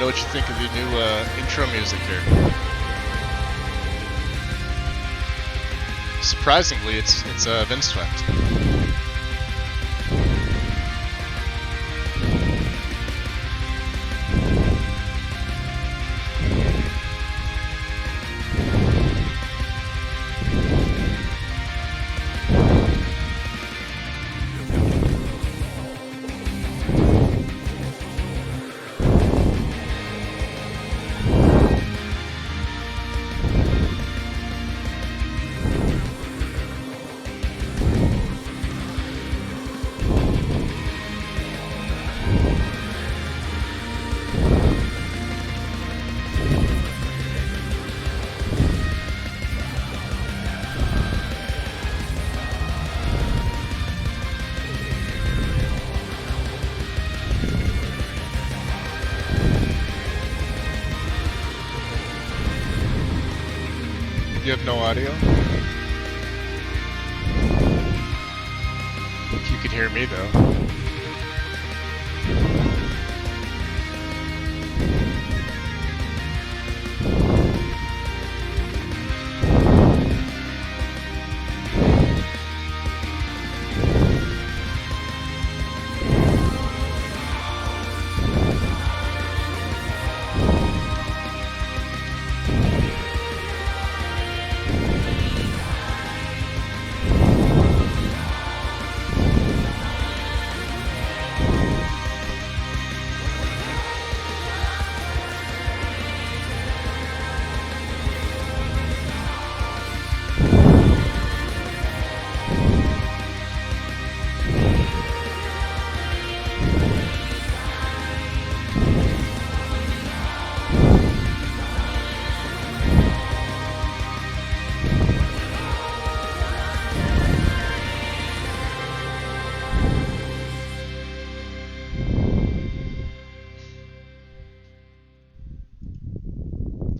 know what you think of the new intro music here. Surprisingly, it's Vindsvept. You have no audio? You can hear me though.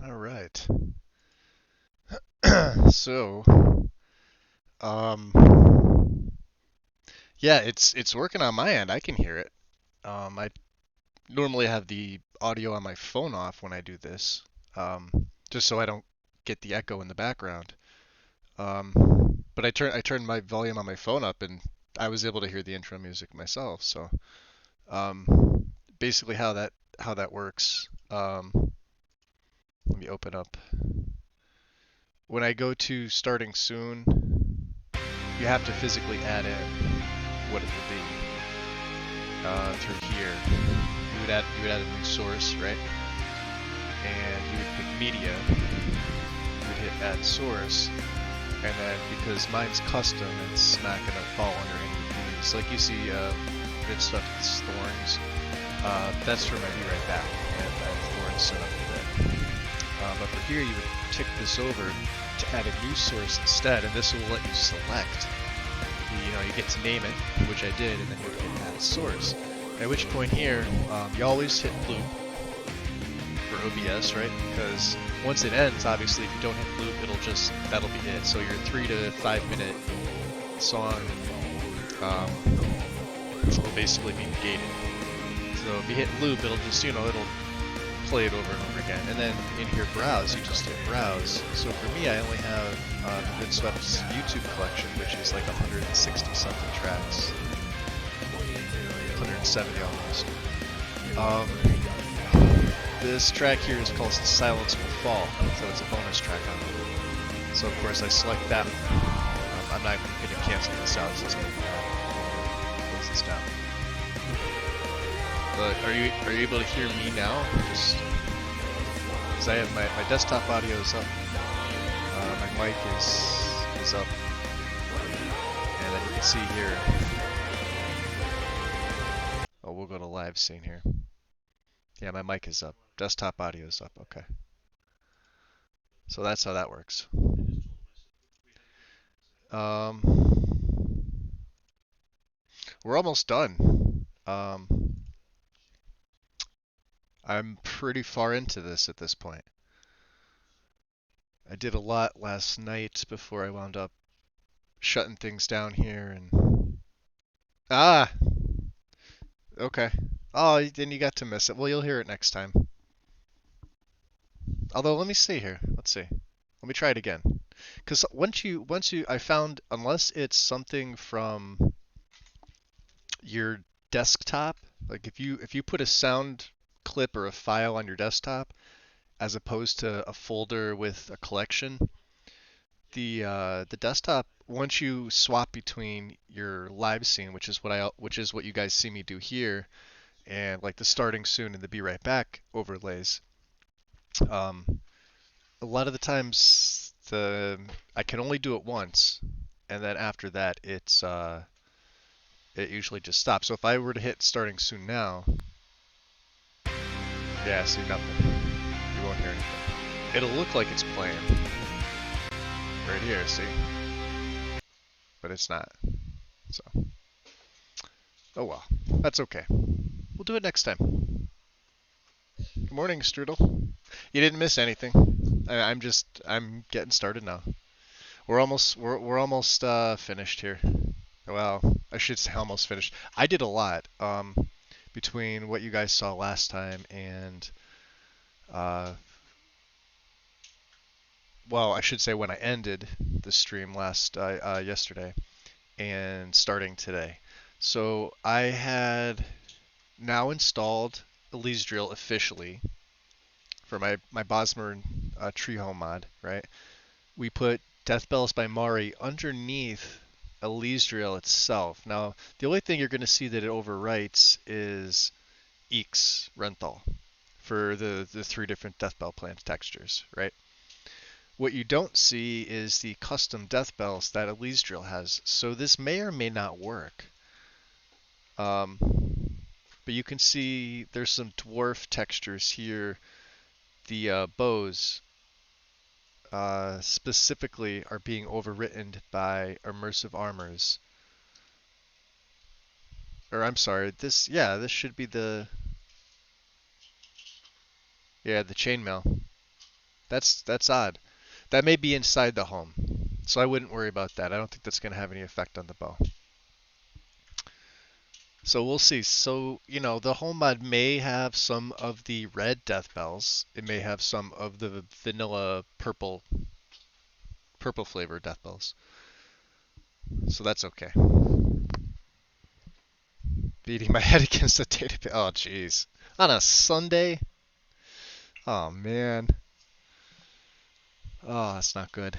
Alright. So, yeah, it's working on my end. I can hear it. I normally have the audio on my phone off when I do this, just so I don't get the echo in the background. But I turned my volume on my phone up, and I was able to hear the intro music myself. So, basically how that works. Let me open up. When I go to starting soon, you have to physically add in what it would be through here. You would add a new source, right? And you would pick media. You would hit add source, and then because mine's custom, it's not gonna fall under any of these. Like you see, Vindsvept's thorns. That's from my right back, and I have thorns set up for that. But for here, you would tick this over to add a new source instead, and this will let you select. You get to name it, which I did, and then you would hit add source. At which point here, you always hit loop for OBS, right? Because once it ends, obviously, if you don't hit loop, that'll be it. So your 3 to 5 minute song will basically be negated. So if you hit loop, it'll just, it'll play it over and over again. And then in here, browse, you just hit browse. So for me, I only have the Vindsvept's YouTube collection, which is like 160 something tracks. 170 almost. This track here is called Silence Will Fall, so it's a bonus track on it. So of course I select that one. I'm not going to cancel this out, so it's going to close this down. But are you able to hear me now? Just because I have my desktop audio is up, my mic is up, and then you can see here. Oh, we'll go to live scene here. Yeah, my mic is up. Desktop audio is up. Okay. So that's how that works. We're almost done. I'm pretty far into this at this point. I did a lot last night before I wound up shutting things down here and... Ah! Okay. Oh, then you got to miss it. Well, you'll hear it next time. Although, let me see here. Let's see. Let me try it again. Because I found, unless it's something from your desktop, like if you put a sound clip or a file on your desktop, as opposed to a folder with a collection, the desktop, once you swap between your live scene, which is what you guys see me do here, and like the starting soon and the be right back overlays, um, a lot of the times I can only do it once, and then after that it usually just stops. So if I were to hit starting soon now, yeah, see nothing. You won't hear anything. It'll look like it's playing right here, see? But it's not. So, oh well, that's okay. We'll do it next time. Good morning, Strudel. You didn't miss anything. I'm getting started now. We're almost finished here. Well, I should say almost finished. I did a lot between what you guys saw last time and uh, well, I should say when I ended the stream yesterday and starting today. So I had now installed Elise Drill officially for my Bosmer tree home mod, right? We put Death Bells by Mari underneath Elise itself. Now, the only thing you're going to see that it overwrites is Eeks Renthal for the three different Death Bell plant textures, right? What you don't see is the custom Death Bells that Elise has. So this may or may not work. But you can see there's some dwarf textures here. The bows specifically are being overwritten by immersive armors. Or I'm sorry, this should be the chainmail. That's odd. That may be inside the home. So I wouldn't worry about that. I don't think that's going to have any effect on the bow. So we'll see. So, the home mod may have some of the red death bells. It may have some of the vanilla purple flavor death bells. So that's okay. Beating my head against the database. Oh, jeez. On a Sunday? Oh, man. Oh, that's not good.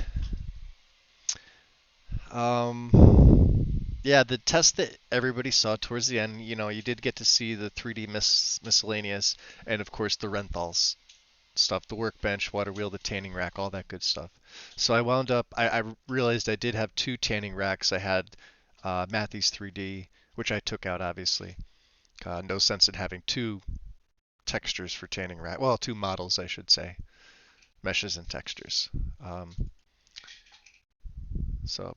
Yeah, the test that everybody saw towards the end, you did get to see the 3D miscellaneous, and of course the Renthals stuff, the workbench, water wheel, the tanning rack, all that good stuff. So I wound up, I realized I did have two tanning racks. I had Matthys 3D, which I took out, obviously. No sense in having two textures for tanning rack. Well, two models, I should say. Meshes and textures.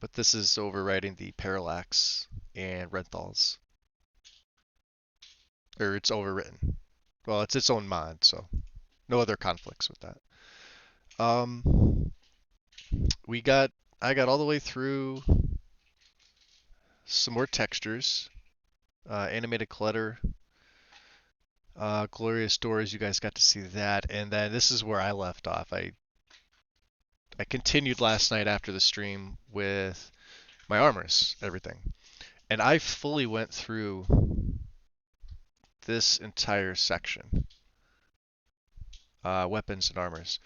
But this is overriding the Parallax and Renthals. Or it's overwritten. Well, it's its own mod, so no other conflicts with that. I got all the way through some more textures. Animated clutter. Glorious Doors, you guys got to see that. And then this is where I left off. I continued last night after the stream with my armors, everything. And I fully went through this entire section. Weapons and armors.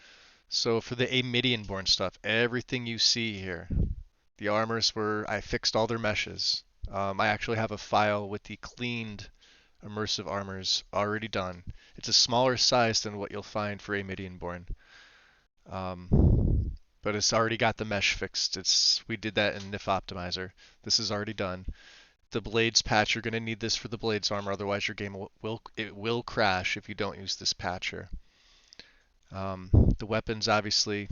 So for the Amidian-born stuff, everything you see here, the armors I fixed all their meshes. I actually have a file with the cleaned immersive armors already done. It's a smaller size than what you'll find for Amidian-born. But it's already got the mesh fixed. We did that in NIF Optimizer. This is already done. The Blades patch, you're going to need this for the Blades armor, otherwise your game will crash if you don't use this patch here. The weapons, obviously,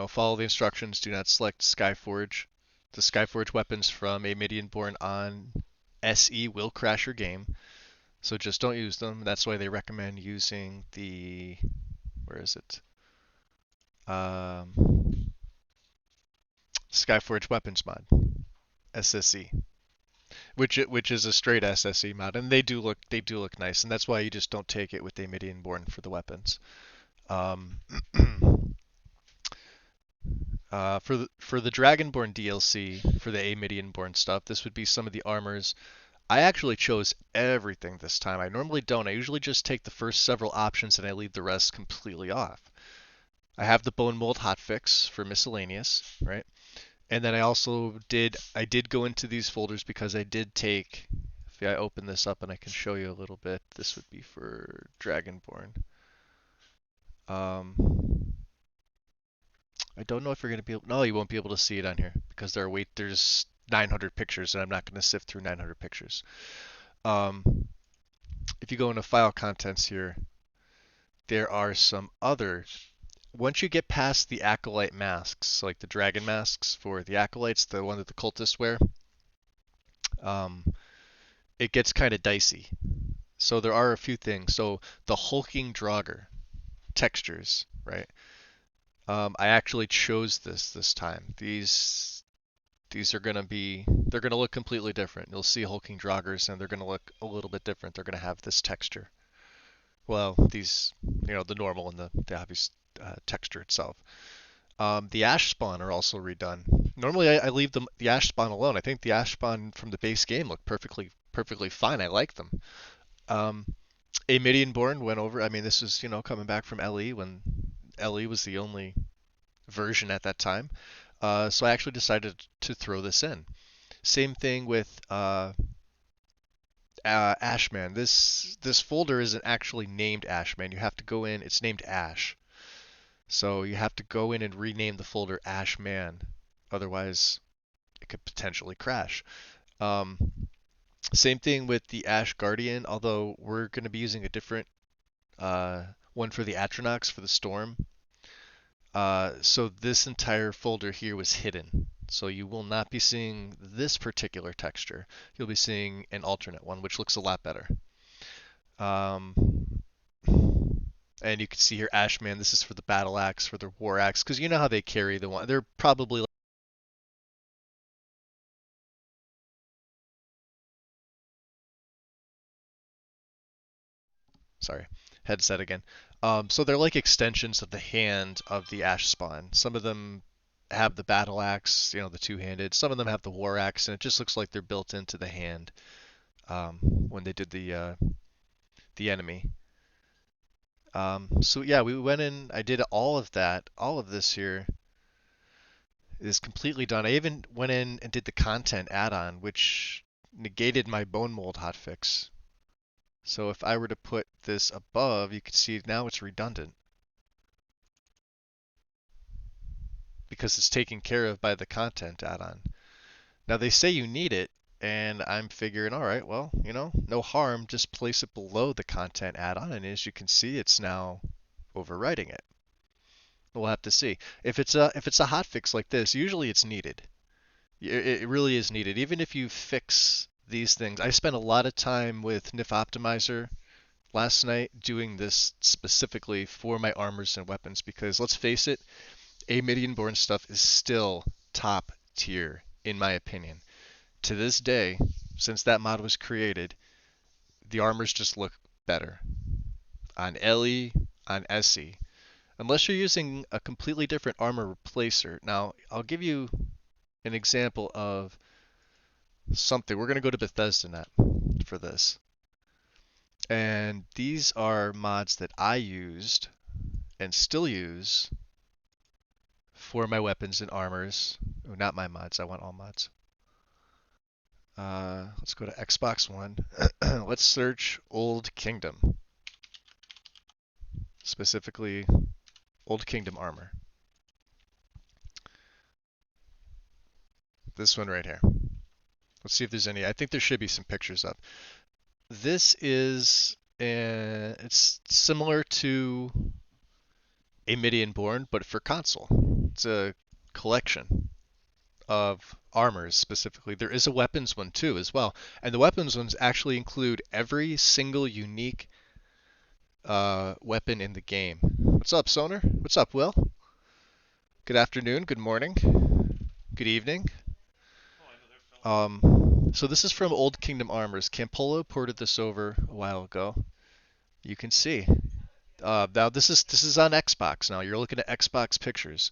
follow the instructions. Do not select Skyforge. The Skyforge weapons from Amidian-born on SE will crash your game, so just don't use them. That's why they recommend using the, where is it? Skyforge weapons mod, SSE, which is a straight SSE mod, and they do look nice, and that's why you just don't take it with Amidian-born for the weapons. Um, for the Dragonborn DLC, for the Amidianborn stuff, this would be some of the armors. I actually chose everything this time. I normally don't. I usually just take the first several options and I leave the rest completely off. I have the bone mold hotfix for miscellaneous, right? And then I did go into these folders because I did take, if I open this up and I can show you a little bit, this would be for Dragonborn. I don't know if you're going to be able, no, you won't be able to see it on here because there's 900 pictures and I'm not going to sift through 900 pictures. Um, if you go into file contents here, there are some other, once you get past the acolyte masks, like the dragon masks for the acolytes, the one that the cultists wear, um, it gets kind of dicey. So there are a few things. So the hulking Draugr textures, right? I actually chose this time. These are they're gonna look completely different. You'll see hulking Draugrs and they're gonna look a little bit different. They're gonna have this texture. Well, the normal and the obvious texture itself. The ash spawn are also redone. Normally I leave the ash spawn alone. I think the ash spawn from the base game look perfectly fine. I like them. Um, A Midian Born went over. I mean, this is coming back from LE when LE was the only version at that time. So I actually decided to throw this in. Same thing with Ashman. This folder isn't actually named Ashman. You have to go in. It's named Ash. So you have to go in and rename the folder Ashman. Otherwise, it could potentially crash. Um, Same thing with the Ash Guardian, although we're going to be using a different uh, one for the Atronox for the Storm. So this entire folder here was hidden. So you will not be seeing this particular texture. You'll be seeing an alternate one, which looks a lot better. Um, and you can see here Ashman, this is for the Battle Axe, for the War Axe, because you know how they carry the one. They're probably, sorry, headset again. So they're like extensions of the hand of the Ash Spawn. Some of them have the Battle Axe, the two-handed. Some of them have the War Axe, and it just looks like they're built into the hand when they did the enemy. So yeah, we went in. I did all of that. All of this here is completely done. I even went in and did the content add-on, which negated my bone mold hotfix. So if I were to put this above, you can see now it's redundant because it's taken care of by the content add-on. Now they say you need it, and I'm figuring, all right, well, no harm, just place it below the content add-on, and as you can see, it's now overwriting it. We'll have to see. If it's a hotfix like this, usually it's needed. It really is needed. Even if you fix these things, I spent a lot of time with NIF Optimizer last night doing this specifically for my armors and weapons because let's face it, Amidian Born stuff is still top tier in my opinion. To this day, since that mod was created, the armors just look better on LE, on SE. Unless you're using a completely different armor replacer. Now, I'll give you an example of something. We're going to go to BethesdaNet for this. And these are mods that I used and still use for my weapons and armors. Oh, not my mods. I want all mods. Let's go to Xbox One. Let's search Old Kingdom. Specifically, Old Kingdom armor. This one right here. Let's see if there's any. I think there should be some pictures up. This is it's similar to a Midian Born, but for console. It's a collection of armors specifically. There is a weapons one too as well, and the weapons ones actually include every single unique weapon in the game. What's up, Sonar? What's up, Will? Good afternoon. Good morning. Good evening. So this is from Old Kingdom Armors. Campolo ported this over a while ago. You can see Now this is on Xbox. Now you're looking at Xbox pictures.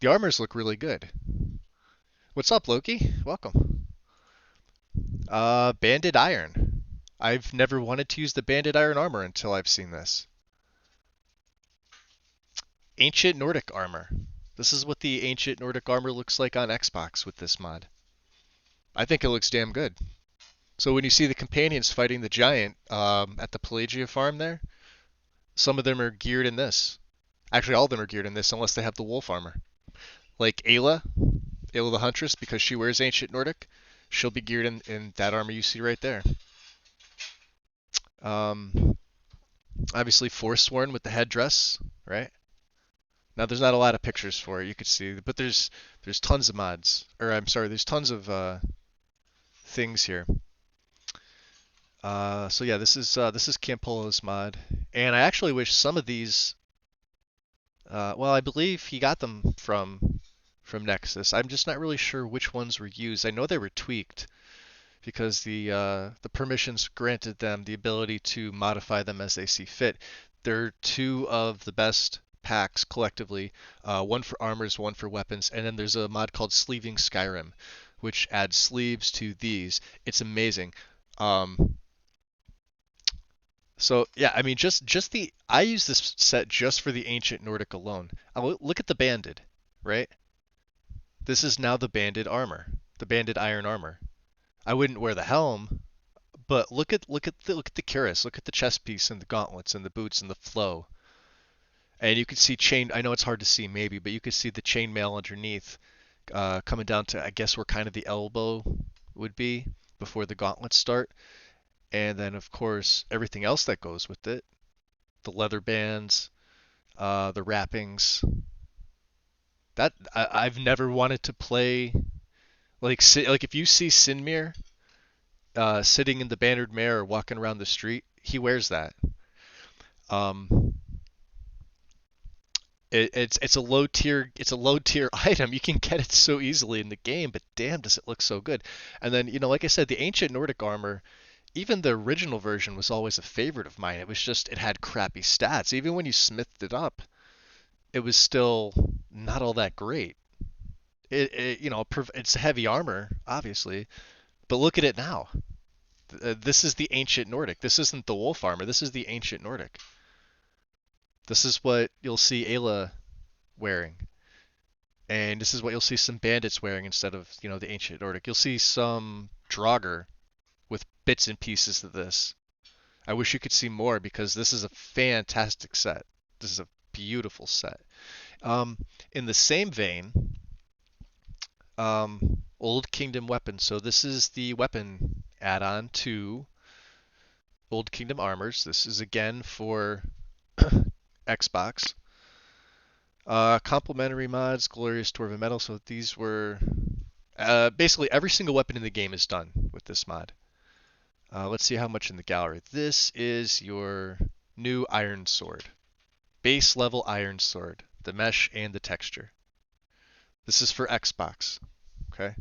The armors look really good. What's up, Loki? Welcome. Banded Iron. I've never wanted to use the Banded Iron armor until I've seen this. Ancient Nordic armor. This is what the Ancient Nordic armor looks like on Xbox with this mod. I think it looks damn good. So when you see the companions fighting the giant at the Pelagia farm there, some of them are geared in this. Actually, all of them are geared in this unless they have the wolf armor. Like Ayla the Huntress, because she wears Ancient Nordic, she'll be geared in that armor you see right there. Um, Obviously Forsworn with the headdress, right? Now there's not a lot of pictures for it, you could see, but there's tons of mods, or I'm sorry, there's tons of things here. So yeah, this is Campolo's mod, and I actually wish some of these. Well, I believe he got them from Nexus. I'm just not really sure which ones were used. I know they were tweaked because the permissions granted them the ability to modify them as they see fit. They're two of the best packs collectively. One for armors, one for weapons, and then there's a mod called Sleeving Skyrim, which adds sleeves to these. It's amazing. Um, So yeah, I mean, just the I use this set just for the ancient Nordic alone. Look at the banded, right? This is now the banded armor, the banded iron armor. I wouldn't wear the helm, but look at the cuirass, look at the chest piece and the gauntlets and the boots and the flow. And you can see chain. I know it's hard to see maybe, but you can see the chainmail underneath, coming down to I guess where kind of the elbow would be before the gauntlets start. And then of course everything else that goes with it, the leather bands, the wrappings. I've never wanted to play like if you see Sinmir sitting in the bannered mare or walking around the street, he wears that. Um, it's a low tier item. You can get it so easily in the game, but damn, does it look so good. And then like I said, the ancient Nordic armor. Even the original version was always a favorite of mine. It was just it had crappy stats. Even when you smithed it up, it was still not all that great. It's heavy armor, obviously, but look at it now. This is the ancient Nordic. This isn't the wolf armor. This is the ancient Nordic. This is what you'll see Ayla wearing, and this is what you'll see some bandits wearing instead of the ancient Nordic. You'll see some Draugr with bits and pieces of this. I wish you could see more because this is a fantastic set. This is a beautiful set. Um, in the same vein, Old Kingdom weapons. So this is the weapon add-on to Old Kingdom armors. This is again for Xbox. Complementary mods, Glorious Dwarven Metal. So these were basically every single weapon in the game is done with this mod. Let's see how much in the gallery. This is your new Iron Sword. Base level Iron Sword. The mesh and the texture. This is for Xbox. Okay.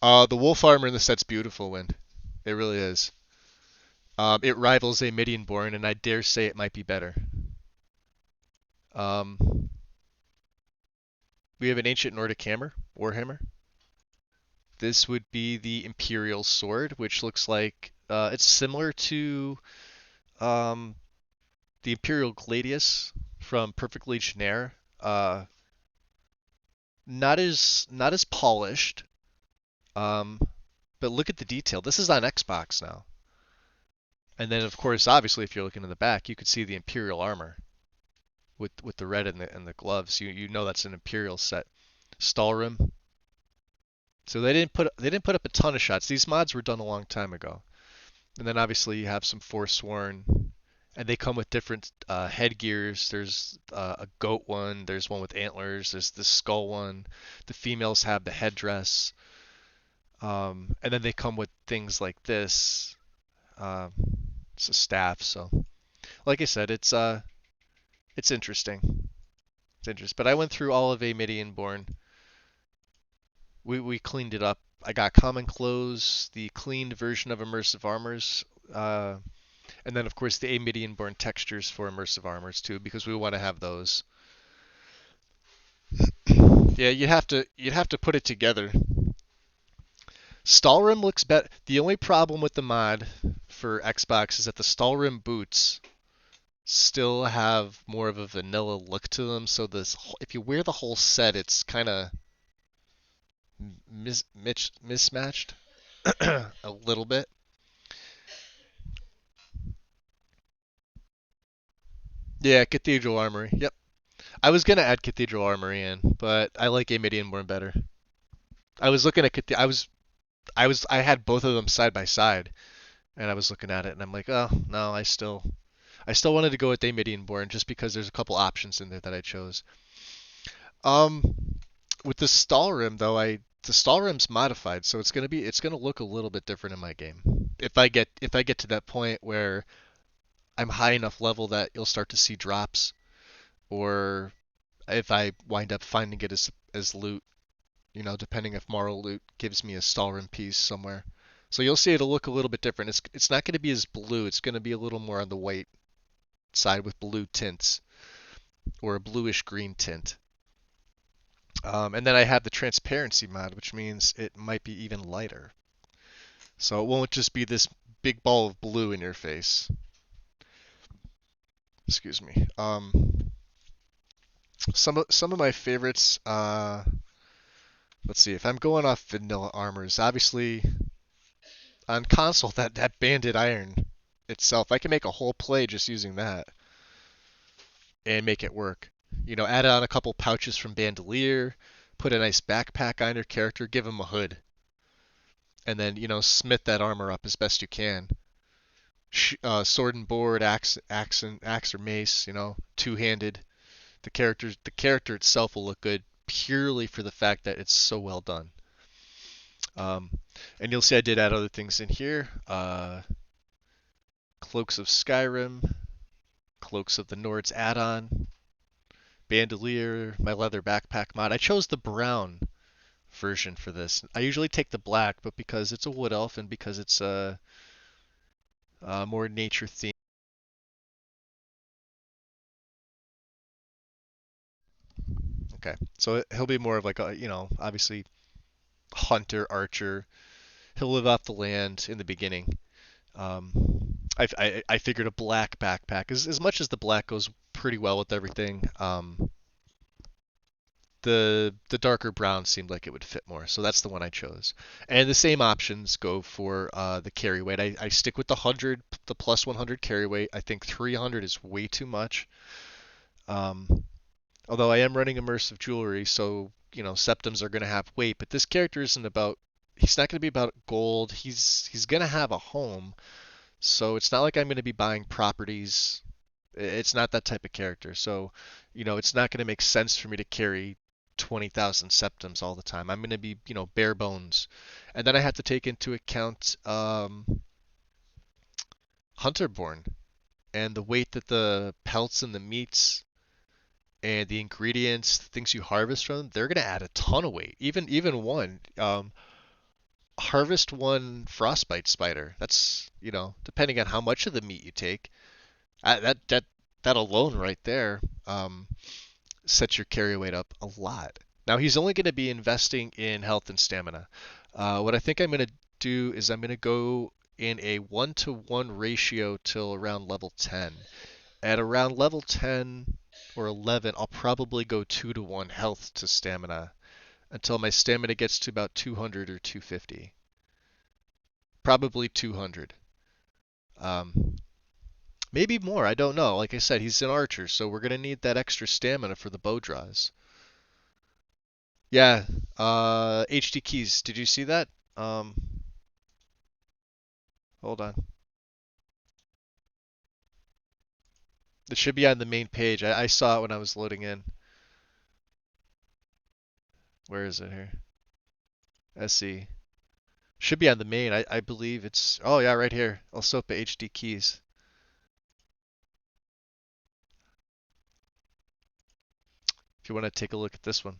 The wolf armor in the set's beautiful, Wind. It really is. It rivals a Midian Born, and I dare say it might be better. Um, we have an ancient Nordic hammer, Warhammer. This would be the Imperial Sword, which looks like it's similar to um, the Imperial Gladius from Perfect Legionnaire. Not as polished, um, but look at the detail. This is on Xbox now. And then, of course, obviously, if you're looking in the back, you could see the Imperial armor with the red and the gloves. You know that's an Imperial set. Stahlrim. So they didn't put up a ton of shots. These mods were done a long time ago. And then obviously you have some Forsworn, and they come with different headgears. There's a goat one. There's one with antlers. There's the skull one. The females have the headdress. And then they come with things like this. Um, it's a staff. So, like I said, it's interesting. It's interesting. But I went through all of a Midian Born. We cleaned it up. I got common clothes, the cleaned version of immersive armors. And then of course the Amidian-born textures for immersive armors too, because we want to have those. Yeah, you'd have to put it together. Stallrim looks better. The only problem with the mod for Xbox is that the Stallrim boots still have more of a vanilla look to them. So if you wear the whole set, it's kind of mismatched a little bit. Yeah, Cathedral Armory. Yep. I was gonna add Cathedral Armory in, but I like Amidian more better. I was looking at I had both of them side by side, and I was looking at it, and I'm like, oh no, I still wanted to go with Amidian Born just because there's a couple options in there that I chose. Um, with the stall rim though, the stall rim's modified, so it's gonna look a little bit different in my game. If I get to that point where I'm high enough level that you'll start to see drops, or if I wind up finding it as loot, depending if moral loot gives me a Stalrim piece somewhere. So you'll see it'll look a little bit different. It's not going to be as blue. It's going to be a little more on the white side with blue tints or a bluish green tint. And then I have the transparency mod, which means it might be even lighter. So it won't just be this big ball of blue in your face. Excuse me. Some of my favorites. Let's see. If I'm going off vanilla armors, obviously on console that banded iron itself, I can make a whole play just using that and make it work. Add on a couple pouches from Bandolier, put a nice backpack on your character, give him a hood, and then smith that armor up as best you can. Sword and board, axe or mace, two-handed. The character itself will look good purely for the fact that it's so well done. Um, and you'll see I did add other things in here. Cloaks of Skyrim, Cloaks of the Nords add-on, Bandolier, my leather backpack mod. I chose the brown version for this. I usually take the black, but because it's a wood elf and because it's a more nature theme. Okay, so he'll be more of like a, obviously hunter, archer. He'll live off the land in the beginning. Um, I figured a black backpack, as much as the black goes pretty well with everything. The darker brown seemed like it would fit more, so that's the one I chose. And the same options go for the carry weight. I stick with the plus 100 carry weight. I think 300 is way too much. Um, Although I am running immersive jewelry, so septums are going to have weight. But this character isn't about. He's not going to be about gold. He's going to have a home, so it's not like I'm going to be buying properties. It's not that type of character. So, it's not going to make sense for me to carry 20,000 septums all the time. I'm going to be, bare bones. And then I have to take into account Hunterborn and the weight that the pelts and the meats and the ingredients, the things you harvest from them, they're going to add a ton of weight. Even one. Harvest one frostbite spider. That's, depending on how much of the meat you take, that alone right there sets your carry weight up a lot. Now he's only going to be investing in health and stamina. What I think I'm going to do is I'm going to go in a 1-to-1 ratio till around level 10. At around level 10 or 11, I'll probably go 2-to-1 health to stamina until my stamina gets to about 200 or 250. Probably 200. Um, Maybe more, I don't know. Like I said, he's an archer, so we're gonna need that extra stamina for the bow draws. Yeah, HD keys. Did you see that? Um, Hold on. It should be on the main page. I saw it when I was loading in. Where is it here? SE. Should be on the main. I believe it's. Oh yeah, right here. Alsopa HD keys. If you want to take a look at this one.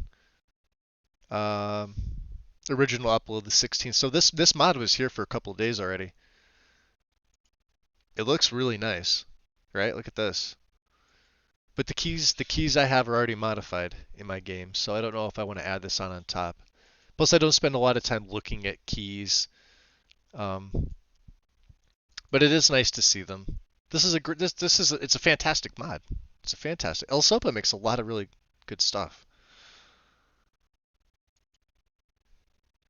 Um, Original upload the 16th. So this mod was here for a couple of days already. It looks really nice, right? Look at this. But the keys I have are already modified in my game, so I don't know if I want to add this on top. Plus, I don't spend a lot of time looking at keys. Um, but it is nice to see them. It's a fantastic mod. It's a fantastic. El Sopa makes a lot of really good stuff,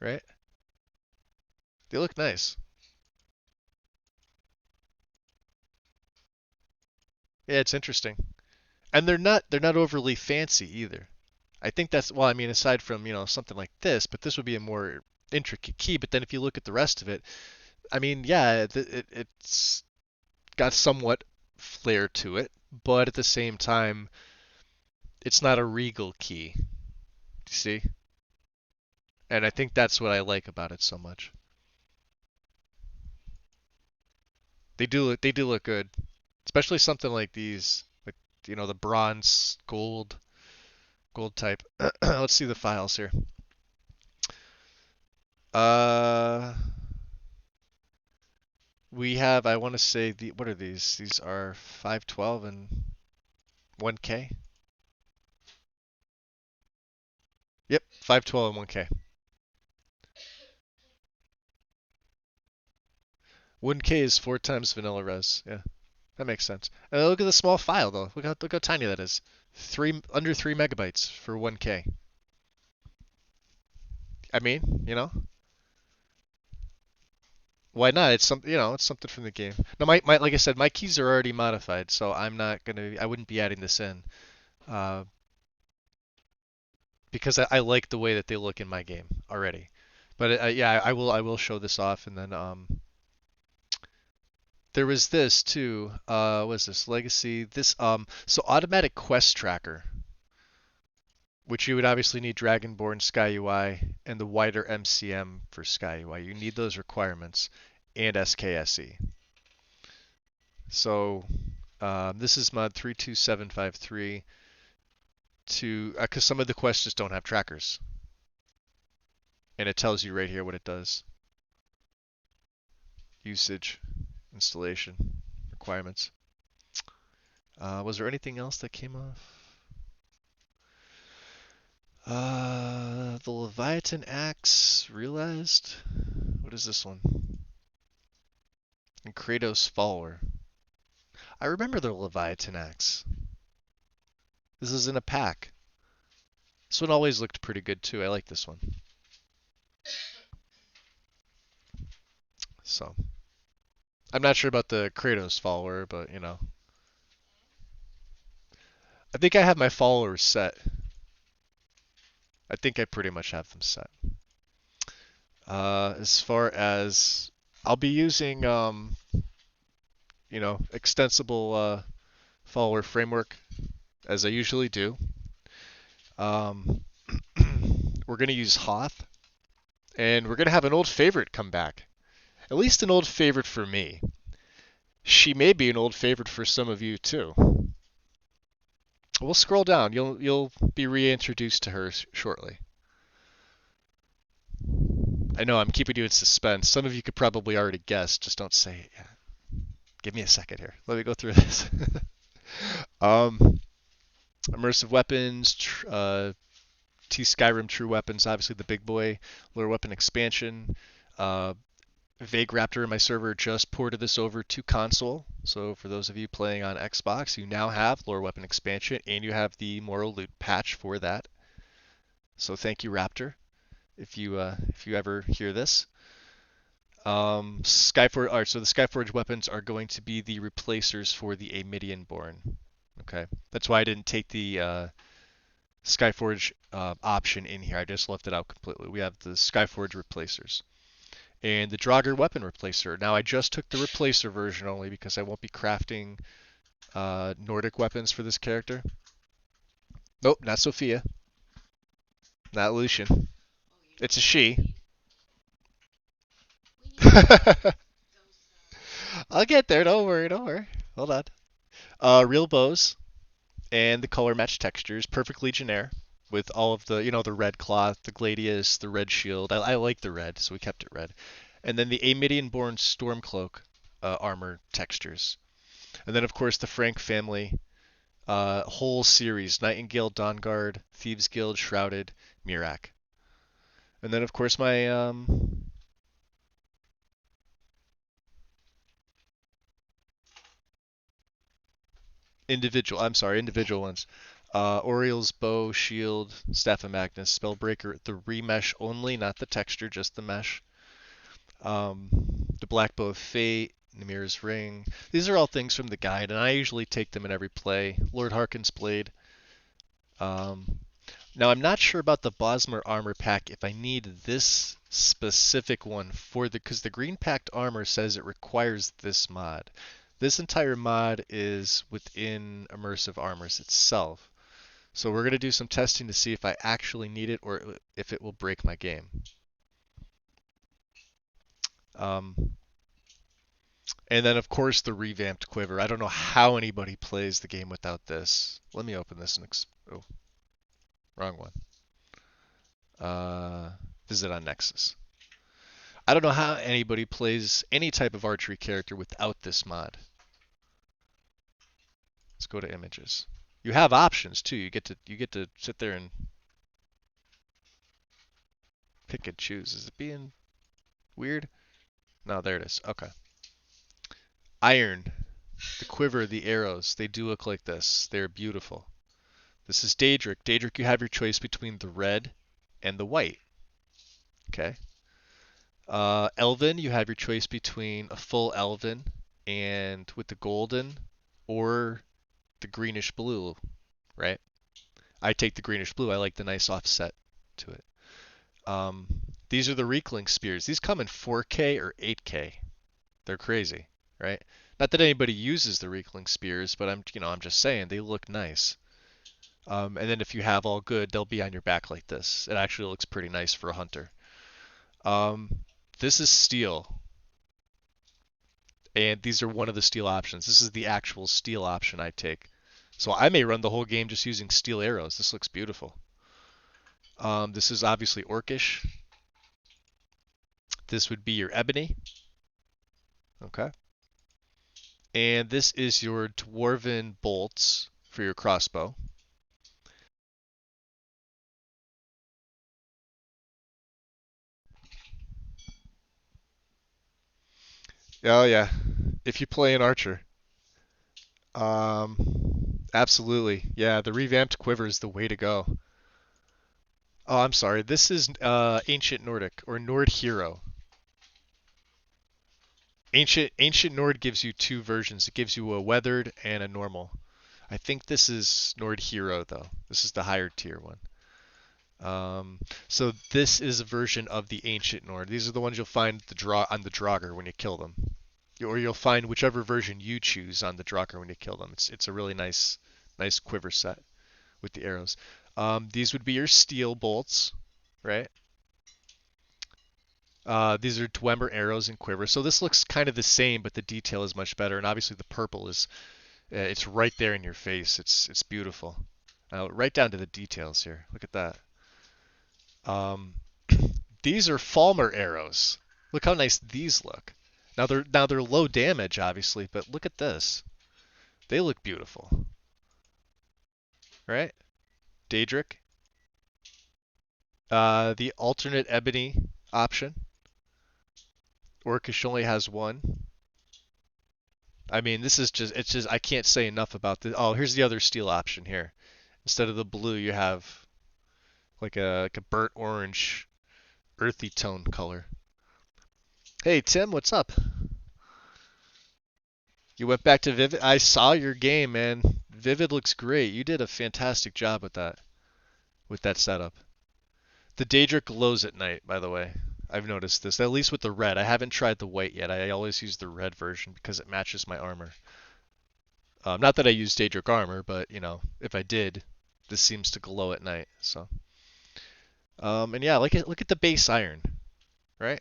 right? They look nice. Yeah, it's interesting. And they're not overly fancy either. I think that's well, I mean, aside from, something like this, but this would be a more intricate key. But then if you look at the rest of it, I mean, yeah, it's got somewhat flair to it, but at the same time, it's not a regal key. You see? And I think that's what I like about it so much. They do look good, especially something like these, like the bronze gold type. Let's see the files here. Uh, we have, I want to say, what are these? These are 512 and 1K. Yep, 512 and 1K. 1K is 4 times vanilla res. Yeah, that makes sense. Look at the small file though. Look how tiny that is. Under 3 MB for 1K. I mean, why not? It's something from the game. No, my like I said, my keys are already modified, so I wouldn't be adding this in, uh, because I like the way that they look in my game already. But yeah, I will show this off, and then there was this too. What is this? Legacy. So automatic quest tracker, which you would obviously need Dragonborn Sky UI and the wider MCM for Sky UI. You need those requirements and SKSE. So this is mod 32753 to because some of the quests just don't have trackers, and it tells you right here what it does. Usage, installation, requirements. Was there anything else that came off? The Leviathan Axe realized. What is this one? And Kratos Follower. I remember the Leviathan Axe. This is in a pack. This one always looked pretty good too. I like this one. So, I'm not sure about the Kratos Follower, but I think I have my followers set. I think I pretty much have them set. As far as I'll be using, extensible follower framework as I usually do. Um, we're gonna use Hoth, and we're gonna have an old favorite come back. At least an old favorite for me. She may be an old favorite for some of you too. We'll scroll down. You'll be reintroduced to her shortly. I know I'm keeping you in suspense. Some of you could probably already guess. Just don't say it yet. Give me a second here. Let me go through this. Immersive weapons, T Skyrim True Weapons, obviously the big boy, lore weapon expansion. Vague Raptor in my server just ported this over to console. So for those of you playing on Xbox, you now have lore weapon expansion, and you have the moral loot patch for that. So thank you, Raptor, if you ever hear this. Skyforge. All right, so the Skyforge weapons are going to be the replacers for the Amidian Born. Okay, that's why I didn't take the Skyforge option in here. I just left it out completely. We have the Skyforge replacers and the Draugr weapon replacer. Now I just took the replacer version only because I won't be crafting Nordic weapons for this character. Nope, not Sophia. Not Lucian. It's a she. I'll get there. Don't worry. Don't worry. Hold on. Real bows and the color match textures, perfect Legionnaire with all of the red cloth, the gladius, the red shield. I like the red, so we kept it red. And then the Amidian Born Stormcloak armor textures. And then, of course, the Frank family, whole series: Nightingale, Dawnguard, Thieves Guild, Shrouded, Mirak. And then, of course, my individual ones. Oriel's Bow, Shield, Staff of Magnus, Spellbreaker, the remesh only, not the texture, just the mesh. Um, the Black Bow of Fate, Namir's Ring. These are all things from the guide, and I usually take them in every play. Lord Harkin's Blade. Um, Now I'm not sure about the Bosmer armor pack if I need this specific one for because the Green Pact armor says it requires this mod. This entire mod is within Immersive Armors itself. So we're going to do some testing to see if I actually need it or if it will break my game. And then of course the revamped quiver. I don't know how anybody plays the game without this. Let me open this and oh, wrong one. Visit on Nexus. I don't know how anybody plays any type of archery character without this mod. Let's go to images. You have options too. You get to sit there and pick and choose. Is it being weird? No, there it is. Okay. Iron, the quiver, the arrows, they do look like this. They're beautiful. This is Daedric. Daedric, you have your choice between the red and the white. Okay. Elven, you have your choice between a full Elven and with the golden or the greenish blue, right? I take the greenish blue. I like the nice offset to it. Um, these are the Reekling spears. These come in 4K or 8K. They're crazy, right? Not that anybody uses the Reekling spears, but I'm just saying they look nice. And then if you have all good, they'll be on your back like this. It actually looks pretty nice for a hunter. This is steel, and these are one of the steel options. This is the actual steel option I take. So I may run the whole game just using steel arrows. This looks beautiful. This is obviously Orcish. This would be your Ebony. Okay. And this is your Dwarven bolts for your crossbow. Oh yeah, if you play an archer. Um, Absolutely. Yeah, the revamped quiver is the way to go. Oh, I'm sorry. This is Ancient Nordic or Nord Hero. Ancient Nord gives you two versions. It gives you a weathered and a normal. I think this is Nord Hero though. This is the higher tier one. So this is a version of the Ancient Nord. These are the ones you'll find on the Draugr when you kill them, or you'll find whichever version you choose on the Draugr when you kill them. It's a really nice quiver set with the arrows. These would be your steel bolts, right? These are Dwemer arrows and quiver. So this looks kind of the same, but the detail is much better. And obviously the purple is, it's right there in your face. It's beautiful. Right down to the details here. Look at that. These are Falmer arrows. Look how nice these look. Now they're low damage, obviously, but look at this. They look beautiful, right? Daedric. The alternate ebony option. Orcish only has one. I mean, this is just I can't say enough about this. Oh, here's the other steel option here. Instead of the blue, you have like a burnt orange, earthy tone color. Hey Tim, what's up? You went back to Vivid. I saw your game, man. Vivid looks great. You did a fantastic job with that setup. The Daedric glows at night, by the way. I've noticed this, at least with the red. I haven't tried the white yet. I always use the red version because it matches my armor. Not that I use Daedric armor, but if I did, this seems to glow at night. So, and yeah, look at the base iron, right?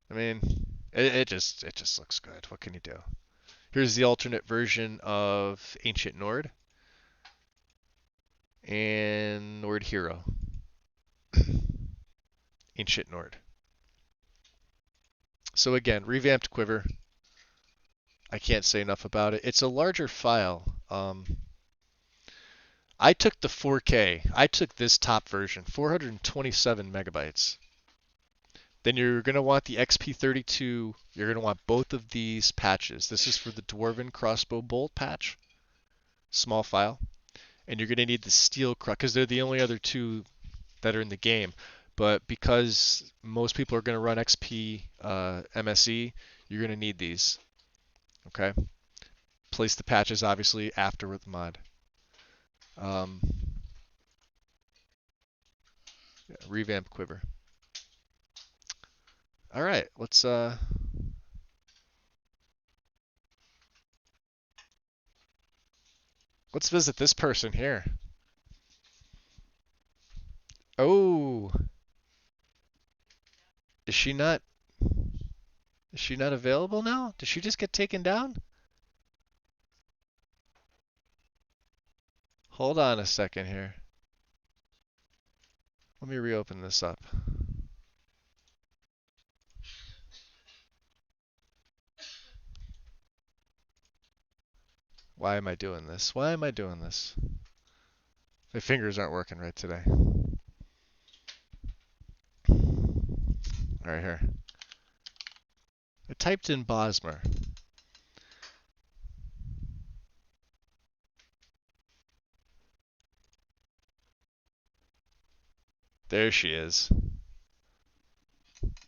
I mean, it just looks good. What can you do? Here's the alternate version of Ancient Nord and Nord Hero. Ancient Nord. So again, revamped quiver. I can't say enough about it. It's a larger file. I took the 4K. I took this top version, 427 megabytes. Then you're going to want the XP32. You're going to want both of these patches. This is for the Dwarven Crossbow Bolt patch, small file. And you're going to need the Steel Cross, because they're the only other two that are in the game. But because most people are going to run XP MSE, you're going to need these. Okay? Place the patches, obviously, after with the mod. Yeah, revamp quiver. All right, let's visit this person here. Oh, is she not available now? Did she just get taken down? Hold on a second here. Let me reopen this up. Why am I doing this? Why am I doing this? My fingers aren't working right today. All right, here. I typed in Bosmer. There she is.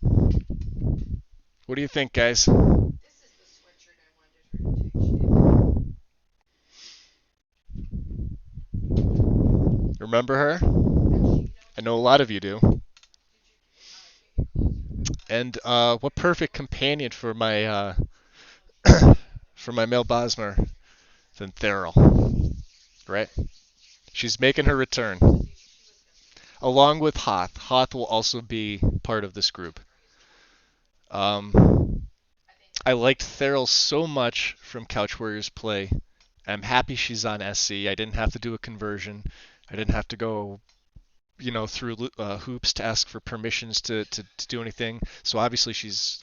What do you think, guys? Remember her? I know a lot of you do. And what perfect companion for my for my male Bosmer than Theral, right? She's making her return, along with Hoth. Hoth will also be part of this group. I liked Theral so much from Couch Warriors Play. I'm happy she's on SC. I didn't have to do a conversion. I didn't have to go, through hoops to ask for permissions to do anything. So obviously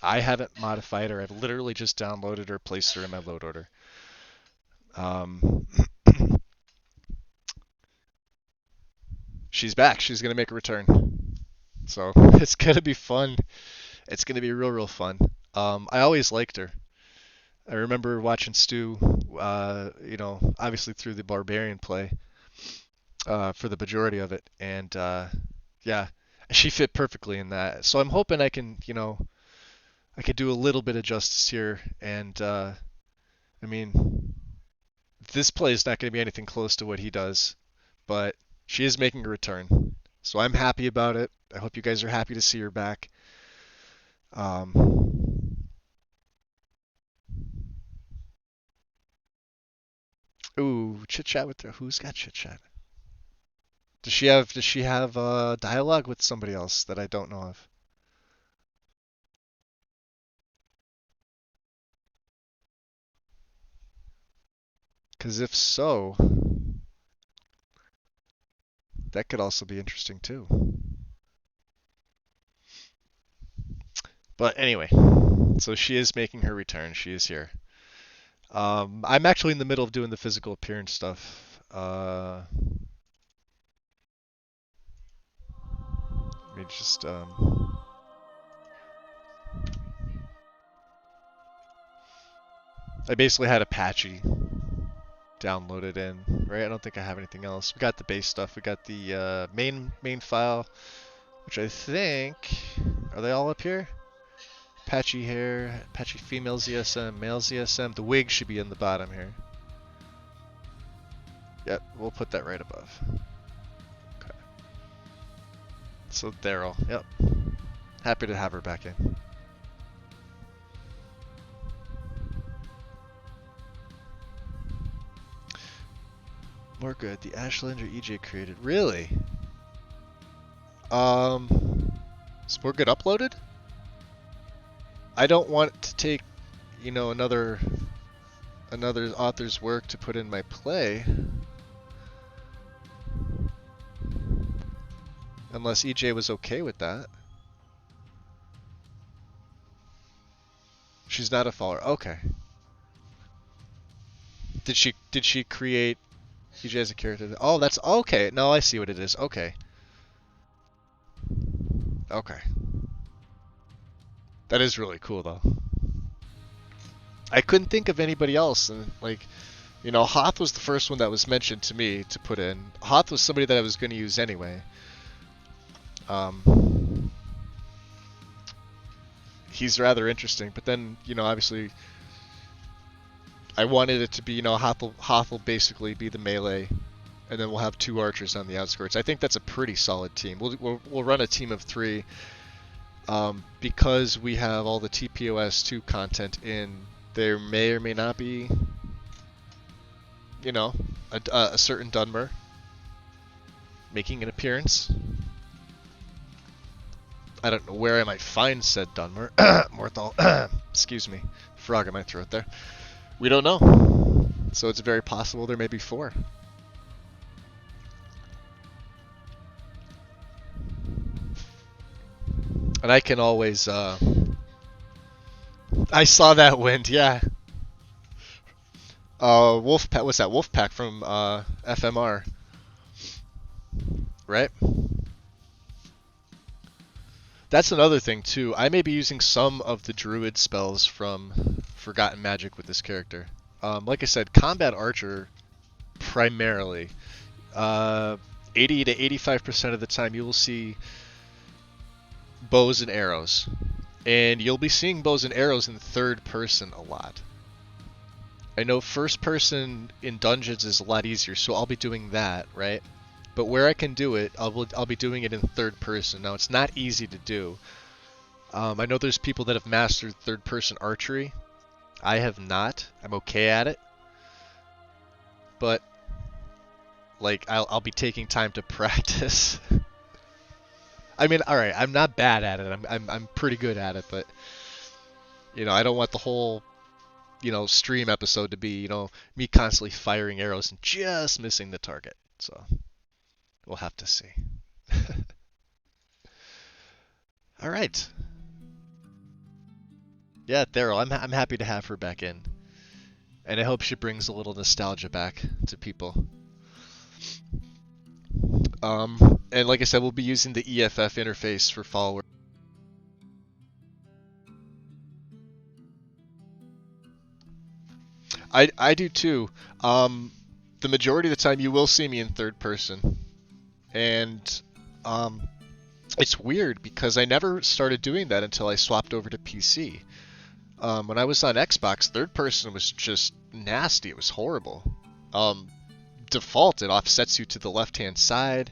I haven't modified her. I've literally just downloaded her, placed her in my load order. She's back. She's gonna make a return. So it's gonna be fun. It's gonna be real fun. I always liked her. I remember watching Stu, obviously through the Barbarian play, for the majority of it, and yeah, she fit perfectly in that. So I'm hoping I can, I could do a little bit of justice here, and I mean, this play is not going to be anything close to what he does, but she is making a return, so I'm happy about it. I hope you guys are happy to see her back. Ooh, chit chat with her. Who's got chit chat? Does she have dialogue with somebody else that I don't know of? Because if so, that could also be interesting too. But anyway, so she is making her return. She is here. I'm actually in the middle of doing the physical appearance stuff. Let me just I basically had Apache downloaded in, right? I don't think I have anything else. We got the base stuff. We got the main file, which I think, are they all up here? Apache hair, Apache female ZSM, male ZSM. The wig should be in the bottom here. Yep, we'll put that right above. Okay. So Daryl, yep. Happy to have her back in. More good. The Ashland or EJ created. Really? Is more good uploaded? I don't want to take, another author's work to put in my play. Unless EJ was okay with that. She's not a follower. Okay. Did she create EJ as a character? Oh, that's okay. No, I see what it is. Okay. Okay. That is really cool though. I couldn't think of anybody else, and like, you know, Hoth was the first one that was mentioned to me to put in. Hoth was somebody that I was going to use anyway. He's rather interesting, but then, you know, obviously, I wanted it to be, you know, Hoth will basically be the melee, and then we'll have 2 archers on the outskirts. I think that's a pretty solid team. We'll run a team of 3, because we have all the TPOS 2 content in. There may or may not be, you know, a certain Dunmer making an appearance. I don't know where I might find said Dunmer. Morthal. Excuse me. Frog in my throat there. We don't know. So it's very possible there may be 4. And I can always, I saw that wind, yeah. Wolfpack, what's that? Wolfpack from, FMR. Right? That's another thing, too. I may be using some of the Druid spells from Forgotten Magic with this character. Like I said, Combat Archer, primarily. 80 to 85% of the time you will see bows and arrows. And you'll be seeing bows and arrows in 3rd person a lot. I know 1st person in dungeons is a lot easier, so I'll be doing that, right? But where I can do it, I'll be doing it in 3rd person. Now, it's not easy to do. I know there's people that have mastered 3rd person archery. I have not. I'm okay at it. But, like, I'll be taking time to practice. I mean, alright, I'm not bad at it. I'm pretty good at it, but, you know, I don't want the whole, you know, stream episode to be, you know, me constantly firing arrows and just missing the target. So, we'll have to see. Alright. Yeah, Daryl, I'm happy to have her back in. And I hope she brings a little nostalgia back to people. And like I said, we'll be using the EFF interface for followers. I do too. The majority of the time you will see me in 3rd person. And it's weird because I never started doing that until I swapped over to PC. When I was on Xbox, 3rd person was just nasty. It was horrible. Default, it offsets you to the left-hand side.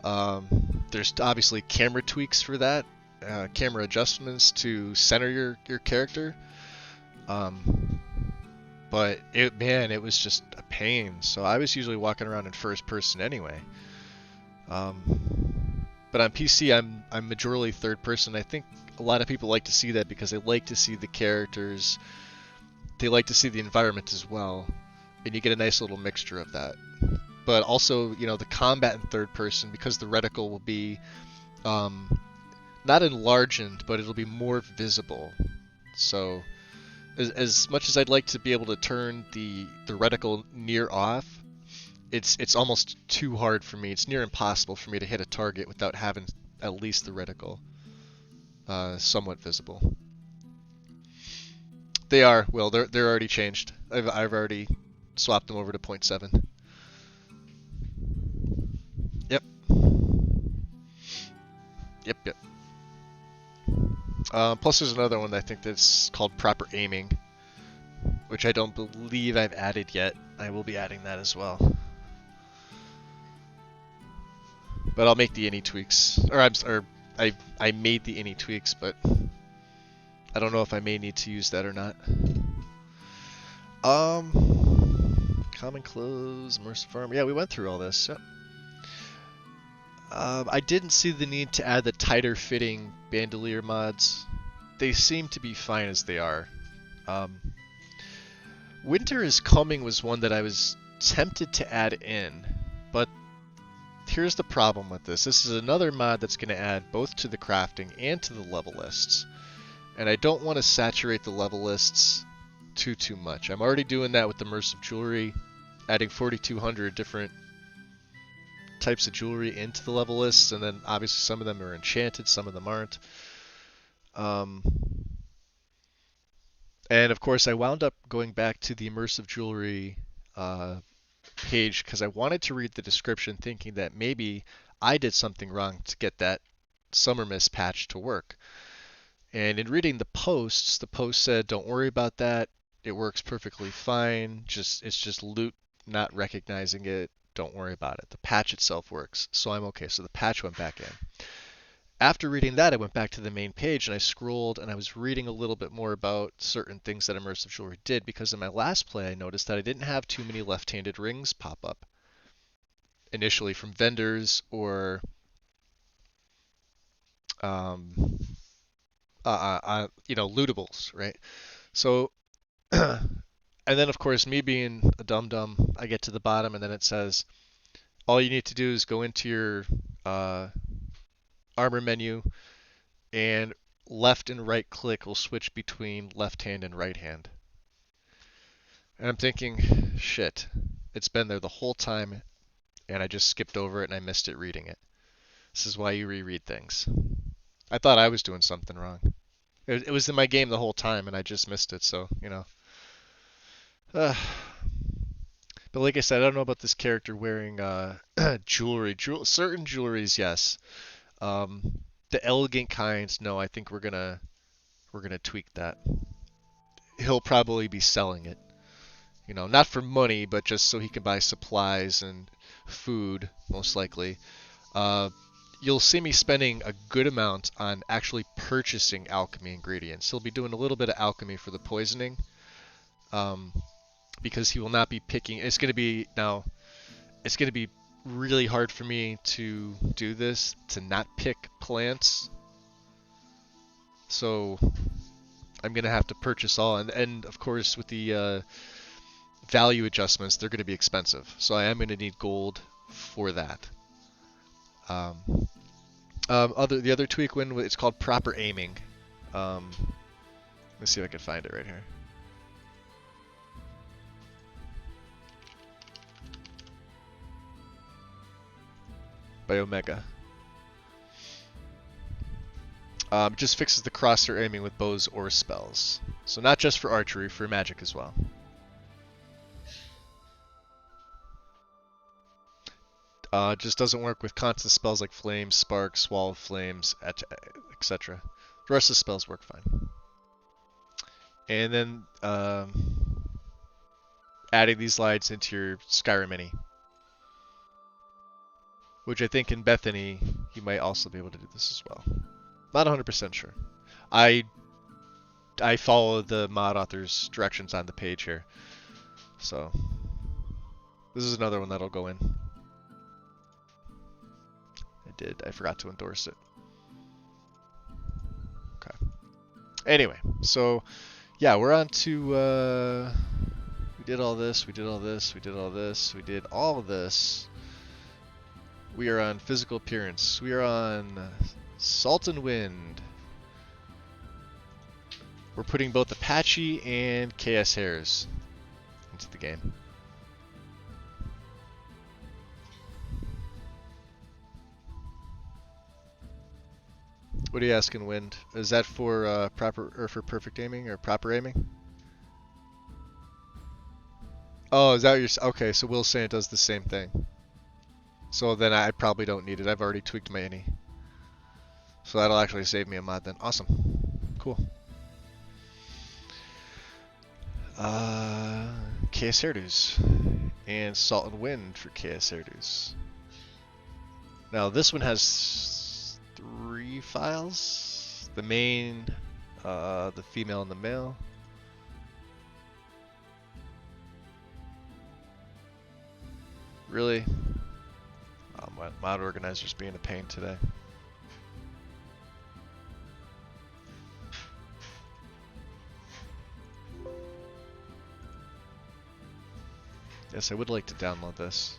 There's obviously camera tweaks for that, camera adjustments to center your character. But it was just a pain. So I was usually walking around in 1st person anyway. But on PC, I'm majorly 3rd person. I think a lot of people like to see that because they like to see the characters. They like to see the environment as well. And you get a nice little mixture of that. But also, you know, the combat in 3rd person, because the reticle will be not enlarged, but it'll be more visible. So, as much as I'd like to be able to turn the reticle near off, it's almost too hard for me. It's near impossible for me to hit a target without having at least the reticle somewhat visible. They are. Well, they're already changed. I've already swapped them over to 0.7. Yep. Yep. Plus there's another one that I think that's called proper aiming, which I don't believe I've added yet. I will be adding that as well. But I'll make the any tweaks. I made the any tweaks, but I don't know if I may need to use that or not. Common clothes, immersive farm. Yeah, we went through all this. Yep. I didn't see the need to add the tighter fitting bandolier mods. They seem to be fine as they are. Winter is Coming was one that I was tempted to add in, but here's the problem with this. This is another mod that's going to add both to the crafting and to the level lists. And I don't want to saturate the level lists too much. I'm already doing that with immersive jewelry, adding 4,200 different types of jewelry into the level lists, and then obviously some of them are enchanted, some of them aren't. Um, and of course, I wound up going back to the immersive jewelry page because I wanted to read the description, thinking that maybe I did something wrong to get that Summer Mist patch to work. And in reading the posts, the post said, "Don't worry about that. It works perfectly fine. It's just loot not recognizing it. Don't worry about it. The patch itself works." So I'm okay. So the patch went back in. After reading that, I went back to the main page and I scrolled and I was reading a little bit more about certain things that immersive jewelry did, because in my last play I noticed that I didn't have too many left-handed rings pop up initially from vendors or um, lootables, right? So, and then of course me being a dum-dum, I get to the bottom and then it says all you need to do is go into your armor menu, and left and right click will switch between left hand and right hand. And I'm thinking, shit, it's been there the whole time and I just skipped over it and I missed it reading it. This is why you reread things. I thought I was doing something wrong. It was in my game the whole time and I just missed it, so, you know. But like I said, I don't know about this character wearing jewelry. Certain jewelries, yes. The elegant kinds, no, I think we're gonna tweak that. He'll probably be selling it. You know, not for money, but just so he can buy supplies and food, most likely. You'll see me spending a good amount on actually purchasing alchemy ingredients. He'll be doing a little bit of alchemy for the poisoning, because he will not be picking. It's going to be really hard for me to do this, to not pick plants. So I'm going to have to purchase all, and of course with the value adjustments, they're going to be expensive. So I am going to need gold for that. The other tweak win, it's called proper aiming. Let's see if I can find it right here. By Omega. Just fixes the crosshair aiming with bows or spells. So not just for archery, for magic as well. Just doesn't work with constant spells like flame, spark, swall of flames, etc. The rest of the spells work fine. And then adding these lights into your Skyrim mini, which I think in Bethany you might also be able to do this as well. Not 100% sure. I follow the mod author's directions on the page here, so this is another one that'll go in. I forgot to endorse it. Okay. Anyway, so yeah, we're on to we did all this, we did all this, we did all this, we did all of this. We are on physical appearance. We are on Salt and Wind. We're putting both Apache and KS Hairs into the game. What are you asking, Wind? Is that for for perfect aiming or proper aiming? Oh, is that what you're... Okay, so Will's saying it does the same thing. So then I probably don't need it. I've already tweaked my any. So that'll actually save me a mod then. Awesome. Cool. KS hairdos. And Salt and Wind for KS hairdos. Now this one has 3 files. The main, the female and the male. Really? Oh, my mod organizer's being a pain today. Yes, I would like to download this.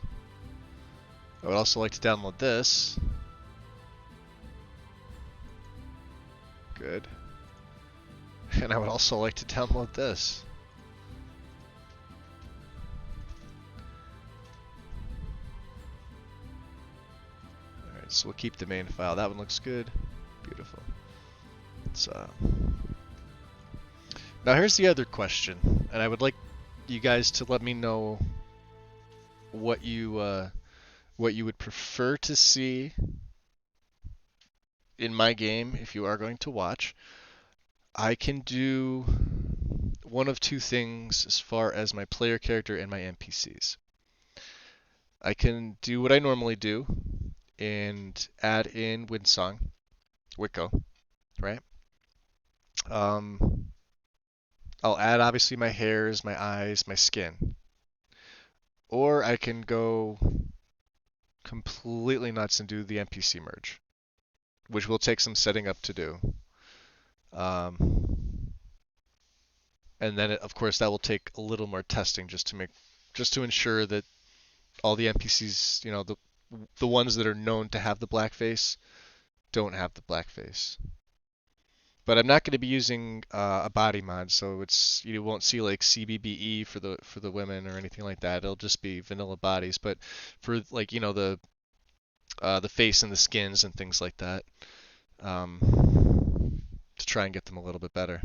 I would also like to download this. Good. And I would also like to download this. Alright, so we'll keep the main file. That one looks good. Beautiful. So now here's the other question, and I would like you guys to let me know what you would prefer to see in my game if you are going to watch. I can do one of two things as far as my player character and my NPCs. I can do what I normally do and add in Wicco, right? Um, I'll add obviously my hairs, my eyes, my skin. Or I can go completely nuts and do the NPC merge, which will take some setting up to do. And then, of course, that will take a little more testing just to ensure that all the NPCs, the ones that are known to have the blackface, don't have the blackface. But I'm not going to be using a body mod, so you won't see like CBBE for the women or anything like that. It'll just be vanilla bodies. But for like the face and the skins and things like that, to try and get them a little bit better.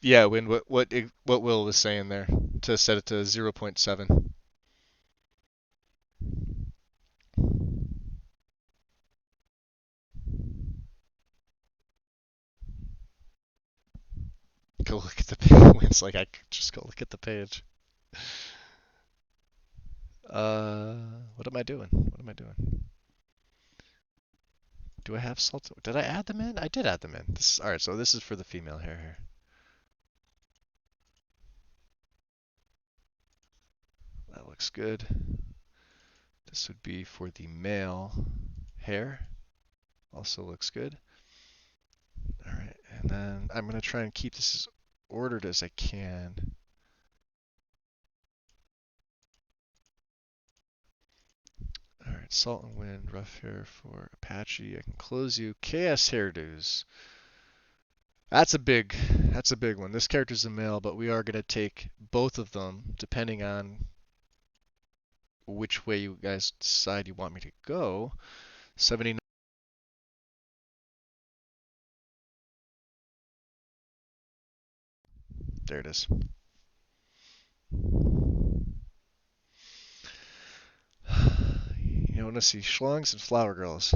Yeah, what Will was saying there to set it to 0.7. Go look at the page. It's like I could just go look at the page. What am I doing? What am I doing? Do I have salt? Did I add them in? I did add them in. All right. So this is for the female hair here. That looks good. This would be for the male hair. Also looks good. All right, and then I'm gonna try and keep this as ordered as I can. All right, Salt and Wind, rough hair for Apache. I can close you. KS hairdos. That's a big one. This character's a male, but we are gonna take both of them depending on which way you guys decide you want me to go. 79. There it is. You want to see schlongs and flower girls.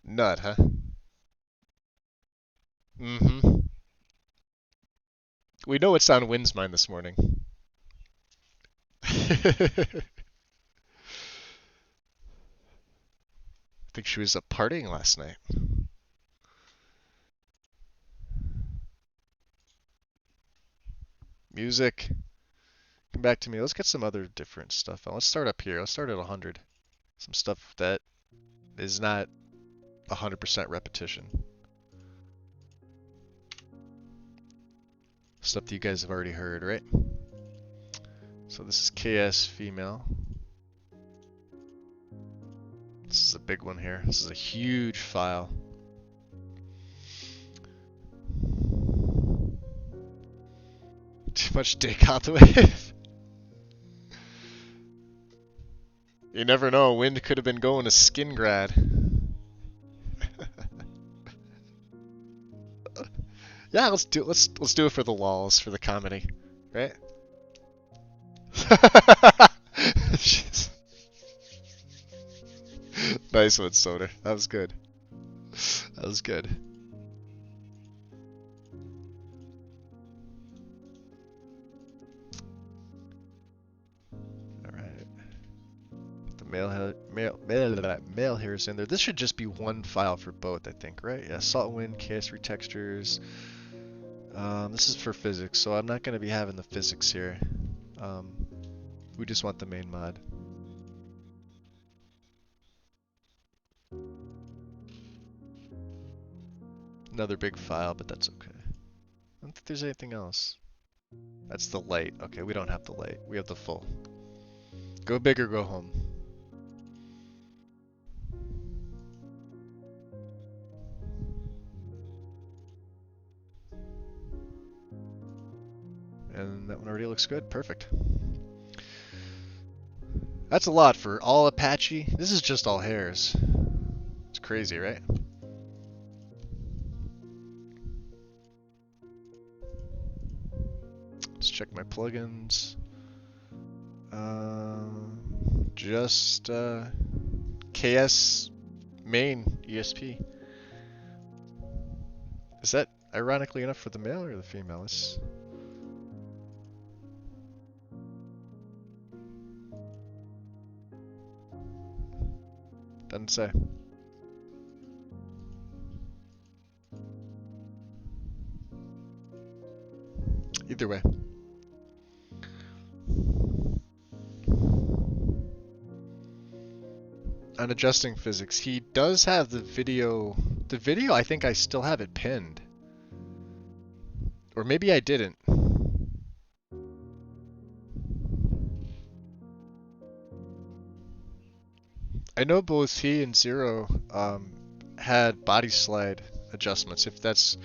Nut, huh? Mm-hmm. We know it's on Wind's mind this morning. I think she was up partying last night. Music. Come back to me. Let's get some other different stuff. Let's start up here. Let's start at 100. Some stuff that is not 100% repetition. Stuff that you guys have already heard, right? So this is KS female. This is a big one here. This is a huge file. Too much dick out the wave. You never know. Wind could have been going to skin grad. Yeah, let's do it for the lols, for the comedy, right? Nice one, Soder. That was good. That was good. Alright. The male hairs in there. This should just be one file for both, I think, right? Yeah, Salt and Wind, KS retextures. This is for physics, so I'm not going to be having the physics here. We just want the main mod. Another big file, but that's okay. I don't think there's anything else. That's the light. Okay, we don't have the light. We have the full. Go big or go home. that one already looks good. Perfect. That's a lot for all Apache. This is just all hairs. It's crazy, right? Let's check my plugins. Just KS main ESP. Is that ironically enough for the male or the female? It's... Doesn't say. Either way. On adjusting physics, he does have the video. The video, I think I still have it pinned. Or maybe I didn't. I know both he and Zero had body slide adjustments. If that's...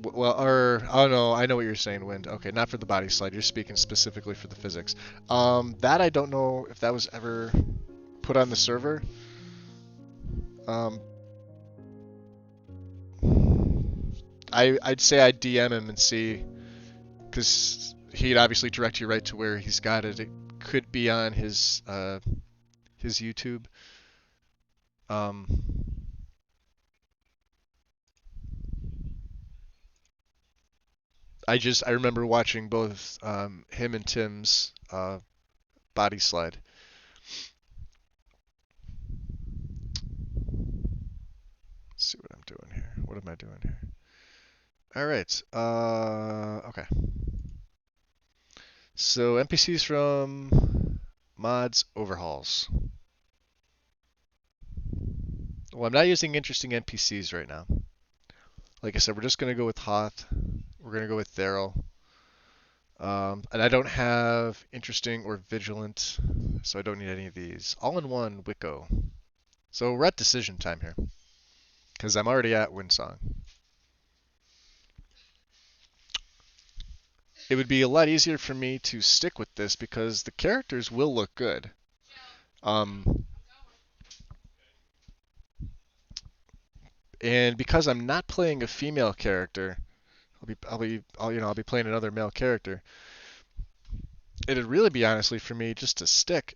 Well, or... Oh no, I know what you're saying, Wind. Okay, not for the body slide. You're speaking specifically for the physics. That I don't know if that was ever put on the server. I'd say I'd DM him and see, because he'd obviously direct you right to where he's got it. It could be on his YouTube. I remember watching both him and Tim's body slide. Let's see what I'm doing here. What am I doing here? All right. Okay. So NPCs from mods overhauls. Well, I'm not using interesting NPCs right now. Like I said, we're just going to go with Hoth. We're going to go with Theral. And I don't have interesting or vigilant, so I don't need any of these. All-in-one Wicco. So we're at decision time here, because I'm already at Windsong. It would be a lot easier for me to stick with this because the characters will look good. And because I'm not playing a female character, I'll be playing another male character. It'd really be honestly for me just to stick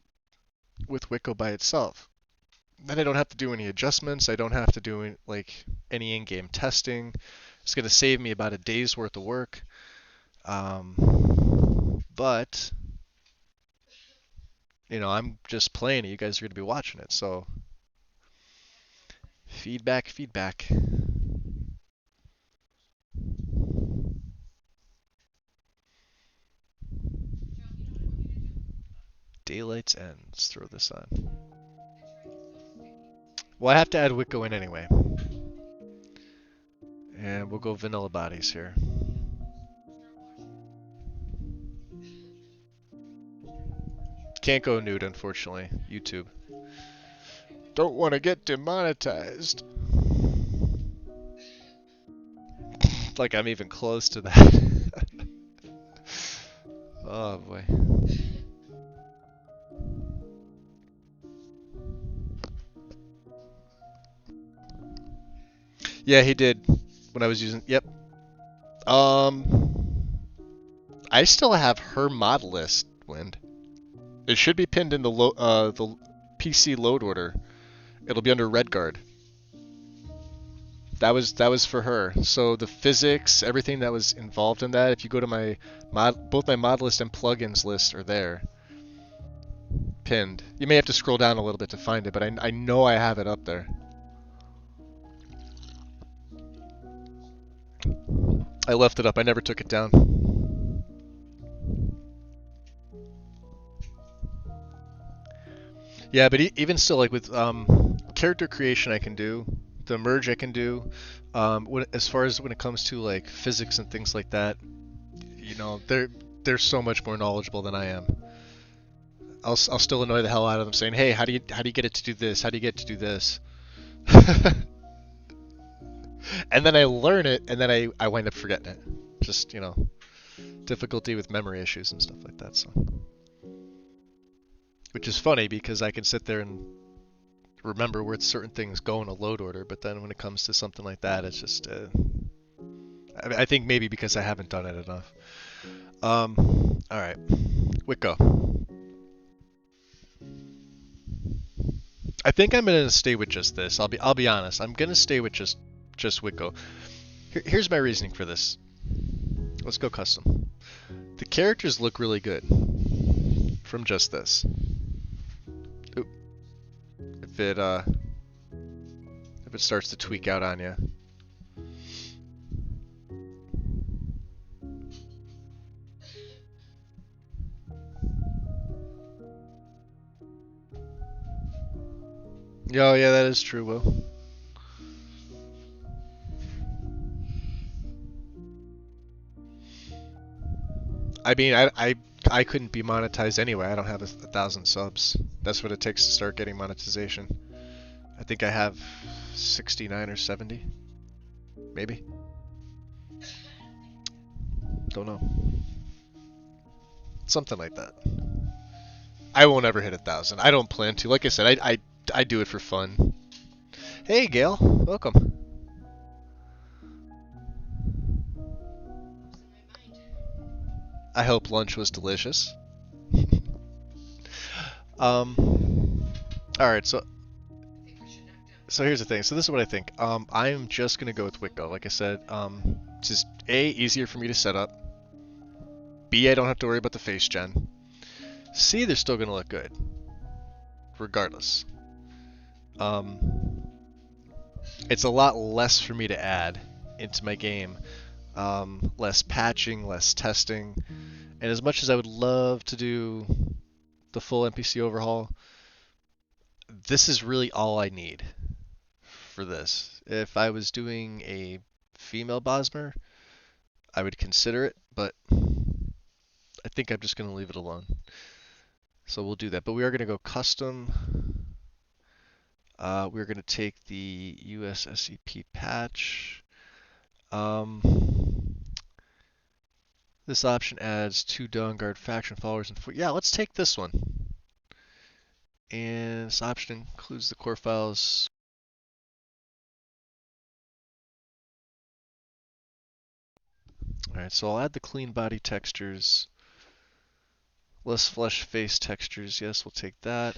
with Wicco by itself. Then I don't have to do any adjustments. I don't have to do any in-game testing. It's going to save me about a day's worth of work. But I'm just playing it. You guys are going to be watching it, so feedback. Daylight's End. Let's throw this on. Well, I have to add Wicco in anyway. And we'll go vanilla bodies here. Can't go nude, unfortunately. YouTube. Don't want to get demonetized. Like I'm even close to that. Oh boy. Yeah, he did when I was using. Yep. I still have her mod list, Wind. It should be pinned in the PC load order. It'll be under Redguard. That was for her. So the physics, everything that was involved in that. If you go to my both my mod list and plugins list are there, pinned. You may have to scroll down a little bit to find it, but I know I have it up there. I left it up. I never took it down. Yeah, but even still, like with character creation, I can do the merge. I can do as far as when it comes to like physics and things like that. They're so much more knowledgeable than I am. I'll still annoy the hell out of them, saying, "Hey, how do you get it to do this? How do you get to do this?" And then I learn it, and then I wind up forgetting it. Just difficulty with memory issues and stuff like that. So, which is funny because I can sit there and remember where certain things go in a load order, but then when it comes to something like that, it's just I think maybe because I haven't done it enough. All right, Wicco. I think I'm gonna stay with just this. I'll be honest. I'm gonna stay with just Wicco. Here's my reasoning for this. Let's go custom. The characters look really good from just this. Oop. If it starts to tweak out on you. Oh yeah, that is true, Will. I mean, I couldn't be monetized anyway. I don't have 1,000 subs. That's what it takes to start getting monetization. I think I have 69 or 70, maybe. Don't know. Something like that. I won't ever hit 1,000. I don't plan to. Like I said, I do it for fun. Hey, Gail. Welcome. I hope lunch was delicious. Alright, so here's the thing. So this is what I think. I am just gonna go with Wicco. Like I said, just A, easier for me to set up. B, I don't have to worry about the face gen. C, they're still gonna look good. Regardless. It's a lot less for me to add into my game. Less patching, less testing. And as much as I would love to do the full NPC overhaul, this is really all I need for this. If I was doing a female Bosmer, I would consider it, but I think I'm just going to leave it alone. So we'll do that. But we are going to go custom. We're going to take the USSEP patch. This option adds 2 Dawnguard faction followers and 4. Yeah, let's take this one. And this option includes the core files. Alright, so I'll add the clean body textures. Less flesh face textures. Yes, we'll take that.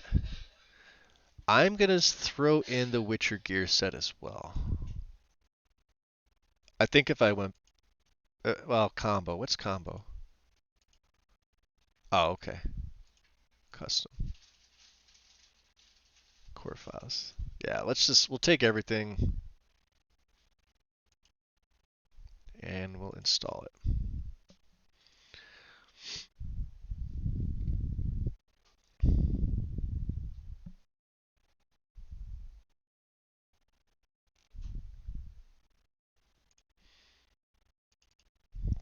I'm going to throw in the Witcher gear set as well. I think if I went... well, combo. What's combo? Oh, okay. Custom. Core files. Yeah, we'll take everything and we'll install it.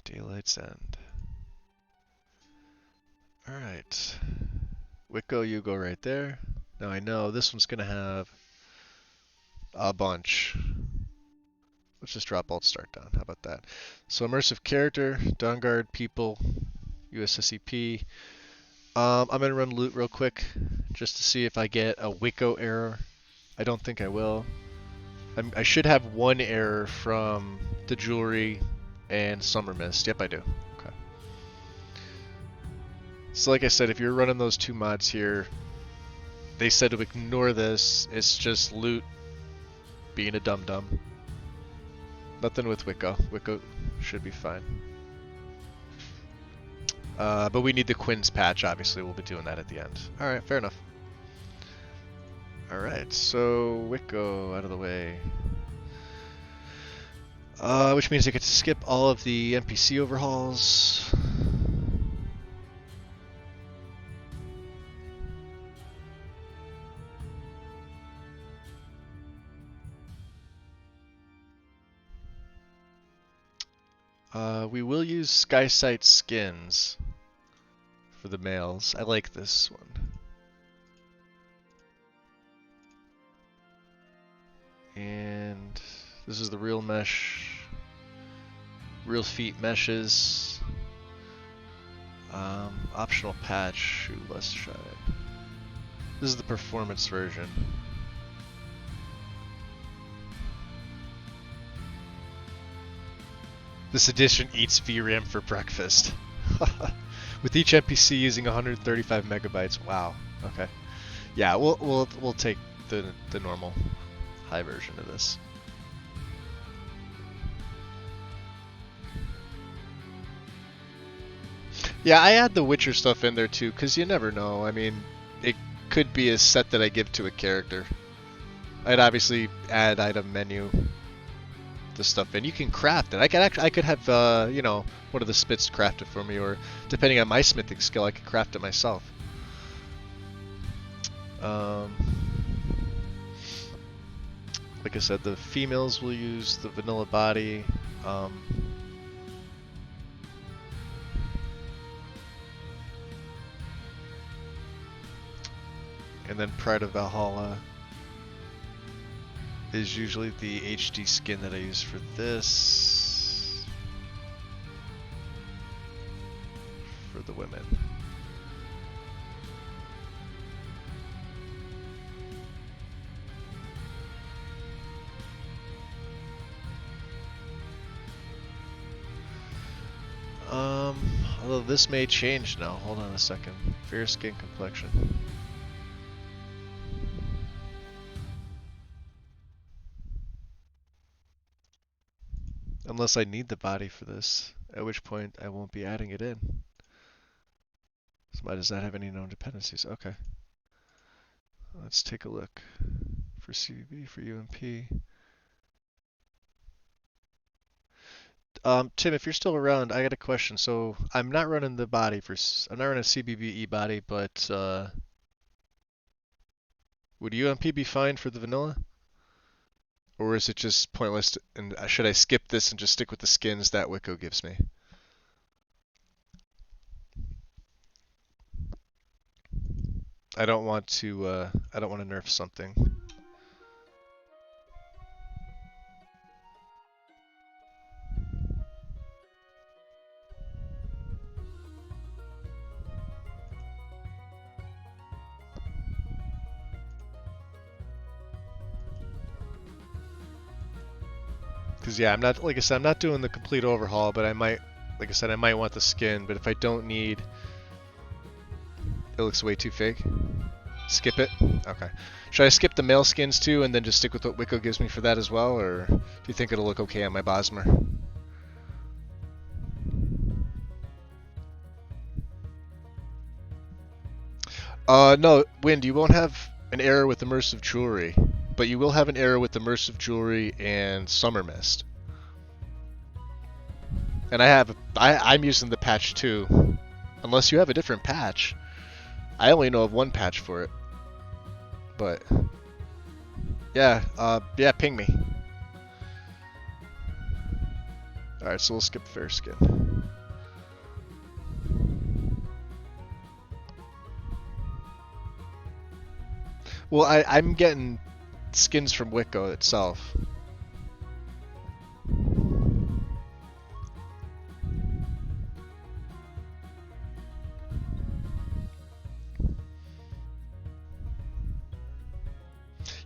Daylight's End. Alright. Wicco, you go right there. Now I know this one's going to have a bunch. Let's just drop Alt Start down. How about that? So immersive character, Dawnguard people, USSEP. I'm going to run loot real quick just to see if I get a Wicco error. I don't think I will. I should have one error from the jewelry and Summer Mist. Yep, I do. Okay. So like I said, if you're running those 2 mods here, they said to ignore this. It's just loot being a dum-dum. Nothing with Wicco. Wicco should be fine. But we need the Quinn's patch, obviously. We'll be doing that at the end. Alright, fair enough. Alright, so Wicco out of the way. Which means I get to skip all of the NPC overhauls. We will use Skysight skins for the males. I like this one. And this is the real mesh, real feet meshes. Optional patch, shoe less shine. This is the performance version. This edition eats VRAM for breakfast. With each NPC using 135 megabytes. Wow. Okay. Yeah, we'll take the normal high version of this. Yeah, I add the Witcher stuff in there too, because you never know. I mean, it could be a set that I give to a character. I'd obviously add item menu, the stuff in. You can craft it. I could have you know, one of the spits craft it for me, or depending on my smithing skill, I could craft it myself. Like I said, the females will use the vanilla body. And then Pride of Valhalla is usually the HD skin that I use for this. For the women. Although this may change now. Hold on a second. Fair skin complexion. Unless I need the body for this, at which point I won't be adding it in. So why does that have any known dependencies? Okay. Let's take a look for CVB, for UMP. Tim, if you're still around, I got a question. So I'm not running the body for, I'm not running a CBBE body, but would UMP be fine for the vanilla? Or is it just pointless? And should I skip this and just stick with the skins that Wicco gives me? I don't want to nerf something. Because yeah, I'm not, like I said, I'm not doing the complete overhaul, but I might, like I said, I might want the skin, but if I don't need, it looks way too fake. Skip it? Okay. Should I skip the male skins too and then just stick with what Wicco gives me for that as well, or do you think it'll look okay on my Bosmer? No, Wind, you won't have an error with immersive jewelry, but you will have an error with immersive jewelry and summer mist. And I'm using the patch too, unless you have a different patch. I only know of one patch for it, but yeah, yeah, ping me. All right, so we'll skip fair skin. Well, I'm getting skins from Wicco itself.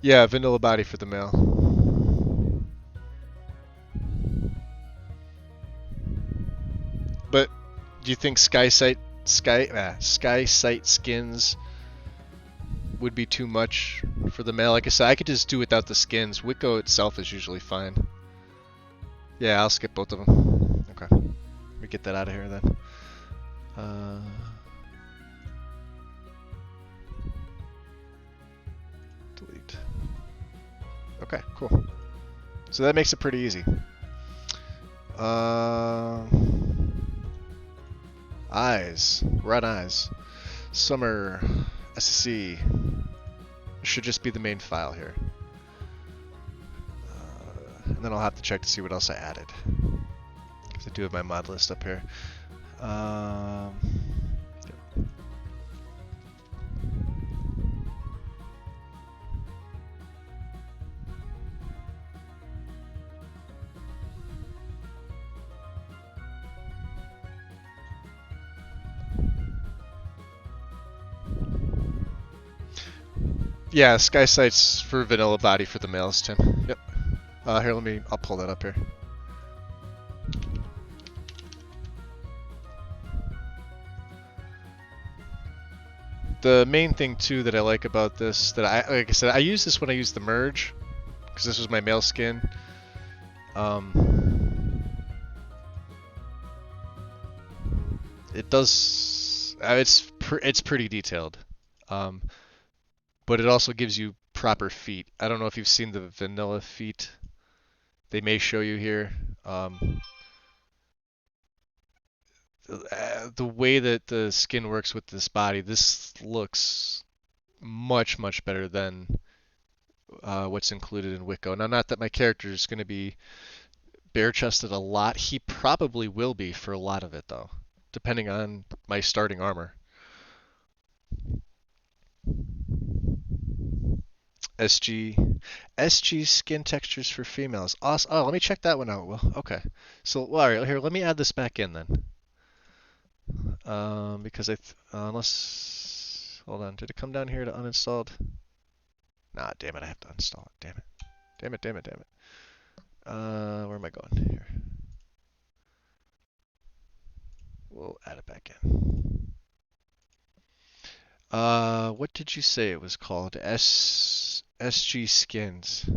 Yeah, vanilla body for the male. But do you think Sky Sight skins would be too much for the male? Like I said, I could just do without the skins. Wicco itself is usually fine. Yeah, I'll skip both of them. Okay. Let me get that out of here then. Delete. Okay, cool. So that makes it pretty easy. Eyes. We're on eyes. Summer. SSC. Should just be the main file here. And then I'll have to check to see what else I added. Because I do have my mod list up here. Yep. Yeah, Sky Sight's for vanilla body for the males, Tim. Yep. Here, I'll pull that up here. The main thing too that I like about this, like I said, I use this when I use the merge, because this was my male skin. It does, it's pretty detailed, but it also gives you proper feet. I don't know if you've seen the vanilla feet. They may show you here. The way that the skin works with this body, this looks much better than what's included in Wicco. Now, not that my character is going to be bare-chested a lot. He probably will be for a lot of it, though, depending on my starting armor. SG skin textures for females. Awesome. Oh, let me check that one out. Well, okay. So, all right, here, let me add this back in then. Because unless, hold on, did it come down here to uninstalled? Nah, damn it, I have to uninstall it. Damn it. Damn it, damn it, damn it. Where am I going? Here. We'll add it back in. What did you say it was called? SG Skins.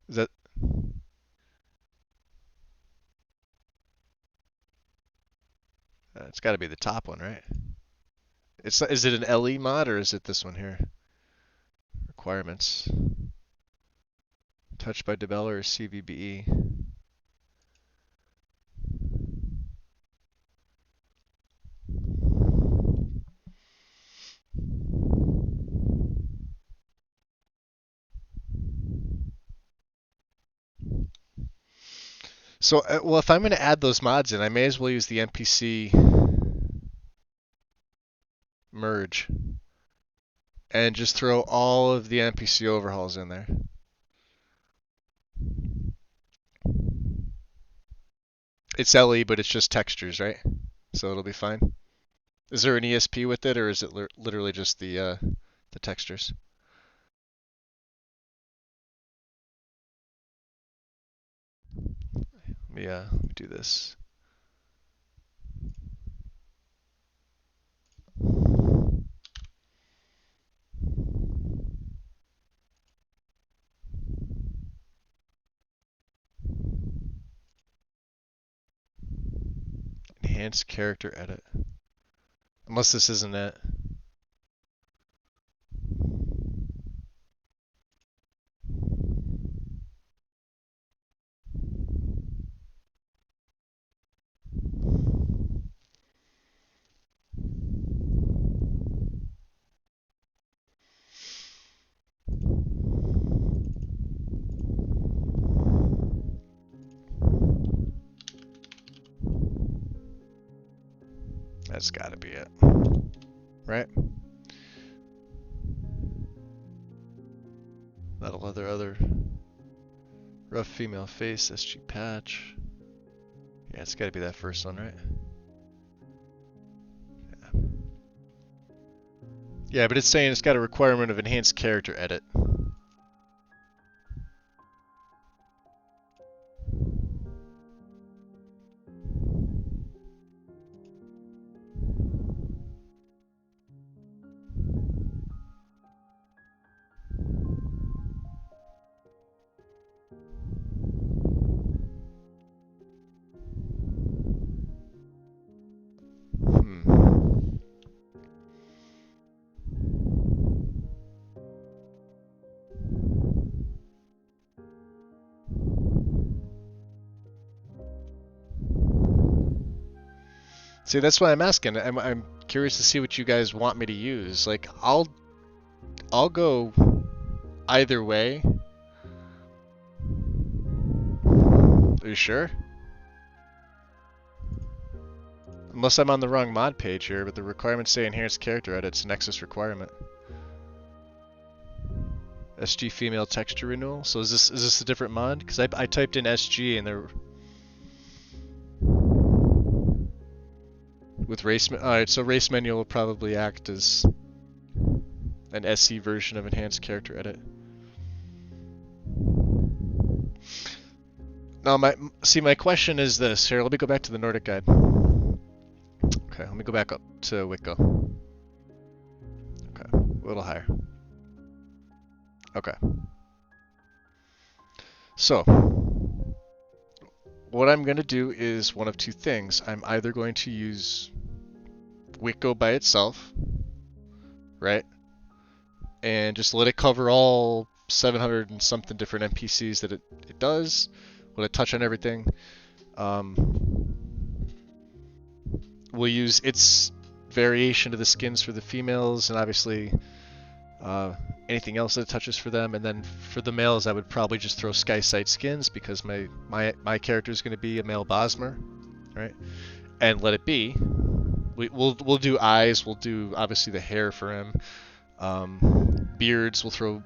Is that? It's got to be the top one, right? Is it an LE mod or is it this one here? Requirements. Touched by developer or CVBE. So, well, if I'm going to add those mods in, I may as well use the NPC merge and just throw all of the NPC overhauls in there. It's LE, but it's just textures, right? So it'll be fine. Is there an ESP with it, or is it literally just the textures? Let me do this. Enhance character edit. Unless this isn't it. That's gotta be it. Right? That'll other rough female face, SG patch. Yeah, it's gotta be that first one, right? Yeah. Yeah, but it's saying it's got a requirement of enhanced character edit. See, that's why I'm asking. I'm curious to see what you guys want me to use. Like, I'll go either way. Are you sure? Unless I'm on the wrong mod page here, but the requirements say enhanced character edit. It's a Nexus requirement. SG female texture renewal. So is this a different mod? Because I typed in SG and there. With race, alright, so race menu will probably act as an SC version of enhanced character edit. Now, my question is this. Here, let me go back to the Nordic guide. Okay, let me go back up to Wicco. Okay, a little higher. Okay. So, what I'm going to do is one of two things. I'm either going to use Wicco by itself, right? And just let it cover all 700 and something different NPCs that it does. Let it touch on everything. We'll use its variation of the skins for the females, and obviously anything else that it touches for them. And then for the males, I would probably just throw Skysight skins because my character is going to be a male Bosmer, right? And let it be. We'll do eyes. We'll do obviously the hair for him. Beards. We'll throw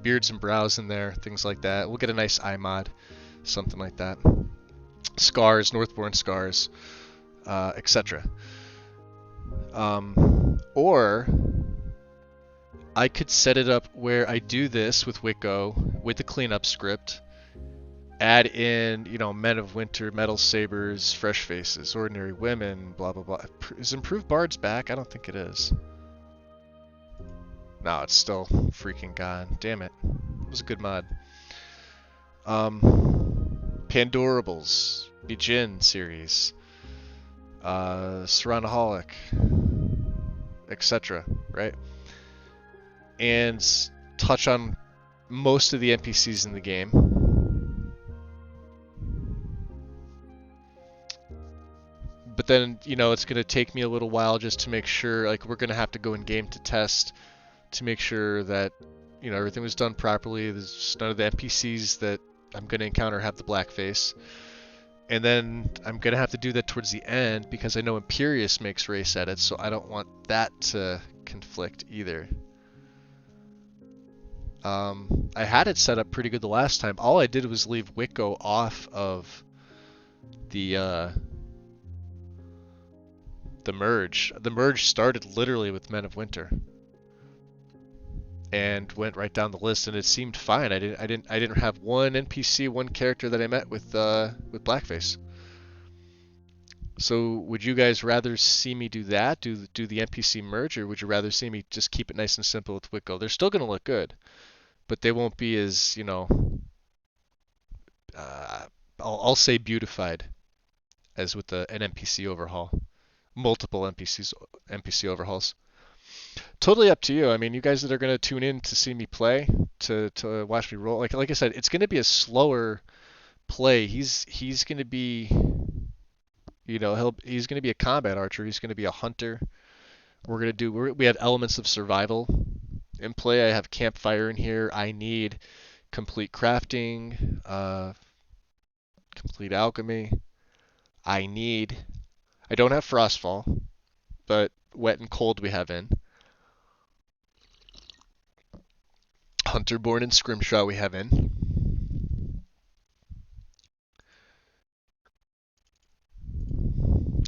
beards and brows in there, things like that. We'll get a nice eye mod, something like that. Scars, Northbourne scars, etc. Or I could set it up where I do this with Wicco with the cleanup script, add in, Men of Winter, Metal Sabers, Fresh Faces, Ordinary Women, blah blah blah. Is Improved Bards back? I don't think it is. No, it's still freaking gone. Damn it. It was a good mod. Pandorables, Bijin series, Serranaholic, etc. Right? And touch on most of the NPCs in the game. But then, it's going to take me a little while just to make sure, we're going to have to go in game to test to make sure that, everything was done properly. There's none of the NPCs that I'm going to encounter have the blackface. And then I'm going to have to do that towards the end because I know Imperius makes race edits, so I don't want that to conflict either. I had it set up pretty good the last time. All I did was leave Wicco off of the merge. The merge started literally with Men of Winter and went right down the list, and it seemed fine. I didn't have one NPC, one character that I met with blackface. So would you guys rather see me do that, do the NPC merge, or would you rather see me just keep it nice and simple with Wicco? They're still going to look good, but they won't be as, I'll say beautified as with an NPC overhaul. Multiple NPC overhauls. Totally up to you. I mean, you guys that are going to tune in to see me play, to watch me roll, like I said, it's going to be a slower play. He's going to be, he's going to be a combat archer. He's going to be a hunter. We have elements of survival in play. I have campfire in here. I need complete crafting, complete alchemy. I don't have frostfall, but wet and cold we have in. Hunterborn and Scrimshaw we have in.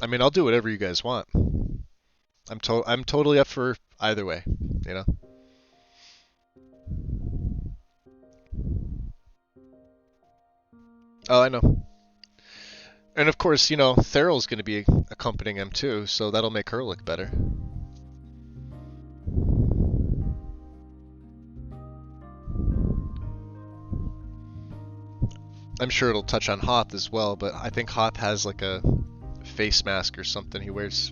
I mean, I'll do whatever you guys want. I'm totally up for either way, Oh, I know. And of course, Theryl's going to be accompanying him too, so that'll make her look better. I'm sure it'll touch on Hoth as well, but I think Hoth has like a face mask or something. He wears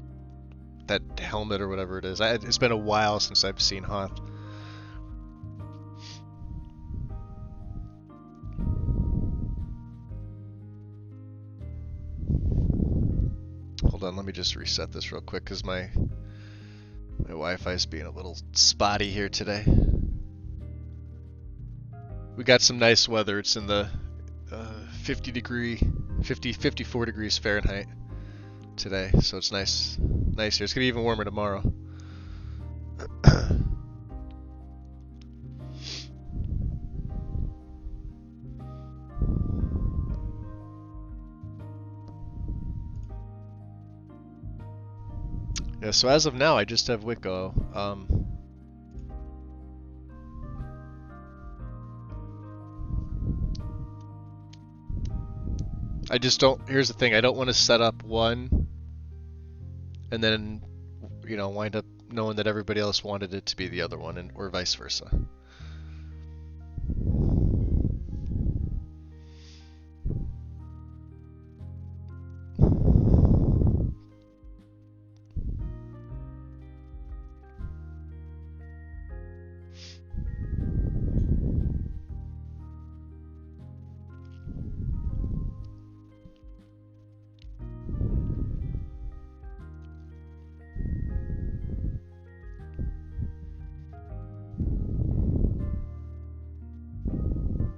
that helmet or whatever it is. It's been a while since I've seen Hoth. Hold on, let me just reset this real quick because my Wi-Fi is being a little spotty here today. We got some nice weather. It's in the 54 degrees Fahrenheit today, so it's nice here. It's gonna be even warmer tomorrow. Yeah, so as of now, I just have Wicco. I just don't. Here's the thing: I don't want to set up one, and then, you know, wind up knowing that everybody else wanted it to be the other one, and or vice versa.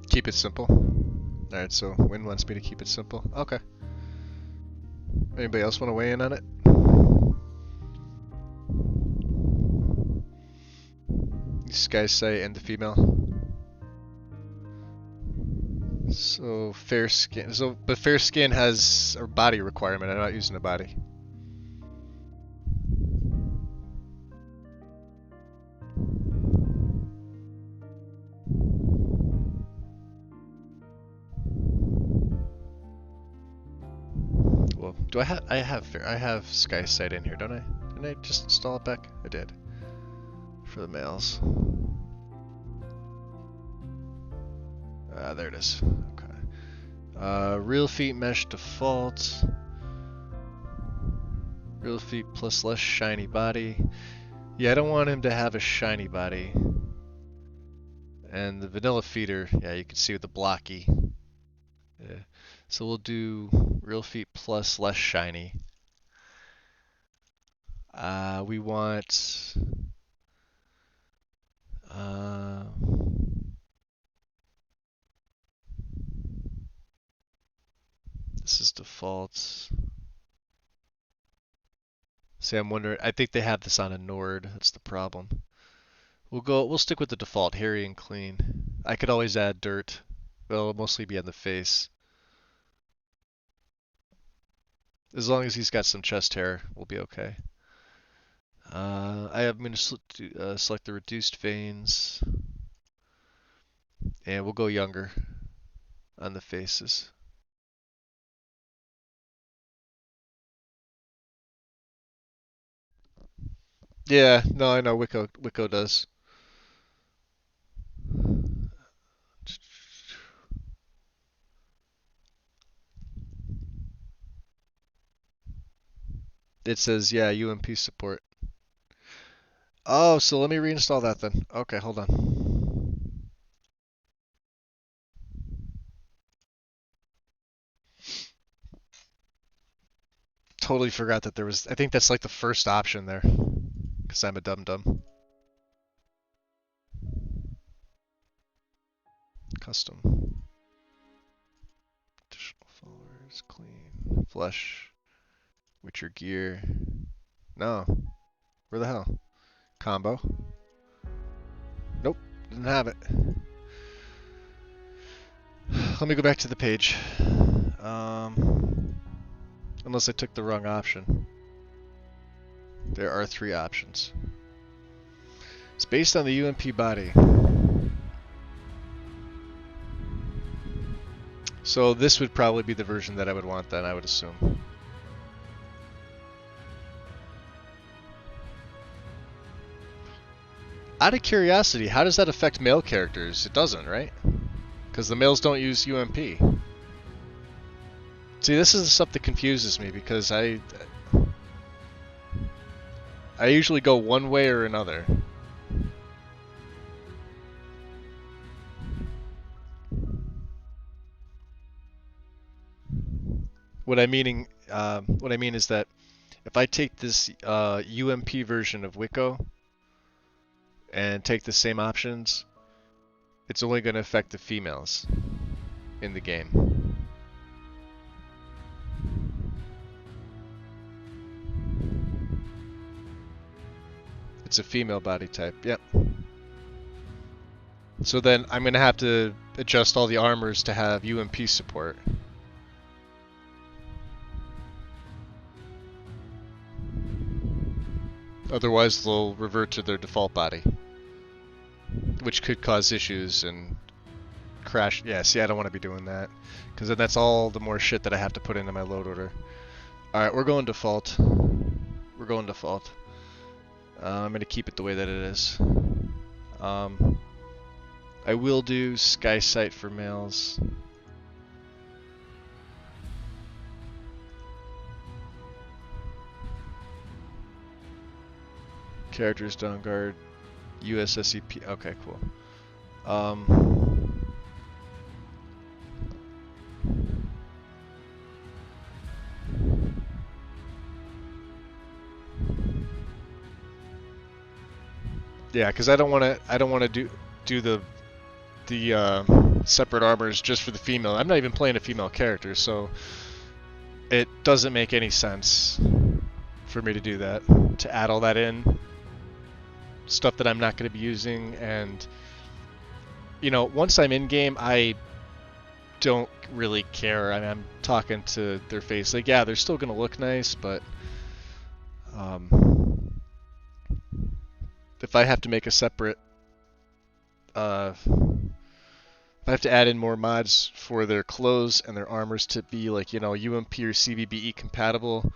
Keep it simple. Alright, so Win wants me to keep it simple. Okay. Anybody else want to weigh in on it? These guys say and the female. So fair skin. So, but fair skin has a body requirement. I'm not using a body. Well, do I have? I have Sky Sight in here, don't I? Didn't I just install it back? I did. For the males. There it is. Okay. Real feet mesh default. Real feet plus less shiny body. Yeah, I don't want him to have a shiny body. And the vanilla feeder, yeah, you can see with the blocky. Yeah. So we'll do real feet plus less shiny. We want this is default. See, I'm wondering, I think they have this on a Nord, that's the problem. We'll stick with the default, hairy and clean. I could always add dirt, but it'll mostly be on the face. As long as he's got some chest hair, we'll be okay. I'm going to select the reduced veins, and we'll go younger on the faces. Yeah, no, I know Wicco does. It says, yeah, UMP support. Oh, so let me reinstall that then. Okay, hold on. Totally forgot that there was, I think that's like the first option there. Because I'm a dum-dum. Custom. Additional followers, clean. Flesh. Witcher gear. No. Where the hell? Combo. Nope, didn't have it. Let me go back to the page. Unless I took the wrong option. There are 3 options. It's based on the UMP body. So this would probably be the version that I would want then, I would assume. Out of curiosity, how does that affect male characters? It doesn't, right? Because the males don't use UMP. See, this is the stuff that confuses me because I usually go one way or another. What I mean is that if I take this UMP version of Wicco and take the same options, it's only going to affect the females in the game. It's a female body type, yep. So then I'm going to have to adjust all the armors to have UMP support. Otherwise, they'll revert to their default body, which could cause issues and crash. Yeah, see, I don't want to be doing that, because then that's all the more shit that I have to put into my load order. Alright, we're going default. We're going default. I'm going to keep it the way that it is. I will do Sky Sight for males. Characters down guard. USSEP. Okay, cool. Yeah, because I don't want to do the separate armors just for the female. I'm not even playing a female character, so it doesn't make any sense for me to do that. To add all that in, stuff that I'm not going to be using, and you know, once I'm in game, I don't really care. I mean, I'm talking to their face, like, yeah, they're still going to look nice, but if I have to make a separate, if I have to add in more mods for their clothes and their armors to be like, you know, UMP or CVBE compatible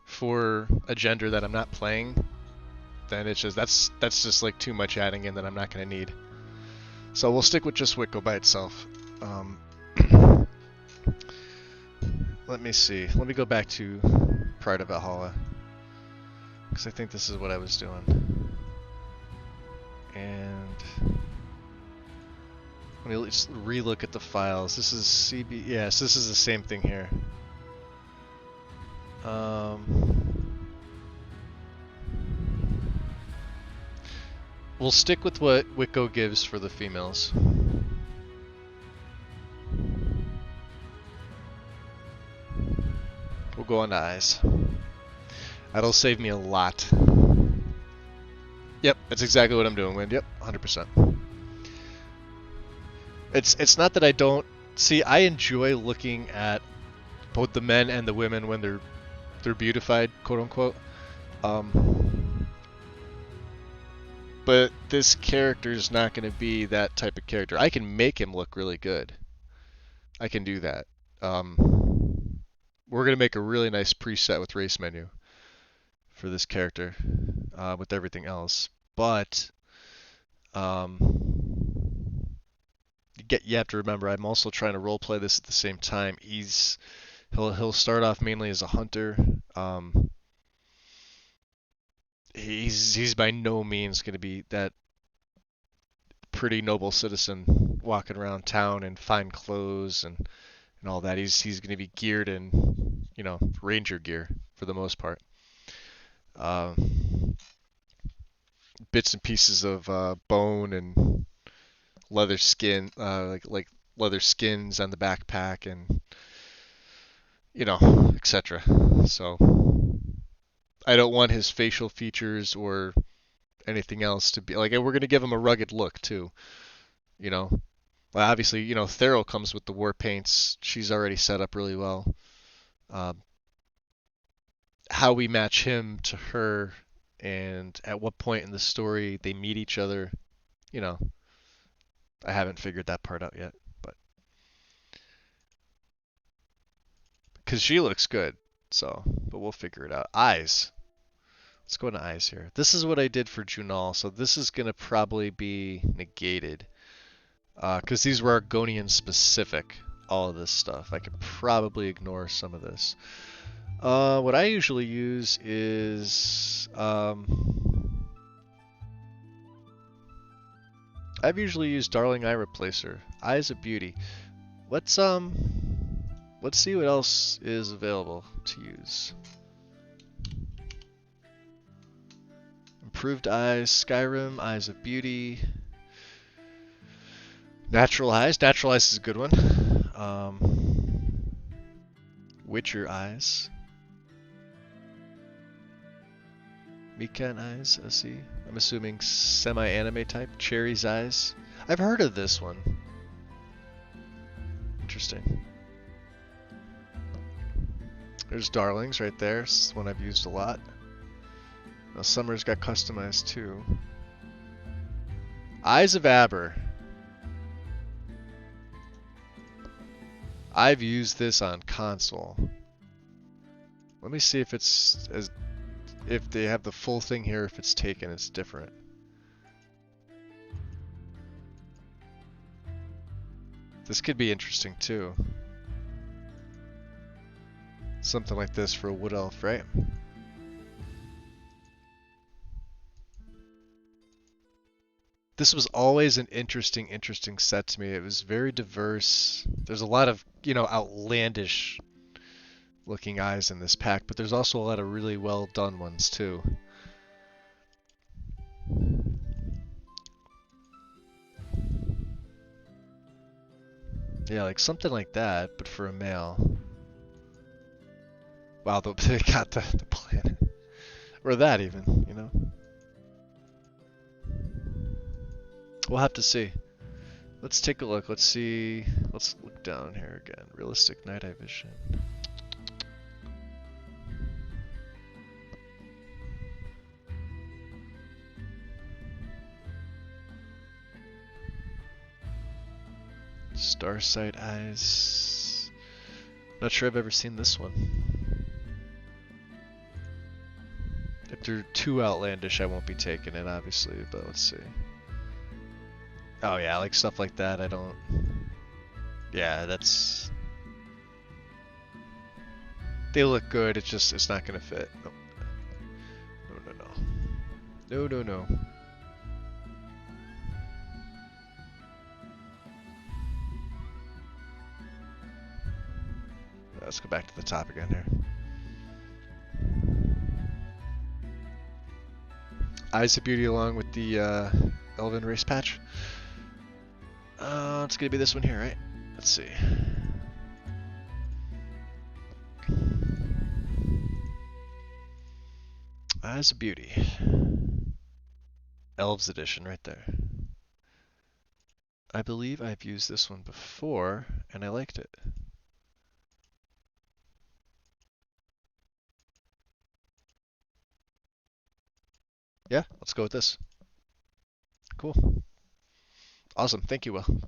for a gender that I'm not playing, then it's just that's just like too much adding in that I'm not going to need. So we'll stick with just Wicco by itself. Let me see. Let me go back to Pride of Valhalla, because I think this is what I was doing. And let me just relook at the files. This is CB. Yes, this is the same thing here. We'll stick with what Wicco gives for the females. We'll go on to eyes. That'll save me a lot. Yep, that's exactly what I'm doing, Wind. Yep, 100%. It's not that I don't see. I enjoy looking at both the men and the women when they're beautified, quote unquote. But this character is not going to be that type of character. I can make him look really good. I can do that. We're going to make a really nice preset with race menu for this character, with everything else. But you have to remember, I'm also trying to roleplay this at the same time. He'll start off mainly as a hunter. He's by no means going to be that pretty noble citizen walking around town in fine clothes and all that. He's going to be geared in, you know, ranger gear for the most part. Bits and pieces of bone and leather skin, like leather skins on the backpack, and you know, etc. So I don't want his facial features or anything else to be like. We're gonna give him a rugged look too. You know, well, obviously, you know, Thero comes with the war paints. She's already set up really well. How we match him to her, and at what point in the story they meet each other, you know, I haven't figured that part out yet, but because she looks good, so, but we'll figure it out. Eyes. Let's go into eyes here. This is what I did for Junal, so this is gonna probably be negated, because these were Argonian specific. All of this stuff, I could probably ignore some of this. What I usually use is I've usually used Darling Eye Replacer, Eyes of Beauty. Let's see what else is available to use. Improved Eyes, Skyrim, Eyes of Beauty, Natural Eyes. Natural Eyes is a good one. Witcher Eyes. Mikan Eyes, let's see. I'm assuming semi-anime type. Cherry's Eyes. I've heard of this one. Interesting. There's Darlings right there. It's one I've used a lot. Now Summer's got customized too. Eyes of Aber. I've used this on console. Let me see if it's if they have the full thing here. If it's taken, it's different. This could be interesting too. Something like this for a wood elf, right? This was always an interesting set to me. It was very diverse. There's a lot of, you know, outlandish looking eyes in this pack, but there's also a lot of really well done ones too. Yeah, like something like that, but for a male. Wow, they got the planet. Or that even, you know? We'll have to see. Let's take a look. Let's see. Let's look down here again. Realistic night eye vision. Starsight eyes. Not sure I've ever seen this one. If they're too outlandish, I won't be taking it, obviously, but let's see. Oh yeah, like stuff like that, I don't... Yeah, that's... They look good, it's just, it's not gonna fit. No. No. Let's go back to the top again here. Eyes of Beauty along with the Elven race patch. It's gonna be this one here, right? Let's see. Eyes of Beauty. Elves edition right there. I believe I've used this one before, and I liked it. Yeah, let's go with this. Cool. Awesome, thank you, Will.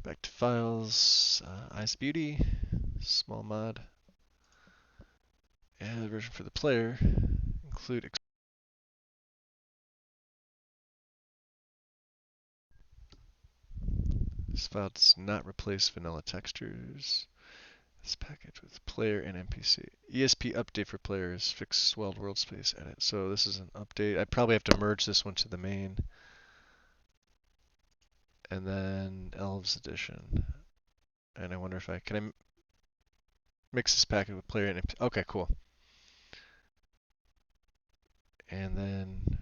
Back to files, Eyes of Beauty, small mod, and the version for the player, include this file does not replace vanilla textures. This package with player and NPC. ESP update for players, fix swelled world space edit. So this is an update. I probably have to merge this one to the main. And then Elves edition. And I wonder if can I mix this package with player and NPC. Okay, cool. And then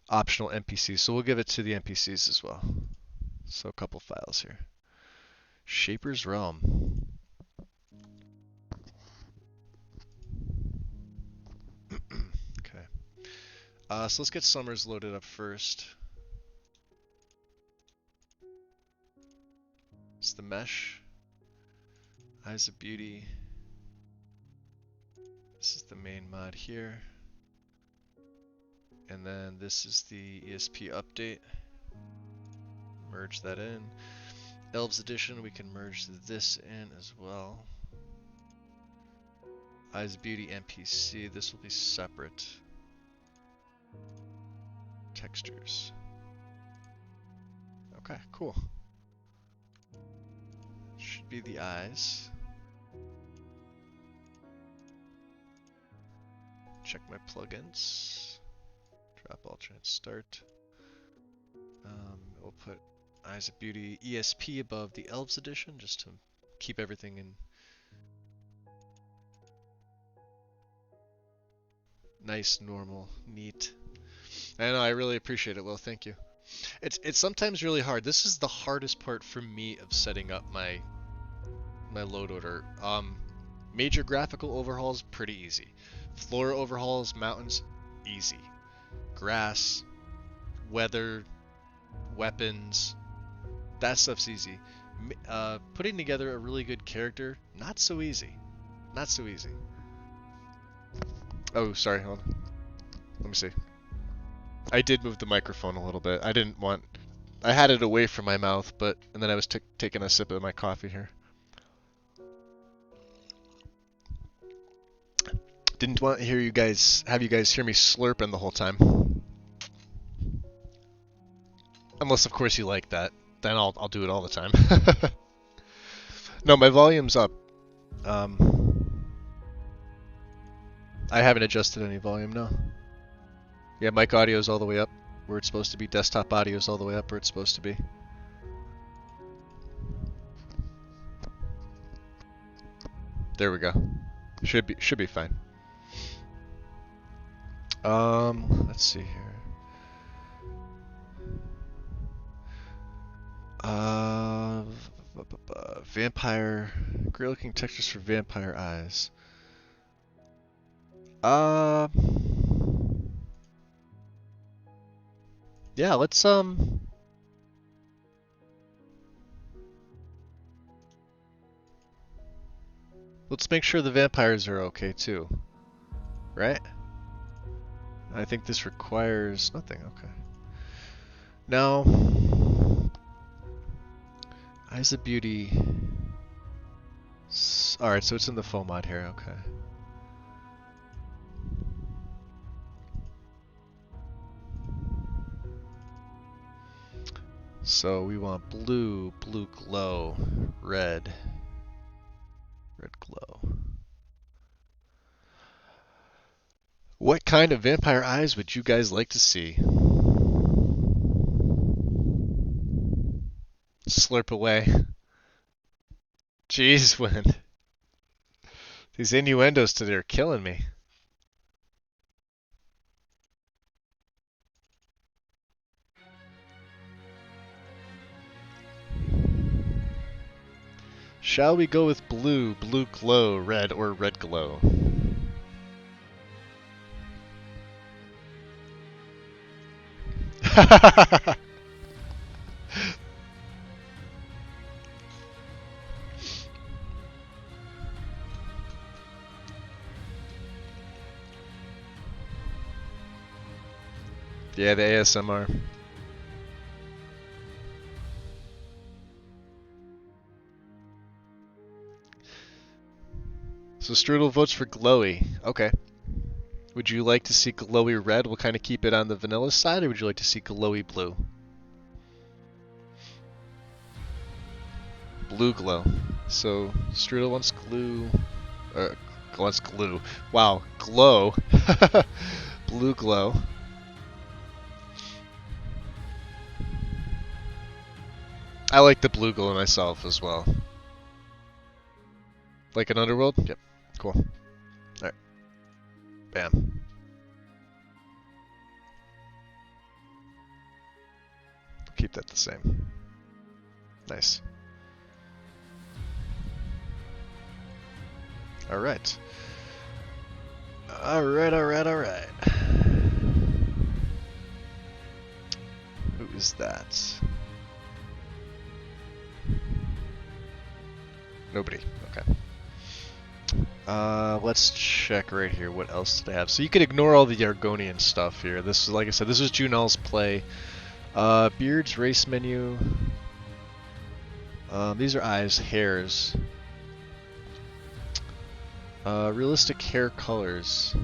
optional NPCs. So we'll give it to the NPCs as well. So a couple files here. Shaper's Realm. Okay. So let's get Summers loaded up first. It's the mesh. Eyes of Beauty. This is the main mod here. And then this is the ESP update. Merge that in. Elves edition, we can merge this in as well. Eyes of Beauty NPC, this will be separate. Textures. Okay, cool. Should be the eyes. Check my plugins. Drop alternate start. We'll put Eyes of Beauty ESP above the Elves edition just to keep everything in nice, normal, neat. I know, I really appreciate it, Will. Thank you. It's sometimes really hard. This is the hardest part for me of setting up my load order. Major graphical overhauls, pretty easy. Flora overhauls, mountains, easy. Grass, weather, weapons, that stuff's easy. Putting together a really good character, not so easy. Not so easy. Oh, sorry, hold on. Let me see. I did move the microphone a little bit. I didn't want... I had it away from my mouth, but... And then I was taking a sip of my coffee here. Didn't want to hear you guys... Have you guys hear me slurping the whole time. Unless, of course, you like that. Then I'll do it all the time. No, my volume's up. I haven't adjusted any volume, no. Yeah, mic audio's all the way up where it's supposed to be. Desktop audio's all the way up where it's supposed to be. There we go. Should be fine. Let's see here. Vampire, great looking textures for vampire eyes. Yeah, let's make sure the vampires are okay too. Right? I think this requires nothing, okay. Now, Eyes of Beauty. Alright, so it's in the foam mod here, okay. So we want blue, blue glow, red, red glow. What kind of vampire eyes would you guys like to see? Slurp away. Jeez, Wind. These innuendos today are killing me. Shall we go with blue, blue glow, red, or red glow? Yeah, the ASMR. So Strudel votes for glowy. Okay. Would you like to see glowy red? We'll kind of keep it on the vanilla side, or would you like to see glowy blue? Blue glow. So Strudel wants glue. Wants glue. Wow, glow. Blue glow. I like the blue glow myself as well. Like an Underworld? Yep. Cool. Alright. Bam. Keep that the same. Nice. Alright. Alright. Who is that? Nobody. Okay. Let's check right here. What else did I have? So you could ignore all the Argonian stuff here. This is, like I said, this is Junel's play. Beards, race menu. These are eyes, hairs. Realistic hair colors.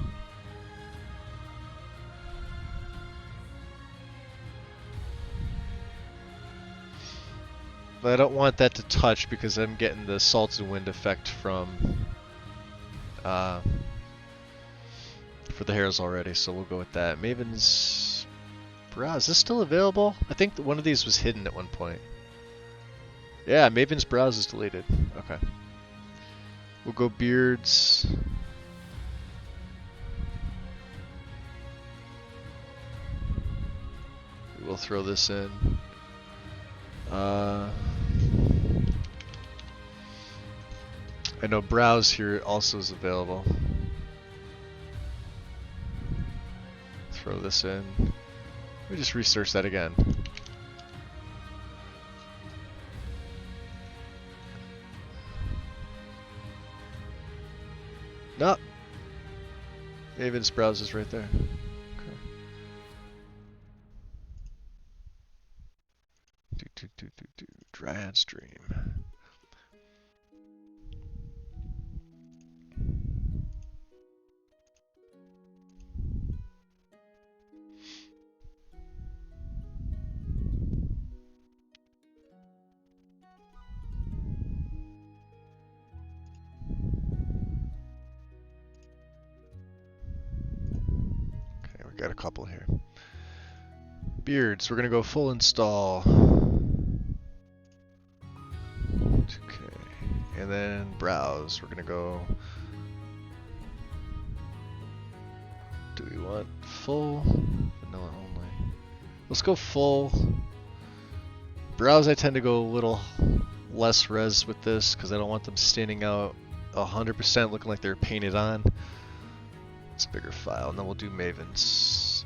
But I don't want that to touch because I'm getting the salted wind effect from for the hairs already, so we'll go with that. Maven's brow, is this still available? I think that one of these was hidden at one point. Yeah, Maven's brows is deleted. Okay. We'll go beards. We'll throw this in. I know brows here also is available. Throw this in. Let me just research that again. Nope. Maven's brows is right there. Okay. Dryad stream. Okay, we got a couple here. Beards, we're gonna go full install. Okay, and then brows, we're gonna go. Do we want full? Vanilla only. Let's go full. Brows, I tend to go a little less res with this because I don't want them standing out 100% looking like they're painted on. It's a bigger file, and then we'll do Mavens.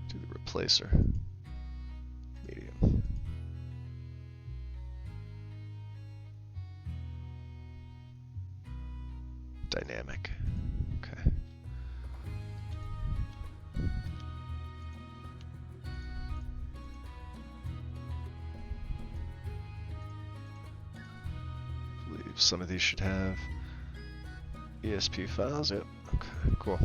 Do the replacer. Medium. Dynamic. Okay. I believe some of these should have ESP files. Yep. Okay, cool.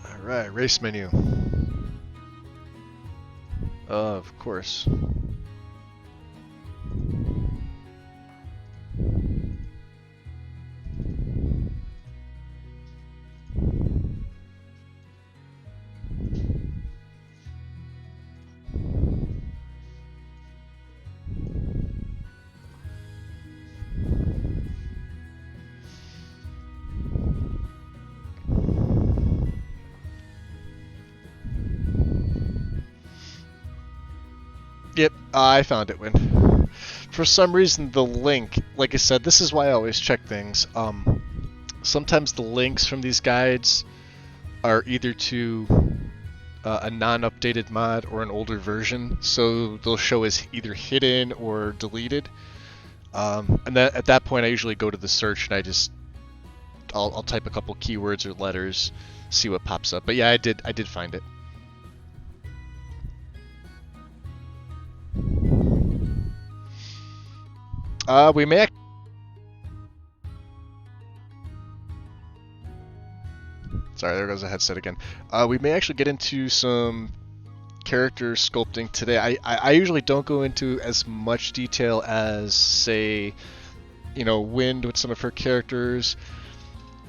Alright, race menu. Of course. Yep, I found it, Win. For some reason, the link, like I said, this is why I always check things. Sometimes the links from these guides are either to a non-updated mod or an older version, so they'll show as either hidden or deleted. And then at that point, I usually go to the search and I'll type a couple keywords or letters, see what pops up. But yeah, I did find it. We may. Sorry, there goes the headset again. We may actually get into some character sculpting today. I usually don't go into as much detail as, say, Wind with some of her characters.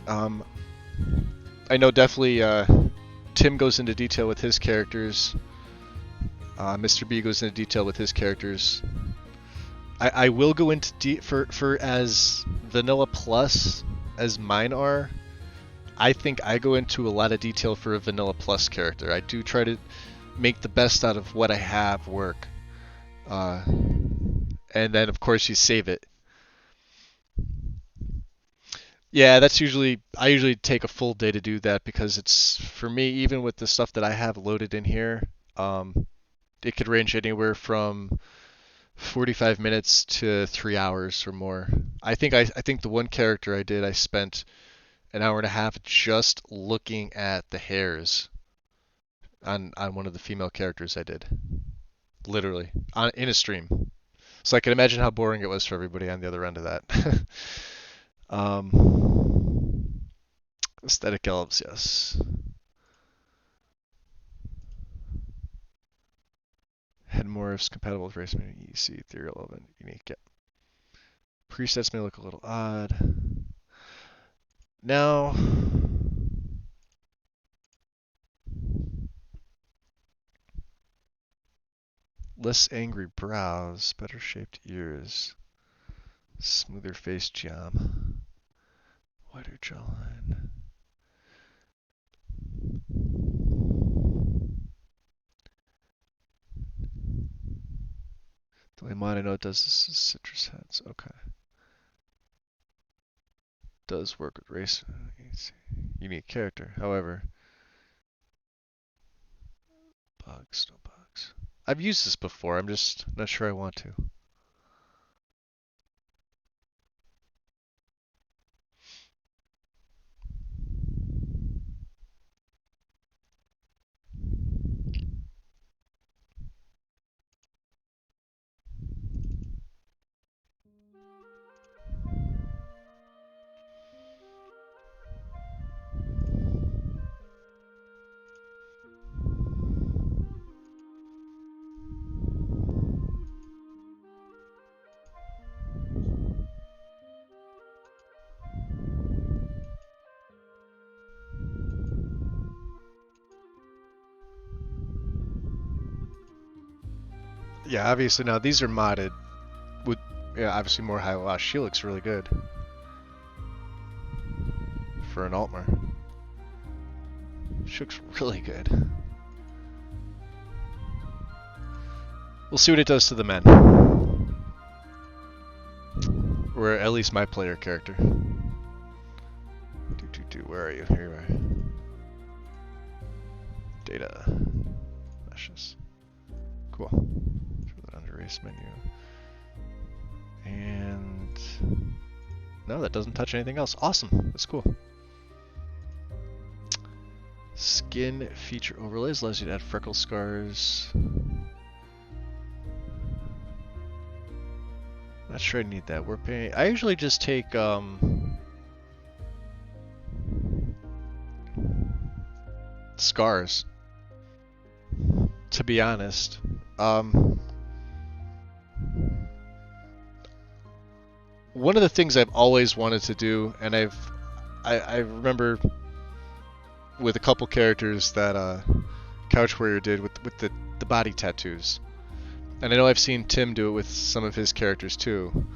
I know definitely Tim goes into detail with his characters. Mr. B goes into detail with his characters. I will go into for as Vanilla Plus as mine are. I think I go into a lot of detail for a Vanilla Plus character. I do try to make the best out of what I have work. And then, of course, you save it. Yeah, I usually take a full day to do that because it's, for me, even with the stuff that I have loaded in here, it could range anywhere from 45 minutes to 3 hours or more. I think the one character I spent an hour and a half just looking at the hairs on one of the female characters I did. Literally. In a stream. So I can imagine how boring it was for everybody on the other end of that. Aesthetic elves, yes. Head morphs compatible with race menu, EC, ethereal element, unique. Yep. Presets may look a little odd. Now, less angry brows, better shaped ears, smoother face geom, wider jawline. The way mod I know it does this is citrus heads. Okay. Does work with race. Unique character. However, bugs, no bugs. I've used this before. I'm just not sure I want to. Yeah, obviously now these are modded with, yeah, obviously more high loss. She looks really good for an Altmer. She looks really good. We'll see what it does to the men. Or at least my player character. Where are you? Here you are. Data. Meshes. Cool. Throw that under race menu. And no, that doesn't touch anything else. Awesome. That's cool. Skin feature overlays allows you to add freckle scars. Not sure I need that. We're paying. I usually just take scars. To be honest, one of the things I've always wanted to do, and I remember with a couple characters that Couch Warrior did with the body tattoos, and I know I've seen Tim do it with some of his characters too.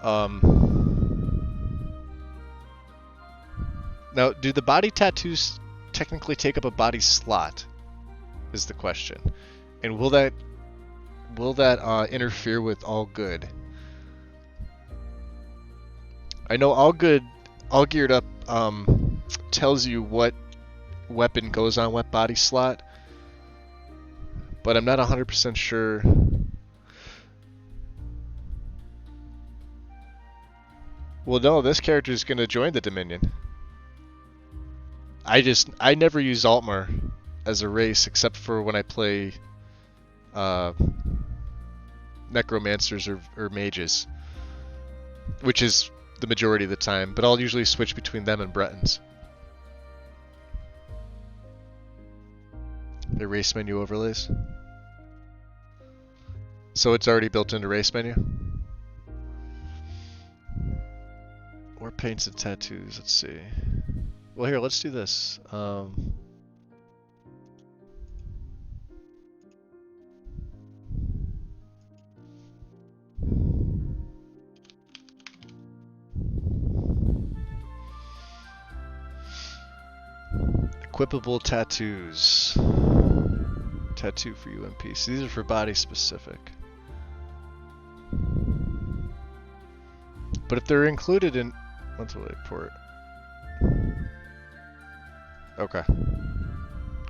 Now, do the body tattoos technically take up a body slot? Is the question, and will that interfere with All Good? I know All Good, All Geared Up tells you what weapon goes on what body slot, but I'm not 100% sure. Well, no, this character is going to join the Dominion. I never use Altmer as a race except for when I play necromancers or mages, which is the majority of the time, but I'll usually switch between them and Bretons. The race menu overlays. So it's already built into race menu? Or paints and tattoos, let's see. Well, here, let's do this. Equipable tattoos. Tattoo for UMP. So these are for body specific. But if they're included in monthly report. Okay.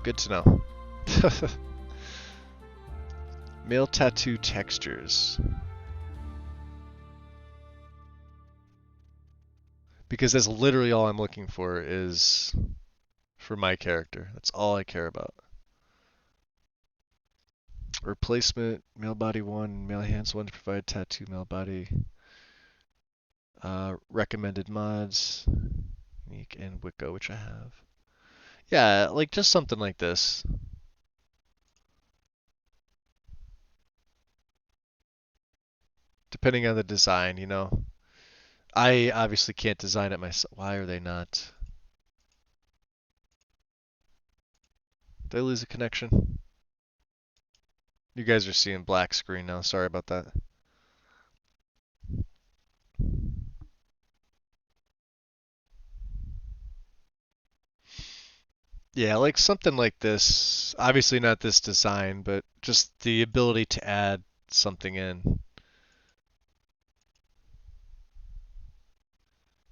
Good to know. Male tattoo textures. Because that's literally all I'm looking for is for my character. That's all I care about. Replacement, male body 1, male hands 1 to provide tattoo male body. Recommended mods, unique and Wicca, which I have. Yeah, like just something like this. Depending on the design, you know. I obviously can't design it myself. Why are they not? Did I lose a connection? You guys are seeing black screen now. Sorry about that. Yeah, like something like this. Obviously not this design, but just the ability to add something in.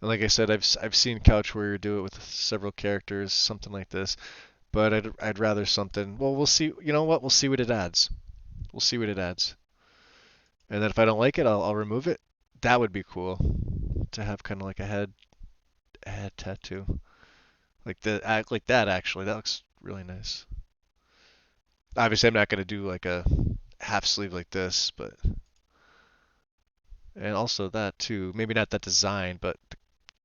And like I said, I've seen Couch Warrior do it with several characters, something like this. But I'd rather something. Well, we'll see. You know what? We'll see what it adds. We'll see what it adds. And then if I don't like it, I'll remove it. That would be cool to have kind of like a head tattoo, like the act like that. Actually, that looks really nice. Obviously, I'm not gonna do like a half sleeve like this, but and also that too. Maybe not that design, but the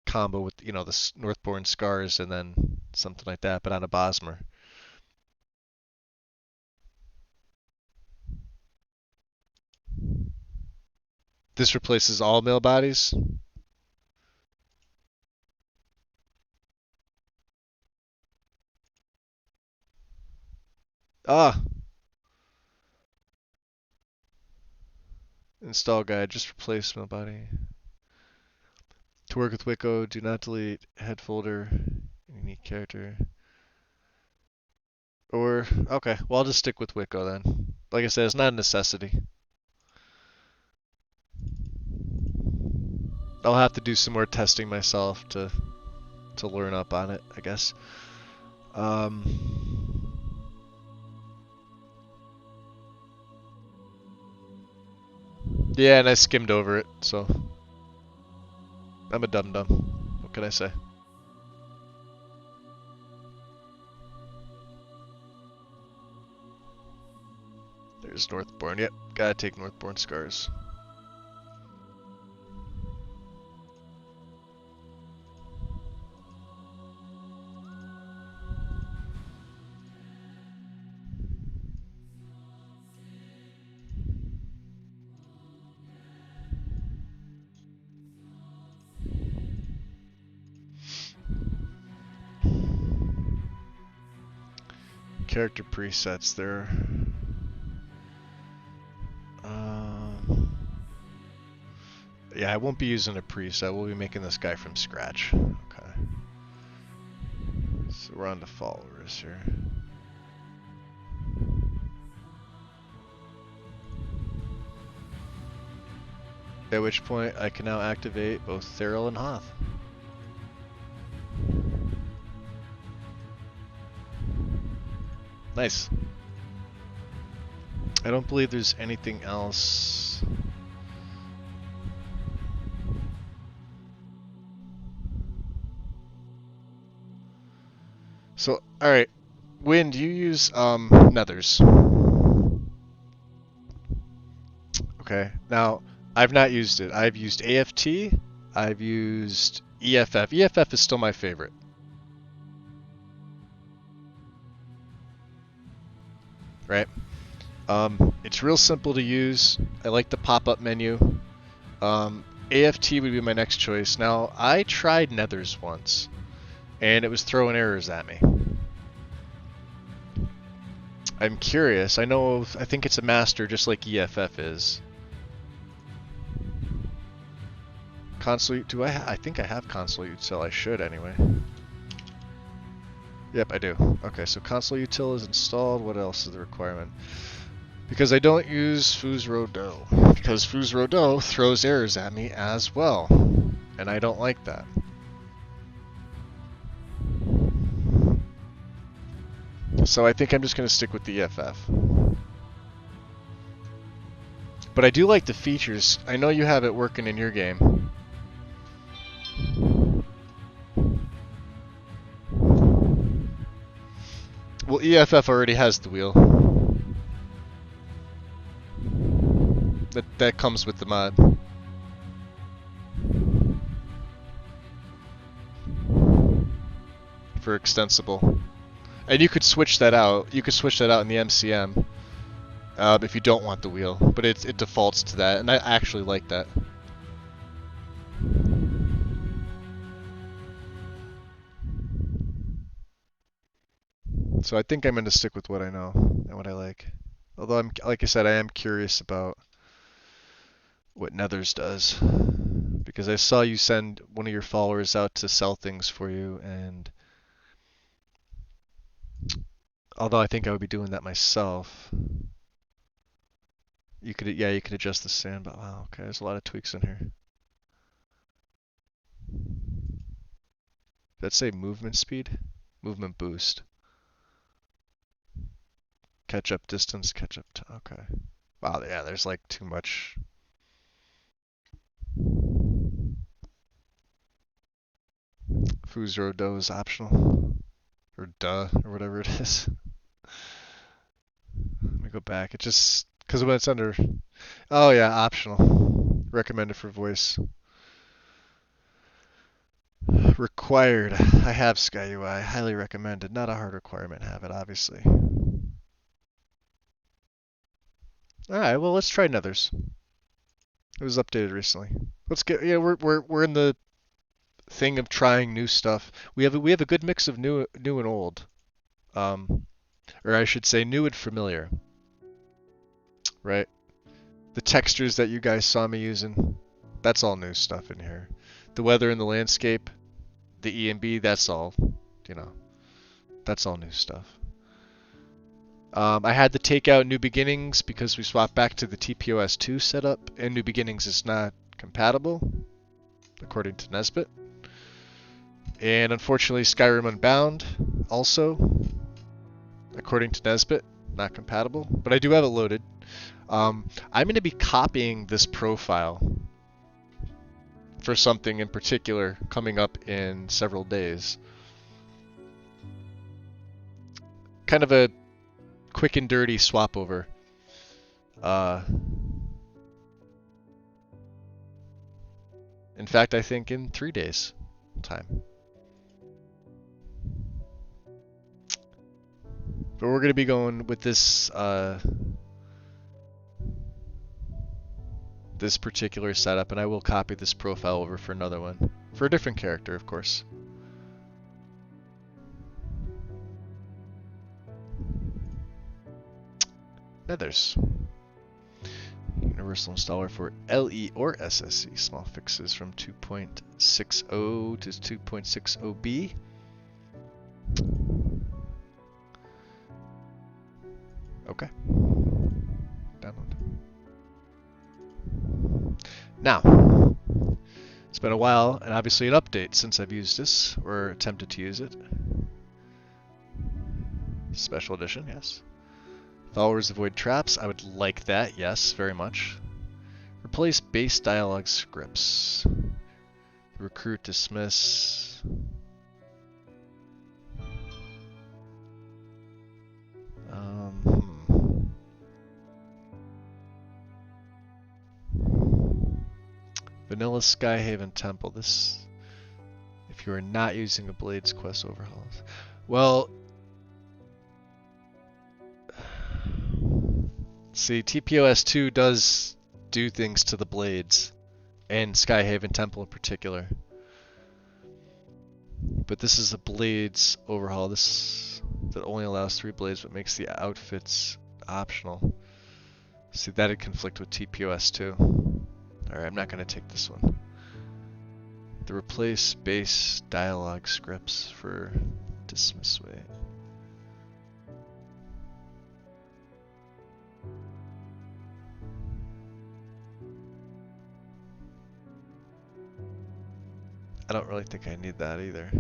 combo with the Northbourne scars and then something like that, but on a Bosmer. This replaces all male bodies. Ah, Install guide, just replace nobody. To work with Wicco, do not delete head folder, unique character. Or, okay, well I'll just stick with Wicco then. Like I said, it's not a necessity. I'll have to do some more testing myself to learn up on it, I guess. Yeah, and I skimmed over it, so I'm a dum-dum. What can I say? There's Northbourne. Yep, gotta take Northbourne scars. Character presets there. Yeah, I won't be using a preset. We'll be making this guy from scratch. Okay. So we're on to followers here. At which point I can now activate both Therill and Hoth. Nice. I don't believe there's anything else. So, alright. Wynn, do you use nethers? Okay. Now, I've not used it. I've used AFT. I've used EFF. EFF is still my favorite. Right? It's real simple to use. I like the pop-up menu. AFT would be my next choice. Now, I tried nethers once, and it was throwing errors at me. I'm curious. I think it's a master just like EFF is. Console, I think I have console util. I should anyway. Yep, I do. Okay, so console util is installed. What else is the requirement? Because I don't use Fuse Rodot. Because Fuse Rodot throws errors at me as well. And I don't like that. So I think I'm just going to stick with the EFF. But I do like the features. I know you have it working in your game. Well, EFF already has the wheel. That comes with the mod. For extensible. And you could switch that out. You could switch that out in the MCM if you don't want the wheel. But it defaults to that, and I actually like that. So I think I'm going to stick with what I know and what I like. Although like I said, I am curious about what Nethers does, because I saw you send one of your followers out to sell things for you, and although I think I would be doing that myself, you could adjust the sand, but wow, okay, there's a lot of tweaks in here. Did that say movement speed? Movement boost. Catch up distance, catch up time. Okay. Wow, yeah, there's like too much. Fuse Rodot is optional. Or duh, or whatever it is. Let me go back. It just, because when it's under, oh yeah, optional. Recommended for voice. Required. I have SkyUI. Highly recommended. Not a hard requirement. Have it, obviously. Alright, well let's try Nethers. It was updated recently. Let's get, yeah, we're in the thing of trying new stuff. We have a good mix of new and old. Or I should say new and familiar. Right? The textures that you guys saw me using, that's all new stuff in here. The weather and the landscape, the EMB, that's all, you know, that's all new stuff. I had to take out New Beginnings because we swapped back to the TPOS2 setup, and New Beginnings is not compatible, according to Nesbit. And unfortunately, Skyrim Unbound, also, according to Nesbit, not compatible. But I do have it loaded. I'm going to be copying this profile for something in particular coming up in several days. Kind of a quick and dirty swap over. In fact, I think in 3 days time. But we're going to be going with this this particular setup, and I will copy this profile over for another one. For a different character, of course. Nethers. Universal installer for LE or SSE. Small fixes from 2.60 to 2.60B. Okay. Download. Now, it's been a while, and obviously an update since I've used this, or attempted to use it. Special edition, yes. Followers avoid traps. I would like that, yes, very much. Replace base dialogue scripts. Recruit, dismiss. Vanilla Skyhaven Temple. This, if you are not using a Blades quest overhauls. Well, see, TPOS2 does do things to the Blades, and Skyhaven Temple in particular. But this is a Blades overhaul. This that only allows 3 Blades, but makes the outfits optional. See, that'd conflict with TPOS2. Alright, I'm not going to take this one. The replace base dialogue scripts for dismiss wait. I don't really think I need that either.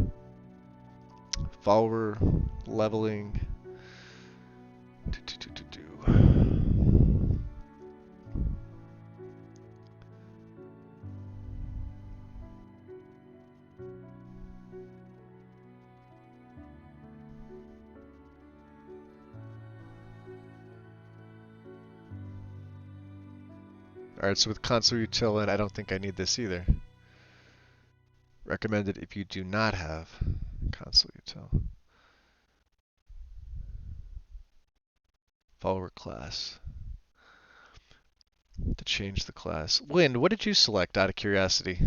Follower leveling. Alright, so with console util, I don't think I need this either. Recommended if you do not have console util. Follower class. To change the class. Wind, what did you select out of curiosity?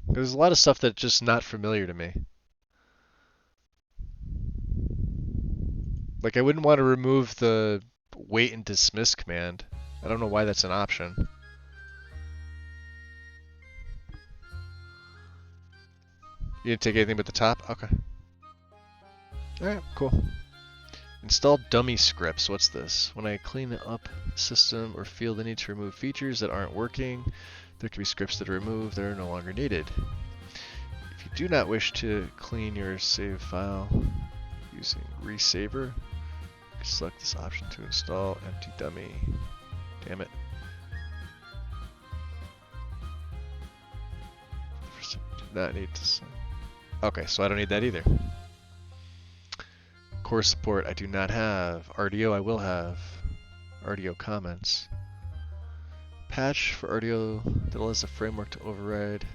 There's a lot of stuff that's just not familiar to me. Like, I wouldn't want to remove the wait and dismiss command. I don't know why that's an option. You didn't take anything but the top? Okay. Alright, cool. Install dummy scripts. What's this? When I clean up the system or feel the need to remove features that aren't working, there can be scripts that are removed that are no longer needed. If you do not wish to clean your save file using resaver, select this option to install empty dummy. Damn it. Do not need to sign. Okay, so I don't need that either. Core support I do not have. RDO I will have. RDO comments. Patch for RDO that allows the framework to override.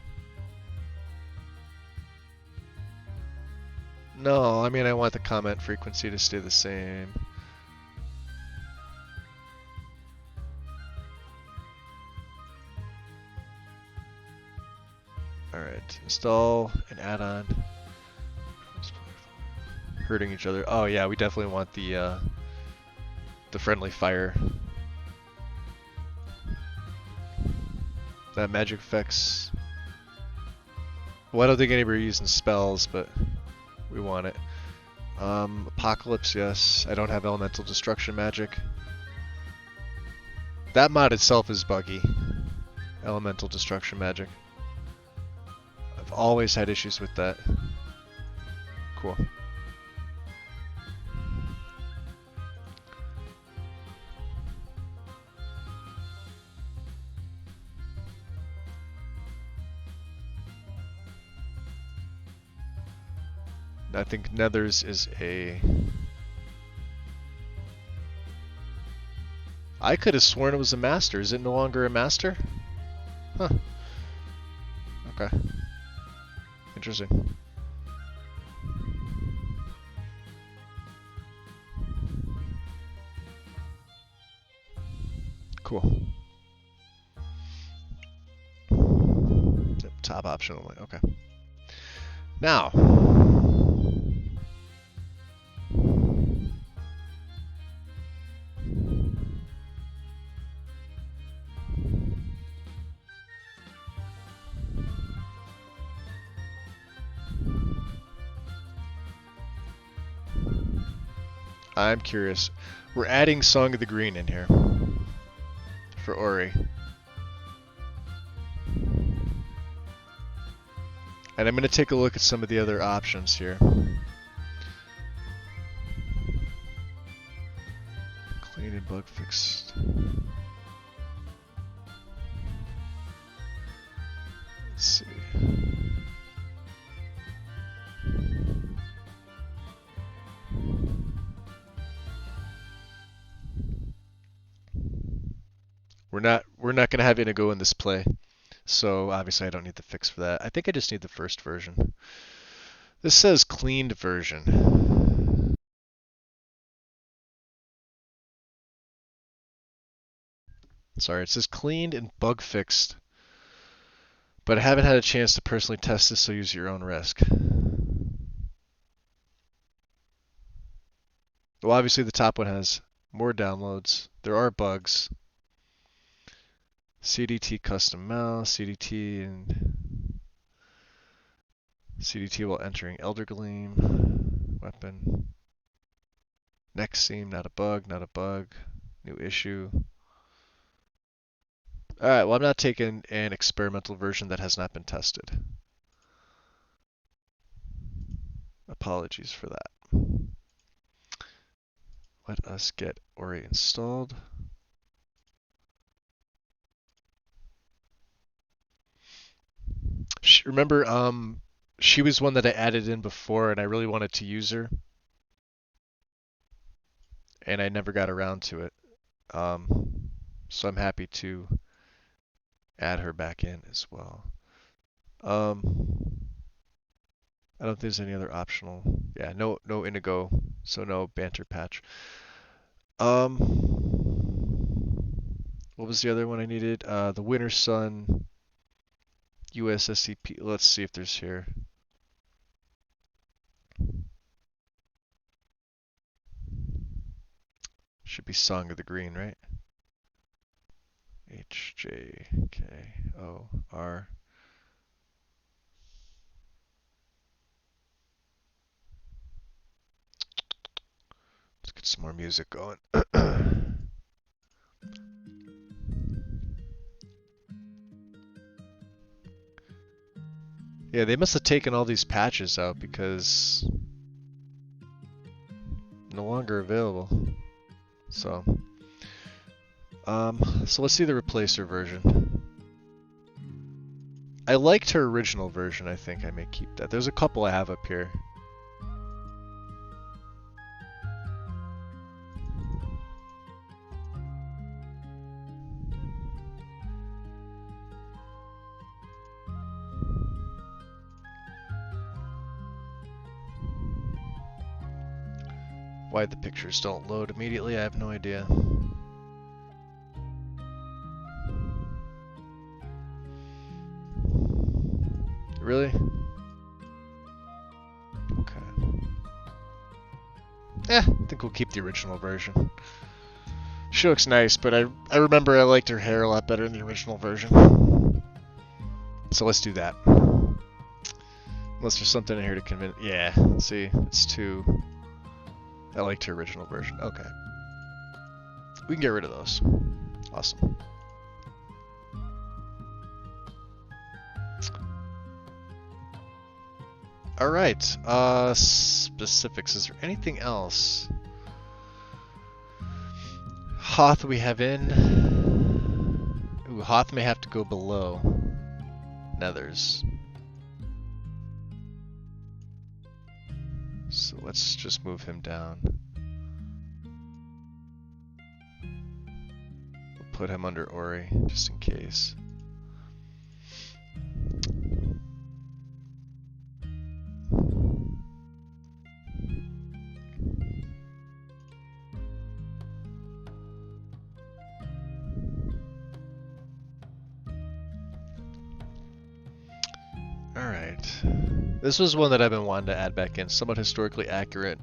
No, I mean I want the comment frequency to stay the same. Alright, install an add-on. Hurting each other. Oh yeah, we definitely want the the friendly fire. That magic effects. Well, I don't think anybody's using spells, but we want it. Apocalypse, yes. I don't have elemental destruction magic. That mod itself is buggy. Elemental destruction magic. I've always had issues with that. Cool. I think Nethers is a... I could have sworn it was a master. Is it no longer a master? Huh. Okay. Interesting. Cool. Top option only. Okay. Now. I'm curious. We're adding Song of the Green in here for Ori. And I'm going to take a look at some of the other options here. Clean and bug fixed. Let's see. We're not going to have Inigo in this play. So obviously I don't need the fix for that. I think I just need the first version. This says cleaned version. Sorry, it says cleaned and bug fixed. But I haven't had a chance to personally test this, so use your own risk. Well, obviously the top one has more downloads. There are bugs. CDT custom mouse, CDT and CDT while entering Elder Gleam, weapon. Next seam, not a bug, not a bug. New issue. Alright, well I'm not taking an experimental version that has not been tested. Apologies for that. Let us get Ori installed. Remember, she was one that I added in before and I really wanted to use her. And I never got around to it. So I'm happy to add her back in as well. I don't think there's any other optional. Yeah, no Inigo, so no banter patch. What was the other one I needed? The Winter Sun USSCP. Let's see if there's here. Should be Song of the Green, right? HJKOR. Let's get some more music going. Yeah, they must have taken all these patches out because no longer available. So let's see the replacer version. I liked her original version. I think I may keep that. There's a couple I have up here. Why the pictures don't load immediately, I have no idea. Really? Okay. I think we'll keep the original version. She looks nice, but I remember I liked her hair a lot better in the original version. So let's do that. Unless there's something in here to convince... Yeah, see, it's too... I liked her original version. Okay. We can get rid of those. Awesome. Alright, specifics. Is there anything else? Hoth we have in. Ooh, Hoth may have to go below Nethers. So let's just move him down. We'll put him under Ori, just in case. Alright. This was one that I've been wanting to add back in. Somewhat historically accurate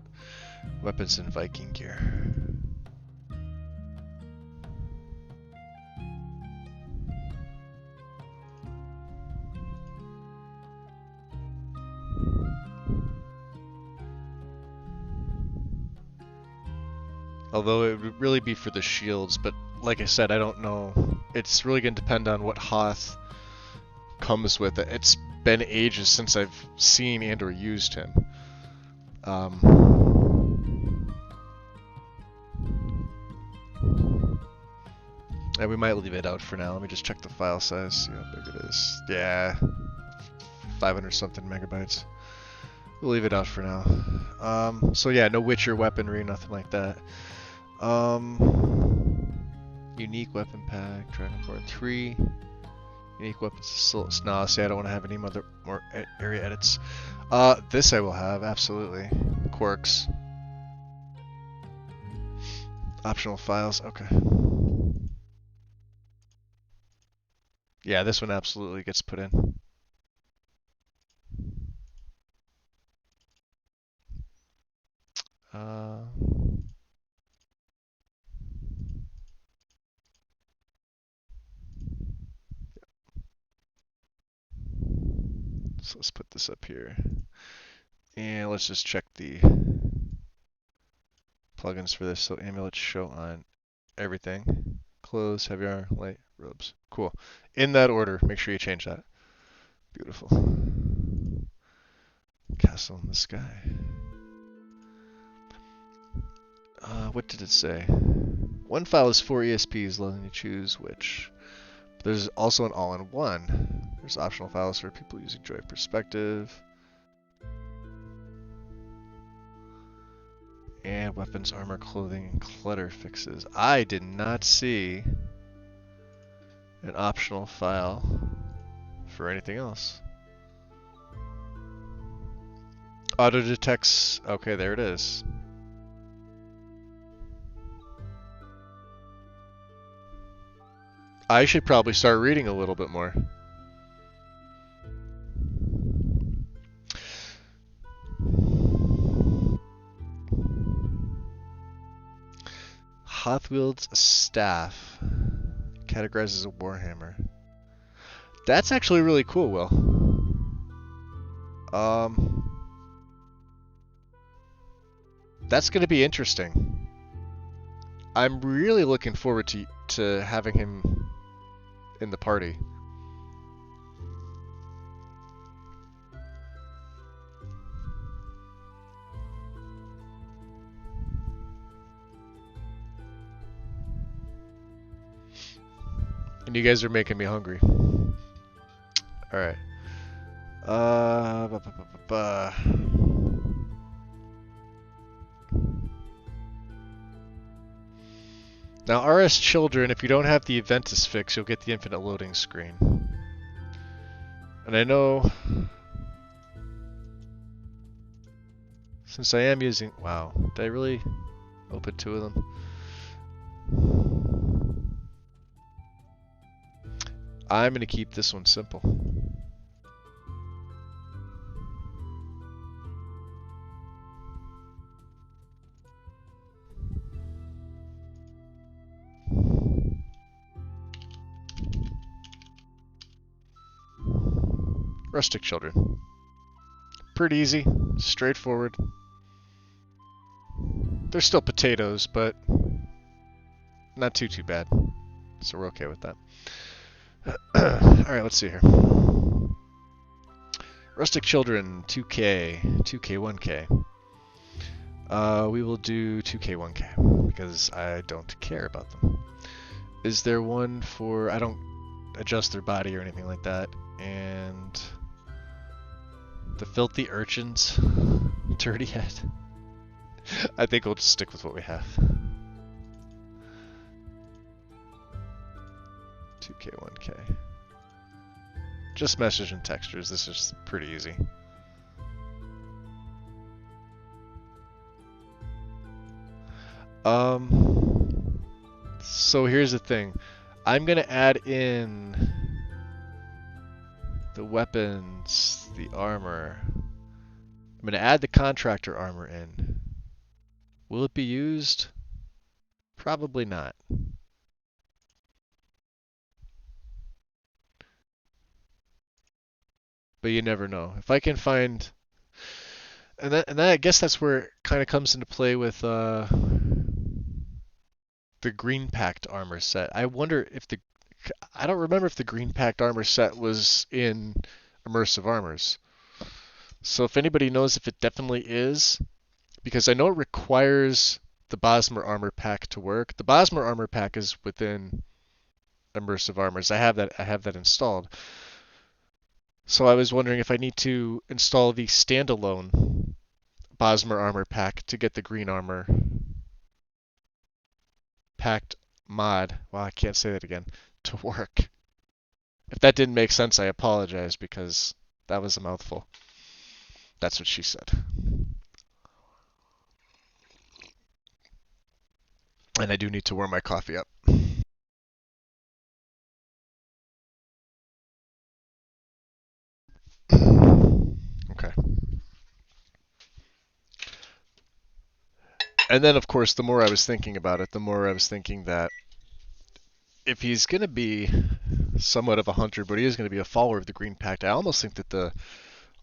weapons and Viking gear. Although it would really be for the shields, but like I said, I don't know. It's really going to depend on what Hoth comes with. It's been ages since I've seen and or used him. And we might leave it out for now. Let me just check the file size, see how big it is. Yeah, 500 something megabytes. We'll leave it out for now. So yeah, no Witcher weaponry, nothing like that. Unique weapon pack, Dragon 3. Unique weapons assaults. No, see, I don't want to have any more area edits. This I will have, absolutely. Quirks. Optional files, okay. Yeah, this one absolutely gets put in. So let's put this up here. And let's just check the plugins for this. So amulets show on everything. Clothes, heavy armor, light, robes. Cool. In that order. Make sure you change that. Beautiful. Castle in the sky. What did it say? One file is 4 ESPs, letting you choose which. There's also an all-in-one. There's optional files for people using Joy Perspective. And weapons, armor, clothing, and clutter fixes. I did not see an optional file for anything else. Auto detects. Okay, there it is. I should probably start reading a little bit more. Hoth wields a staff. Categorized as a warhammer. That's actually really cool, Will. That's going to be interesting. I'm really looking forward to having him in the party. And you guys are making me hungry. Alright. Now, RS Children, if you don't have the Aventus fix, you'll get the infinite loading screen. And I know... Since I am using... Wow, did I really open 2 of them? I'm going to keep this one simple. Rustic children. Pretty easy, straightforward. They're still potatoes, but not too bad. So we're okay with that. Alright, let's see here. Rustic children, 2K, 2K, 1K. We will do 2K, 1K, because I don't care about them. Is there one for... I don't adjust their body or anything like that. And... the filthy urchins, dirty head. I think we'll just stick with what we have. 2K, 1K. Just message and textures. This is pretty easy. So here's the thing. I'm gonna add in the weapons, the armor. I'm gonna add the contractor armor in. Will it be used? Probably not. But you never know. If I can find, and then I guess that's where it kind of comes into play with the green packed armor set. I wonder if I don't remember if the green packed armor set was in immersive armors. So if anybody knows if it definitely is, because I know it requires the Bosmer armor pack to work. The Bosmer armor pack is within immersive armors. I have that installed. So I was wondering if I need to install the standalone Bosmer armor pack to get the green armor packed mod. Well, I can't say that again. To work. If that didn't make sense, I apologize because that was a mouthful. That's what she said. And I do need to warm my coffee up. Okay. And then, of course, the more I was thinking about it, the more I was thinking that if he's going to be somewhat of a hunter, but he is going to be a follower of the Green Pact, I almost think that the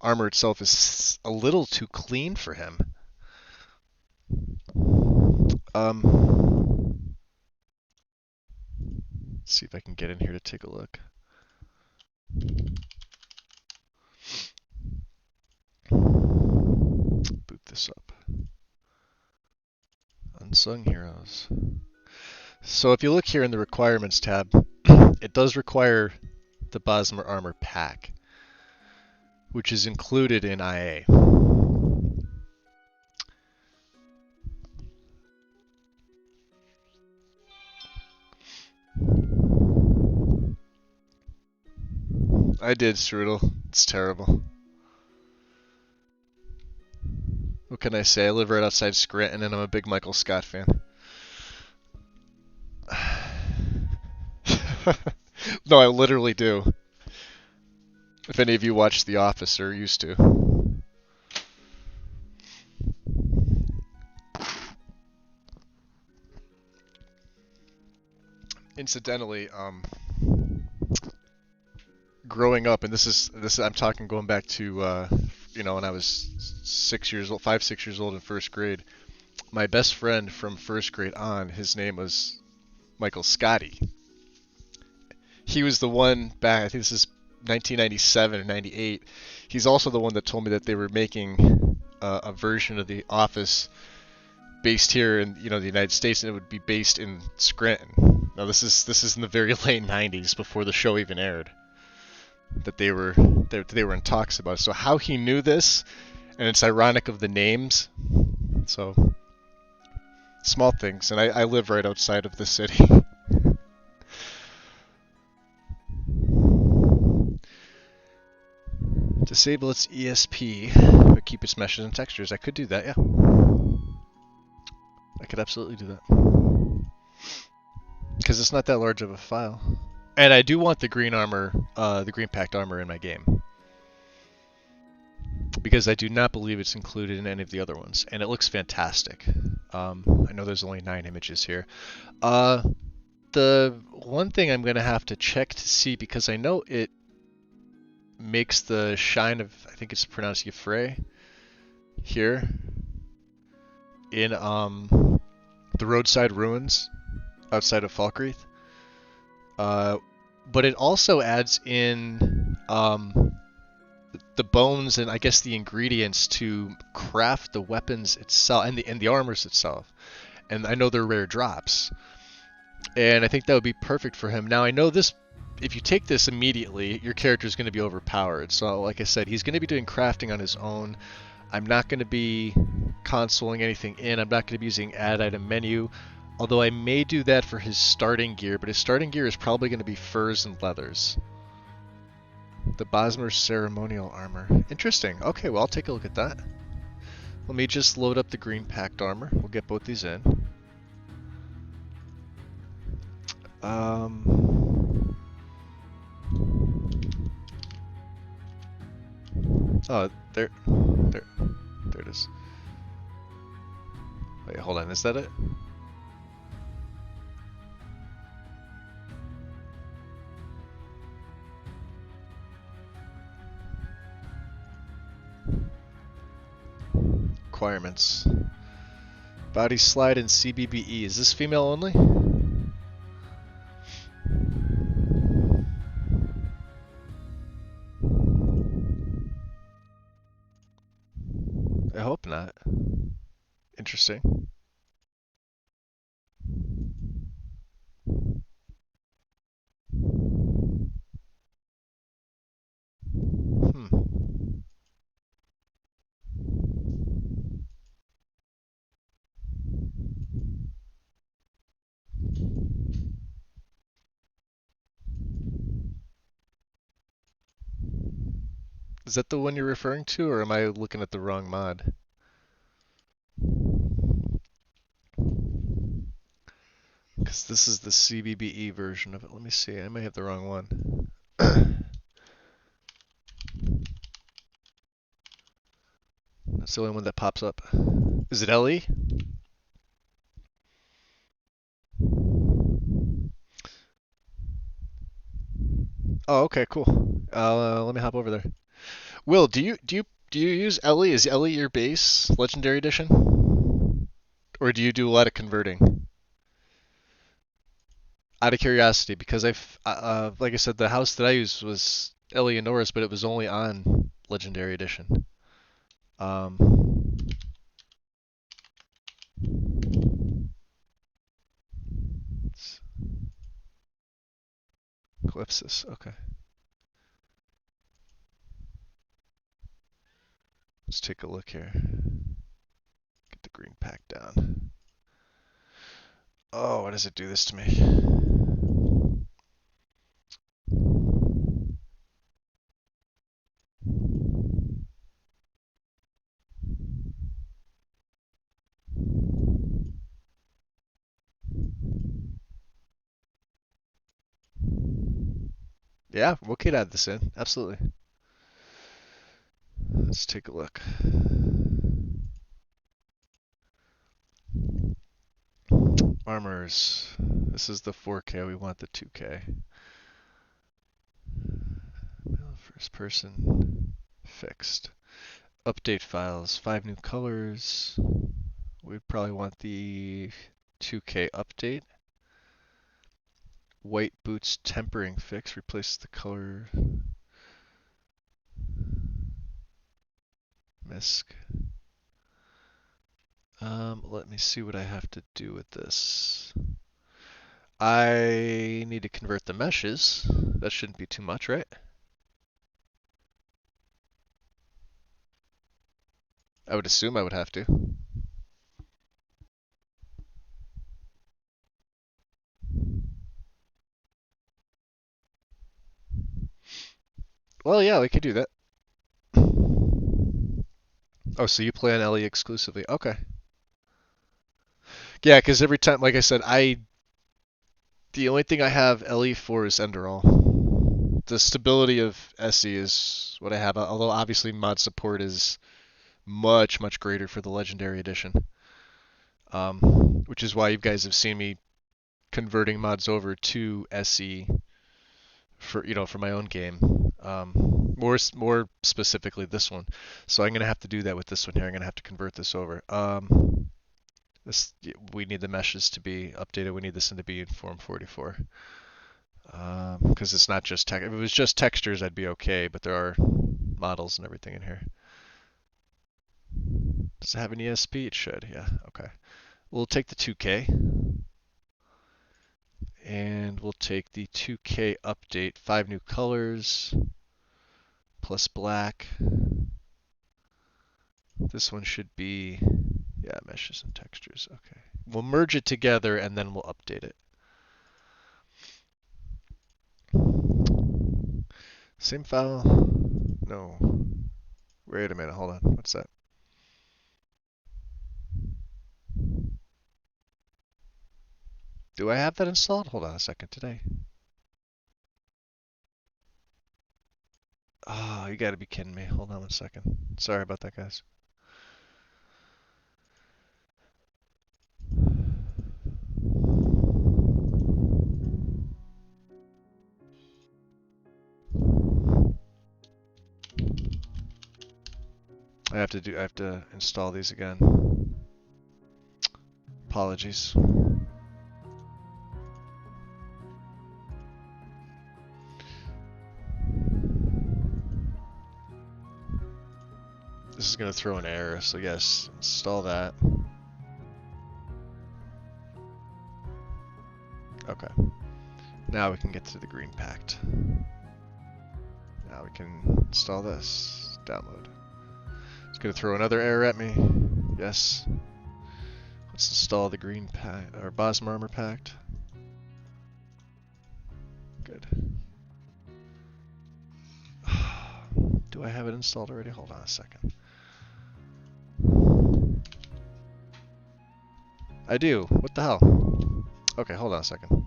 armor itself is a little too clean for him. Let's see if I can get in here to take a look. Boot this up. Unsung Heroes. So if you look here in the Requirements tab, it does require the Bosmer Armor Pack, which is included in IA. I did, Strudel. It's terrible. What can I say? I live right outside Scranton, and I'm a big Michael Scott fan. No, I literally do. If any of you watch The Office or used to. Incidentally, growing up, and this is I'm talking going back to when I was 6 years old, 5, 6 years old in first grade. My best friend from first grade on, his name was Michael Scotty. He was the one back, I think this is 1997 or 98. He's also the one that told me that they were making a version of The Office based here in the United States, and it would be based in Scranton. Now this is in the very late 90s, before the show even aired, that they were in talks about it. So how he knew this, and it's ironic of the names. So small things, and I live right outside of the city. Disable its ESP, but keep its meshes and textures. I could do that, yeah. I could absolutely do that. Because it's not that large of a file. And I do want the green armor, the green packed armor in my game. Because I do not believe it's included in any of the other ones. And it looks fantastic. I know there's only 9 images here. The one thing I'm going to have to check to see, because I know it makes the Shine of, I think it's pronounced Yffrey, here in the roadside ruins outside of Falkreath. Uh, but it also adds in the bones and I guess the ingredients to craft the weapons itself and the armors itself. And I know they're rare drops. And I think that would be perfect for him. Now I know this, if you take this immediately, your character is going to be overpowered. So like I said, he's going to be doing crafting on his own. I'm not going to be consoling anything in. I'm not going to be using add item menu. Although I may do that for his starting gear, but his starting gear is probably going to be furs and leathers. The Bosmer ceremonial armor. Interesting. Okay, well I'll take a look at that. Let me just load up the green packed armor. We'll get both these in. Oh, there it is. Wait, hold on, is that it? Requirements. Body slide and CBBE. Is this female only? I hope not. Interesting. Is that the one you're referring to, or am I looking at the wrong mod? Because this is the CBBE version of it. Let me see. I may have the wrong one. That's the only one that pops up. Is it LE? Oh, okay, cool. Let me hop over there. Will, do you use LE? Is LE your base Legendary Edition, or do you do a lot of converting? Out of curiosity, because like I said, the house that I used was Eleonora's, but it was only on Legendary Edition. Eclipsis, okay. Let's take a look here. Get the green pack down. Oh, why does it do this to me? Yeah, we could add this in. Absolutely. Let's take a look. Armors. This is the 4K. We want the 2K. First person. Fixed. Update files. 5 new colors. We probably want the 2K update. White boots tempering fix. Replace the color. Misc. Let me see what I have to do with this. I need to convert the meshes. That shouldn't be too much, right? I would assume I would have to. Well, yeah, we could do that. Oh, so you play on LE exclusively. Okay. Yeah, because every time, like I said, the only thing I have LE for is Enderall. The stability of SE is what I have, although obviously mod support is much, much greater for the Legendary Edition. Which is why you guys have seen me converting mods over to SE for for my own game. More specifically this one. So I'm gonna have to do that with this one here. I'm gonna have to convert this over. This we need the meshes to be updated. We need this to be in Form 44. Because it's not just text. If it was just textures, I'd be okay. But there are models and everything in here. Does it have an ESP? It should. Yeah. Okay. We'll take the 2K. And we'll take the 2K update, 5 new colors, plus black. This one should be, yeah, meshes and textures. Okay. We'll merge it together and then we'll update it. Same file? No. Wait a minute, hold on. What's that? Do I have that installed? Hold on a second today. Oh, you gotta be kidding me. Hold on 1 second. Sorry about that, guys. I have to install these again. Apologies. This is going to throw an error, so yes, install that. Okay. Now we can get to the green pact. Now we can install this. Download. It's going to throw another error at me. Yes. Let's install the green pact, or Bosma Armor Pact. Good. Do I have it installed already? Hold on a second. I do. What the hell? Okay, hold on a second.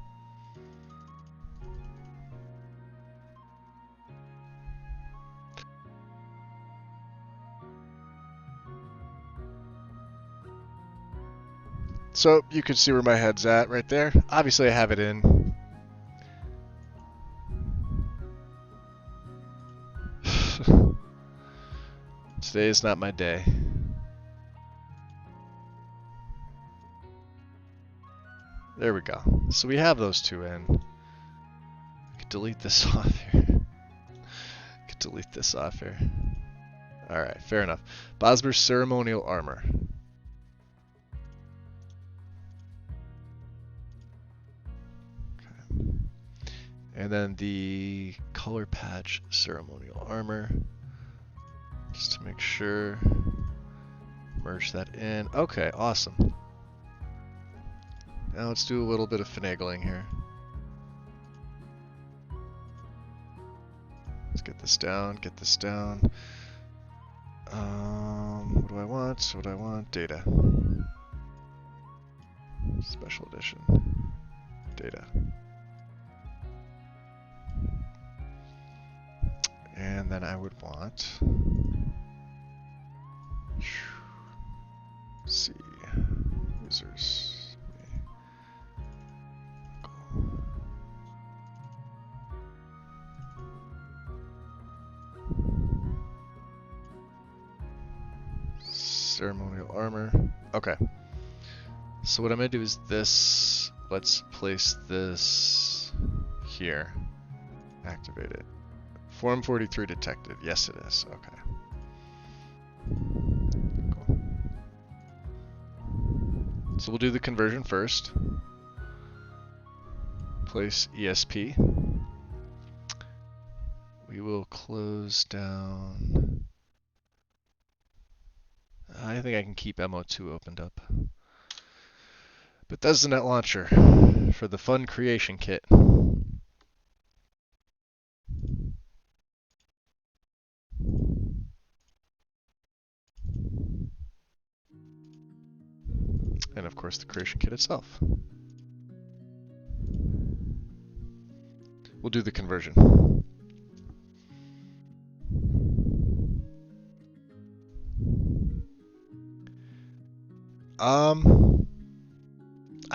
So you can see where my head's at right there. Obviously I have it in. Today is not my day. There we go. So we have those two in. I could delete this off here. I could delete this off here. Alright, fair enough. Bosmer's ceremonial armor. Okay. And then the color patch ceremonial armor. Just to make sure. Merge that in. Okay, awesome. Now let's do a little bit of finagling here. Let's get this down, get this down. What do I want? What do I want? Data. Special edition. Data. And then I would want... see. Users. Ceremonial armor. Okay. So what I'm going to do is this. Let's place this here. Activate it. Form 43 detected. Yes, it is. Okay. Cool. So we'll do the conversion first. Place ESP. We will close down. I think I can keep MO2 opened up. But that's the net launcher for the fun creation kit. And of course the creation kit itself. We'll do the conversion.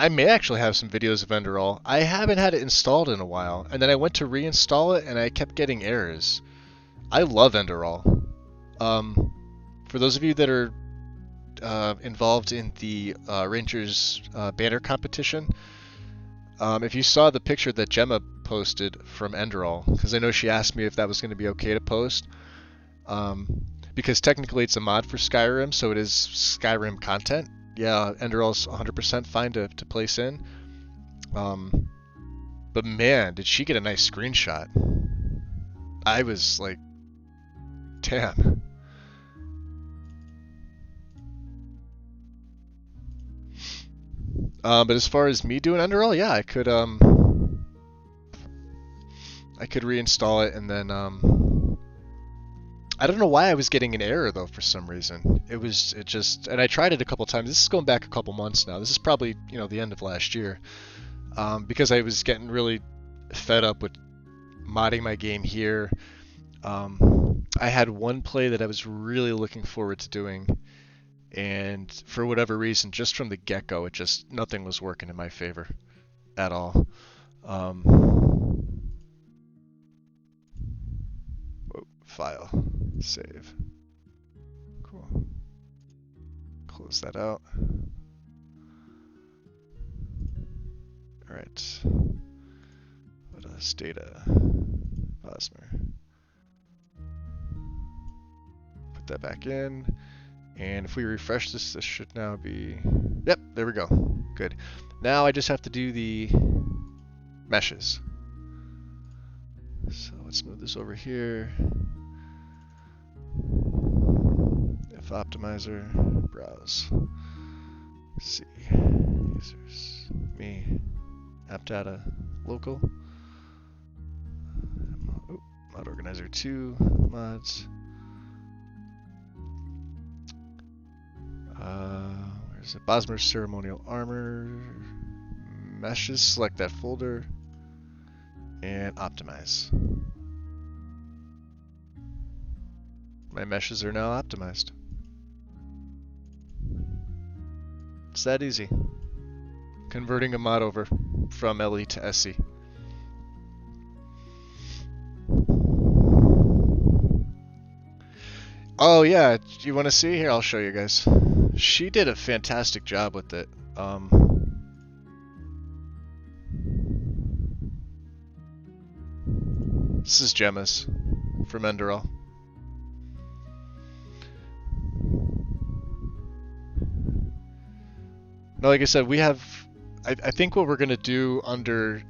I may actually have some videos of Enderall. I haven't had it installed in a while, and then I went to reinstall it and I kept getting errors. I love Enderall. For those of you that are involved in the Rangers banner competition, if you saw the picture that Gemma posted from Enderall, because I know she asked me if that was going to be okay to post, because technically it's a mod for Skyrim, so it is Skyrim content. Yeah, Enderall's 100% fine to place in. But man, did she get a nice screenshot. I was like, damn. But as far as me doing Enderall, yeah, I could reinstall it and then I don't know why I was getting an error though for some reason. It just, and I tried it a couple times. This is going back a couple months now. This is probably, the end of last year. Because I was getting really fed up with modding my game here. I had one play that I was really looking forward to doing, and for whatever reason, just from the get-go, nothing was working in my favor at all. File, save. Cool. Close that out. All right. What else? Data. Osmer. Put that back in. And if we refresh this, this should now be... Yep, there we go. Good. Now I just have to do the meshes. So let's move this over here. If optimizer, browse. See. Users. Me. App data. Local. Mod organizer 2. Mods. Where's it? Bosmer ceremonial armor. Meshes. Select that folder. And optimize. My meshes are now optimized. It's that easy. Converting a mod over from LE to SE. Oh yeah, do you want to see? Here, I'll show you guys. She did a fantastic job with it. This is Gemma's from Enderall. No, like I said, we have... I think what we're going to do under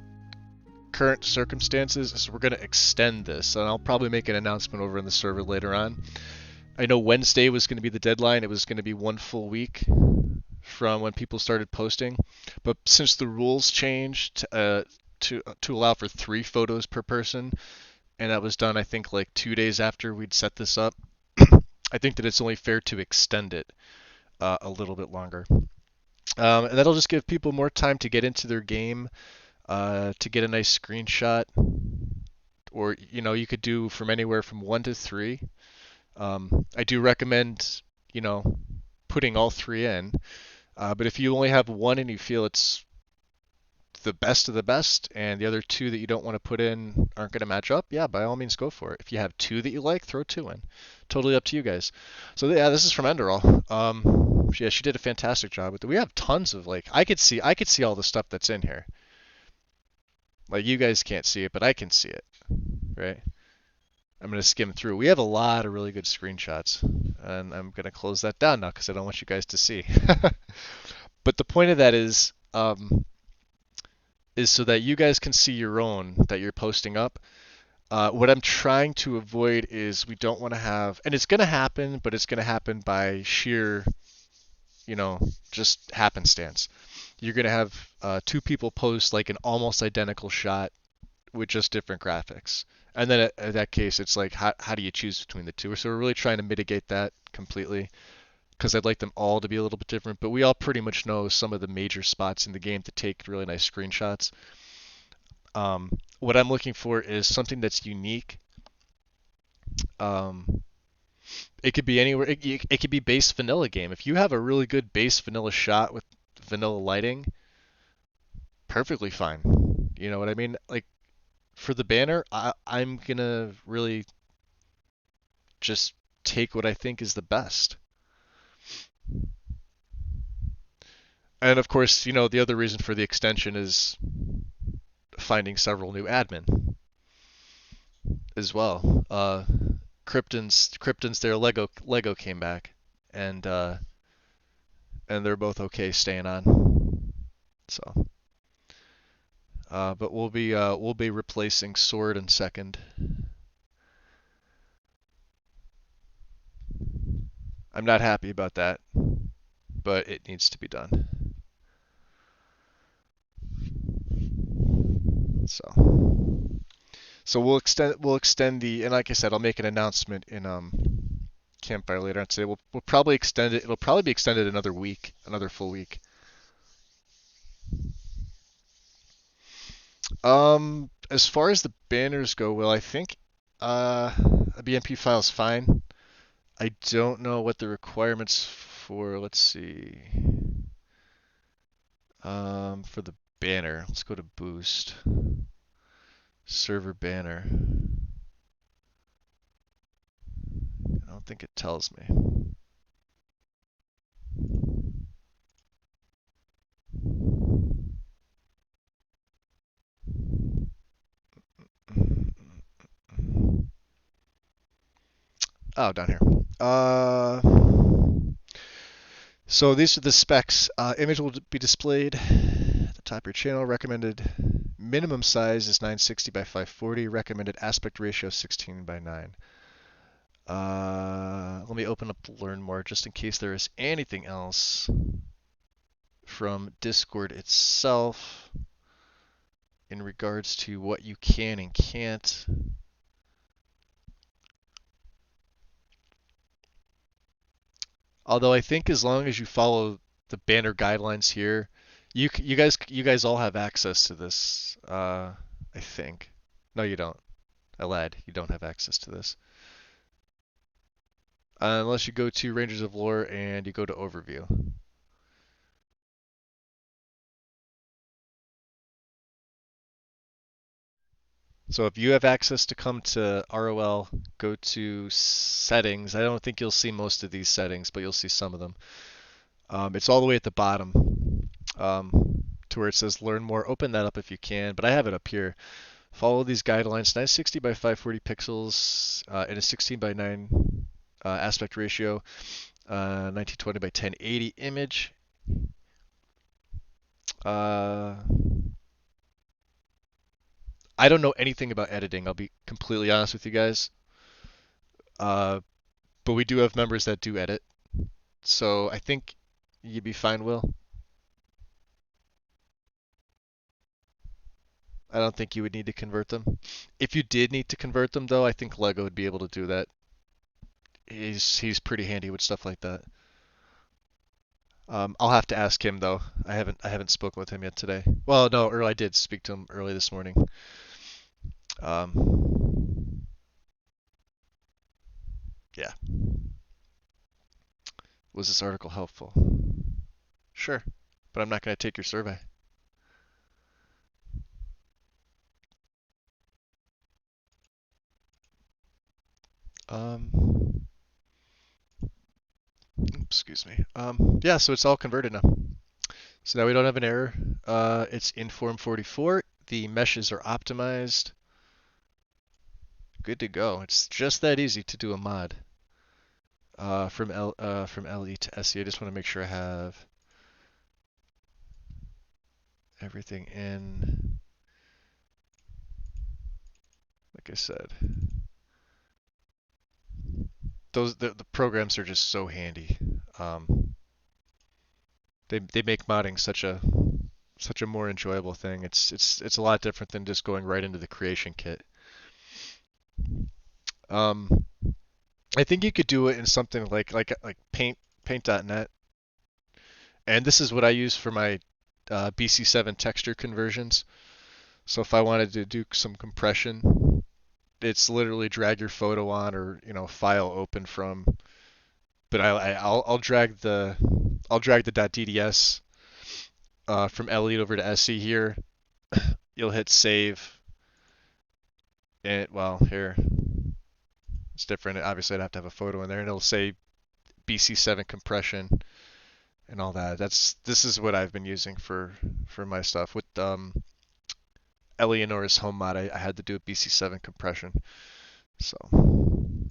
current circumstances is we're going to extend this, and I'll probably make an announcement over in the server later on. I know Wednesday was going to be the deadline. It was going to be 1 full week from when people started posting. But since the rules changed to allow for 3 photos per person, and that was done, I think, like 2 days after we'd set this up, I think that it's only fair to extend it a little bit longer. And that'll just give people more time to get into their game, to get a nice screenshot. Or, you could do from anywhere from 1 to 3. I do recommend, putting all 3 in. But if you only have 1 and you feel it's the best of the best, and the other 2 that you don't want to put in aren't going to match up, yeah, by all means go for it. If you have 2 that you like, throw 2 in. Totally up to you guys. So yeah, this is from Enderall. Yeah, she did a fantastic job with it. We have tons of I could see all the stuff that's in here. Like you guys can't see it, but I can see it, right? I'm going to skim through. We have a lot of really good screenshots, and I'm going to close that down now because I don't want you guys to see. But the point of that is so that you guys can see your own that you're posting up. What I'm trying to avoid is we don't want to have, and it's going to happen, but it's going to happen by sheer, just happenstance. You're going to have 2 people post like an almost identical shot with just different graphics. And then in that case, it's like, how do you choose between the 2? So we're really trying to mitigate that completely because I'd like them all to be a little bit different. But we all pretty much know some of the major spots in the game to take really nice screenshots. What I'm looking for is something that's unique. It could be anywhere. It could be base vanilla game. If you have a really good base vanilla shot with vanilla lighting, perfectly fine. You know what I mean? Like for the banner, I'm gonna really just take what I think is the best. And of course, the other reason for the extension is finding several new admin as well. Krypton's their Lego came back, and and they're both okay staying on. So, but we'll be replacing Sword in second. I'm not happy about that, but it needs to be done. So we'll extend the, and like I said, I'll make an announcement in Campfire later on today. We'll probably extend it. It'll probably be extended another week, another full week. As far as the banners go, well, I think a BMP file is fine. I don't know what the requirements for. Let's see. For the banner, let's go to boost server banner. I don't think it tells me. Oh, down here. So these are the specs. Image will be displayed at the top of your channel. Recommended minimum size is 960 by 540. Recommended aspect ratio 16 by 9. Let me open up Learn More just in case there is anything else from Discord itself in regards to what you can and can't. Although I think as long as you follow the banner guidelines here, you guys all have access to this. I think. No, you don't. I lied. You don't have access to this. Unless you go to Rangers of Lore and you go to Overview. So if you have access to come to ROL, go to settings. I don't think you'll see most of these settings, but you'll see some of them. It's all the way at the bottom to where it says Learn More. Open that up if you can, but I have it up here. Follow these guidelines. 960 by 540 pixels in a 16 by 9 aspect ratio. 1920 by 1080 image. I don't know anything about editing. I'll be completely honest with you guys. But we do have members that do edit. So I think you'd be fine, Will. I don't think you would need to convert them. If you did need to convert them, though, I think Lego would be able to do that. He's pretty handy with stuff like that. I'll have to ask him though. I haven't spoken with him yet today. Well, no, I did speak to him early this morning. Yeah. Was this article helpful? Sure, but I'm not going to take your survey. Excuse me. Yeah, so it's all converted now. So now we don't have an error. It's in Form 44. The meshes are optimized. Good to go. It's just that easy to do a mod. From LE to SE. I just want to make sure I have everything in. Like I said, the programs are just so handy. They make modding such a more enjoyable thing. It's a lot different than just going right into the creation kit. I think you could do it in something like paint.net. And this is what I use for my BC7 texture conversions. So if I wanted to do some compression, it's literally drag your photo on or file open from. But I'll drag the .dds from Elliot over to SE here, you'll hit save. And well, here it's different. Obviously, I'd have to have a photo in there, and it'll say BC7 compression and all that. This is what I've been using for my stuff with Eleanor's home mod. I had to do a BC7 compression, so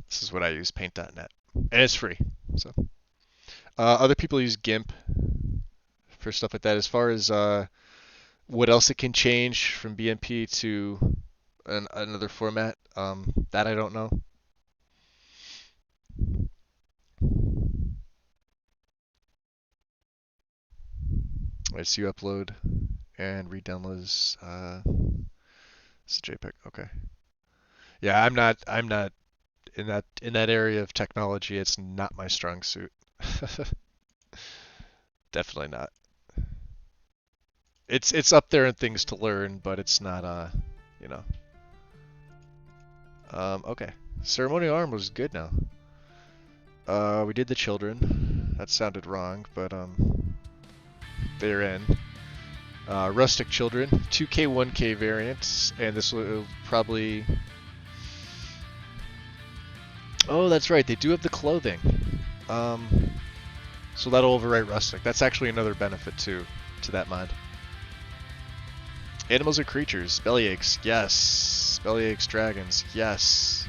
this is what I use, paint.net, and it's free. So other people use GIMP for stuff like that. As far as what else it can change from BMP to another format, that I don't know. Alright, so you upload and re-download it's a JPEG. Okay. Yeah, I'm not in that area of technology. It's not my strong suit. Definitely not. It's up there in things to learn, but it's not you know. Okay. Ceremonial arm was good now. We did the children. That sounded wrong, but they're in. Rustic children, 2K, 1K variants, and this will probably. Oh, that's right. They do have the clothing. So that'll overwrite rustic. That's actually another benefit too to that mod. Animals or creatures? Bellyaches, yes. Bellyaches, dragons, yes.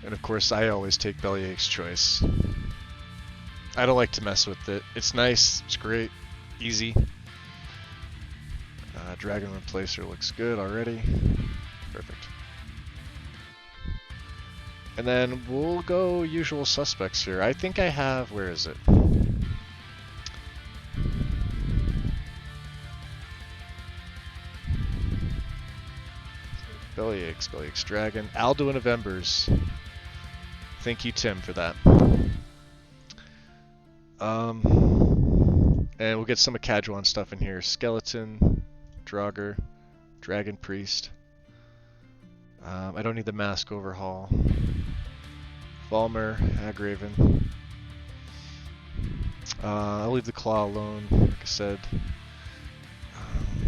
And of course, I always take Bellyache's choice. I don't like to mess with it. It's nice, it's great, easy. Dragon Replacer looks good already. Perfect. And then we'll go usual suspects here. I think I have, where is it? Bellyaches, Bellyaches Dragon, Alduin of Embers. Thank you, Tim, for that. And we'll get some of Kajuan stuff in here. Skeleton, Draugr, Dragon Priest. I don't need the mask overhaul. Valmer, Hagraven. I'll leave the claw alone, like I said.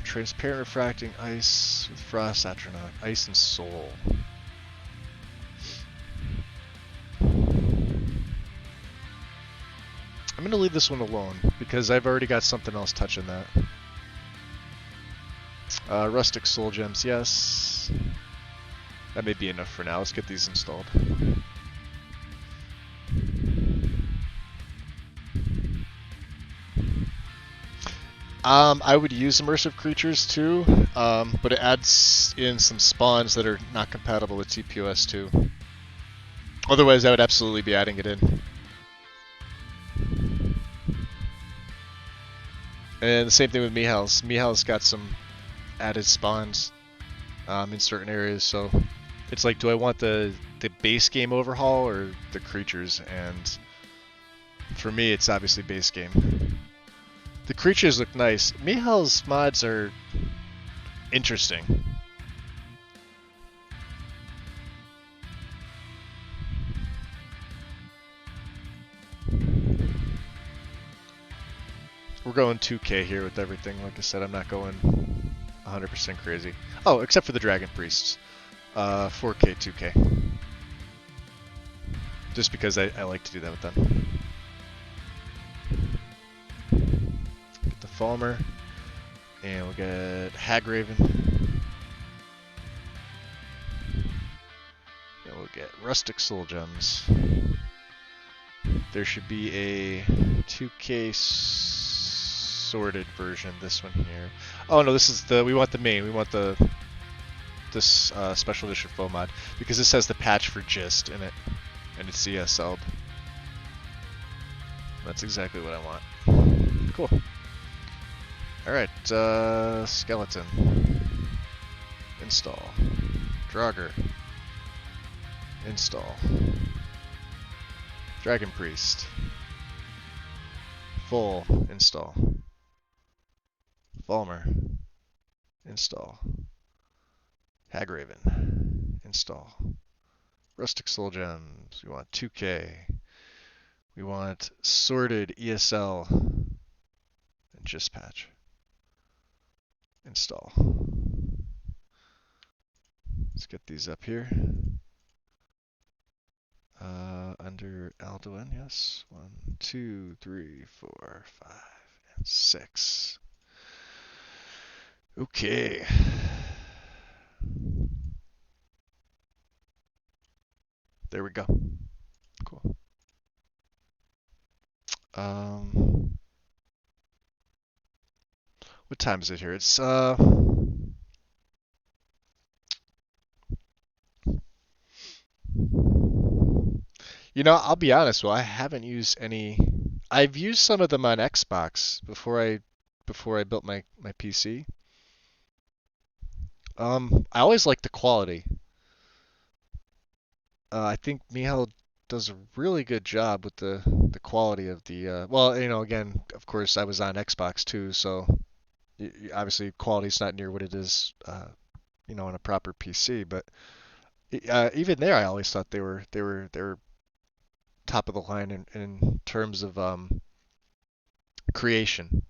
Transparent refracting ice with frost atronach, ice and soul. I'm gonna leave this one alone because I've already got something else touching that. Rustic soul gems, yes. That may be enough for now. Let's get these installed. I would use immersive creatures too, but it adds in some spawns that are not compatible with TPOS too. Otherwise, I would absolutely be adding it in. And the same thing with Mihal's. Mihal's got some added spawns in certain areas, so it's like, do I want the base game overhaul or the creatures? And for me, it's obviously base game. The creatures look nice. Mihal's mods are interesting. We're going 2K here with everything. Like I said, I'm not going 100% crazy. Oh, except for the Dragon Priests. 4K, 2K. Just because I like to do that with them. Get the Falmer. And we'll get Hagraven. And we'll get Rustic Soul Gems. There should be a 2K sorted version, this one here. Oh no, this is we want the main, we want this special edition foam mod, because this has the patch for Gist in it, and it's CSL'd. That's exactly what I want. Cool. Alright, Skeleton. Install. Draugr. Install. Dragon Priest. full, install. Falmer, install. Hagraven, install. Rustic Soul Gems, we want 2K. We want sorted ESL and gist patch. Install. Let's get these up here. Under Alduin, yes. 1, 2, 3, 4, 5, and 6. Okay. There we go. Cool. What time is it here? It's I'll be honest. Well, I haven't used any. I've used some of them on Xbox before I built my PC. I always like the quality. I think Mihail does a really good job with the quality of the. Well, again, of course, I was on Xbox too, so obviously quality's not near what it is, on a proper PC. But even there, I always thought they were top of the line in terms of creation.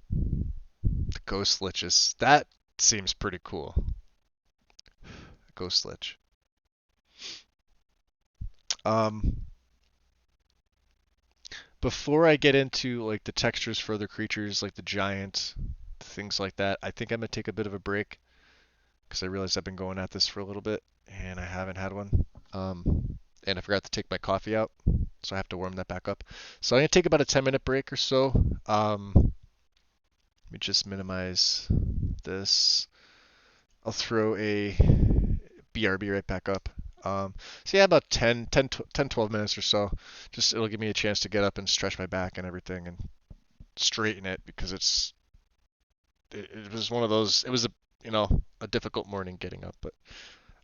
The Ghost Liches, that seems pretty cool. Ghost Lich. Before I get into like the textures for other creatures, like the giant, things like that, I think I'm gonna take a bit of a break because I realize I've been going at this for a little bit and I haven't had one. And I forgot to take my coffee out, so I have to warm that back up. So I'm gonna take about a 10-minute break or so. Let me just minimize this. I'll throw a BRB right back up. So yeah, about 10, 12 minutes or so. Just it'll give me a chance to get up and stretch my back and everything and straighten it because it was one of those. It was a difficult morning getting up, but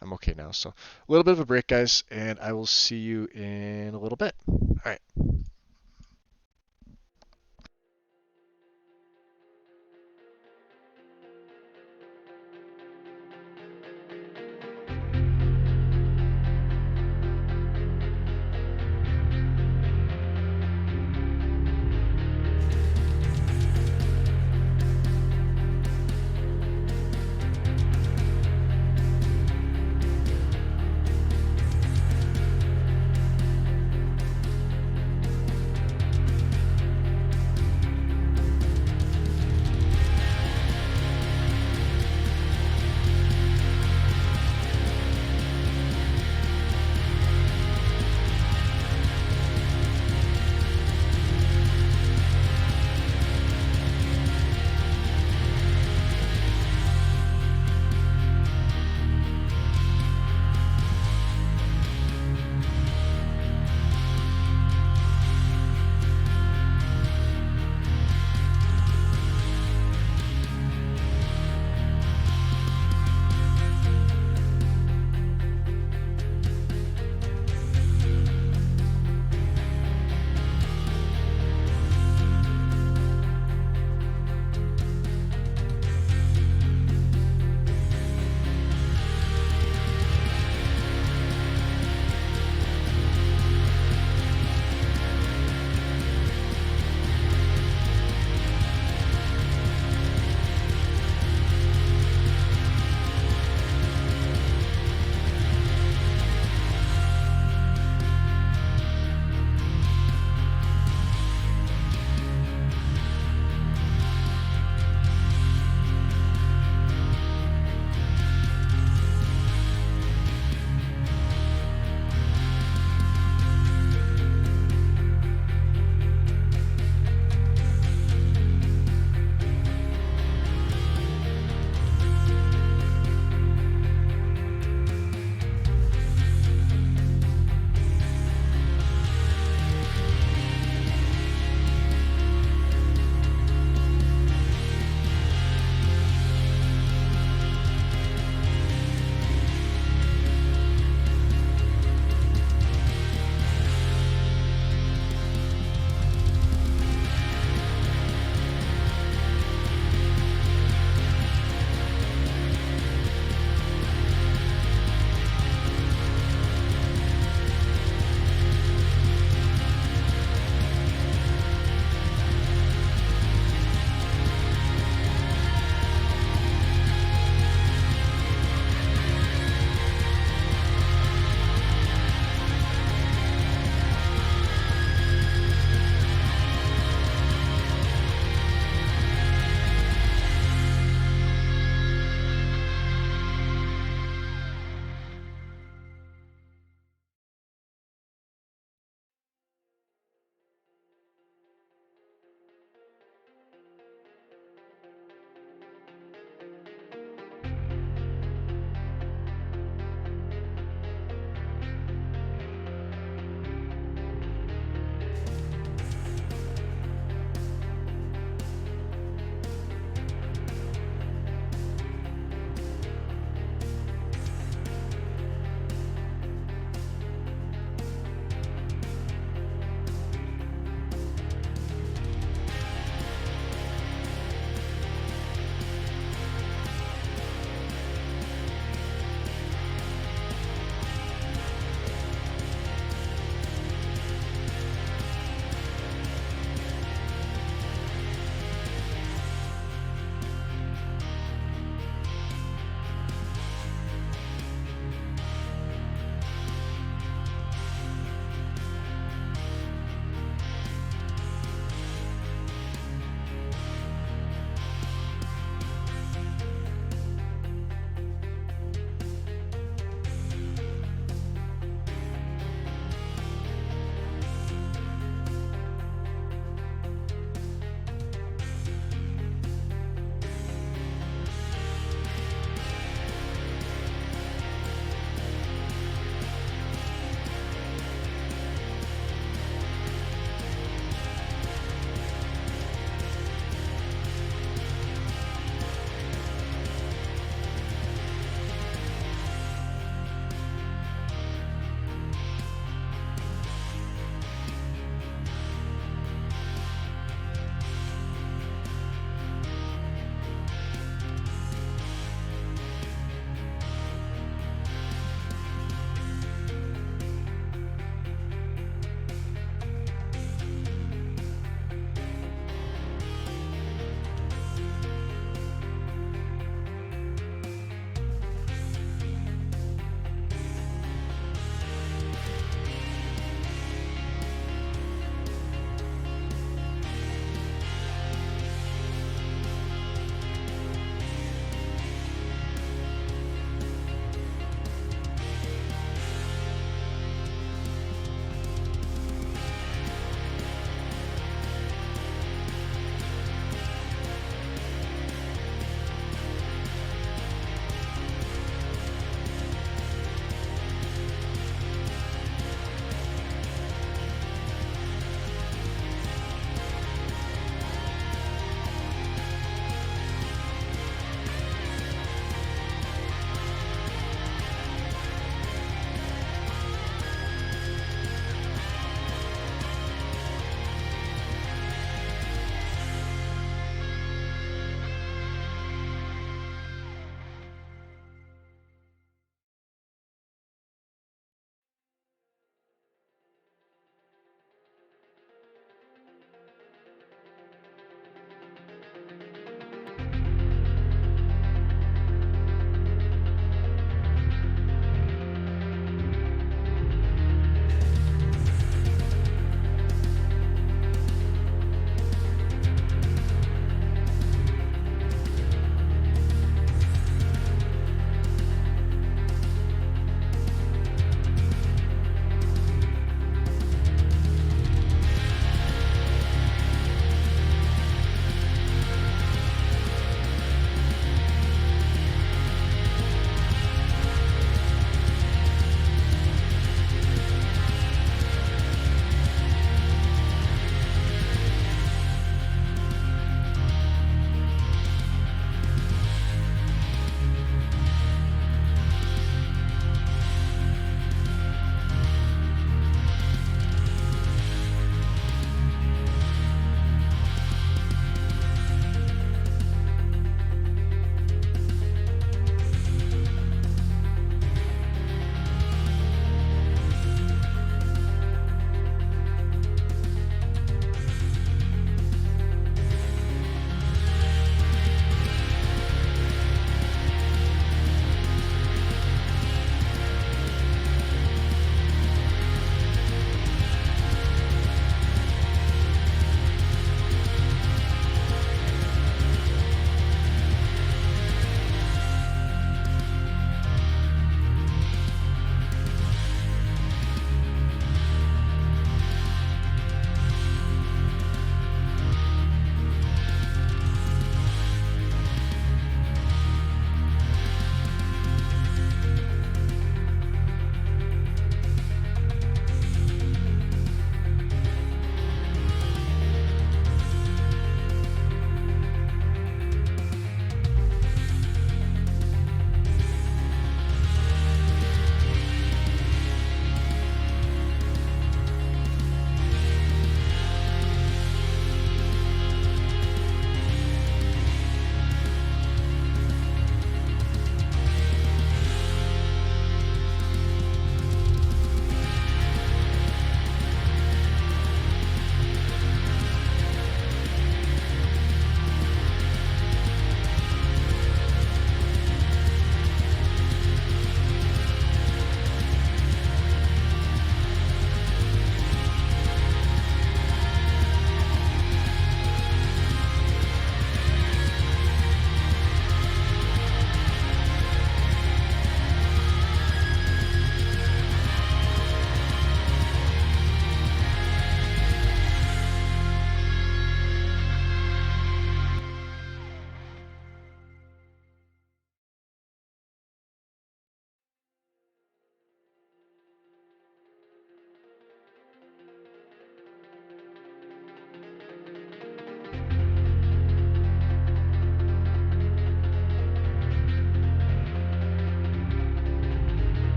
I'm okay now. So a little bit of a break, guys, and I will see you in a little bit. All right.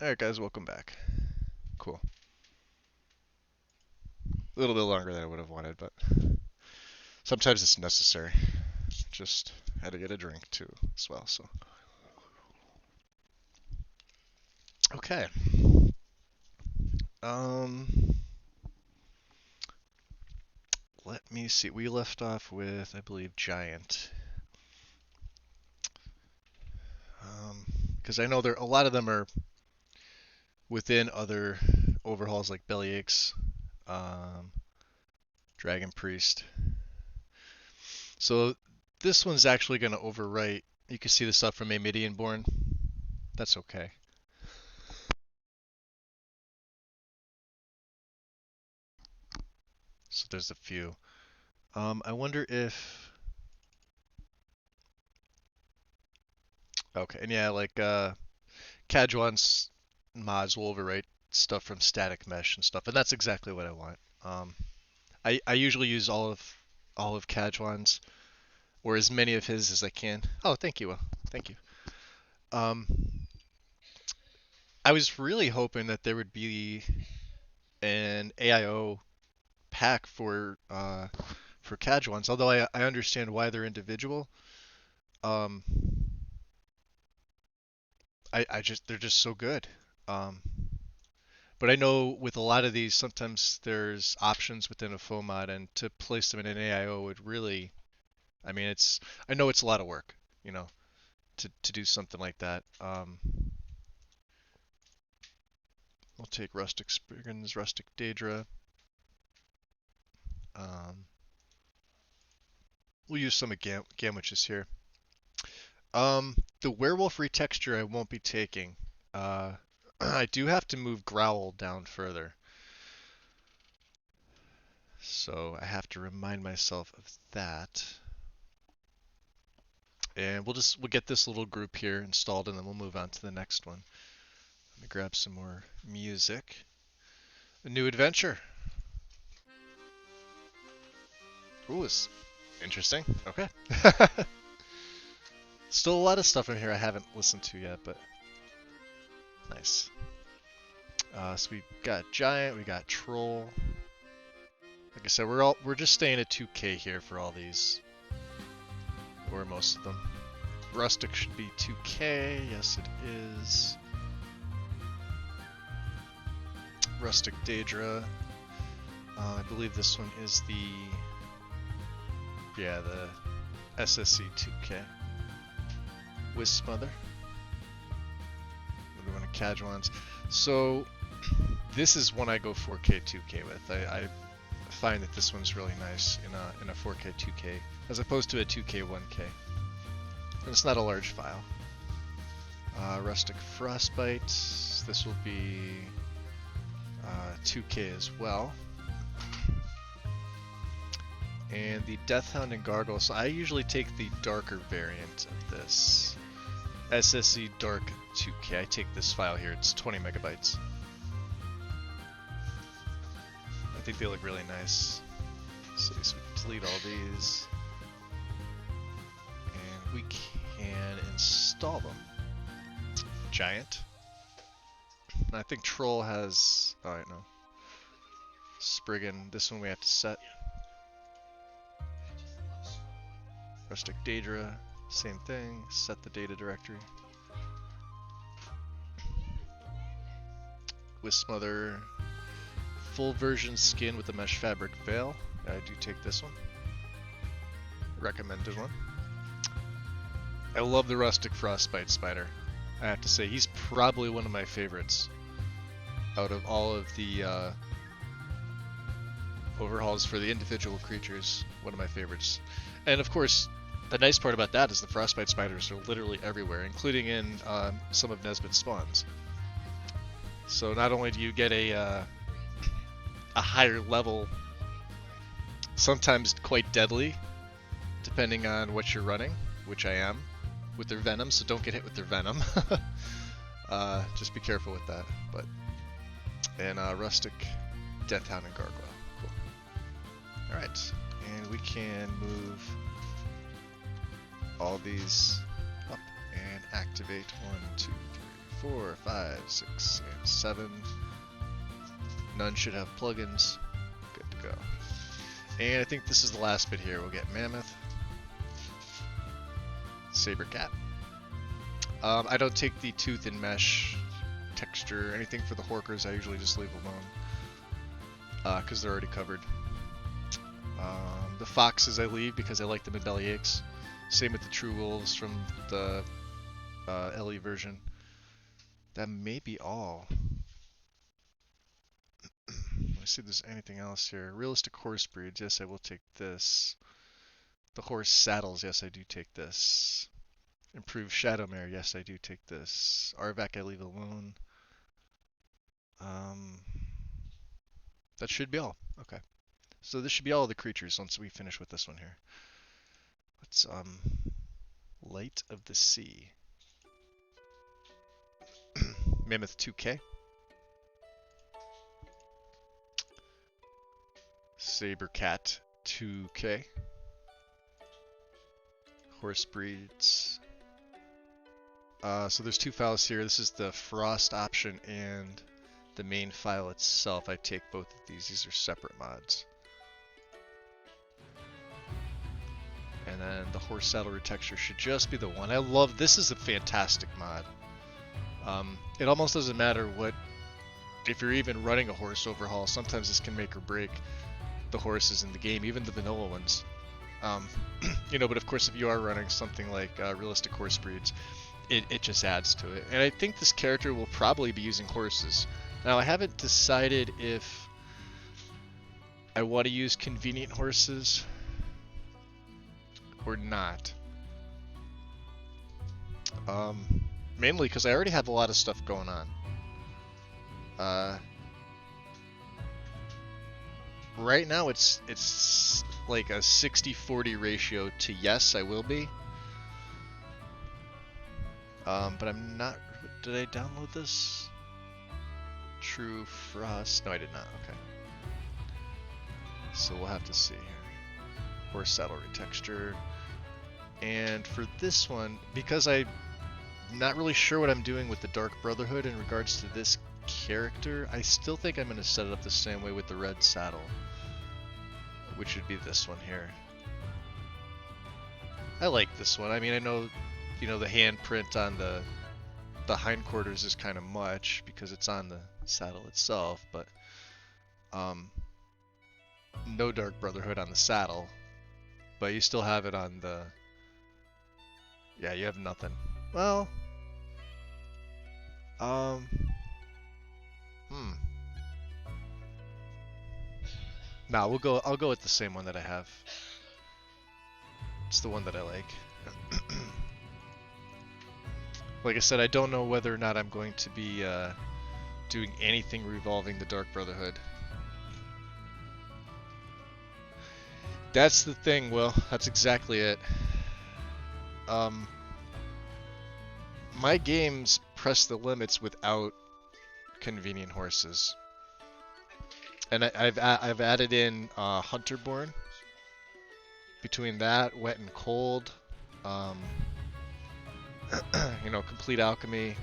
Alright guys, welcome back. Cool. A little bit longer than I would have wanted, but sometimes it's necessary. Just had to get a drink too as well, so. Okay. Let me see. We left off with, I believe, Giant. Because I know a lot of them are within other overhauls like Bellyaches, Dragon Priest. So this one's actually going to overwrite. You can see the stuff from Amidian-born. That's okay. So there's a few. I wonder if... Okay, and yeah, like Kadjuan's mods will overwrite stuff from static mesh and stuff, and that's exactly what I want. I usually use all of Kadjuan's, or as many of his as I can. Oh, thank you, Will. Thank you. Um, I was really hoping that there would be an AIO pack for Kadjuan's, although I understand why they're individual. Um, they're just so good. Um, but I know with a lot of these, sometimes there's options within a foam mod, and to place them in an AIO would really, I mean, I know it's a lot of work, you know, to do something like that. We'll take Rustic Spriggans, Rustic Daedra. We'll use some of Gamwiches here. The werewolf retexture I won't be taking. I do have to move Growl down further. So I have to remind myself of that. And we'll get this little group here installed and then we'll move on to the next one. Let me grab some more music. A new adventure. Ooh, it's interesting. Okay. Still a lot of stuff in here I haven't listened to yet, but nice. So we got Giant, we got Troll. Like I said, we're just staying at 2K here for all these, or most of them. Rustic should be 2K. Yes, it is. Rustic Daedra. I believe this one is the SSC 2K. Wisp Mother. Another one of Kadjuan's. So this is one I go 4K 2K with. I find that this one's really nice in a 4K 2K as opposed to a 2K 1K. And it's not a large file. Rustic Frostbite. This will be 2K as well. And the Deathhound and Gargoyle. So I usually take the darker variant of this. SSC Dark 2K. I take this file here. It's 20 megabytes. I think they look really nice. So we delete all these. And we can install them. Giant. And I think Troll has... Alright, no. Spriggan. This one we have to set. Rustic Daedra. Same thing. Set the data directory. Wisp Mother. Full version skin with the mesh fabric veil. I do take this one. Recommended one. I love the Rustic Frostbite Spider. I have to say, he's probably one of my favorites out of all of the overhauls for the individual creatures. One of my favorites. And of course, the nice part about that is the Frostbite Spiders are literally everywhere, including in some of Nesbit's spawns. So not only do you get a higher level, sometimes quite deadly, depending on what you're running, which I am, with their venom, so don't get hit with their venom. Just be careful with that. But and Rustic Deathhound and Gargoyle. Cool. Alright, and we can move all these up and activate 1, 2, 3, 4, 5, 6, and 7. None should have plugins. Good to go. And I think this is the last bit here. We'll get Mammoth, Saber Cat. I don't take the tooth and mesh texture, anything for the Horkers. I usually just leave alone because they're already covered. The Foxes I leave because I like them in bellyaches. Same with the True Wolves from the LE version. That may be all. Let's see if there's anything else here. Realistic horse breeds. Yes, I will take this. The horse saddles. Yes, I do take this. Improved Shadowmare. Yes, I do take this. Arvac I leave alone. That should be all. Okay. So this should be all the creatures once we finish with this one here. Let's Light of the Sea. Mammoth 2K. Saber Cat 2K. Horse breeds. So there's two files here. This is the Frost option and the main file itself. I take both of these. These are separate mods. And then the horse saddle retexture should just be the one. I love this. Is a fantastic mod. It almost doesn't matter what, if you're even running a horse overhaul, sometimes this can make or break the horses in the game, even the vanilla ones. You know, but of course if you are running something like realistic horse breeds, it just adds to it. And I think this character will probably be using horses. Now I haven't decided if I want to use convenient horses or not. Mainly because I already have a lot of stuff going on. Right now it's like a 60-40 ratio to yes, I will be. But I'm not. Did I download this? True Frost? No, I did not. Okay. So we'll have to see here. Horse saddle retexture. And for this one, because I'm not really sure what I'm doing with the Dark Brotherhood in regards to this character, I still think I'm going to set it up the same way with the red saddle, which would be this one here. I like this one. I mean, I know, you know, the handprint on the hindquarters is kind of much because it's on the saddle itself, but no Dark Brotherhood on the saddle, but you still have it on the. Yeah, you have nothing. Well, Nah, I'll go with the same one that I have. It's the one that I like. Like I said, I don't know whether or not I'm going to be doing anything revolving the Dark Brotherhood. That's the thing, Will. That's exactly it. My games press the limits without convenient horses. And I've added in Hunterborn. Between that, Wet and Cold, you know, Complete Alchemy,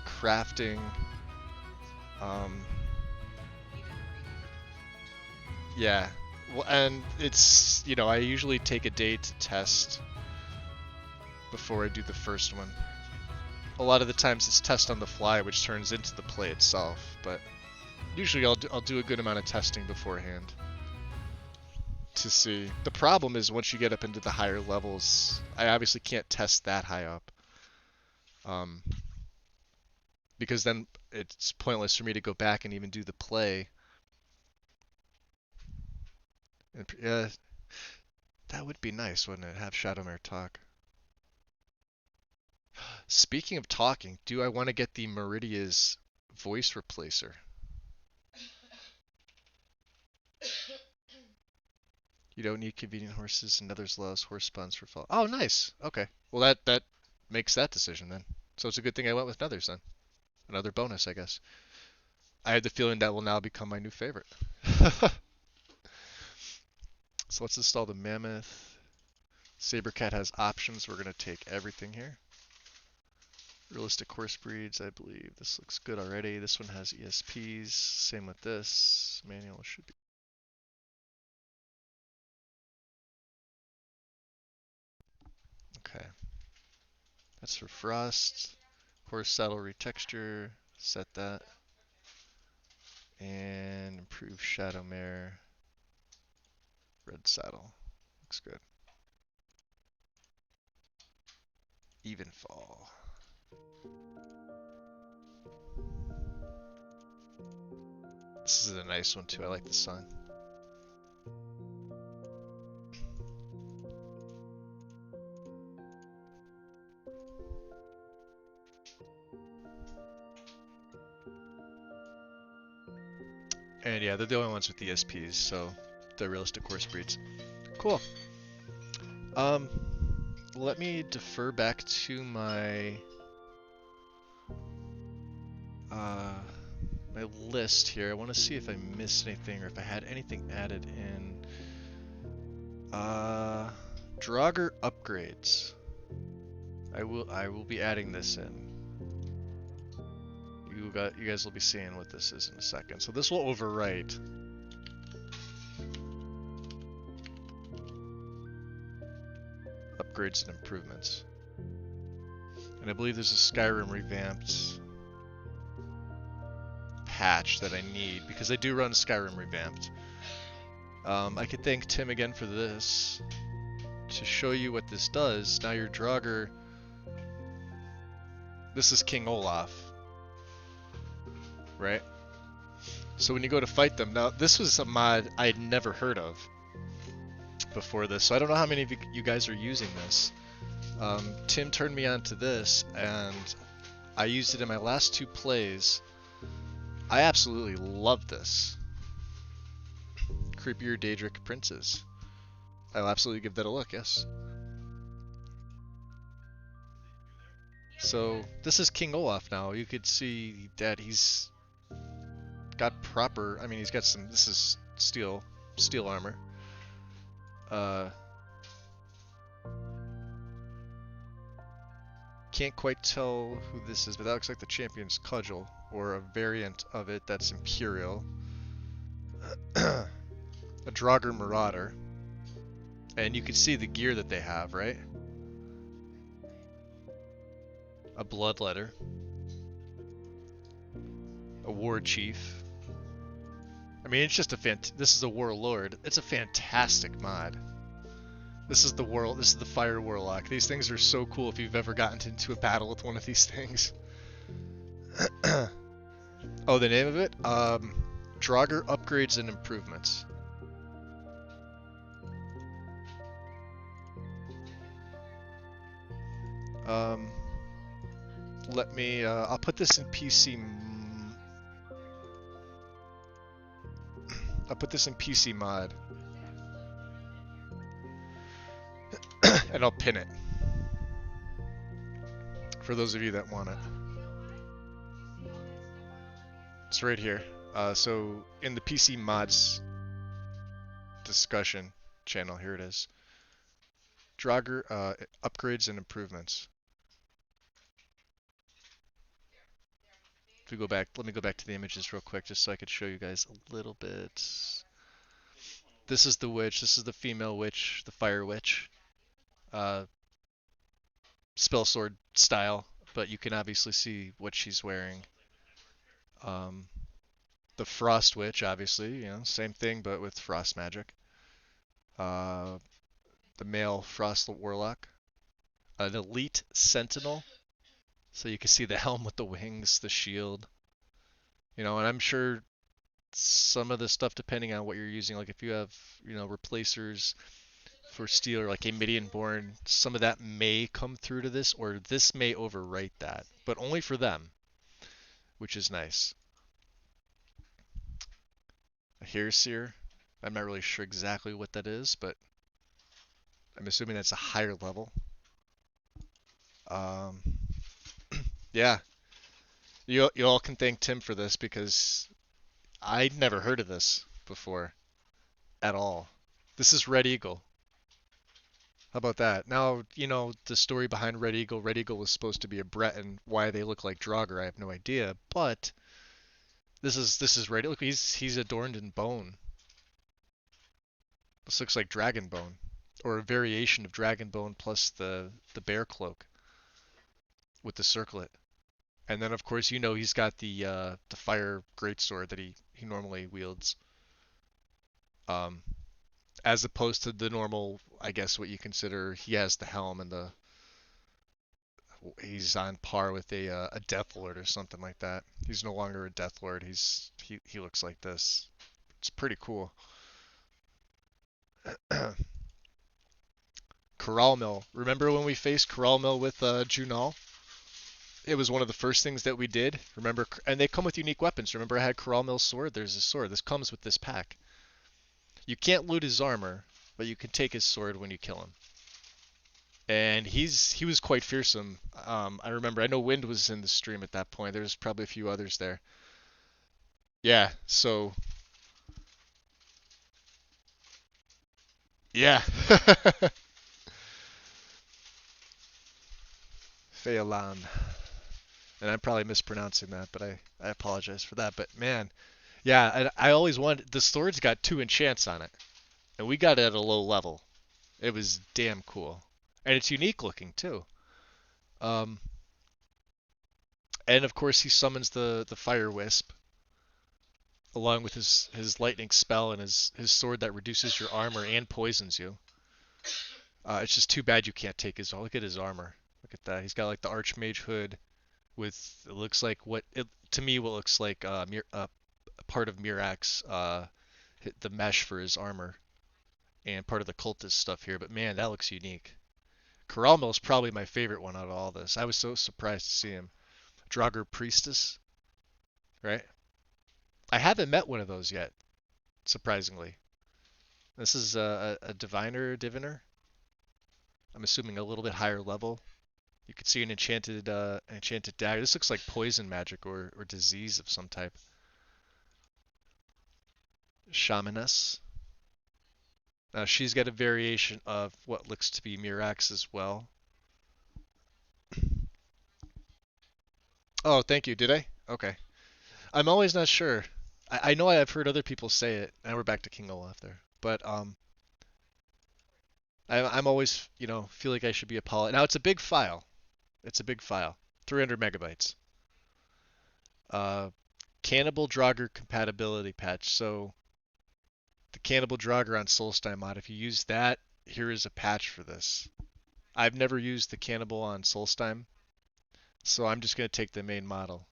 Crafting, yeah. Well, and it's, you know, I usually take a day to test before I do the first one. A lot of the times it's test on the fly, which turns into the play itself, but usually I'll do a good amount of testing beforehand to see. The problem is once you get up into the higher levels, I obviously can't test that high up, because then it's pointless for me to go back and even do the play. And yeah, that would be nice, wouldn't it? Have Shadowmare talk. Speaking of talking, do I want to get the Meridia's voice replacer? You don't need convenient horses, and others allows horse spawns for fall. Oh, nice. Okay. Well, that makes that decision then. So it's a good thing I went with Nethers then. Another bonus, I guess. I have the feeling that will now become my new favorite. So let's install the Mammoth. Sabercat has options. We're going to take everything here. Realistic horse breeds, I believe. This looks good already. This one has ESPs. Same with this. Manual should be. Okay. That's for frost. Horse saddle retexture. Set that. And improve shadow mare. Red saddle. Looks good. Even fall. This is a nice one too. I like the song. And yeah, they're the only ones with ESPs, so they're realistic horse breeds. Cool. Let me defer back to my my list here. I want to see if I missed anything or if I had anything added in. Draugr upgrades. I will be adding this in. You guys will be seeing what this is in a second. So this will overwrite upgrades and improvements. And I believe there's a Skyrim revamped patch that I need because I do run Skyrim revamped. I could thank Tim again for this to show you what this does. Now your Draugr. This is King Olaf, right? So when you go to fight them, now this was a mod I'd never heard of before this, so I don't know how many of you guys are using this. Tim turned me on to this, and I used it in my last 2 plays. I absolutely love this. Creepier Daedric Princes. I'll absolutely give that a look, yes. So this is King Olaf now. You could see that he's got proper, I mean he's got some, this is steel armor. Can't quite tell who this is, but that looks like the Champion's Cudgel, or a variant of it that's Imperial. A Draugr Marauder. And you can see the gear that they have, right? A Bloodletter. A War Chief. I mean, it's just a this is a Warlord. It's a fantastic mod. This is the Fire Warlock. These things are so cool if you've ever gotten into a battle with one of these things. Oh, the name of it? Draugr Upgrades and Improvements. Let me, I'll put this in PC. I'll put this in PC mod. And I'll pin it. For those of you that want it. It's right here. So in the PC mods discussion channel, here it is. Draugr upgrades and improvements. If we go back, let me go back to the images real quick just so I could show you guys a little bit. This is the witch, this is the female witch, the fire witch. Spell sword style, but you can obviously see what she's wearing. The frost witch, obviously, you know, same thing but with frost magic. The male frost warlock. An elite sentinel. So you can see the helm with the wings, the shield. You know, and I'm sure some of the stuff, depending on what you're using, like if you have, you know, replacers for steel or like a Midian-born, some of that may come through to this, or this may overwrite that, but only for them, which is nice. A hair seer. I'm not really sure exactly what that is, but I'm assuming that's a higher level. Yeah, you all can thank Tim for this because I'd never heard of this before at all. This is Red Eagle. How about that? Now, you know, the story behind Red Eagle. Red Eagle was supposed to be a Breton. Why they look like Draugr, I have no idea. But this is Red. Look, he's adorned in bone. This looks like dragon bone, or a variation of dragon bone plus the bear cloak with the circlet. And then of course you know he's got the fire greatsword that he normally wields. Um, as opposed to the normal, I guess what you consider, he has the helm and he's on par with a Death Lord or something like that. He's no longer a Death Lord. He looks like this. It's pretty cool. Corral Mill. Remember when we faced Corral Mill with Junal? It was one of the first things that we did. Remember, and they come with unique weapons. Remember, I had Corral Mill's sword. There's a sword. This comes with this pack. You can't loot his armor, but you can take his sword when you kill him. And he was quite fearsome. I remember, I know Wind was in the stream at that point. There's probably a few others there. Yeah, so yeah. Phelan. And I'm probably mispronouncing that, but I apologize for that. But man, yeah, I always wanted, the sword's got 2 enchants on it, and we got it at a low level. It was damn cool, and it's unique looking too. Um, and of course he summons the fire wisp along with his lightning spell and his sword that reduces your armor and poisons you. It's just too bad you can't take his. Look at his armor. Look at that. He's got like the Archmage hood with, it looks like what it to me what looks like part of Mirak's the mesh for his armor and part of the cultist stuff here. But man, that looks unique. Coralmo is probably my favorite one out of all this. I was so surprised to see him. Draugr Priestess, right? I haven't met one of those yet, surprisingly. This is a diviner. I'm assuming a little bit higher level. You could see an enchanted dagger. This looks like poison magic or disease of some type. Shamaness. Now she's got a variation of what looks to be Mirax as well. Oh, thank you. Did I? Okay. I'm always not sure. I know I've heard other people say it. Now we're back to King Olaf there. But I'm always, you know, feel like I should be apologized. Now it's a big file. It's a big file. 300 megabytes. Cannibal Draugr compatibility patch. So the Cannibal Draugr on Solstheim mod, if you use that, here is a patch for this. I've never used the Cannibal on Solstheim, so I'm just going to take the main model.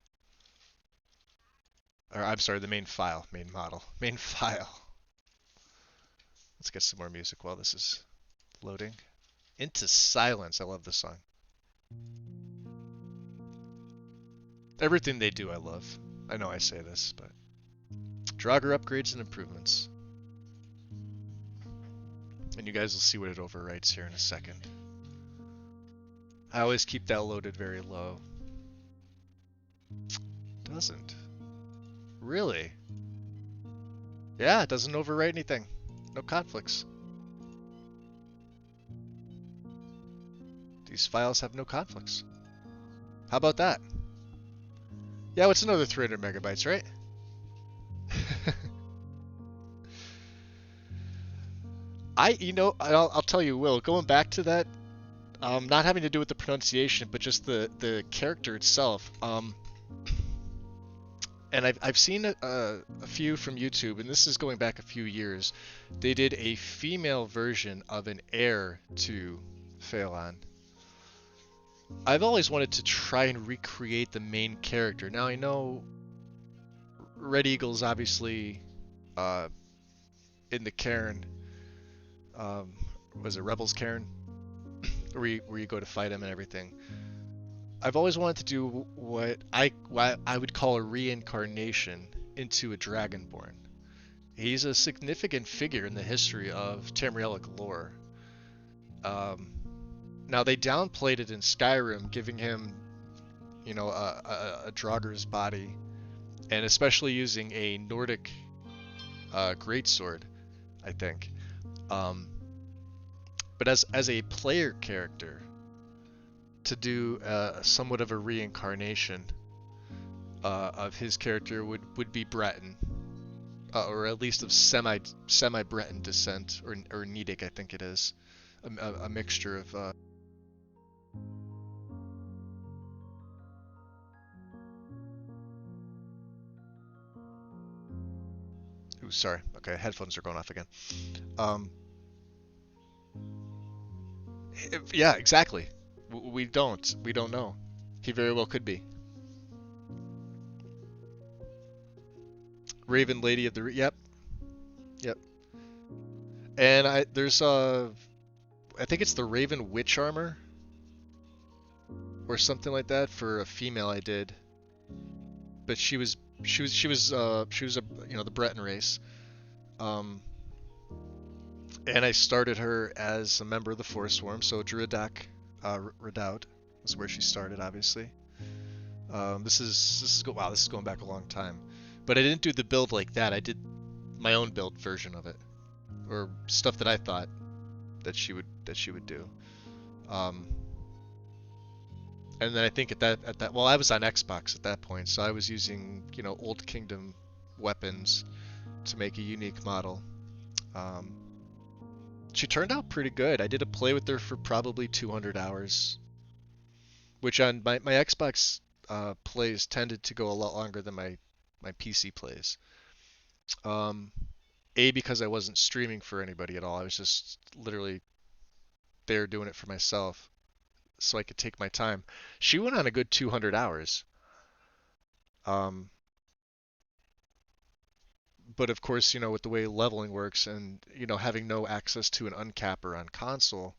Or I'm sorry, the main file. Main model. Main file. Let's get some more music while this is loading. Into Silence. I love this song. Everything they do I love. I know I say this, but Draugr upgrades and improvements. And you guys will see what it overwrites here in a second. I always keep that loaded very low. Doesn't. Really? Yeah, it doesn't overwrite anything. No conflicts. These files have no conflicts. How about that? Yeah, what's another 300 megabytes, right? I'll tell you, Will, going back to that, not having to do with the pronunciation, but just the character itself. And I've seen a few from YouTube, and this is going back a few years. They did a female version of an heir to Phelan. I've always wanted to try and recreate the main character. Now I know Red Eagle's obviously in the Cairn. Was it Rebels Cairn? where you go to fight him and everything. I've always wanted to do what I would call a reincarnation into a Dragonborn. He's a significant figure in the history of Tamrielic lore. Now they downplayed it in Skyrim, giving him, you know, a Draugr's body, and especially using a Nordic greatsword, I think. But as a player character, to do somewhat of a reincarnation of his character would be Breton, or at least of semi Breton descent, or Nidic, I think it is, a mixture of. Ooh, sorry. Okay, headphones are going off again. Um, yeah, exactly. We don't know. He very well could be. Raven Lady of the Yep, yep. And there's I think it's the Raven Witch armor or something like that for a female I did, but she was a the Breton race. Um, and I started her as a member of the Forest Swarm, so Druidak Redoubt is where she started, obviously. Wow, this is going back a long time, but I didn't do the build like that. I did my own build version of it, or stuff that I thought that she would do. Um, and then I think at that well, I was on Xbox at that point, so I was using Old Kingdom weapons to make a unique model. Um, she turned out pretty good. I did a play with her for probably 200 hours, which on my Xbox plays tended to go a lot longer than my PC plays. Um, because I wasn't streaming for anybody at all. I was just literally there doing it for myself, so I could take my time. She went on a good 200 hours. Um, but of course, with the way leveling works and, having no access to an uncapper on console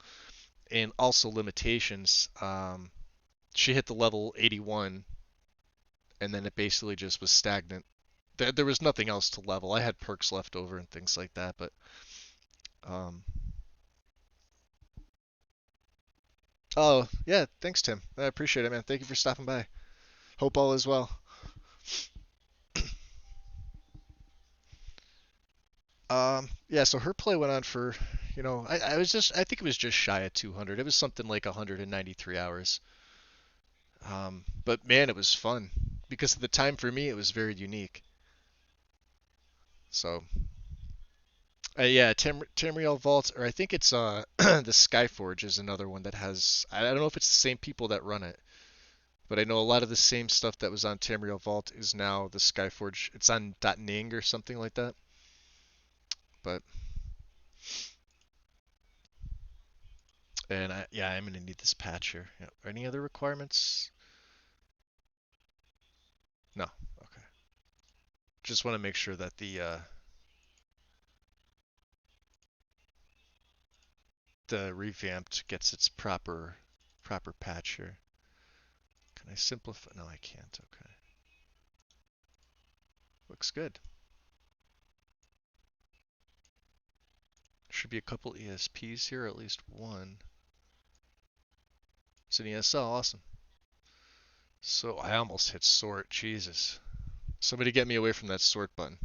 and also limitations, she hit the level 81 and then it basically just was stagnant. There was nothing else to level. I had perks left over and things like that, but um, oh, yeah, thanks, Tim. I appreciate it, man. Thank you for stopping by. Hope all is well. Yeah, so her play went on for, I think it was just shy of 200. It was something like 193 hours. But man, it was fun because at the time for me, it was very unique. So, yeah, Tamriel Vault, or I think it's the Skyforge is another one that has. I don't know if it's the same people that run it, but I know a lot of the same stuff that was on Tamriel Vault is now the Skyforge. It's on .ning or something like that. But yeah, I'm gonna need this patch here. Yeah. Any other requirements? No. Okay. Just want to make sure that the revamped gets its proper patch here. Can I simplify? No, I can't. Okay. Looks good. Should be a couple ESPs here, at least one. It's an ESL, awesome. So I almost hit sort. Jesus. Somebody get me away from that sort button.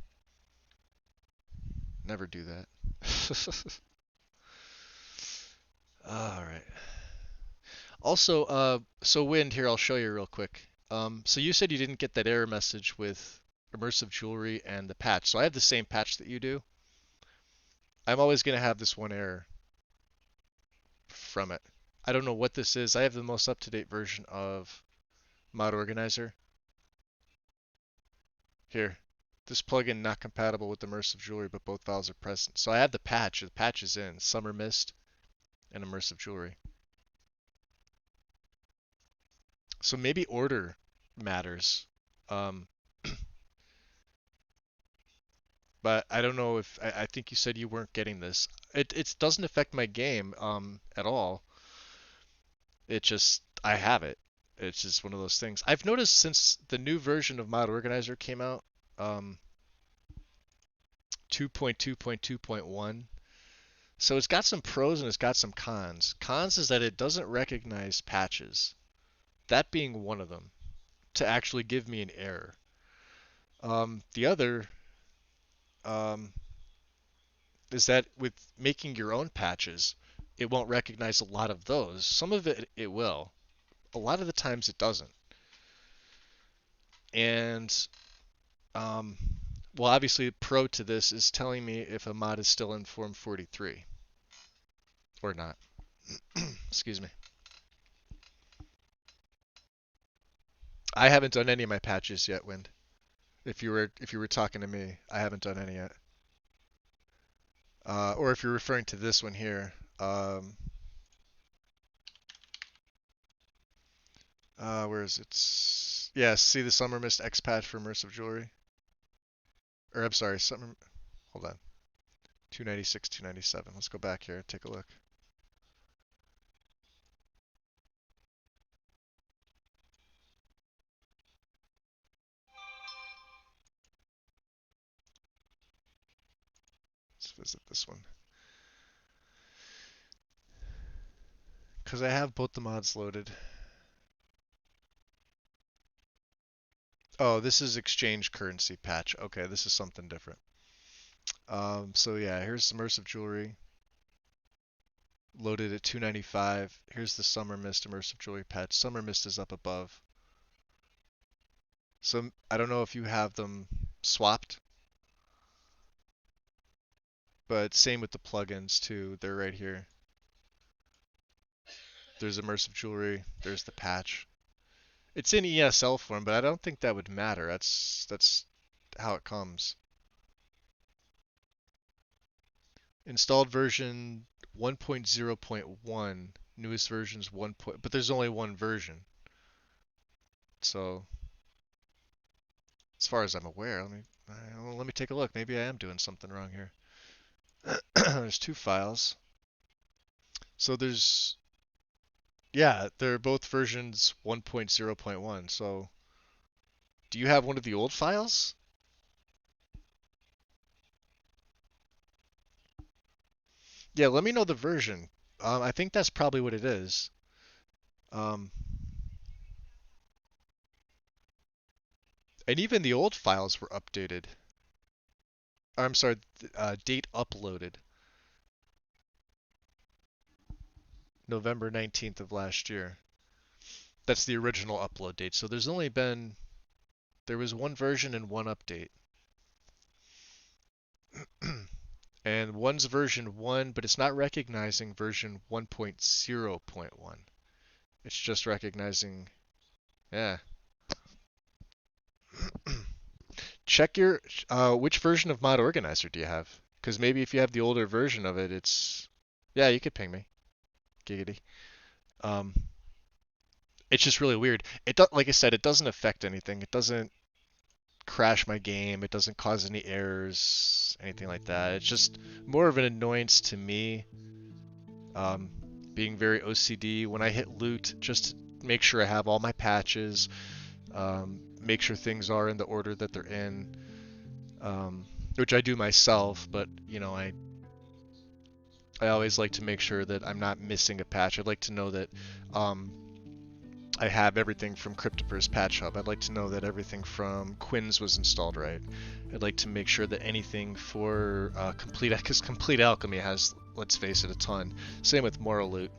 Never do that. Alright. Also, so Wind, here, I'll show you real quick. So you said you didn't get that error message with immersive jewelry and the patch. So I have the same patch that you do. I'm always going to have this one error from it. I don't know what this is. I have the most up-to-date version of Mod Organizer. Here. This plugin not compatible with immersive jewelry, but both files are present. So I have the patch. The patch is in Summer Mist and immersive jewelry. So maybe order matters. Um, but I don't know if I think you said you weren't getting this. It doesn't affect my game at all. It just I have it. It's just one of those things. I've noticed since the new version of Mod Organizer came out, um, 2.2.2.1. So it's got some pros and it's got some cons. Cons is that it doesn't recognize patches. That being one of them, to actually give me an error. The other um, is that with making your own patches, it won't recognize a lot of those. Some of it will. A lot of the times it doesn't. And um, well, obviously, pro to this is telling me if a mod is still in form 43 or not. Excuse me. I haven't done any of my patches yet, Wind. If you were talking to me, I haven't done any yet. Or if you're referring to this one here, where is it? Yeah, see the Summer Mist X patch for immersive jewelry. Or I'm sorry, Summer. Hold on. 296, 297. Let's go back here and take a look. Let's visit this one. Because I have both the mods loaded. Oh, this is exchange currency patch. Okay, this is something different. So yeah, here's immersive jewelry. Loaded at 295. Here's the Summer Mist immersive jewelry patch. Summer Mist is up above. So I don't know if you have them swapped, but same with the plugins too. They're right here. There's immersive jewelry. There's the patch. It's in ESL form, but I don't think that would matter. That's how it comes. Installed version 1.0.1. Newest version's 1. But there's only one version. So, as far as I'm aware, let me take a look. Maybe I am doing something wrong here. There's two files. So yeah, they're both versions 1.0.1. So, do you have one of the old files? Yeah, let me know the version. I think that's probably what it is. And even the old files were updated. I'm sorry, date uploaded. November 19th of last year. That's the original upload date. So there was one version and one update. And one's version 1, but it's not recognizing version 1.0.1. It's just recognizing, yeah. Check your, which version of Mod Organizer do you have? Because maybe if you have the older version of it, yeah, you could ping me. Giggity. Um, it's just really weird. Like I said, it doesn't affect anything. It doesn't crash my game. It doesn't cause any errors, anything like that. It's just more of an annoyance to me. Being very OCD when I hit loot, just to make sure I have all my patches, make sure things are in the order that they're in, which I do myself, but you know, I always like to make sure that I'm not missing a patch. I'd like to know that I have everything from Cryptoverse Patch Hub. I'd like to know that everything from Quinn's was installed right. I'd like to make sure that anything for because Complete Alchemy has, let's face it, a ton. Same with Moral Loot,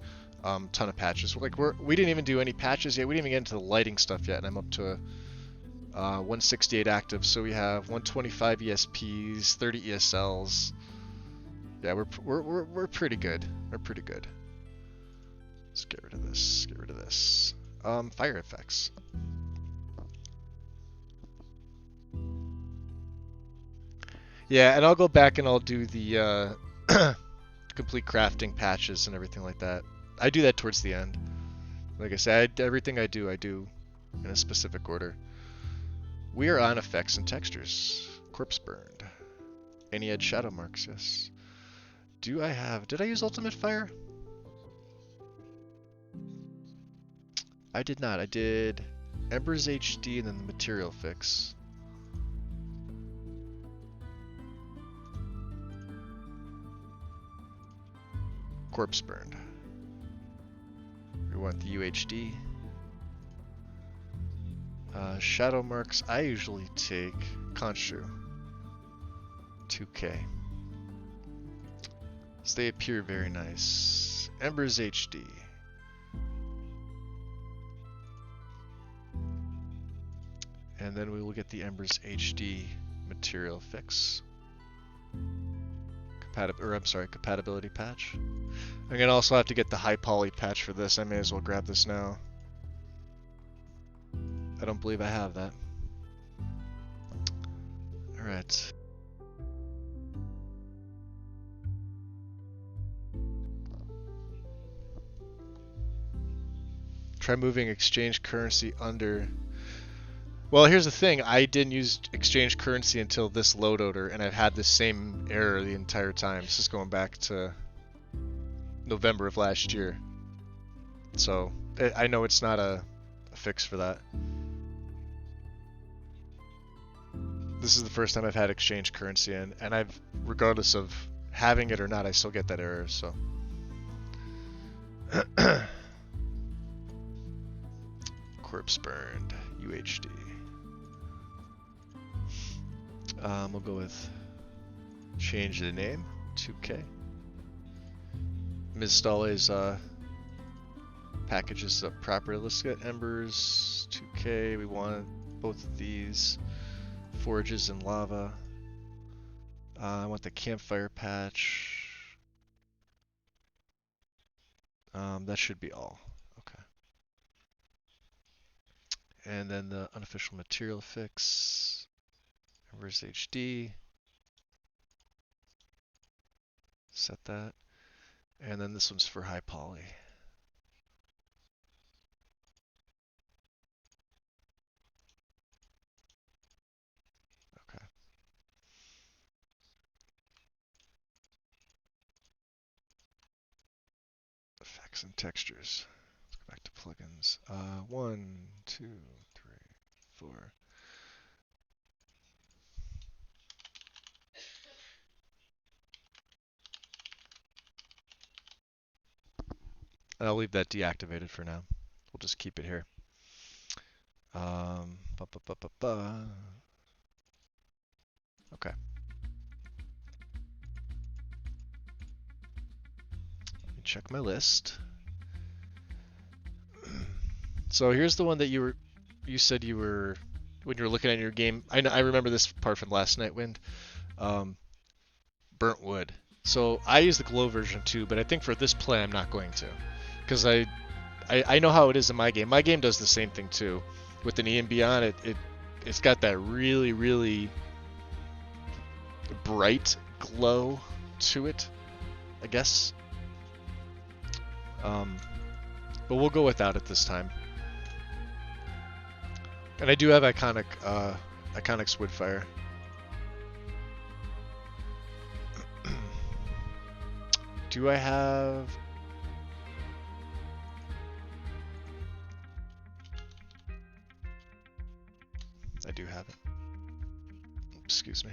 ton of patches. We didn't even do any patches yet. We didn't even get into the lighting stuff yet, and I'm up to 168 active. So we have 125 ESPs, 30 ESLs. Yeah, we're pretty good. We're pretty good. Let's get rid of this. Get rid of this. Fire effects. Yeah, and I'll go back and I'll do the complete crafting patches and everything like that. I do that towards the end. Like I said, everything I do in a specific order. We are on effects and textures. Corpse burned. Any edge shadow marks, yes. Did I use Ultimate Fire? I did not. I did Embers HD and then the Material Fix. Corpse burned. We want the UHD. Shadow marks, I usually take Khonshu. 2K. So they appear very nice. Embers HD. And then we will get the Embers HD material fix. Compatibility patch. I'm gonna also have to get the high poly patch for this. I may as well grab this now. I don't believe I have that. Alright. Try moving exchange currency under. Well, here's the thing. I didn't use exchange currency until this loadoater, and I've had the same error the entire time. This is going back to November of last year. So, I know it's not a fix for that. This is the first time I've had exchange currency, and I've, regardless of having it or not, I still get that error, so. Corpse burned, UHD. We'll go with change the name, 2K. Ms. Stale's packages up properly. Let's get Embers, 2K. We want both of these. Forges and lava. I want the campfire patch. That should be all. Okay. And then the unofficial material fix. Embers HD. Set that. And then this one's for high poly. Okay. Effects and textures. Let's go back to plugins. 1, 2, 3, 4. I'll leave that deactivated for now. We'll just keep it here. Okay. Let me check my list. So here's the one that you said you were, when you were looking at your game. I remember this part from last night, Wind. Burnt wood. So I use the glow version too, but I think for this play I'm not going to. Because I know how it is in my game. My game does the same thing too. With an Eon Beyond, it's got that really, really bright glow to it, I guess. But we'll go without it this time. And I do have Iconic Woodfire. Do I have... I do have it. Excuse me.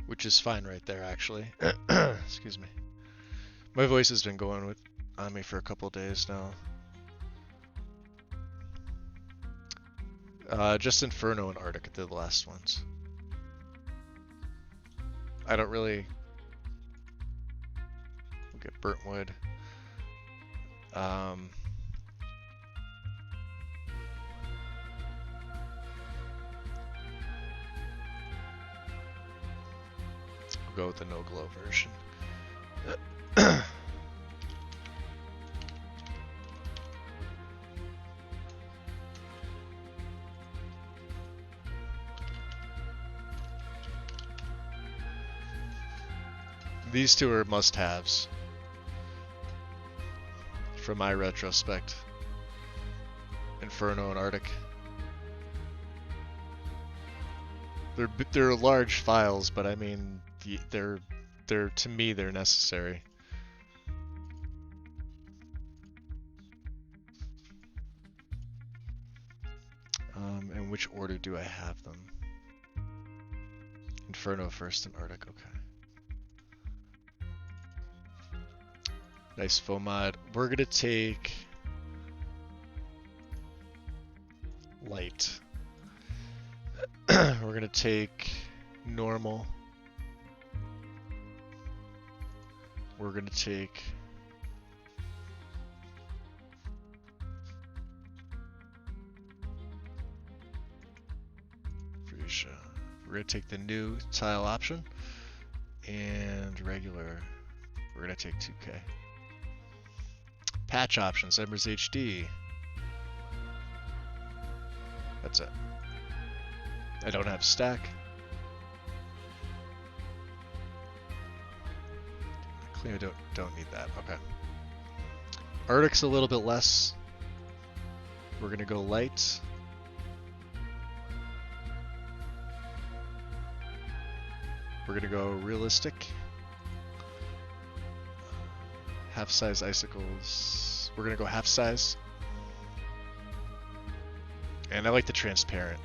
Which is fine right there, actually. Excuse me. My voice has been going on me for a couple days now. Just Inferno and Arctic are the last ones. I don't really... We'll get burnt wood. We'll go with the no glow version. These two are must-haves from my retrospect. Inferno and Arctic. They're large files, but I mean, they're to me they're necessary. In which order do I have them? Inferno first and Arctic, okay. Nice foam mod. We're gonna take light. We're gonna take normal. we're gonna take Freesia. We're gonna take the new tile option and regular. We're gonna take 2K. Patch options, Embers HD. That's it. I don't have stack. Clearly don't need that. Okay. Arctic's a little bit less. We're gonna go light. We're gonna go realistic. Half size icicles. We're gonna go half size. And I like the transparent.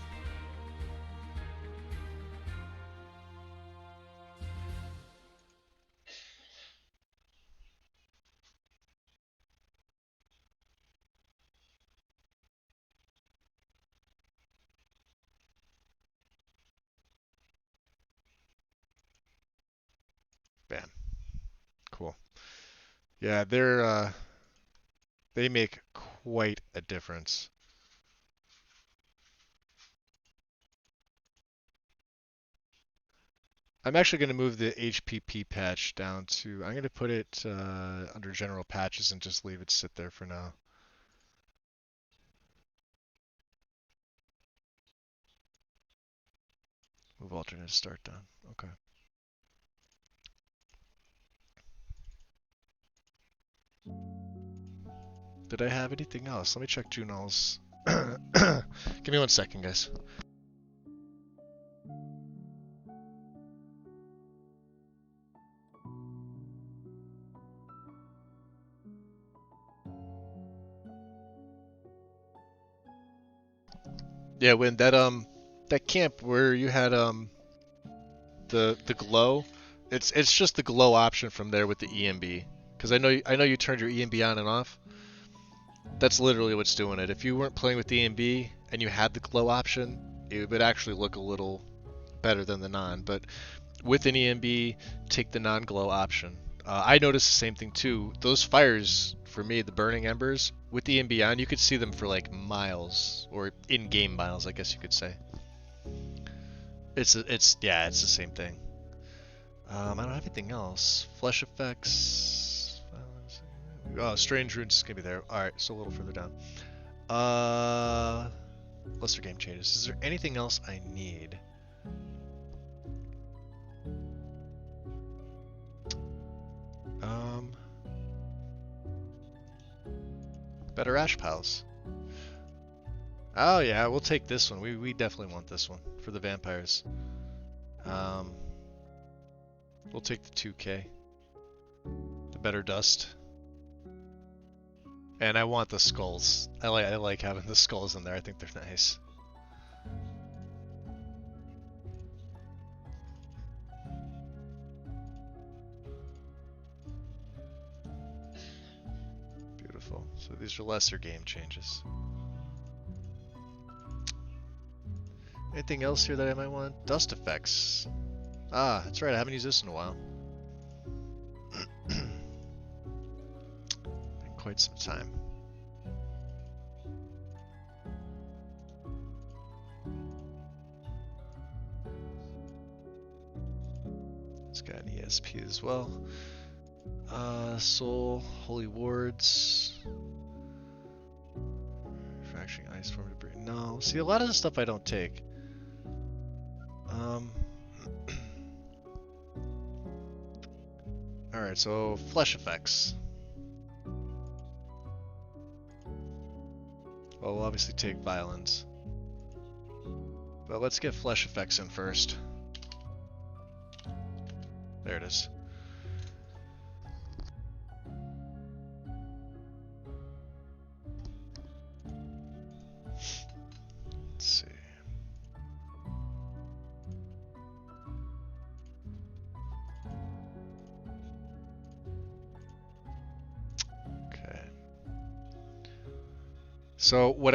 Bam. Cool. Yeah, they make quite a difference. I'm actually going to move the HPP patch down to, I'm going to put it under general patches and just leave it sit there for now. Move alternate start down. Okay. Did I have anything else? Let me check Junal's. Give me 1 second, guys. Yeah, when that camp where you had the glow, it's just the glow option from there with the EMB. Because I know you turned your EMB on and off. That's literally what's doing it. If you weren't playing with the EMB and you had the glow option, it would actually look a little better than the non. But with an EMB, take the non-glow option. I noticed the same thing too. Those fires, for me, the burning embers, with the EMB on, you could see them for like miles, or in-game miles, I guess you could say. It's the same thing. I don't have anything else. Flesh effects. Oh, strange runes is gonna be there. All right, so a little further down. Lesser game changes. Is there anything else I need? Better ash piles. Oh yeah, we'll take this one. We definitely want this one for the vampires. We'll take the 2K. The better dust. And I want the skulls. I like having the skulls in there. I think they're nice. Beautiful. So these are lesser game changes. Anything else here that I might want? Dust effects. Ah, that's right. I haven't used this in a while. Been quite some time. It's got an ESP as well. Soul, Holy Wards. Fracturing Ice Form Debris. No. See, a lot of the stuff I don't take. Alright, so flesh effects. Well, we'll obviously take violence. But let's get flesh effects in first. There it is. Let's see. Okay. So what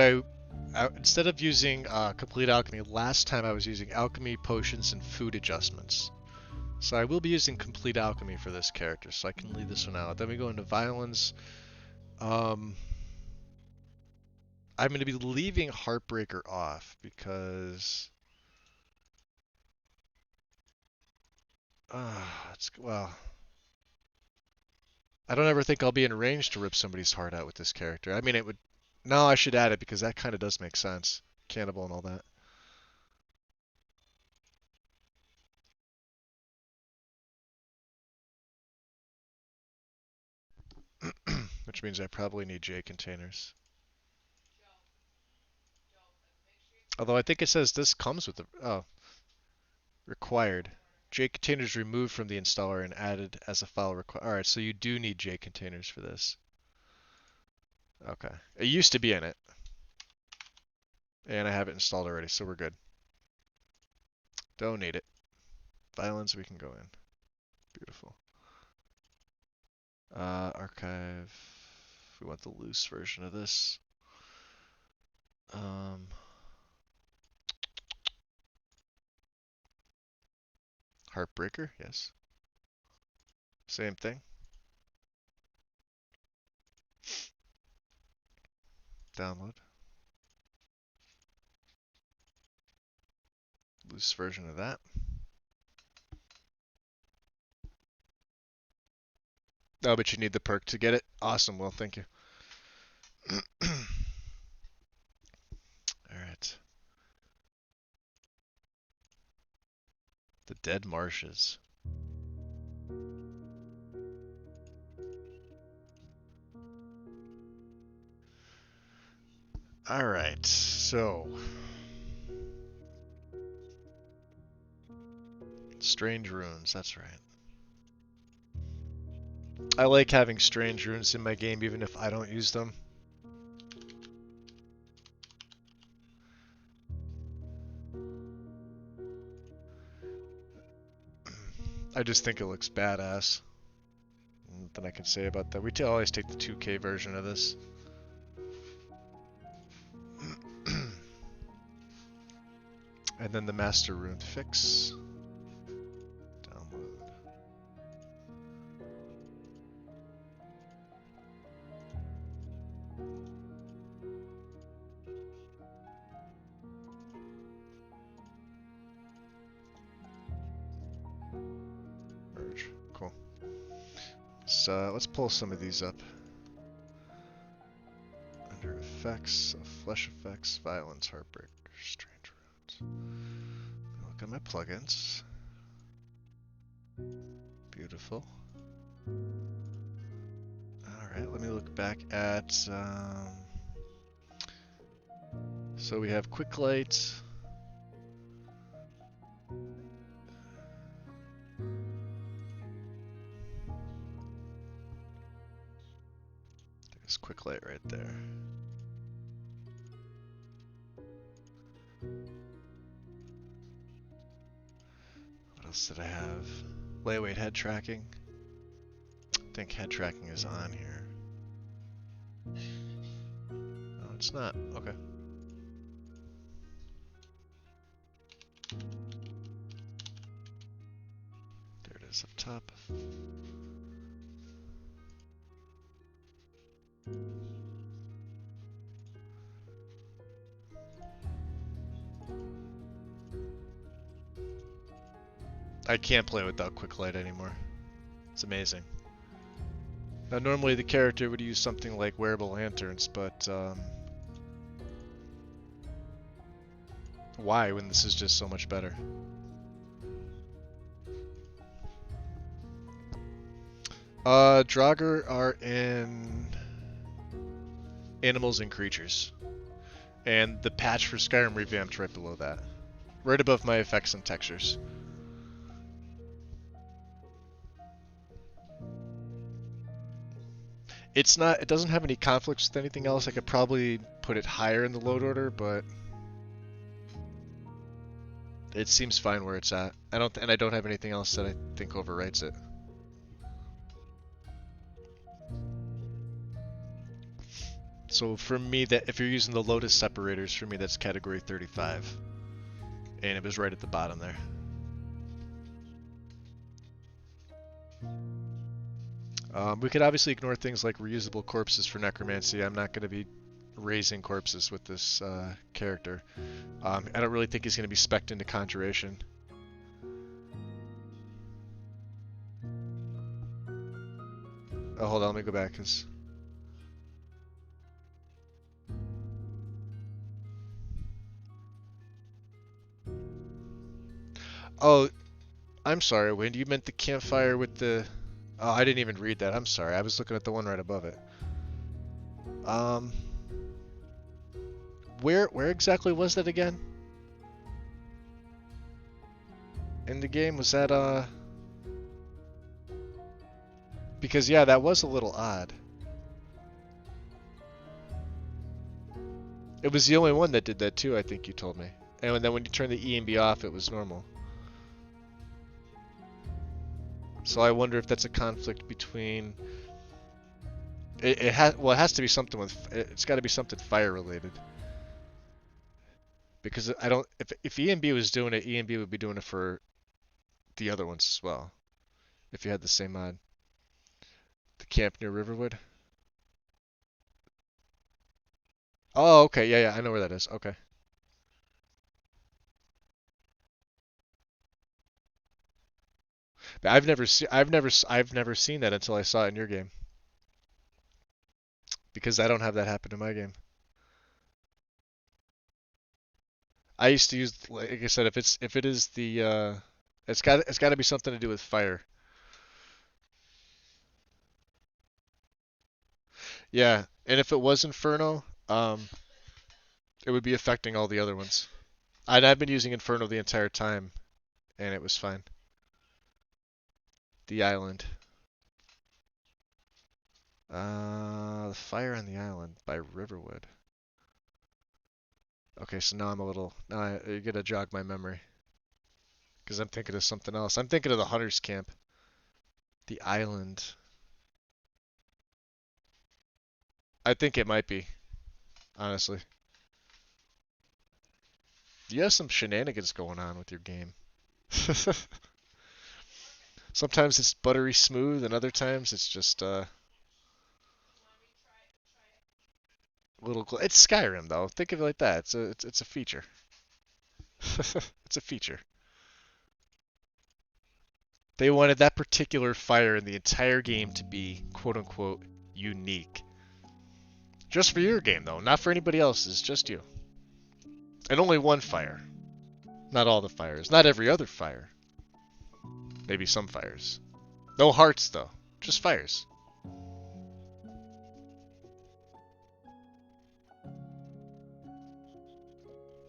instead of using complete alchemy, last time I was using alchemy, potions, and food adjustments. So I will be using Complete Alchemy for this character, so I can leave this one out. Then we go into Violence. I'm going to be leaving Heartbreaker off because... well... I don't ever think I'll be in range to rip somebody's heart out with this character. I mean, it would... No, I should add it because that kind of does make sense. Cannibal and all that. Which means I probably need J containers. Although I think it says this comes with the... Oh. Required. J containers removed from the installer and added as a file required. Alright, so you do need J containers for this. Okay. It used to be in it. And I have it installed already, so we're good. Don't need it. Violence, we can go in. Beautiful. Archive. We want the loose version of this. Heartbreaker, yes. Same thing. Download. Loose version of that. Oh, but you need the perk to get it? Awesome, well, thank you. Alright. The Dead Marshes. Alright, so... Strange runes, that's right. I like having strange runes in my game even if I don't use them. I just think it looks badass. Nothing I can say about that. We always take the 2K version of this. And then the Master Rune Fix. Download. Merge. Cool. So let's pull some of these up. Under effects, flesh effects, violence, heartbreak, strange runes. Look at my plugins. Beautiful. Alright, let me look back at... So we have Quick Light. There's Quick Light right there. What else did I have? Layawait head tracking. I think head tracking is on here. No, it's not. Okay. There it is up top. I can't play without Quick Light anymore. It's amazing. Now normally the character would use something like wearable lanterns, but why when this is just so much better? Draugr are in Animals and Creatures. And the patch for Skyrim revamped right below that. Right above my effects and textures. It's not, it doesn't have any conflicts with anything else. I could probably put it higher in the load order, but it seems fine where it's at. I don't have anything else that I think overwrites it. So for me, that if you're using the Lotus separators, for me that's category 35. And it was right at the bottom there. We could obviously ignore things like reusable corpses for necromancy. I'm not going to be raising corpses with this character. I don't really think he's going to be spec'd into conjuration. Oh, hold on, let me go back, cause... Oh, I'm sorry, Wind. You meant the campfire with the... Oh, I didn't even read that. I'm sorry. I was looking at the one right above it. Um... Where exactly was that again? In the game, was that, Because, yeah, that was a little odd. It was the only one that did that too, I think you told me. And then when you turn the E and B off, it was normal. So I wonder if that's a conflict between... It has to be something with... It's got to be something fire related. Because I don't... If E and B was doing it, E and B would be doing it for the other ones as well. If you had the same mod. The camp near Riverwood. Oh, okay. Yeah, I know where that is. Okay. But I've never seen that until I saw it in your game. Because I don't have that happen in my game. I used to use, like I said, if it is the it's got to be something to do with fire. Yeah, and if it was Inferno, it would be affecting all the other ones. I've been using Inferno the entire time, and it was fine. The island. The fire on the island by Riverwood. Okay, so now I'm a little. Now you gotta jog my memory. Because I'm thinking of something else. I'm thinking of the hunter's camp. The island. I think it might be, honestly. You have some shenanigans going on with your game. Sometimes it's buttery smooth, and other times it's just little. It's Skyrim, though. Think of it like that. It's a feature. It's a feature. They wanted that particular fire in the entire game to be quote unquote unique. Just for your game, though, not for anybody else's. Just you. And only one fire. Not all the fires. Not every other fire. Maybe some fires. No hearts, though. Just fires.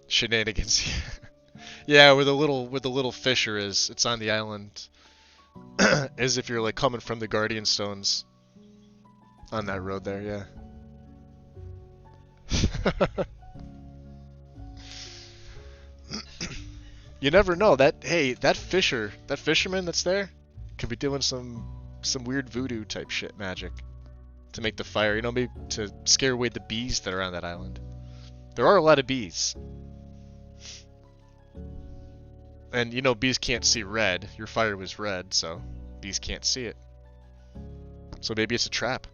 Shenanigans. Yeah, where the little fissure is. It's on the island. As if you're like coming from the Guardian Stones. On that road there, yeah. You never know. That fisherman that's there could be doing some weird voodoo type shit magic to make the fire, you know, maybe to scare away the bees that are on that island. There are a lot of bees. And you know bees can't see red. Your fire was red, so bees can't see it. So maybe it's a trap.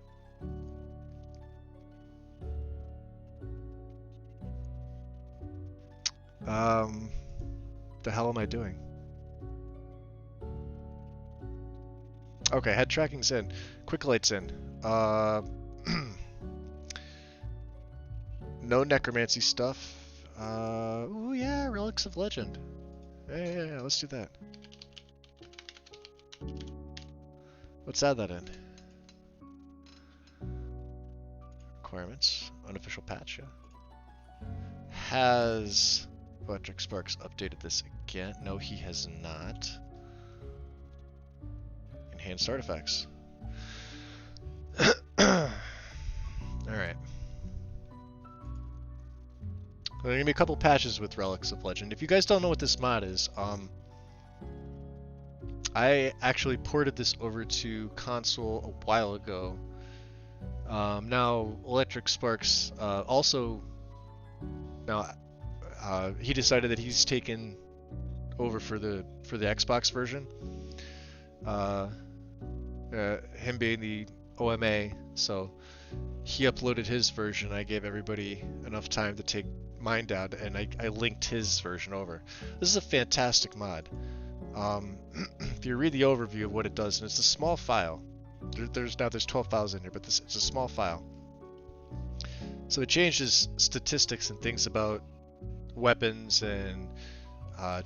The hell am I doing? Okay, head tracking's in. Quick light's in. No necromancy stuff. Ooh yeah, Relics of Legend. Yeah, let's do that. Let's add that in. Requirements. Unofficial patch, yeah. Has Electric Sparks updated this again? No, he has not. Enhanced artifacts. Alright. There are going to be a couple patches with Relics of Legend. If you guys don't know what this mod is, I actually ported this over to console a while ago. Now, Electric Sparks also... Now, he decided that he's taken over for the Xbox version. him being the OMA, so he uploaded his version. I gave everybody enough time to take mine down, and I linked his version over. This is a fantastic mod. If you read the overview of what it does, and it's a small file. There's 12 files in here, but it's a small file. So it changes statistics and things about weapons and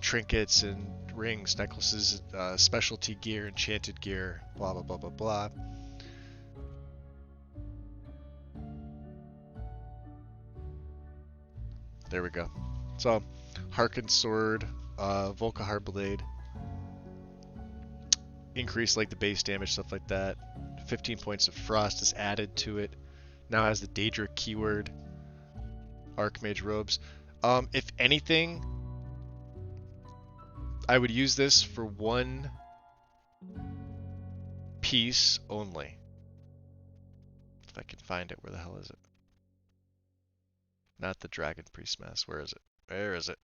trinkets and rings, necklaces, specialty gear, enchanted gear, blah blah blah blah blah. There we go. So, Harkened Sword, Volkahar Blade, increase like the base damage, stuff like that. 15 points of Frost is added to it. Now has the Daedric keyword. Archmage robes. If anything, I would use this for one piece only. If I can find it, where the hell is it? Not the Dragon Priest Mask. Where is it? Where is it?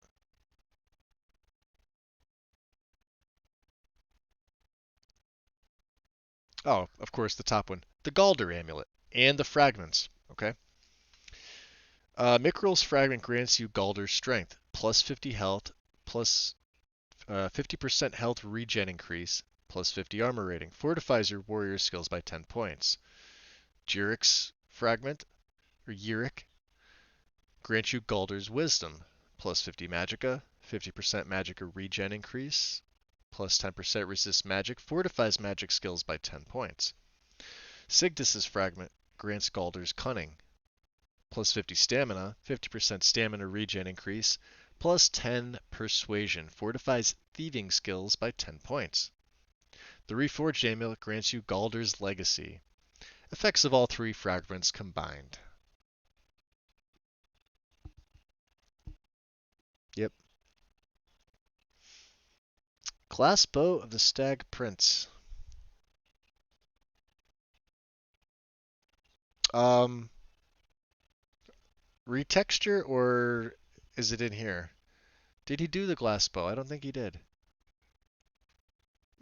Oh, of course, the top one. The Galder Amulet. And the Fragments. Okay. Mikril's Fragment grants you Galder's Strength. Plus 50 health. Plus 50% health regen increase. Plus 50 armor rating. Fortifies your warrior skills by 10 points. Jyric's Fragment. Or Uric. Grants you Galder's Wisdom. Plus 50 magicka. 50% magicka regen increase. Plus 10% resist magic, fortifies magic skills by 10 points. Sigdis's Fragment grants Galder's Cunning. Plus 50 stamina, 50% stamina regen increase, plus 10 persuasion, fortifies thieving skills by 10 points. The Reforged Amulet grants you Galder's Legacy. Effects of all three fragments combined. Yep. Glassbow of the Stag Prince. Retexture, or is it in here? Did he do the glassbow? I don't think he did.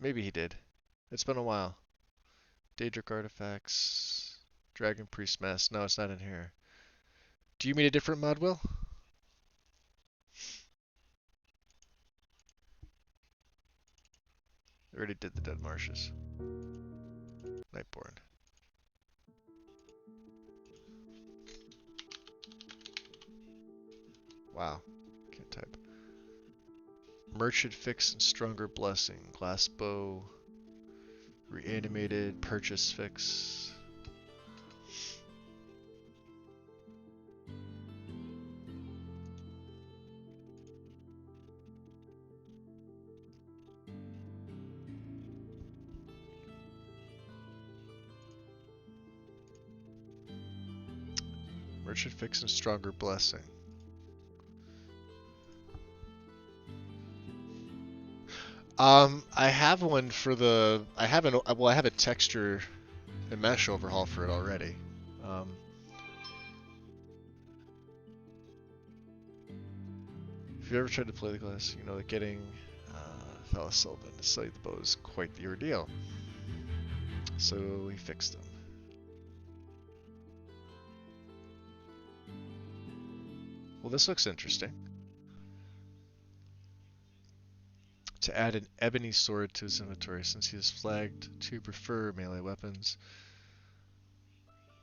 Maybe he did. It's been a while. Daedric artifacts. Dragon Priest Mask. No, it's not in here. Do you mean a different mod, Will? I already did the Dead Marshes. Nightborn. Wow. Can't type. Merchant Fix and Stronger Blessing. Glassbow. Reanimated. Purchase Fix. Merchant Fix and Stronger Blessing. I have one for the. I have a texture and mesh overhaul for it already. If you ever tried to play the class, you know that getting Fella Sylvan to sell you the bow is quite the ordeal. So we fixed them. Well, this looks interesting. To add an ebony sword to his inventory, since he is flagged to prefer melee weapons.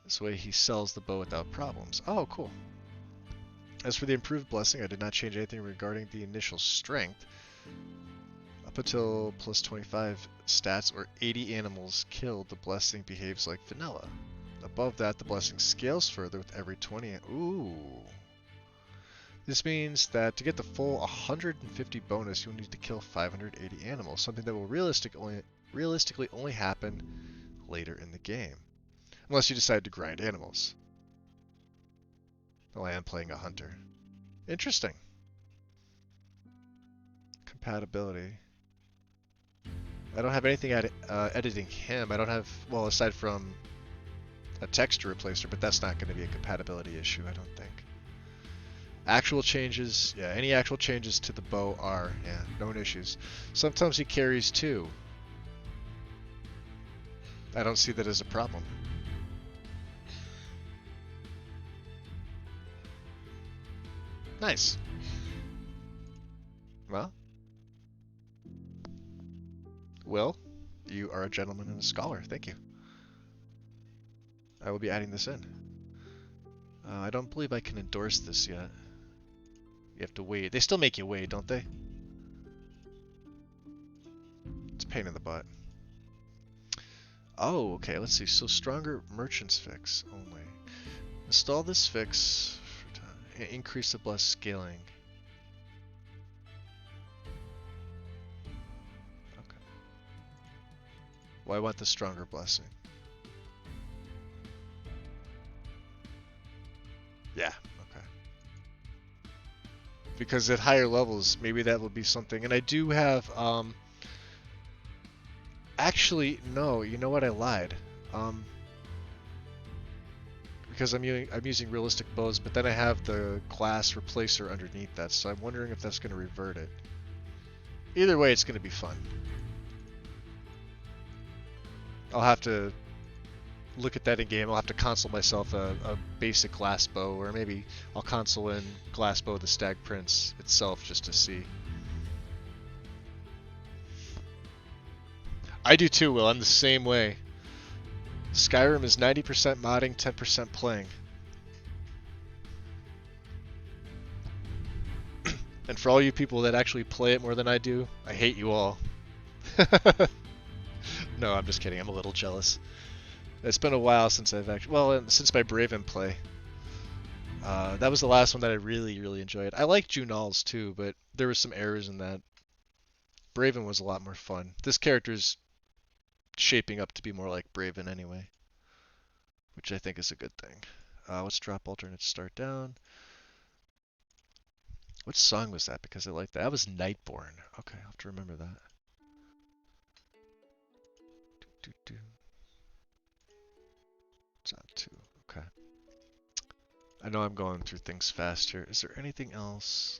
This way he sells the bow without problems. Oh, cool. As for the improved blessing, I did not change anything regarding the initial strength. Up until plus 25 stats or 80 animals killed, the blessing behaves like vanilla. Above that, the blessing scales further with every 20. Ooh. This means that to get the full 150 bonus, you'll need to kill 580 animals, something that will realistically only happen later in the game. Unless you decide to grind animals. Well, I am playing a hunter. Interesting. Compatibility. I don't have anything editing him. I don't have, well, aside from a texture replacer, but that's not going to be a compatibility issue, I don't think. Actual changes, yeah, any actual changes to the bow are, yeah, known issues. Sometimes he carries two. I don't see that as a problem. Nice. Well, Will, you are a gentleman and a scholar. Thank you. I will be adding this in. I don't believe I can endorse this yet. You have to wait. They still make you wait, don't they? It's a pain in the butt. Oh, okay, let's see. So stronger merchants fix only. Install this fix. Increase the blessed scaling. Okay. Well, I want the stronger blessing. Yeah, okay. Because at higher levels, maybe that would be something. And I do have, actually, no, you know what? I lied. Because I'm using realistic bows, but then I have the glass replacer underneath that, so I'm wondering if that's going to revert it. Either way, it's going to be fun. I'll have to look at that in game. I'll have to console myself a basic glass bow, or maybe I'll console in glass bow the Stag Prince itself just to see. I do too, Will. I'm the same way. Skyrim is 90% modding, 10% playing. And for all you people that actually play it more than I do, I hate you all. No, I'm just kidding. I'm a little jealous. It's been a while since I've actually... Well, since my Braven play. That was the last one that I really enjoyed. I like Junal's too, but there were some errors in that. Braven was a lot more fun. This character's shaping up to be more like Braven anyway, which I think is a good thing. Let's drop alternate start down. What song was that? Because I like that. That was Nightborn. Okay, I'll have to remember that. It's on 2. Okay. I know I'm going through things fast here. Is there anything else?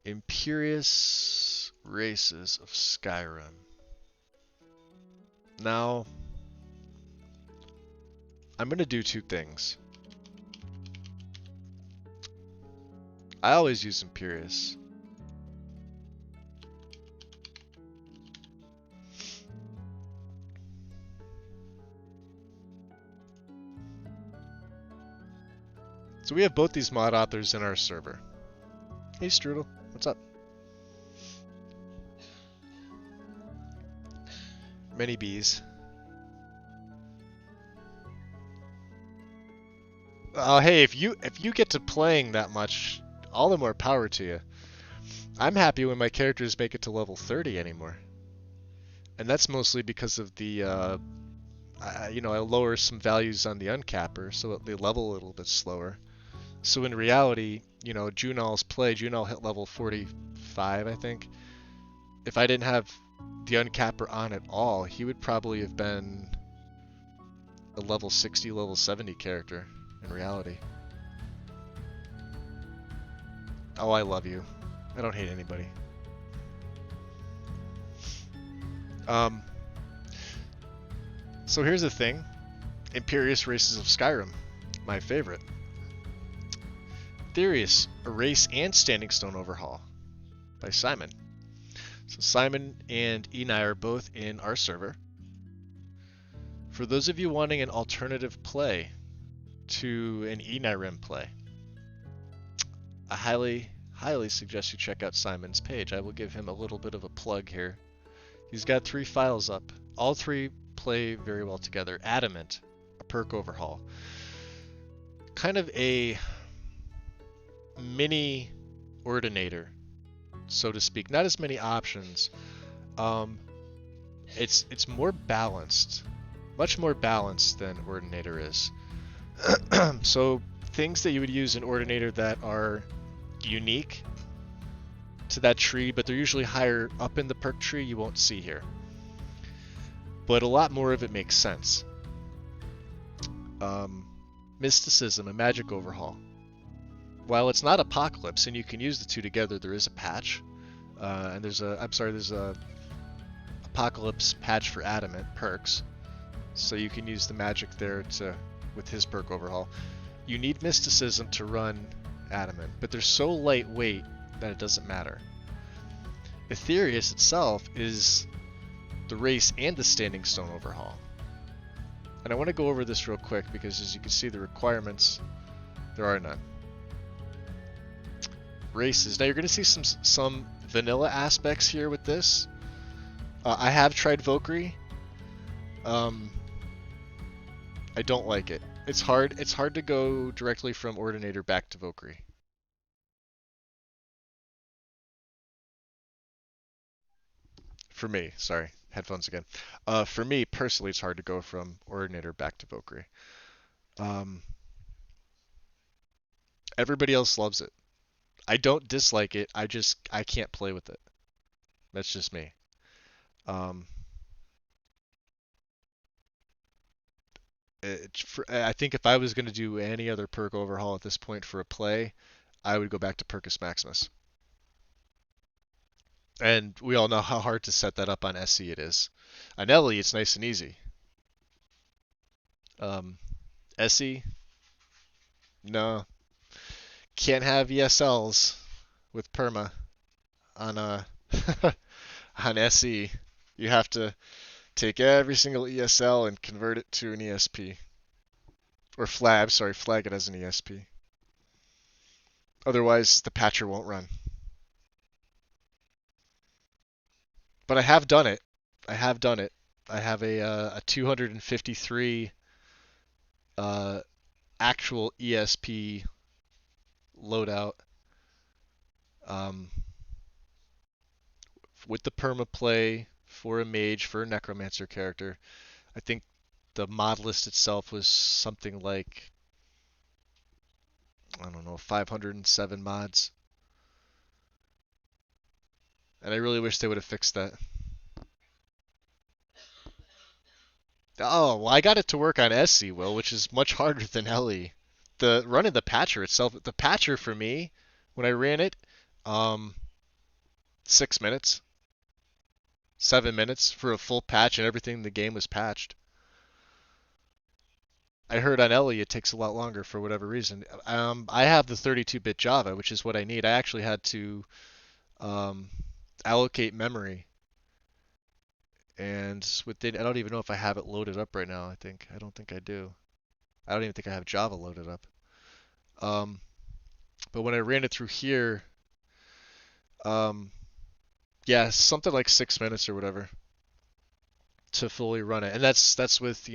Imperious races of Skyrim. Now, I'm going to do 2 things. I always use Imperious. So we have both these mod authors in our server. Hey Strudel, what's up? Many bees. Oh, hey, if you get to playing that much, all the more power to you. I'm happy when my characters make it to level 30 anymore. And that's mostly because of the, you know, I lower some values on the uncapper, so they level a little bit slower. So in reality, you know, Junal's play, Junal hit level 45, I think. If I didn't have the uncapper on at all, he would probably have been a level 60, level 70 character in reality. Oh, I love you. I don't hate anybody. So here's the thing. Imperious Races of Skyrim. My favorite. Therius, a race and Standing Stone overhaul by Simon. So Simon and Enai are both in our server. For those of you wanting an alternative play to an Enai play, I highly suggest you check out Simon's page. I will give him a little bit of a plug here. He's got 3 files up. All 3 play very well together. Adamant, a perk overhaul. Kind of a mini Ordinator, so to speak. Not as many options. It's more balanced. Much more balanced than Ordinator is. So things that you would use in Ordinator that are unique to that tree, but they're usually higher up in the perk tree, you won't see here. But a lot more of it makes sense. Mysticism, a magic overhaul. While it's not Apocalypse, and you can use the 2 together, there is a patch. And there's a Apocalypse patch for Adamant perks. So you can use the magic there to with his perk overhaul. You need mysticism to run adamant, but they're so lightweight that it doesn't matter. Aetherius itself is the race and the standing stone overhaul. And I want to go over this real quick because as you can see the requirements, there are none. Races. Now you're going to see some vanilla aspects here with this. I have tried Valkyrie. I don't like it. It's hard to go directly from Ordinator back to Valkyrie. For me, sorry, headphones again. For me personally, it's hard to go from Ordinator back to Valkyrie. Everybody else loves it. I don't dislike it. I can't play with it. That's just me. Um, I think if I was going to do any other perk overhaul at this point for a play, I would go back to Percus Maximus. And we all know how hard to set that up on SC it is. On LE, it's nice and easy. SE, no. Can't have ESLs with perma on on SE. You have to take every single ESL and convert it to an ESP. Or flag, sorry, flag it as an ESP. Otherwise, the patcher won't run. But I have done it. I have done it. I have a 253 actual ESP loadout with the permaplay for a mage, for a necromancer character. I think the mod list itself was something like, I don't know, 507 mods. And I really wish they would have fixed that. Oh, well, I got it to work on SC, Will, which is much harder than LE. The running the patcher itself, the patcher for me, when I ran it, 6 minutes, 7 minutes for a full patch and everything in the game was patched. I heard on LE it takes a lot longer for whatever reason. I have the 32-bit Java, which is what I need. I actually had to allocate memory, and I don't even know if I have it loaded up right now. I don't think I do. I don't even think I have Java loaded up. But when I ran it through here, yeah, something like 6 minutes or whatever to fully run it, and that's with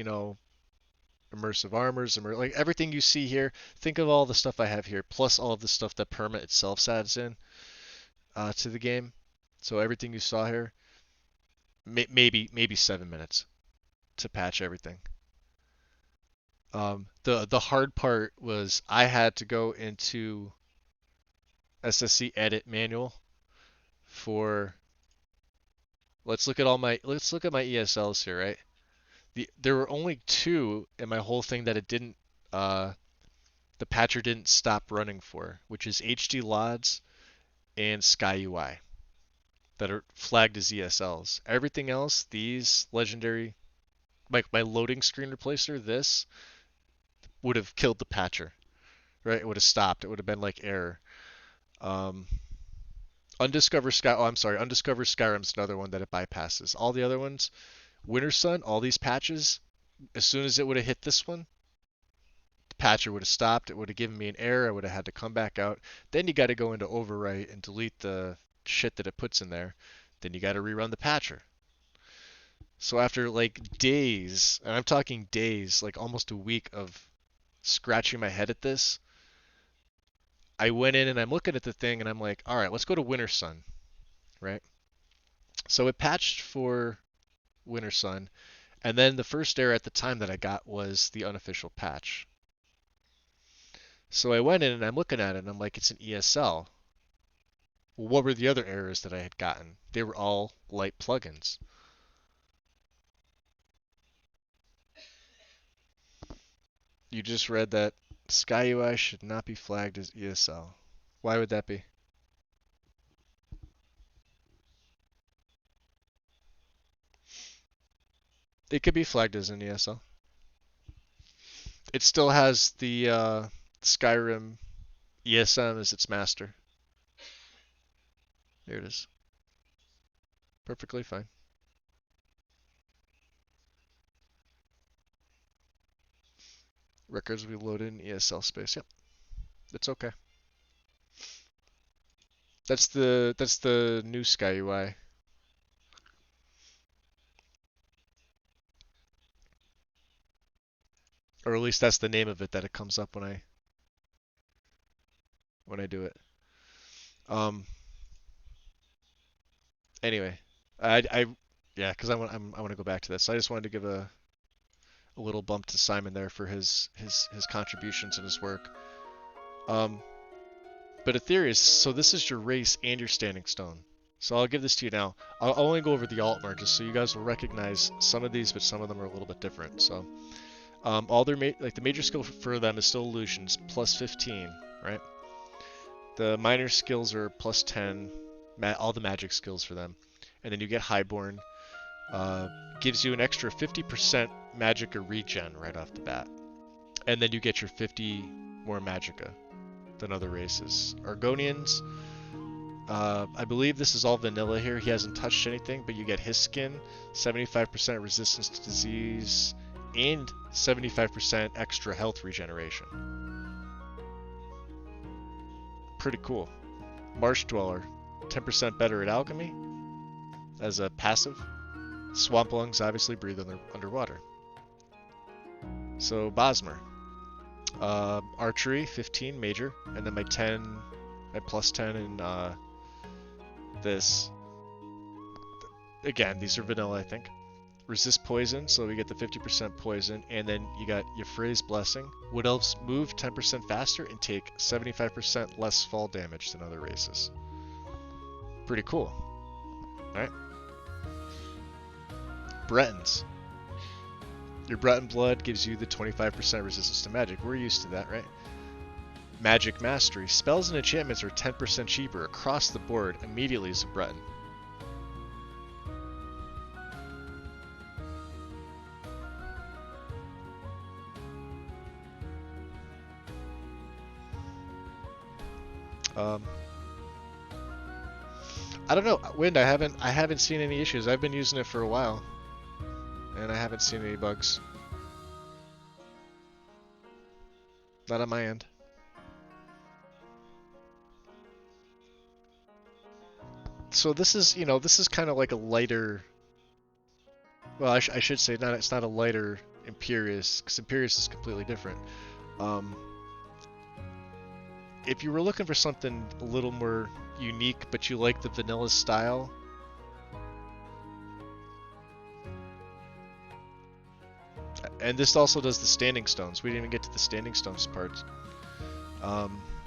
immersive armors, like everything you see here. Think of all the stuff I have here, plus all of the stuff that Perma itself adds in to the game. So everything you saw here, maybe 7 minutes to patch everything. The hard part was I had to go into SSC edit manual for. Let's look at my ESLs here, right? There were only two in my whole thing that it didn't the patcher didn't stop running for, which is HD LODs and Sky UI that are flagged as ESLs. Everything else, these legendary, like my loading screen replacer, this would have killed the patcher, right? It would have stopped. It would have been like error. Undiscovered Skyrim's another one that it bypasses. All the other ones, Winter Sun, all these patches, as soon as it would have hit this one, the patcher would have stopped. It would have given me an error. I would have had to come back out. Then you got to go into overwrite and delete the shit that it puts in there. Then you got to rerun the patcher. So after like days, and I'm talking days, like almost a week of scratching my head at this, I went in and I'm looking at the thing and I'm like, all right, let's go to Winter Sun, right? So it patched for Winter Sun, and then the first error at the time that I got was the unofficial patch. So I went in and I'm looking at it and I'm like, it's an ESL. Well, what were the other errors that I had gotten? They were all light plugins. You just read that Sky UI should not be flagged as ESL. Why would that be? It could be flagged as an ESL. It still has the Skyrim ESM as its master. There it is. Perfectly fine. Records will be loaded in ESL space. Yep, it's okay. That's the new Sky UI. Or at least that's the name of it that it comes up when I do it. Um anyway, I yeah, because I want to go back to this. So I just wanted to give a little bump to Simon there for his contributions and his work. Um but Aetherius, so this is your race and your standing stone. So I'll give this to you now. I'll only go over the alt marches so you guys will recognize some of these, but some of them are a little bit different. So all their like the major skill for them is still illusions, plus 15, right? The minor skills are plus 10, all the magic skills for them, and then you get Highborn. Gives you an extra 50% magicka regen right off the bat, and then you get your 50 more magicka than other races. Argonians, I believe this is all vanilla here. He hasn't touched anything, but you get his skin, 75% resistance to disease, and 75% extra health regeneration. Pretty cool. Marsh Dweller, 10% better at alchemy as a passive. Swamp lungs obviously breathe underwater. So Bosmer, archery 15 major, and then my plus 10 in this. Again, these are vanilla, I think. Resist poison, so we get the 50% poison, and then you got Y'Frey's Blessing. Wood Elves move 10% faster and take 75% less fall damage than other races. Pretty cool. Alright. Bretons. Your Breton blood gives you the 25% resistance to magic. We're used to that, right? Magic Mastery. Spells and enchantments are 10% cheaper across the board immediately as a Breton. I don't know, Wind. I haven't seen any issues. I've been using it for a while, and I haven't seen any bugs. Not on my end. So this is, this is kind of like a lighter. Well, I should say not. It's not a lighter Imperius, because Imperius is completely different. If you were looking for something a little more unique, but you like the vanilla style, and this also does the standing stones. We didn't even get to the standing stones part.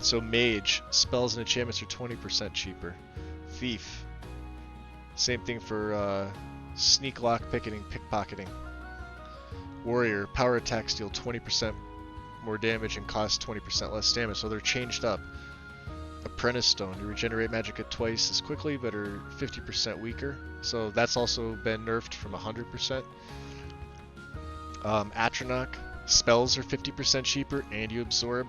So Mage, spells and enchantments are 20% cheaper. Thief, same thing for sneak, lock picking, pickpocketing. Warrior, power attacks deal 20% more damage and cost 20% less damage, so they're changed up. Apprentice Stone, you regenerate magicka twice as quickly but are 50% weaker, so that's also been nerfed from 100%. Atronach, spells are 50% cheaper and you absorb,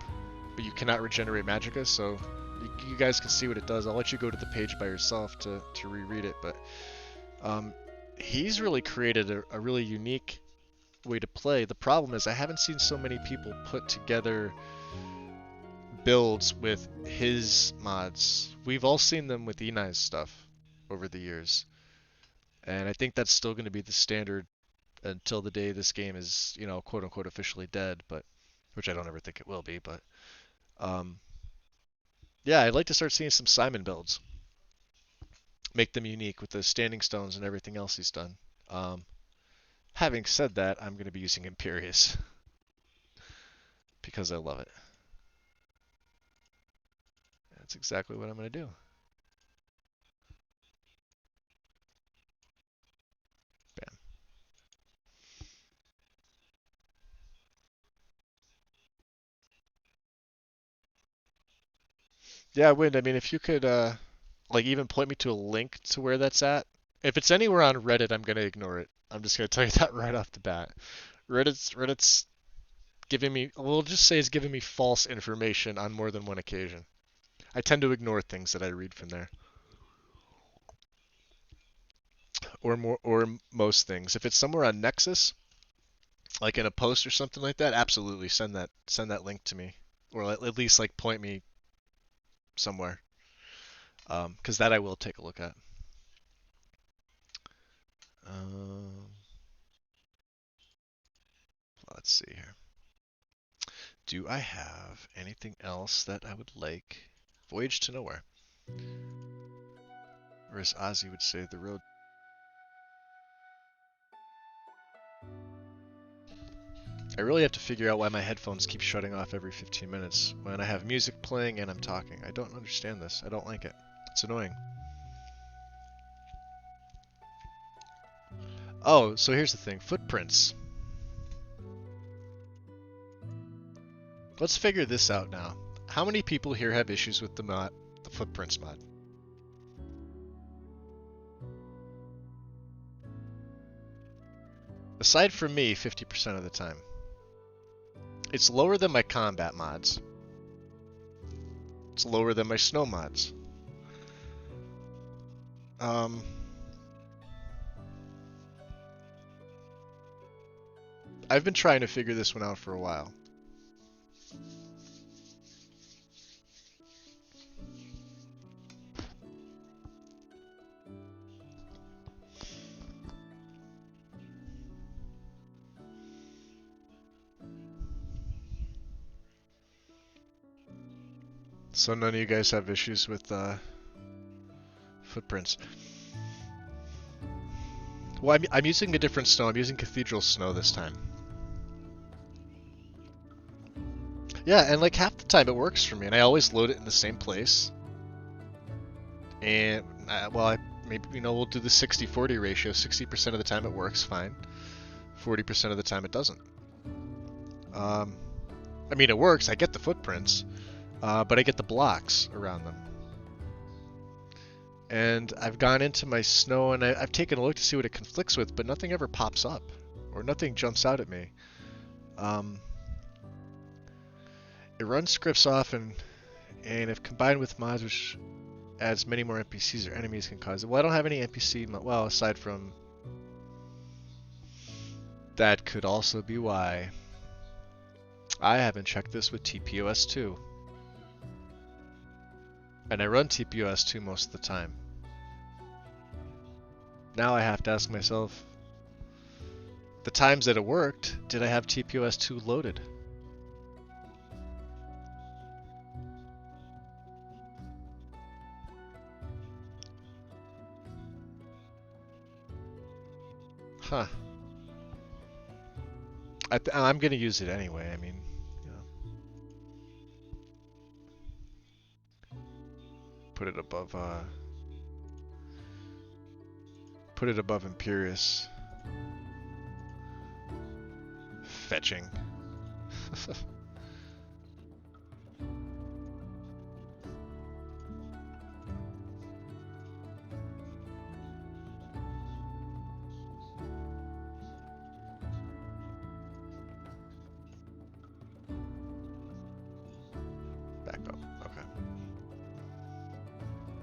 but you cannot regenerate magicka, so you guys can see what it does. I'll let you go to the page by yourself to reread it, but he's really created a really unique way to play. The problem is I haven't seen so many people put together builds with his mods. We've all seen them with Enai's stuff over the years, and I think that's still going to be the standard until the day this game is, quote unquote officially dead, but which I don't ever think it will be. But yeah, I'd like to start seeing some Simon builds, make them unique with the standing stones and everything else he's done. Having said that, I'm going to be using Imperius because I love it. That's exactly what I'm going to do. Bam. Yeah, Wind, I mean, if you could, like, even point me to a link to where that's at, If it's anywhere on Reddit, I'm gonna ignore it. I'm just gonna tell you that right off the bat. Reddit's giving me, we'll just say it's giving me false information on more than one occasion. I tend to ignore things that I read from there. Or most things. If it's somewhere on Nexus, like in a post or something like that, absolutely send that link to me, or at least like point me somewhere, because that I will take a look at. Let's see here. Do I have anything else that I would like? Voyage to Nowhere. Or as Ozzy would say, the road. I really have to figure out why my headphones keep shutting off every 15 minutes when I have music playing and I'm talking. I don't understand this. I don't like it. It's annoying. Oh, so here's the thing. Footprints. Let's figure this out now. How many people here have issues with the mod, the Footprints mod? Aside from me, 50% of the time. It's lower than my combat mods. It's lower than my snow mods. I've been trying to figure this one out for a while. So none of you guys have issues with Footprints. Well, I'm using a different snow. I'm using Cathedral Snow this time. Yeah, and like half the time it works for me, and I always load it in the same place. And, well, maybe, we'll do the 60-40 ratio. 60% of the time it works fine. 40% of the time it doesn't. I mean, it works. I get the footprints, but I get the blocks around them. And I've gone into my snow, and I've taken a look to see what it conflicts with, but nothing ever pops up, or nothing jumps out at me. It runs scripts off, and if combined with mods, which adds many more NPCs or enemies can cause it. Well, I don't have any NPC, well, aside from that could also be why. I haven't checked this with TPOS2. And I run TPOS2 most of the time. Now I have to ask myself, the times that it worked, did I have TPOS2 loaded? Huh. I'm gonna use it anyway, I mean, put it above Imperious. Fetching. Back up. Okay.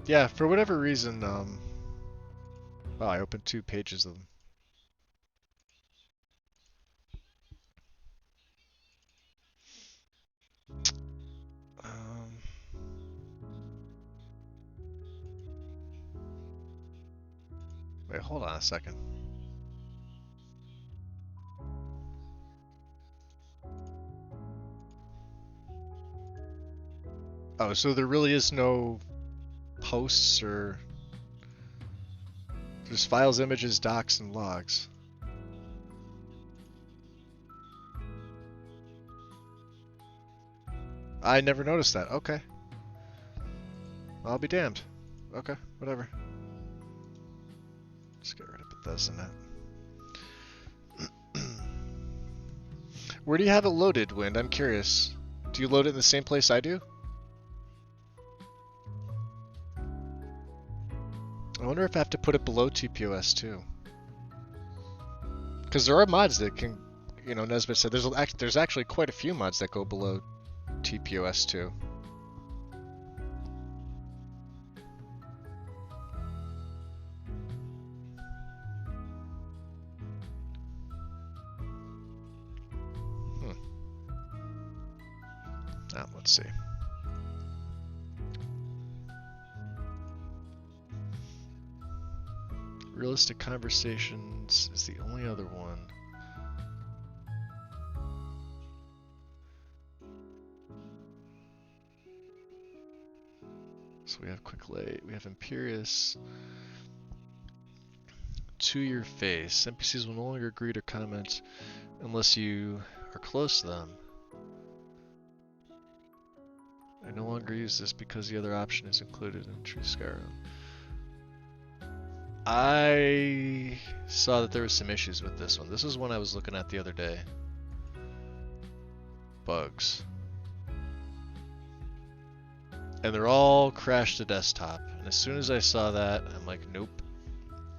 Yeah, for whatever reason, well, I opened 2 pages of them. Wait, hold on a second. Oh, so there really is no posts or... There's files, images, docs, and logs. I never noticed that. Okay. I'll be damned. Okay, whatever. Let's get rid of Bethesda now. Where do you have it loaded, Wind? I'm curious. Do you load it in the same place I do? I wonder if I have to put it below TPOS too. Because there are mods that can, you know, Nesbitt said there's actually quite a few mods that go below TPOS too. Now, let's see. Realistic Conversations is the only other one. So we have Quick Light, we have Imperious. To your face. NPCs will no longer greet or comment unless you are close to them. I no longer use this because the other option is included in True Skyrim. I saw that there was some issues with this one. This is one I was looking at the other day. Bugs. And they're all crashed to desktop. And as soon as I saw that, I'm like, nope.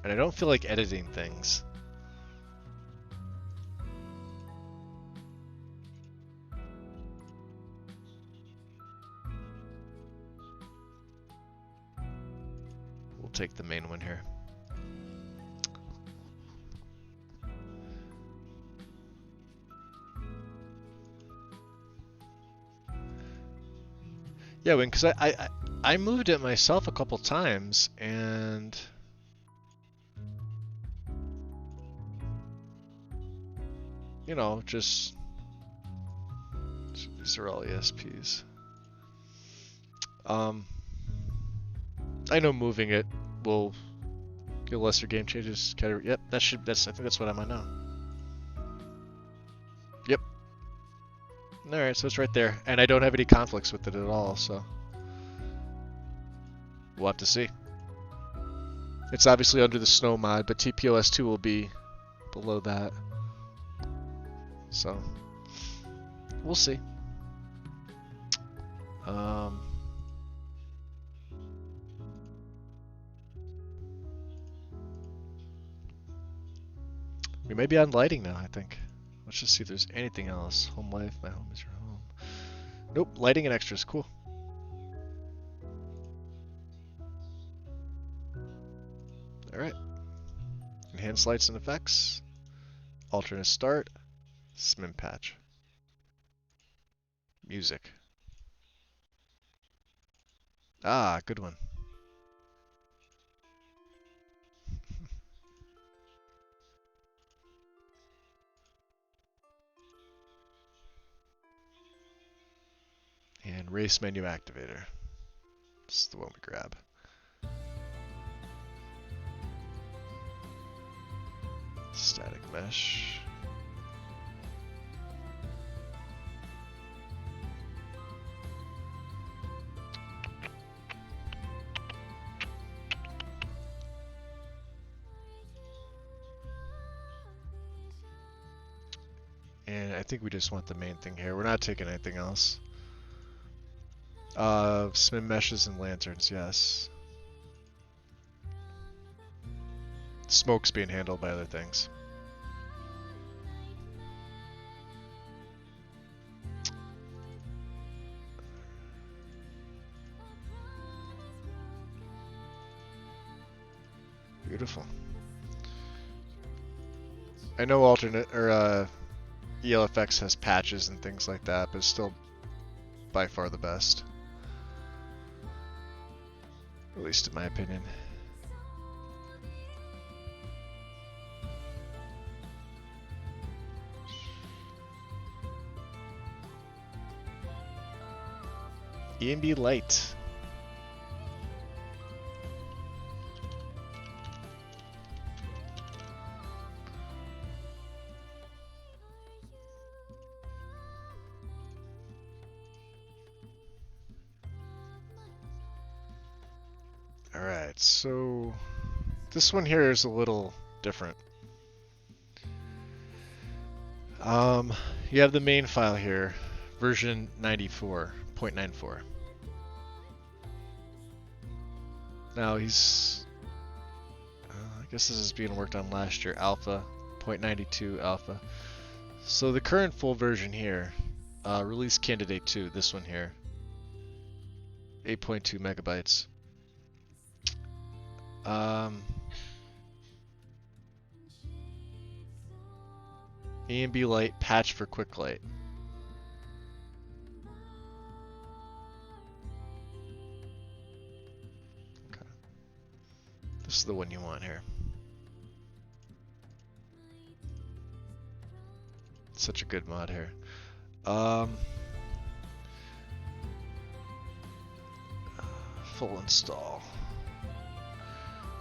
And I don't feel like editing things. We'll take the main one here. Yeah, because I moved it myself a couple times and you know, just these are all ESPs. I know moving it will get lesser game changes category. Yep, I think that's what I'm on now. Yep. Alright, so it's right there. And I don't have any conflicts with it at all, so we'll have to see. It's obviously under the snow mod, but TPOS2 will be below that. So we'll see. We may be on lighting now, I think. Let's just see if there's anything else. Home life, my home is your home. Nope, lighting and extras, cool. Alright. Enhanced lights and effects. Alternate start. Smim patch. Music. Ah, good one. And race menu activator. This is the one we grab. Static mesh. And I think we just want the main thing here. We're not taking anything else. Smim meshes and lanterns, yes. Smoke's being handled by other things. Beautiful. I know alternate or ELFX has patches and things like that, but it's still by far the best. At least in my opinion. EMB light. Alright, so this one here is a little different. You have the main file here, version 94.94. Now he's guess this is being worked on last year, alpha, 0.92 alpha. So the current full version here, release candidate 2, this one here, 8.2 megabytes. ENB light patch for quick light. Okay. This is the one you want here. Such a good mod here. Full install.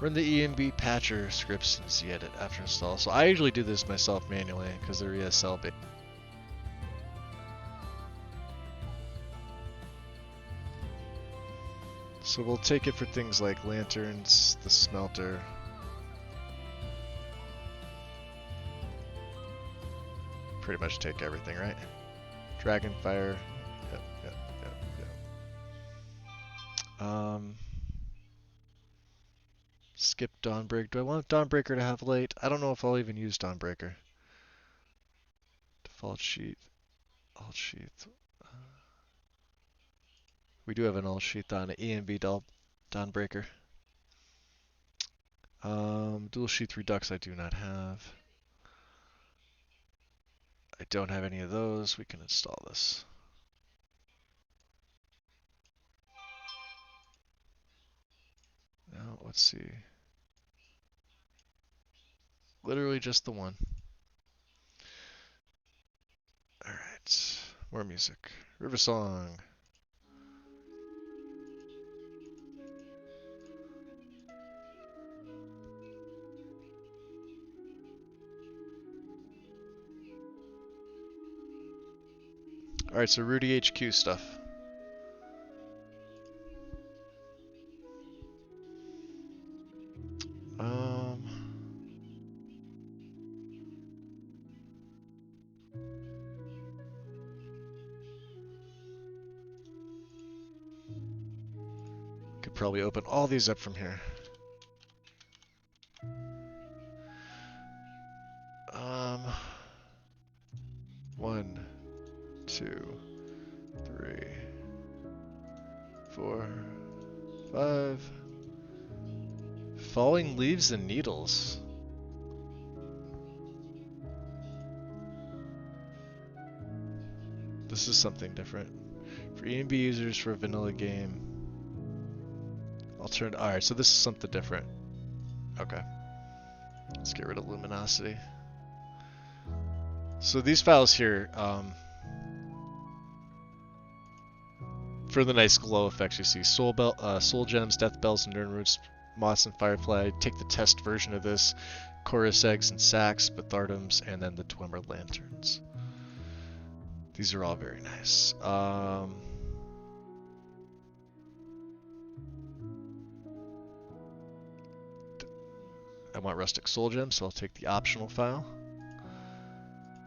Run the ENB patcher scripts and see edit after install. So I usually do this myself manually because they're ESL based. So we'll take it for things like lanterns, the smelter. Pretty much take everything, right? Dragonfire. Yep. Skip Dawnbreaker. Do I want Dawnbreaker to have light? I don't know if I'll even use Dawnbreaker. Default sheet. Alt sheet. We do have an alt sheet on an ENB Dawnbreaker. Dual sheath redux I do not have. I don't have any of those. We can install this. Now, let's see. Literally just the one. Alright. More music. River Song. Alright, so Rudy HQ stuff. Could probably open all these up from here. 1, 2, 3, 4, 5. Falling leaves and needles. This is something different. For ENB users for a vanilla game. Alright, so this is something different. Okay. Let's get rid of luminosity. So these files here, for the nice glow effects you see, soul gems, death bells, and nern roots, moss and firefly. Take the test version of this, chorus eggs and sacks, bathardums, and then the Dwemer lanterns. These are all very nice. I want rustic soul gems, so I'll take the optional file.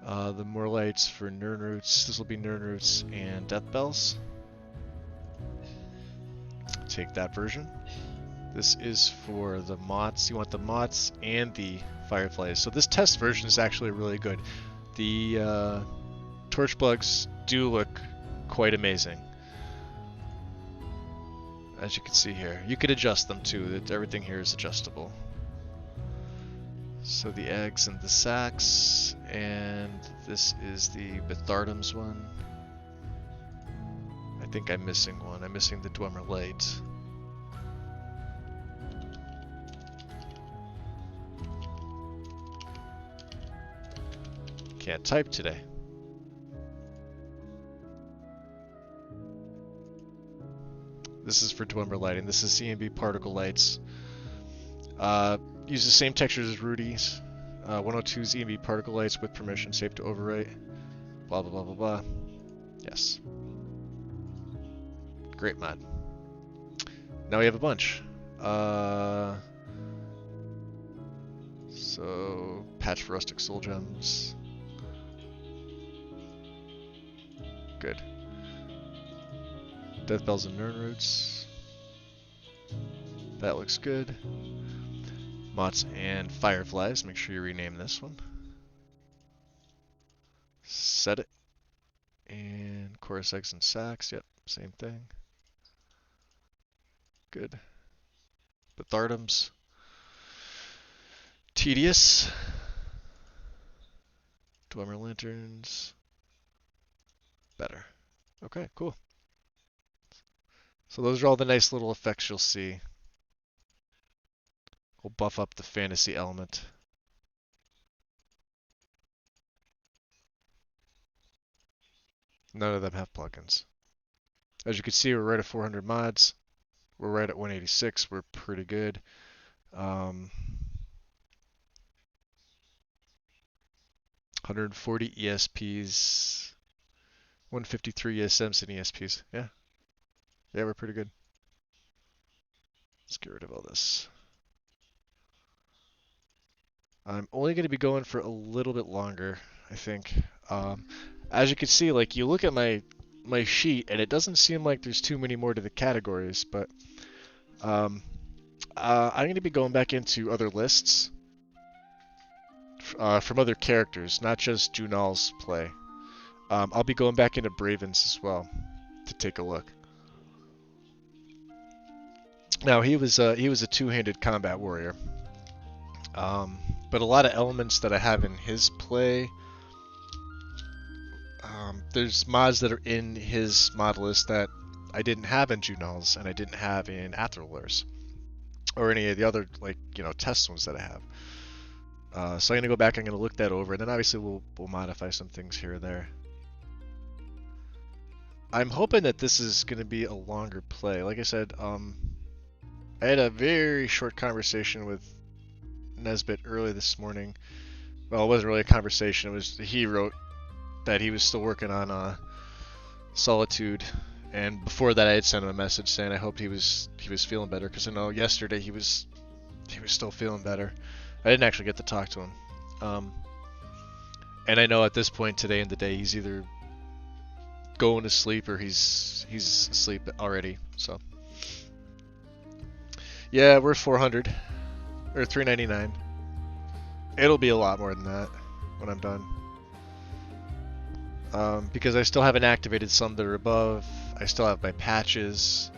The more lights for nern roots. This will be nern roots and death bells. Take that version. This is for the moths. You want the moths and the fireflies. So this test version is actually really good. The torch bugs do look quite amazing. As you can see here. You could adjust them too. Everything here is adjustable. So the eggs and the sacks, and this is the bathardums one. I think I'm missing one. I'm missing the Dwemer light. Can't type today. This is for Dwemer lighting. This is CMB particle lights. Use the same textures as Rudy's. 102's EMB particle lights with permission, safe to overwrite. Blah blah blah blah blah. Yes. Great mod. Now we have a bunch. So patch for rustic soul gems. Good. Death bells and nern roots. That looks good. Moths and fireflies. Make sure you rename this one. Set it. And chorus eggs and sacs. Yep, same thing. Good. Bathardums. Tedious. Dwemer lanterns. Better. Okay, cool. So those are all the nice little effects you'll see. We'll buff up the fantasy element. None of them have plugins. As you can see, we're right at 400 mods. We're right at 186. We're pretty good. 140 ESPs, 153 ESMs and ESPs. Yeah, we're pretty good. Let's get rid of all this. I'm only going to be going for a little bit longer, I think. As you can see, like you look at my sheet, and it doesn't seem like there's too many more to the categories, but I'm going to be going back into other lists from other characters, not just Junal's play. I'll be going back into Braven's as well to take a look. Now he was a two-handed combat warrior, but a lot of elements that I have in his play. There's mods that are in his mod list that I didn't have in Junal's and I didn't have in Athrolur's or any of the other test ones that I have. So I'm gonna go back. I'm gonna look that over, and then obviously we'll modify some things here or there. I'm hoping that this is gonna be a longer play. Like I said, I had a very short conversation with Nesbit early this morning. Well, it wasn't really a conversation. It was he wrote that he was still working on Solitude, and before that I had sent him a message saying I hoped he was feeling better, because I know yesterday he was still feeling better. I didn't actually get to talk to him, and I know at this point today in the day he's either going to sleep or he's asleep already. So yeah, we're 400 or 399. It'll be a lot more than that when I'm done. Because I still haven't activated some that are above. I still have my patches.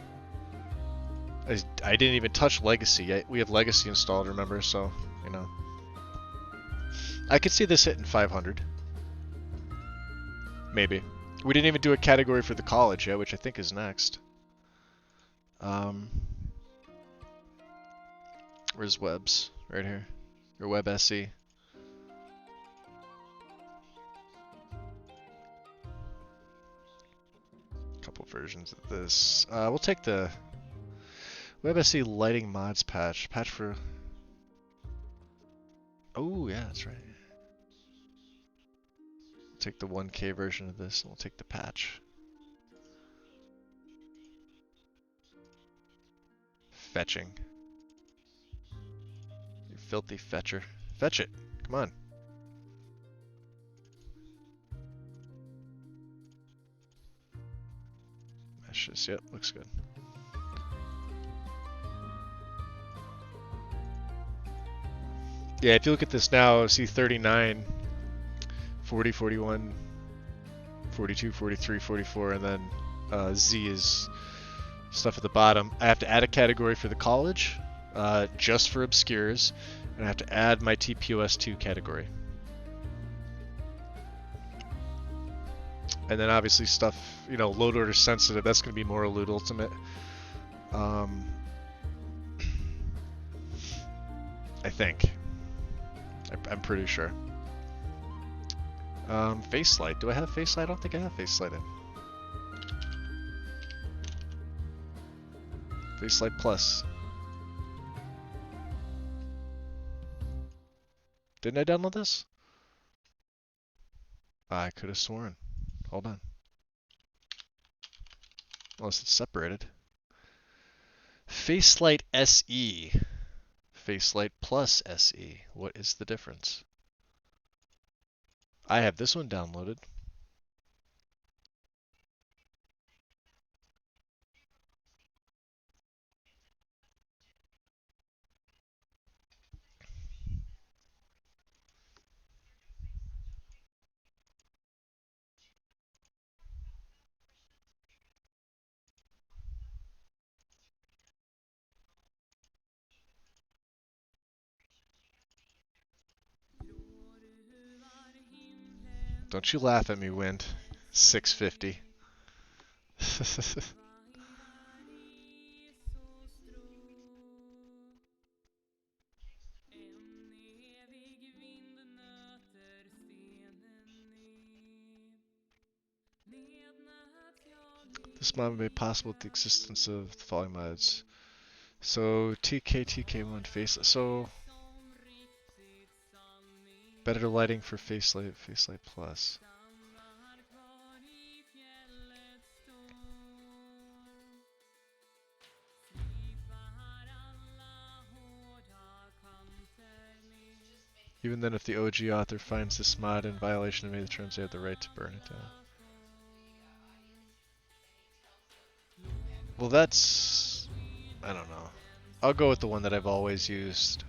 I didn't even touch Legacy. We have Legacy installed, remember? So, I could see this hitting 500. Maybe. We didn't even do a category for the college yet, which I think is next. Where's Webs? Right here. Or Web SE. Couple versions of this. We'll take the WebSC lighting mods patch. Patch for... Oh, yeah, that's right. We'll take the 1K version of this, and we'll take the patch. Fetching. You filthy fetcher. Fetch it. Come on. Meshes, yep, looks good. Yeah, if you look at this now, see 39, 40, 41, 42, 43, 44, and then Z is stuff at the bottom. I have to add a category for the college, just for obscures, and I have to add my TPOS2 category. And then obviously stuff, load order sensitive, that's going to be more Elude Ultimate. I think. I'm pretty sure. Face light. Do I have face light? I don't think I have face light in. Face light plus. Didn't I download this? I could have sworn. Hold on. Unless it's separated. Face light SE. Facelight plus SE. What is the difference? I have this one downloaded. Don't you laugh at me, Wind. 650. This mod made possible the existence of the following mods. So TK1 face. So better lighting for Facelight Plus. Even then, if the OG author finds this mod in violation of any of the terms, they have the right to burn it down. Well, that's... I don't know. I'll go with the one that I've always used.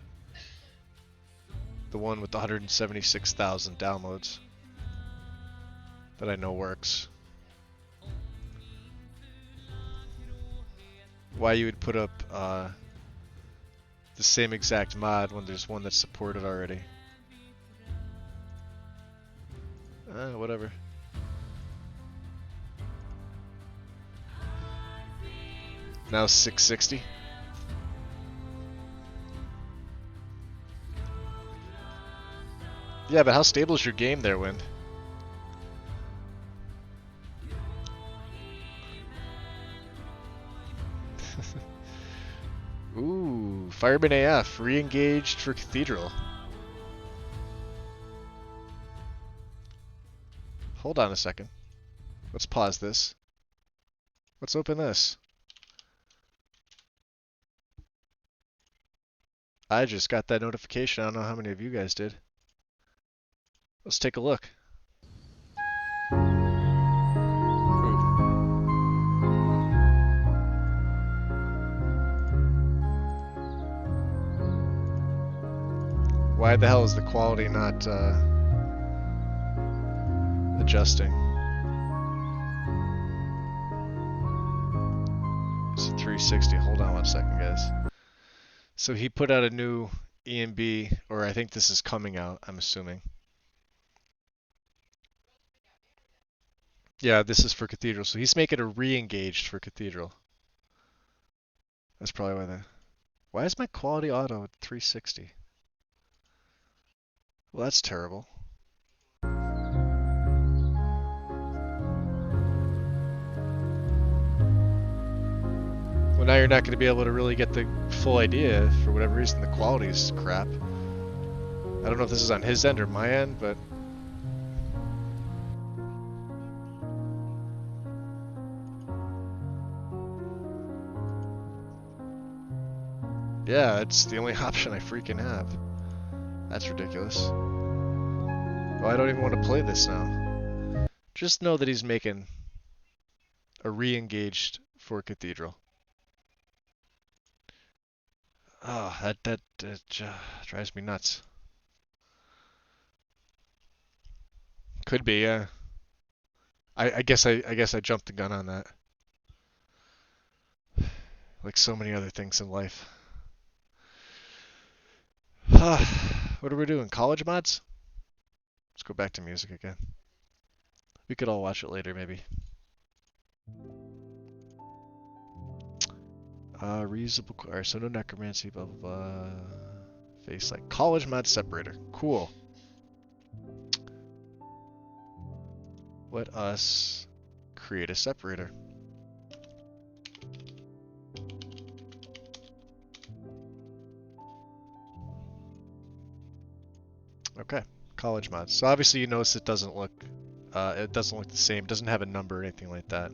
The one with the 176,000 downloads. That I know works. Why you would put up the same exact mod when there's one that's supported already. Whatever. Now 660. Yeah, but how stable is your game there, Wind? Ooh, Fireman AF, re-engaged for Cathedral. Hold on a second. Let's pause this. Let's open this. I just got that notification. I don't know how many of you guys did. Let's take a look. Why the hell is the quality not adjusting? It's a 360. Hold on one second, guys. So he put out a new EMB, or I think this is coming out, I'm assuming. Yeah, this is for Cathedral. So he's making a re-engaged for Cathedral. That's probably why that... Why is my quality auto at 360? Well, that's terrible. Well, now you're not going to be able to really get the full idea. For whatever reason, the quality is crap. I don't know if this is on his end or my end, but... Yeah, it's the only option I freaking have. That's ridiculous. Well, I don't even want to play this now. Just know that he's making a re-engaged for Cathedral. Oh, that drives me nuts. Could be, yeah. I guess I jumped the gun on that. Like so many other things in life. What are we doing? College mods? Let's go back to music again. We could all watch it later, maybe. Reusable. Alright, so no necromancy, blah blah blah. Face like college mod separator. Cool. Let us create a separator. Okay, college mods. So obviously you notice it doesn't look the same. It doesn't have a number or anything like that.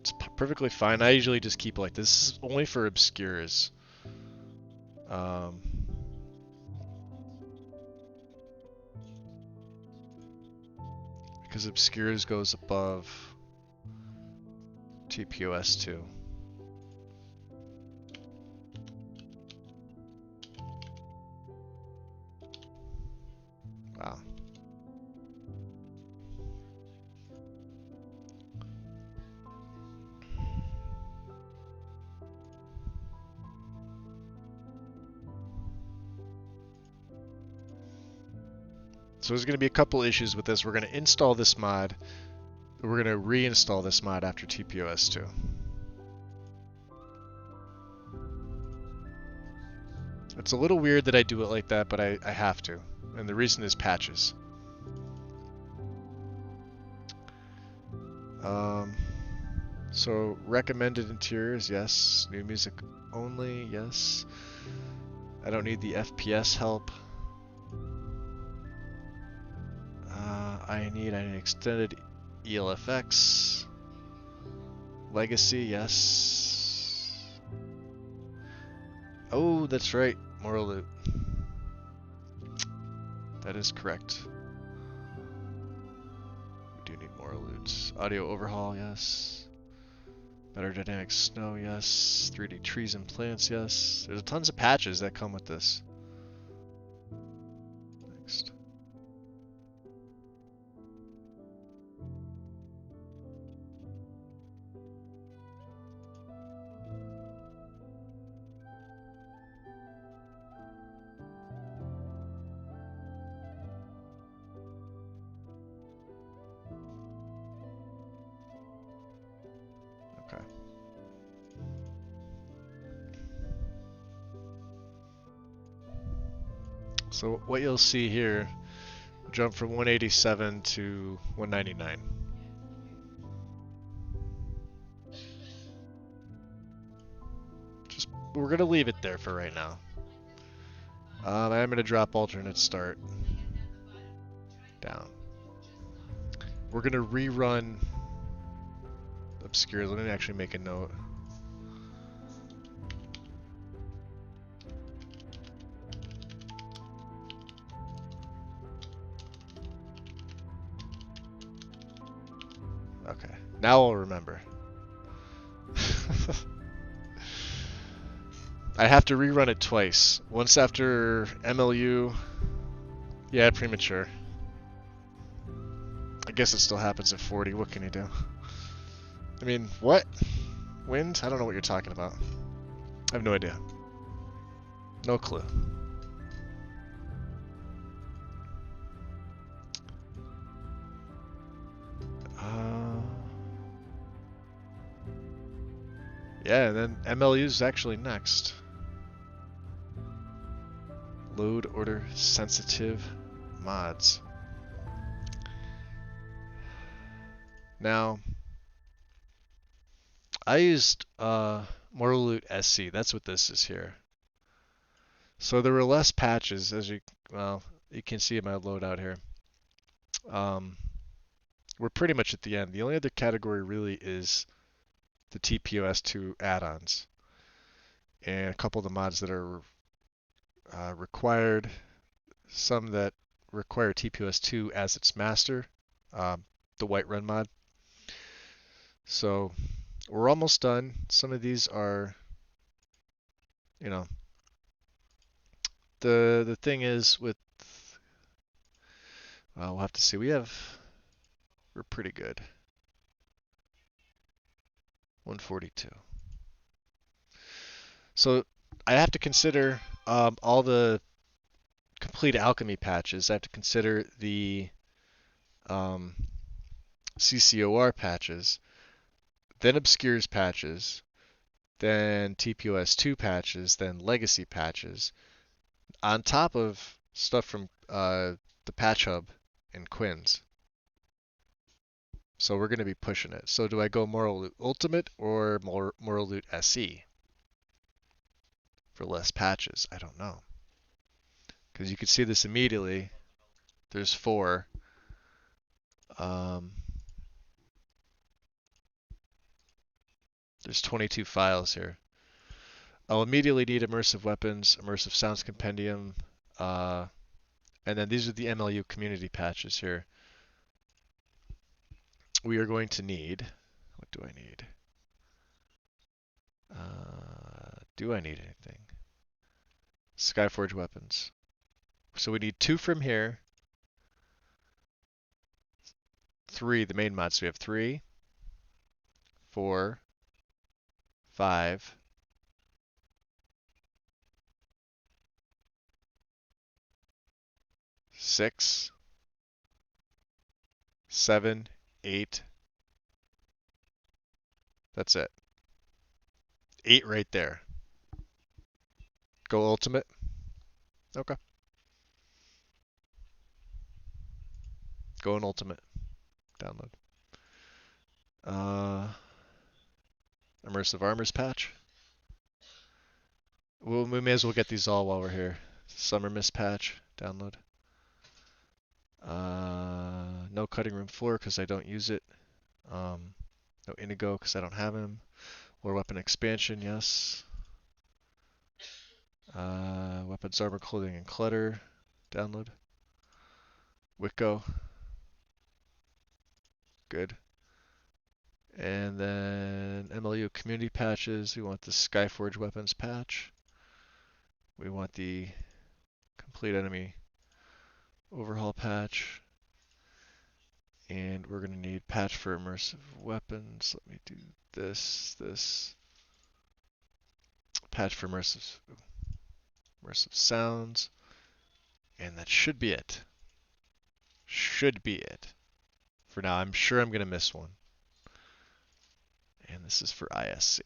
It's perfectly fine. I usually just keep it like this. This is only for obscures. Because obscures goes above TPOS2. Wow. So there's going to be a couple issues with this. We're going to install this mod. We're going to reinstall this mod after TPOS2. It's a little weird that I do it like that, but I have to. And the reason is patches. So recommended interiors, yes. New music only, yes. I don't need the FPS help. I need an extended ELFX. Legacy, yes. Oh, that's right. Moral loot. That is correct. We do need moral loots. Audio overhaul, yes. Better dynamic snow, yes. 3D trees and plants, yes. There's tons of patches that come with this. Next. Okay. So what you'll see here, jump from 187 to 199. We're gonna leave it there for right now. I am gonna drop alternate start down. We're gonna rerun obscure. Let me actually make a note. Okay, now I'll remember. I have to rerun it twice. Once after MLU. Yeah, premature. I guess it still happens at 40. What can you do? I mean, what? Wind? I don't know what you're talking about. I have no idea. No clue. Yeah, and then MLU is actually next. Load order sensitive mods. Now, I used Moral Loot SC. That's what this is here. So there were less patches, as you can see in my loadout here. We're pretty much at the end. The only other category really is the TPOS2 add-ons and a couple of the mods that are required. Some that require TPOS2 as its master, the Whiterun mod. So we're almost done. Some of these are, you know, the thing is with, well, we'll have to see. We're pretty good. 142. So I have to consider all the complete alchemy patches. I have to consider the CCOR patches, then obscures patches, then TPOS2 patches, then legacy patches, on top of stuff from the patch hub and Quinn's. So we're going to be pushing it. So do I go Moral Loot Ultimate or Moral Loot SE for less patches? I don't know. Because you can see this immediately. There's 4. There's 22 files here. I'll immediately need immersive weapons, immersive sounds compendium, and then these are the MLU community patches here. We are going to need, what do I need? Do I need anything? Skyforge weapons. So we need 2 from here. 3, the main mods. So we have 3, 4, 5, 6, 7, 8. That's it. 8 right there. Go ultimate. Okay. Go in ultimate. Download. Immersive Armors patch. We may as well get these all while we're here. Summer Mist patch. Download. No cutting room floor because I don't use it. No Inigo because I don't have him. War weapon expansion, yes. Weapons, armor, clothing, and clutter. Download. Wicco. Good. And then MLU community patches. We want the Skyforge weapons patch. We want the complete enemy overhaul patch. And we're going to need patch for immersive weapons. Let me do this. Patch for immersive sounds. And that should be it. Should be it. For now, I'm sure I'm going to miss one. And this is for ISC.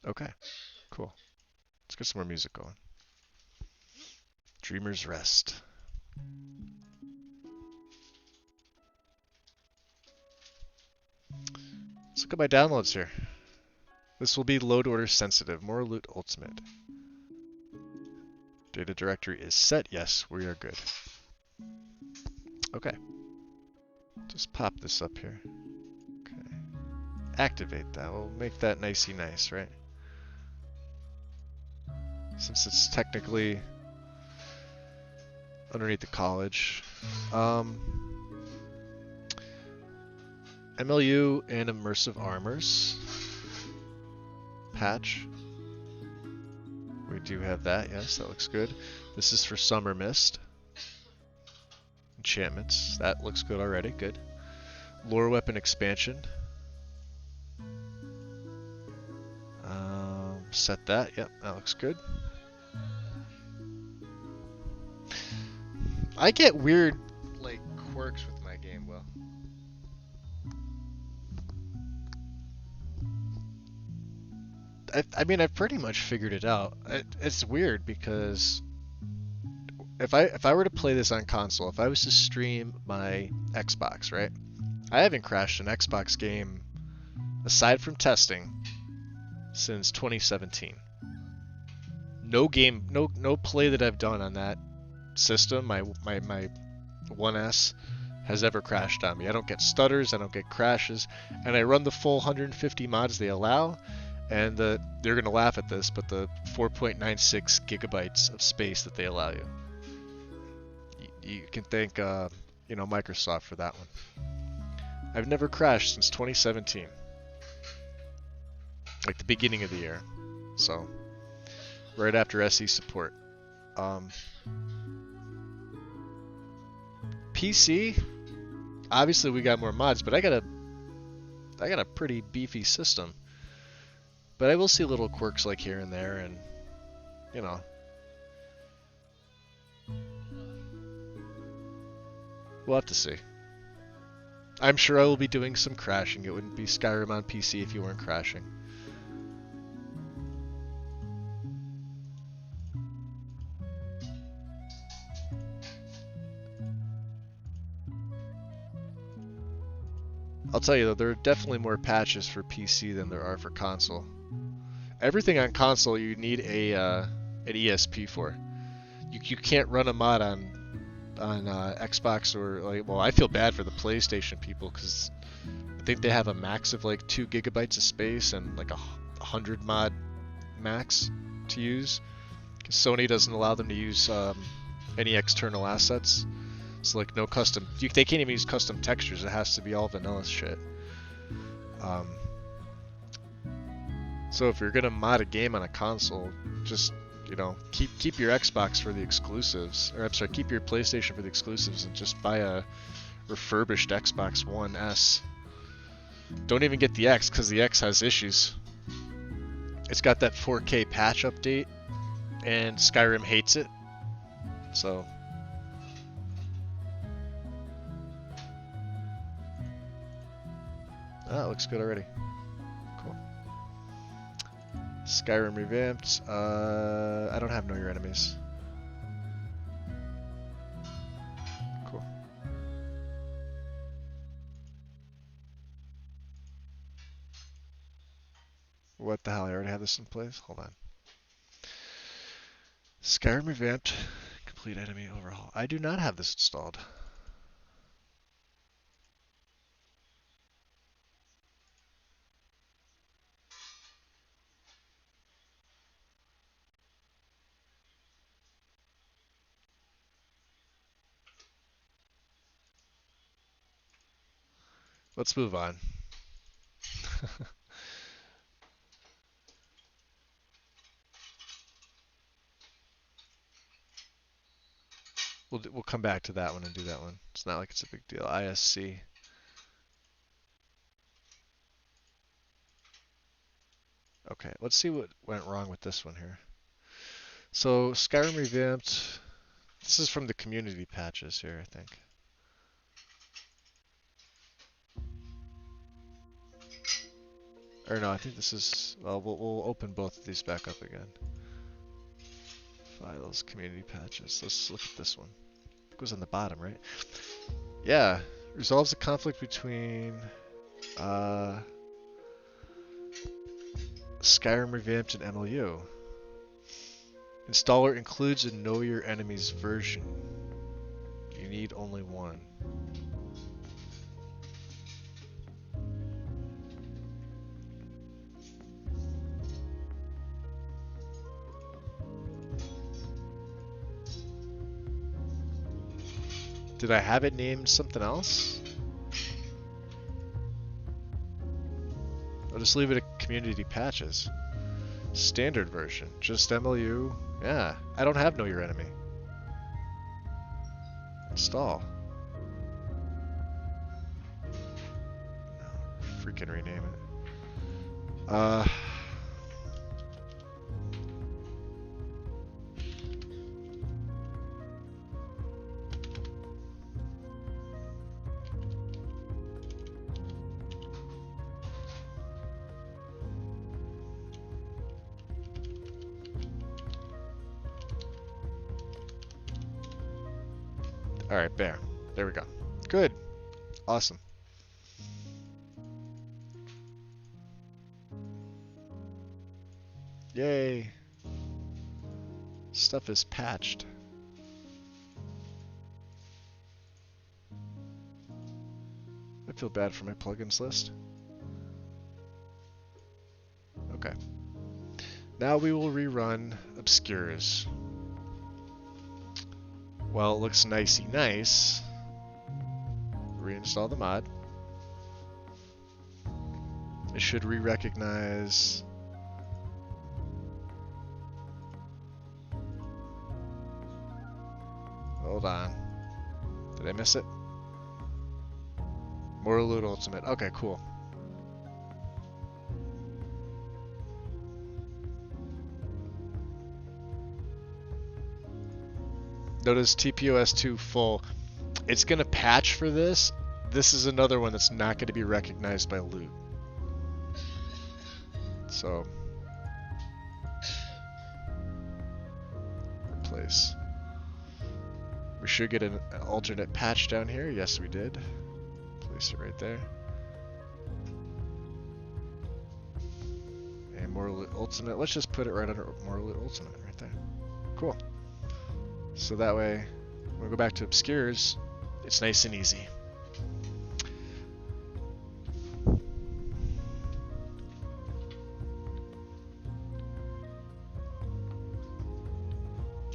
Okay, cool. Let's get some more music going. Dreamer's Rest. Let's look at my downloads here. This will be load order sensitive. More loot ultimate. Data directory is set. Yes, we are good. Okay. Just pop this up here. Okay. Activate that. We'll make that nicey nice, right? Since it's technically underneath the college. MLU and Immersive Armors. Patch. We do have that, yes, that looks good. This is for Summer Mist. Enchantments, that looks good already, good. Lore Weapon Expansion. Set that, yep, that looks good. I get weird, like, quirks with my game, Will. I mean, I've pretty much figured it out. It's weird because if I were to play this on console, if I was to stream my Xbox, right? I haven't crashed an Xbox game aside from testing since 2017. No game, no play that I've done on that system, my 1S, has ever crashed on me. I don't get stutters, I don't get crashes, and I run the full 150 mods they allow. And they're going to laugh at this, but the 4.96 gigabytes of space that they allow you. You can thank Microsoft for that one. I've never crashed since 2017. Like the beginning of the year. So, right after SE support. PC, obviously we got more mods, but I got a pretty beefy system. But I will see little quirks like here and there, and, you know. We'll have to see. I'm sure I will be doing some crashing. It wouldn't be Skyrim on PC if you weren't crashing. I'll tell you though, there are definitely more patches for PC than there are for console. Everything on console you need an ESP for. You can't run a mod on Xbox or like. Well, I feel bad for the PlayStation people because I think they have a max of like 2 gigabytes of space and like 100 mod max to use. Sony doesn't allow them to use any external assets. So like no custom. They can't even use custom textures. It has to be all vanilla shit. So if you're gonna mod a game on a console, just keep your Xbox for the exclusives, or I'm sorry, keep your PlayStation for the exclusives, and just buy a refurbished Xbox One S. Don't even get the X because the X has issues. It's got that 4K patch update, and Skyrim hates it. So Ah, it looks good already. Cool. Skyrim revamped. I don't have Know Your Enemies. Cool. What the hell? I already have this in place? Hold on. Skyrim revamped. Complete enemy overhaul. I do not have this installed. Let's move on. We'll come back to that one and do that one. It's not like it's a big deal. ISC. Okay, let's see what went wrong with this one here. So Skyrim revamped. This is from the community patches here, I think. Or no, I think this is. Well, we'll open both of these back up again. Files, community patches. Let's look at this one. It goes on the bottom, right? Yeah, resolves the conflict between Skyrim revamped and MLU. Installer includes a Know Your Enemies version. You need only one. Did I have it named something else? I'll just leave it at community patches. Standard version, just MLU. Yeah, I don't have Know Your Enemy. Install. No, freaking rename it. Alright, there we go. Good. Awesome. Yay. Stuff is patched. I feel bad for my plugins list. Okay. Now we will rerun Obscures. Well, it looks nicey nice. Reinstall the mod. It should re-recognize. Hold on. Did I miss it? Moraloot Ultimate. Okay, cool. Notice TPOS2 full. It's going to patch for this. This is another one that's not going to be recognized by loot. So, replace. We should get an alternate patch down here. Yes, we did. Place it right there. And Moraloot Ultimate. Let's just put it right under Moraloot Ultimate right there. Cool. So that way, when we go back to Obscures, it's nice and easy.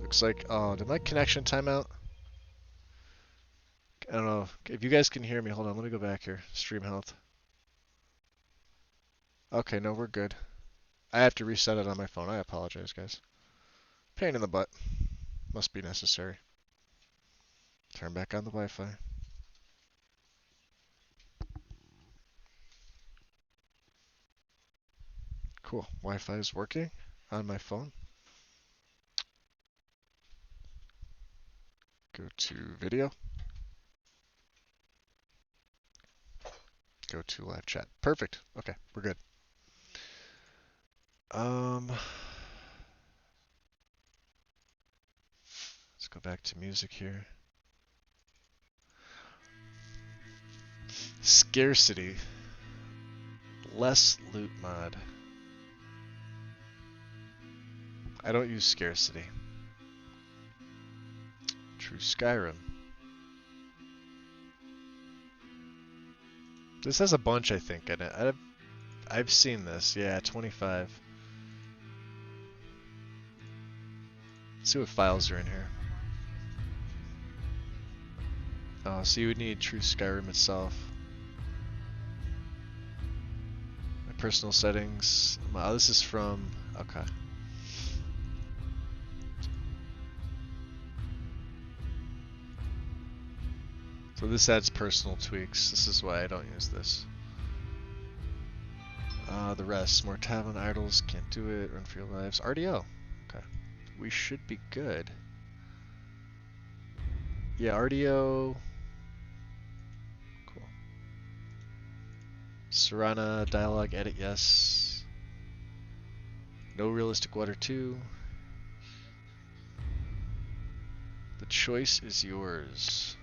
Looks like, oh, did my connection time out? I don't know. If you guys can hear me, hold on, let me go back here. Stream health. Okay, no, we're good. I have to reset it on my phone. I apologize, guys. Pain in the butt. Must be necessary. Turn back on the Wi-Fi. Cool. Wi-Fi is working on my phone. Go to video. Go to live chat. Perfect. Okay, we're good. Let's go back to music here. Scarcity. Less loot mod. I don't use scarcity. True Skyrim. This has a bunch, I think, in it. I've seen this. Yeah, 25. Let's see what files are in here. Oh, so you would need True Skyrim itself. My personal settings. Oh, this is from... Okay. So this adds personal tweaks. This is why I don't use this. The rest. More tavern idols. Can't do it. Run for your lives. RDO. Okay. We should be good. Yeah, RDO. Cool. Serana dialogue edit, yes. No realistic water 2. The choice is yours.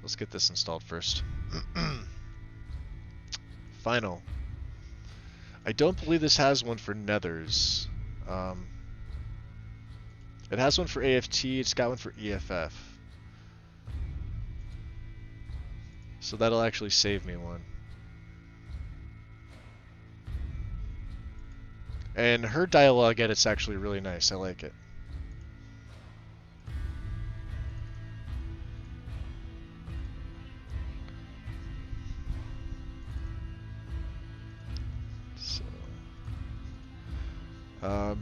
Let's get this installed first. Final. I don't believe this has one for nethers. It has one for AFT, it's got one for EFF. So that'll actually save me one. And her dialogue edit's actually really nice, I like it.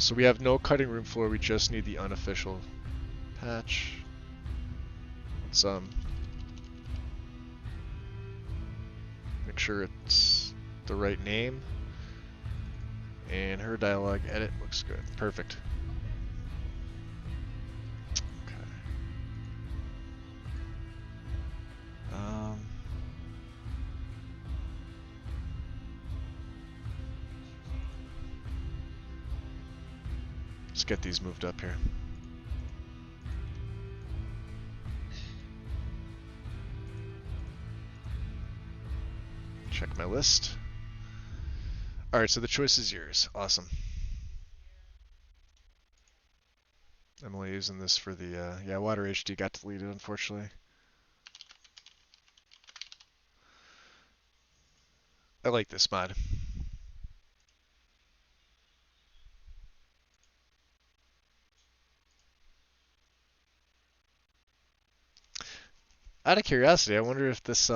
So we have no cutting room floor, we just need the unofficial patch. Let's make sure it's the right name. And her dialogue edit looks good. Perfect. Okay. Let's get these moved up here. Check my list. Alright, so the choice is yours. Awesome. I'm only using this for the, yeah, Water HD got deleted, unfortunately. I like this mod. Out of curiosity, I wonder if this,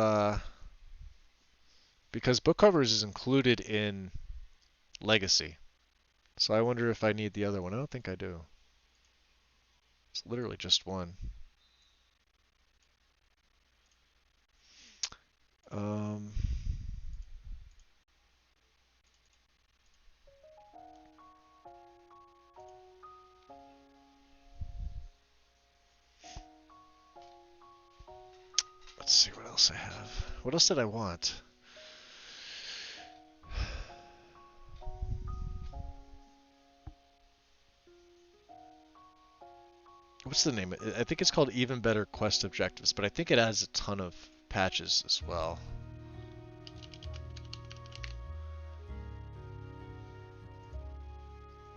because book covers is included in Legacy. So I wonder if I need the other one. I don't think I do. It's literally just one. Let's see what else I have. What else did I want? What's the name? I think it's called Even Better Quest Objectives, but I think it has a ton of patches as well.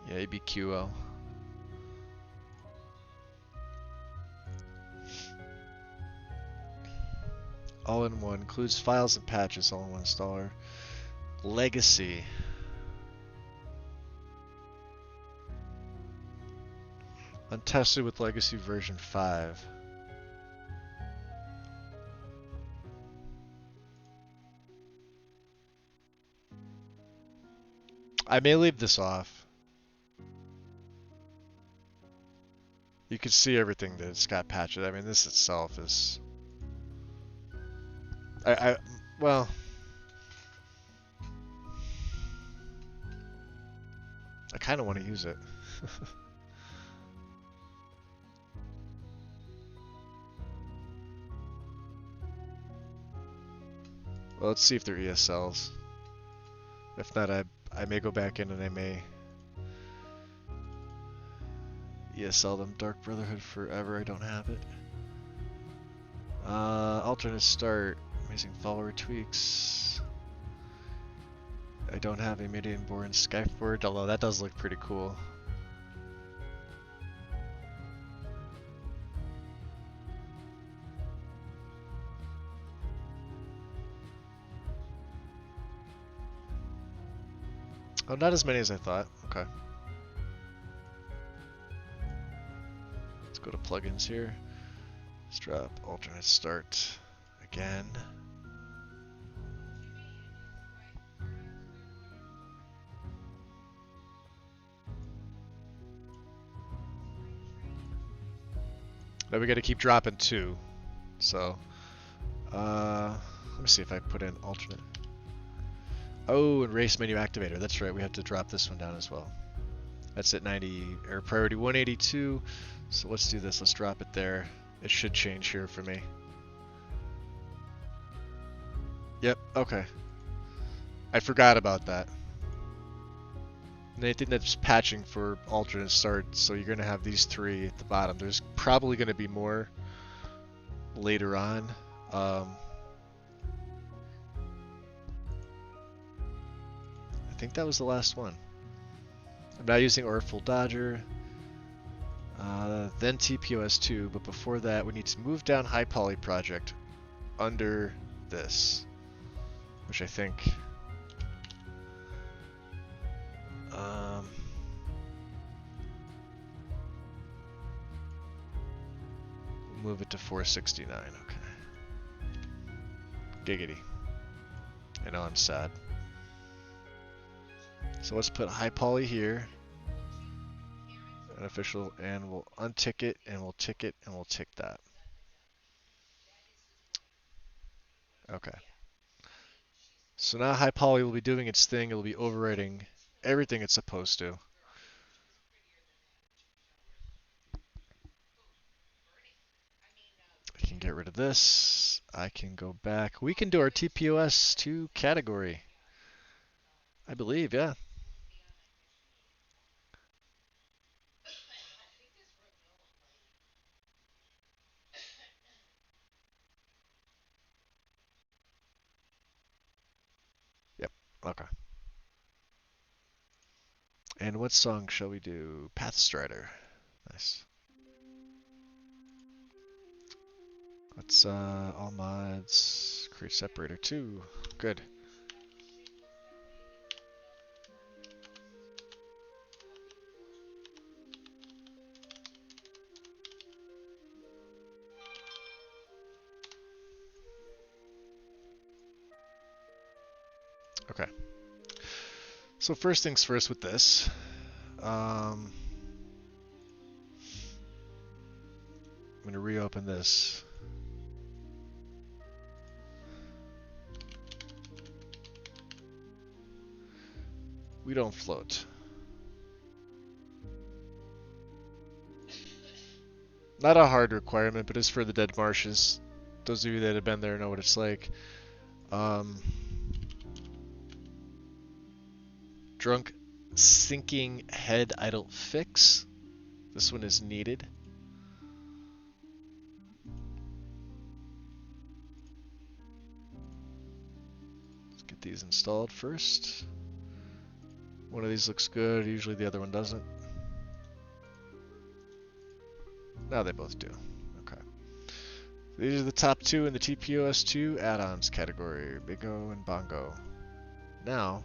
Yeah, ABQO. All in one. Includes files and patches all in one installer. Legacy. Untested with Legacy version 5. I may leave this off. You can see everything that it's got patches. I mean, this itself is... well... I kind of want to use it. Well, let's see if they're ESLs. If not, I may go back in and I may ESL them. Dark Brotherhood Forever, I don't have it. Alternate start. Amazing follower tweaks. I don't have a Midian-born Skyforge, although that does look pretty cool. Oh, not as many as I thought. Okay. Let's go to plugins here. Let's drop alternate start again. Now we got to keep dropping 2. So, let me see if I put in alternate. Oh, and race menu activator. That's right. We have to drop this one down as well. That's at 90 or priority 182. So let's do this. Let's drop it there. It should change here for me. Yep. Okay. I forgot about that. Anything that's patching for alternate start, so you're going to have these 3 at the bottom. There's probably going to be more later on. I think that was the last one. I'm now using Orful Dodger, then TPOS2, but before that we need to move down High Poly Project under this, which I think move it to 469. Okay. Giggity. I know I'm sad. So let's put High Poly here. Unofficial, and we'll untick it, and we'll tick it, and we'll tick that. Okay. So now High Poly will be doing its thing. It'll be overwriting everything it's supposed to. I can get rid of this. I can go back. We can do our TPOS2 category. I believe, yeah. Yep, okay. And what song shall we do? Pathstrider. Nice. Let's, all mods, create separator 2. Good. Okay. So first things first with this. I'm going to reopen this. We don't float. Not a hard requirement, but it's for the dead marshes. Those of you that have been there know what it's like. Drunk sinking head idle fix. This one is needed. Let's get these installed first. One of these looks good, usually the other one doesn't. Now they both do. Okay. These are the top 2 in the TPOS2 add-ons category, Bigo and Bongo. Now,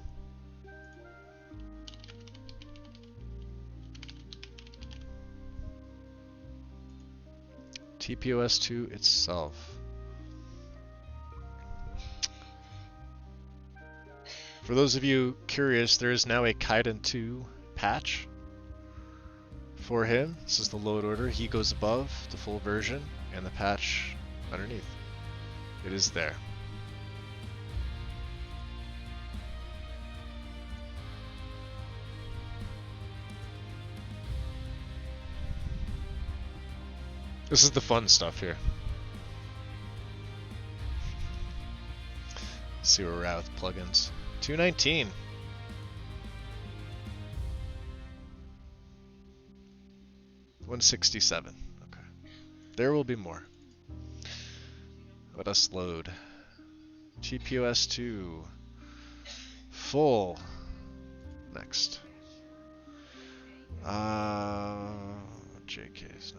TPOS2 itself. For those of you curious, there is now a Kaiden 2 patch for him. This is the load order. He goes above the full version and the patch underneath. It is there. This is the fun stuff here. Let's see where we're at with plugins. 219. $167. Okay. There will be more. Let us load. TPOS2. Full. Next. JKs.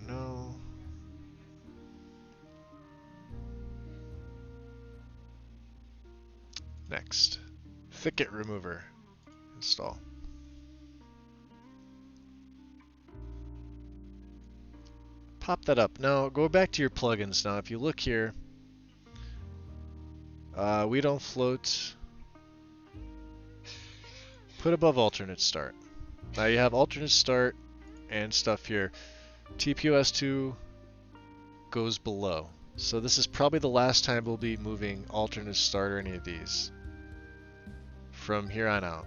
No. Next. Thicket remover. Install. Pop that up. Now, go back to your plugins. Now, if you look here, we don't float. Put above alternate start. Now you have alternate start and stuff here. TPOS2 goes below. So this is probably the last time we'll be moving alternate start or any of these from here on out.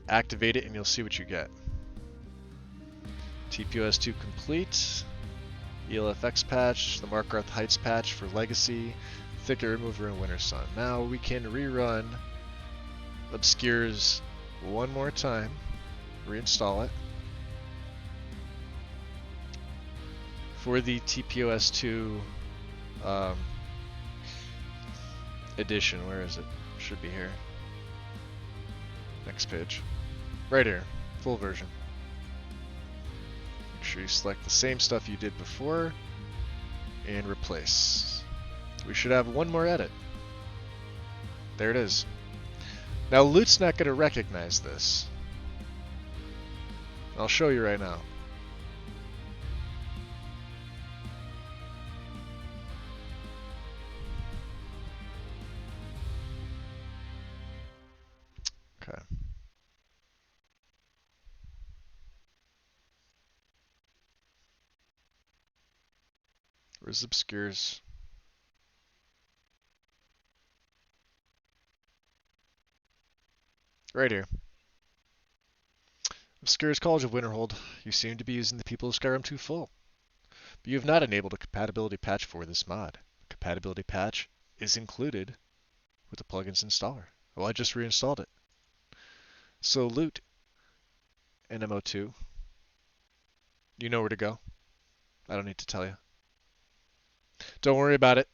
Activate it and you'll see what you get. TPOS2 complete. ELFX patch, the Markarth Heights patch for Legacy, Thicket Remover, and Winter Sun. Now we can rerun Obscures one more time, reinstall it. For the TPOS2 edition, where is it? Should be here. Next page. Right here, full version. Make sure you select the same stuff you did before and replace. We should have one more edit. There it is. Now Loot's not going to recognize this. I'll show you right now. Okay. Where's Obscures? Right here. Obscures College of Winterhold. You seem to be using the people of Skyrim too full. But you have not enabled a compatibility patch for this mod. A compatibility patch is included with the plugins installer. Well, I just reinstalled it. So Loot and MO2. You know where to go. I don't need to tell you. Don't worry about it.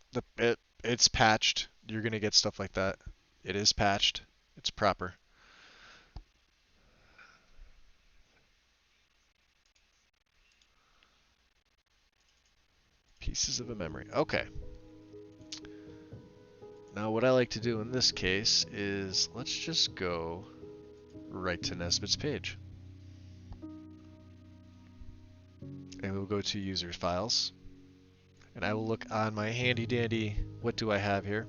It's patched. You're going to get stuff like that. It is patched. It's proper. Pieces of a memory. Okay. Now what I like to do in this case is let's just go right to Nesbitt's page. And we'll go to Users Files. And I will look on my handy dandy, what do I have here?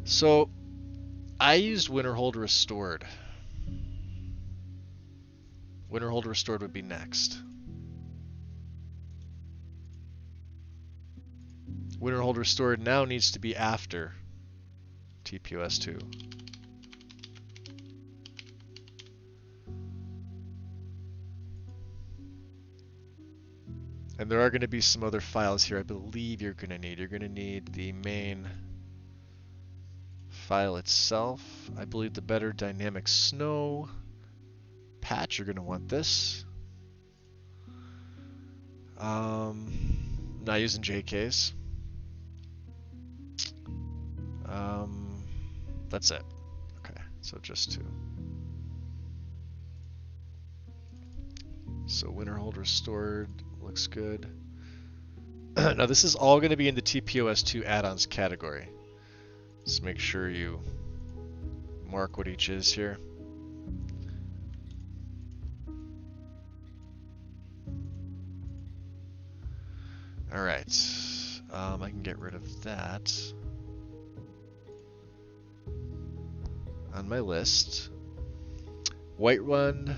So I used Winterhold Restored. Winterhold Restored would be next. Winterhold Restored now needs to be after TPOS2. And there are going to be some other files here I believe you're going to need. You're going to need the main file itself. I believe the Better Dynamic Snow patch, you're going to want this. Not using JKs. That's it. Okay, so just two. So Winterhold Restored looks good. Now this is all going to be in the TPOS2 add-ons category. Just make sure you mark what each is here. Alright, I can get rid of that on my list. Whiterun,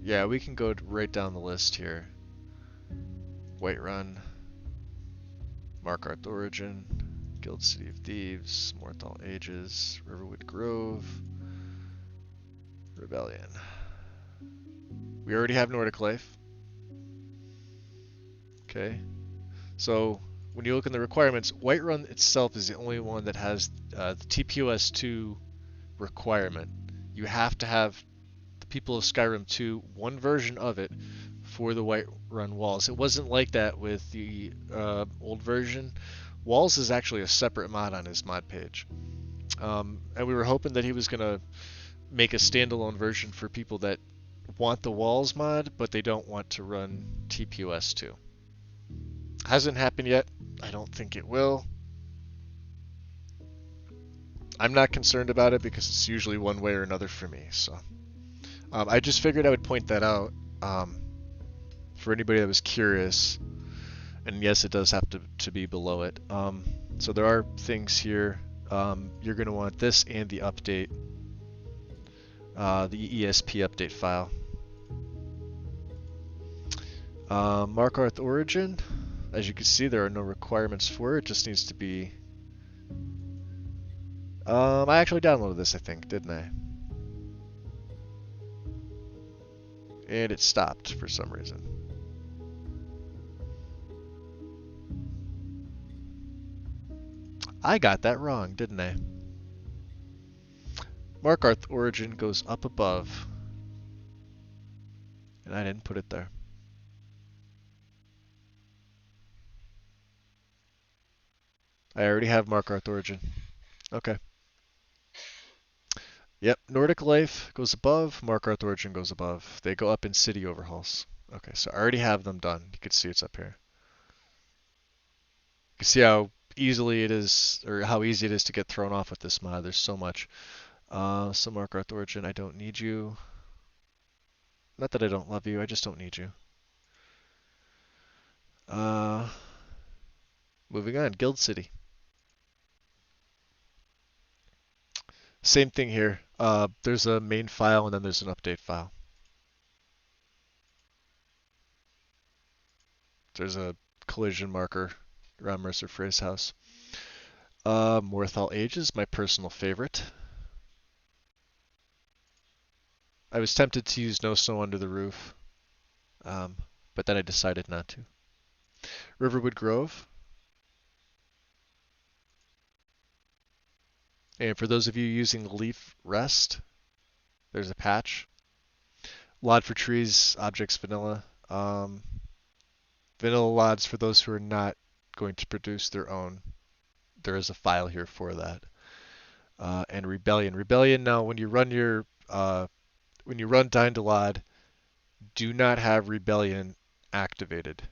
yeah, we can go right down the list here. Whiterun, Markarth Origin, Guild City of Thieves, Morthal Ages, Riverwood Grove, Rebellion. We already have Nordic Life. Okay. So when you look in the requirements, Whiterun itself is the only one that has the TPOS2 requirement. You have to have the people of Skyrim 2, one version of it, for the Whiterun walls. It wasn't like that with the old version. Walls is actually a separate mod on his mod page. And we were hoping that he was going to make a standalone version for people that want the walls mod, but they don't want to run TPOS2. Hasn't happened yet. I don't think it will. I'm not concerned about it because it's usually one way or another for me. So I just figured I would point that out for anybody that was curious. And yes, it does have to be below it. So there are things here. You're going to want this and the update, the ESP update file. Markarth origin. As you can see, there are no requirements for it. It just needs to be... I actually downloaded this, I think, didn't I? And it stopped for some reason. I got that wrong, didn't I? Markarth origin goes up above. And I didn't put it there. I already have Markarth origin. Okay. Yep, Nordic Life goes above, Markarth origin goes above. They go up in city overhauls. Okay, so I already have them done. You can see it's up here. You can see how easily it is, or how easy it is to get thrown off with this mod. There's so much. So Markarth origin, I don't need you. Not that I don't love you, I just don't need you. Moving on, Guild City. Same thing here. There's a main file and then there's an update file. There's a collision marker around Mercer Frey's house. Morthal Ages, my personal favorite. I was tempted to use No Snow Under the Roof, but then I decided not to. Riverwood Grove. And for those of you using Leaf Rest, there's a patch. LOD for trees, objects vanilla. Vanilla LODs for those who are not going to produce their own. There is a file here for that. And Rebellion. Rebellion now, when you run your Dine to LOD, do not have Rebellion activated.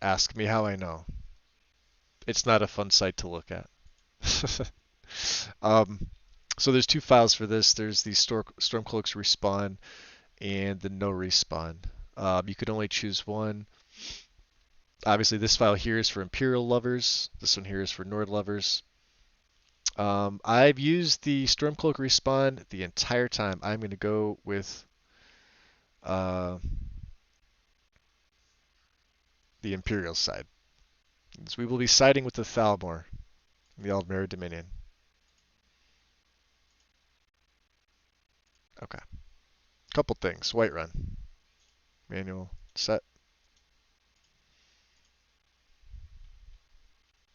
Ask me how I know. It's not a fun site to look at. So there's two files for this. There's the Stormcloaks respawn and the no respawn. You could only choose one. Obviously, this file here is for Imperial lovers. This one here is for Nord lovers. I've used the Stormcloak respawn the entire time. I'm going to go with the Imperial side. So we will be siding with the Thalmor in the Aldmeri Dominion. Okay. Couple things. Whiterun. Manual set.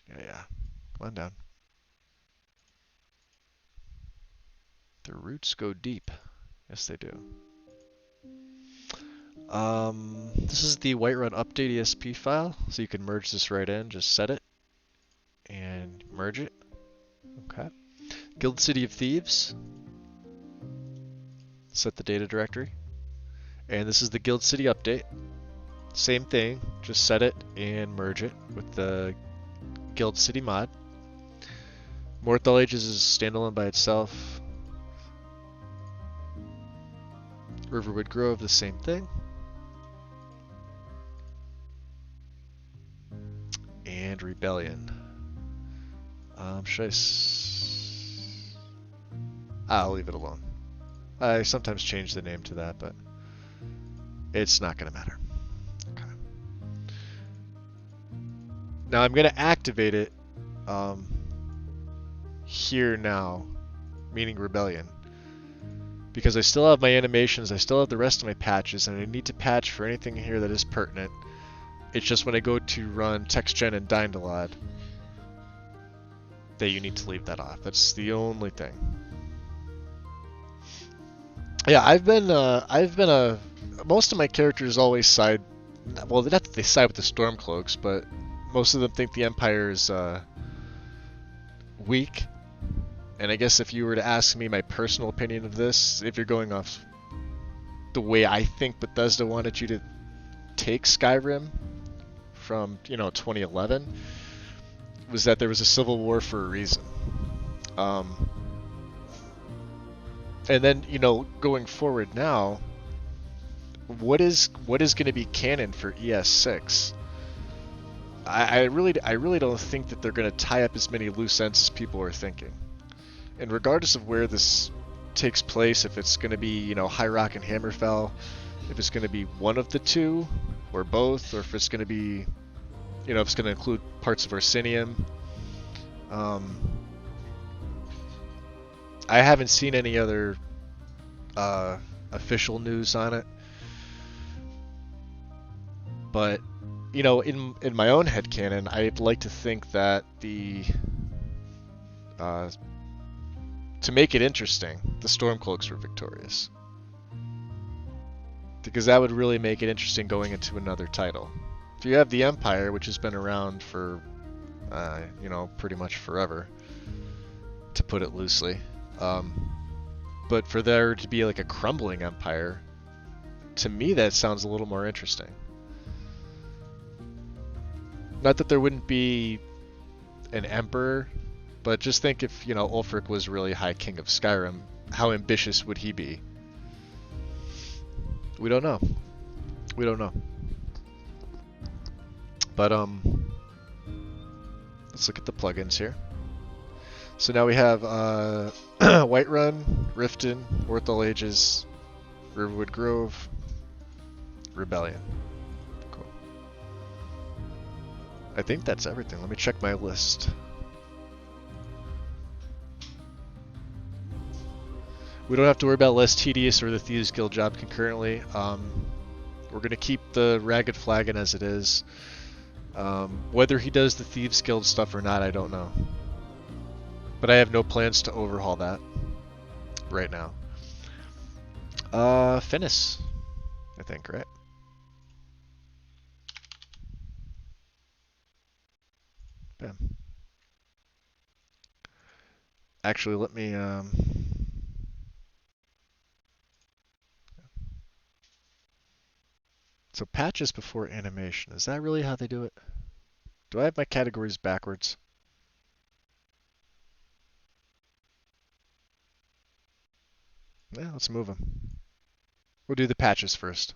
Yeah. Come on down. The roots go deep. Yes, they do. This is the Whiterun update ESP file, so you can merge this right in. Just set it and merge it. Okay. Guild City of Thieves. Set the data directory. And this is the Guild City update. Same thing, just set it and merge it with the Guild City mod. Morthal Ages is standalone by itself. Riverwood Grove, the same thing. And Rebellion. Should I'll leave it alone. I sometimes change the name to that, but it's not going to matter. Okay. Now I'm going to activate it here now, meaning Rebellion. Because I still have my animations, I still have the rest of my patches, and I need to patch for anything here that is pertinent. It's just when I go to run TextGen and Dynalad that you need to leave that off. That's the only thing. Yeah, most of my characters always side, well, not that they side with the Stormcloaks, but most of them think the Empire is weak. And I guess if you were to ask me my personal opinion of this, if you're going off the way I think Bethesda wanted you to take Skyrim from, 2011, was that there was a civil war for a reason. And then, going forward now, what is going to be canon for ES6? I really don't think that they're going to tie up as many loose ends as people are thinking. And regardless of where this takes place, if it's going to be, High Rock and Hammerfell, if it's going to be one of the two, or both, or if it's going to be, if it's going to include parts of Arsinium. I haven't seen any other official news on it. But, in my own headcanon, I'd like to think that to make it interesting, the Stormcloaks were victorious. Because that would really make it interesting going into another title. So you have the Empire, which has been around for, pretty much forever, to put it loosely. But for there to be like a crumbling empire, to me that sounds a little more interesting. Not that there wouldn't be an emperor, but just think if, Ulfric was really High King of Skyrim, how ambitious would he be? We don't know. We don't know. But, let's look at the plugins here. So now we have Whiterun, Riften, Orthol Ages, Riverwood Grove, Rebellion. Cool. I think that's everything. Let me check my list. We don't have to worry about less tedious or the Thieves Guild job concurrently. We're going to keep the Ragged Flagon as it is. Whether he does the Thieves Guild stuff or not, I don't know. But I have no plans to overhaul that right now. Finis, I think, right? Bam. Actually, let me... So patches before animation. Is that really how they do it? Do I have my categories backwards? Yeah, let's move them. We'll do the patches first.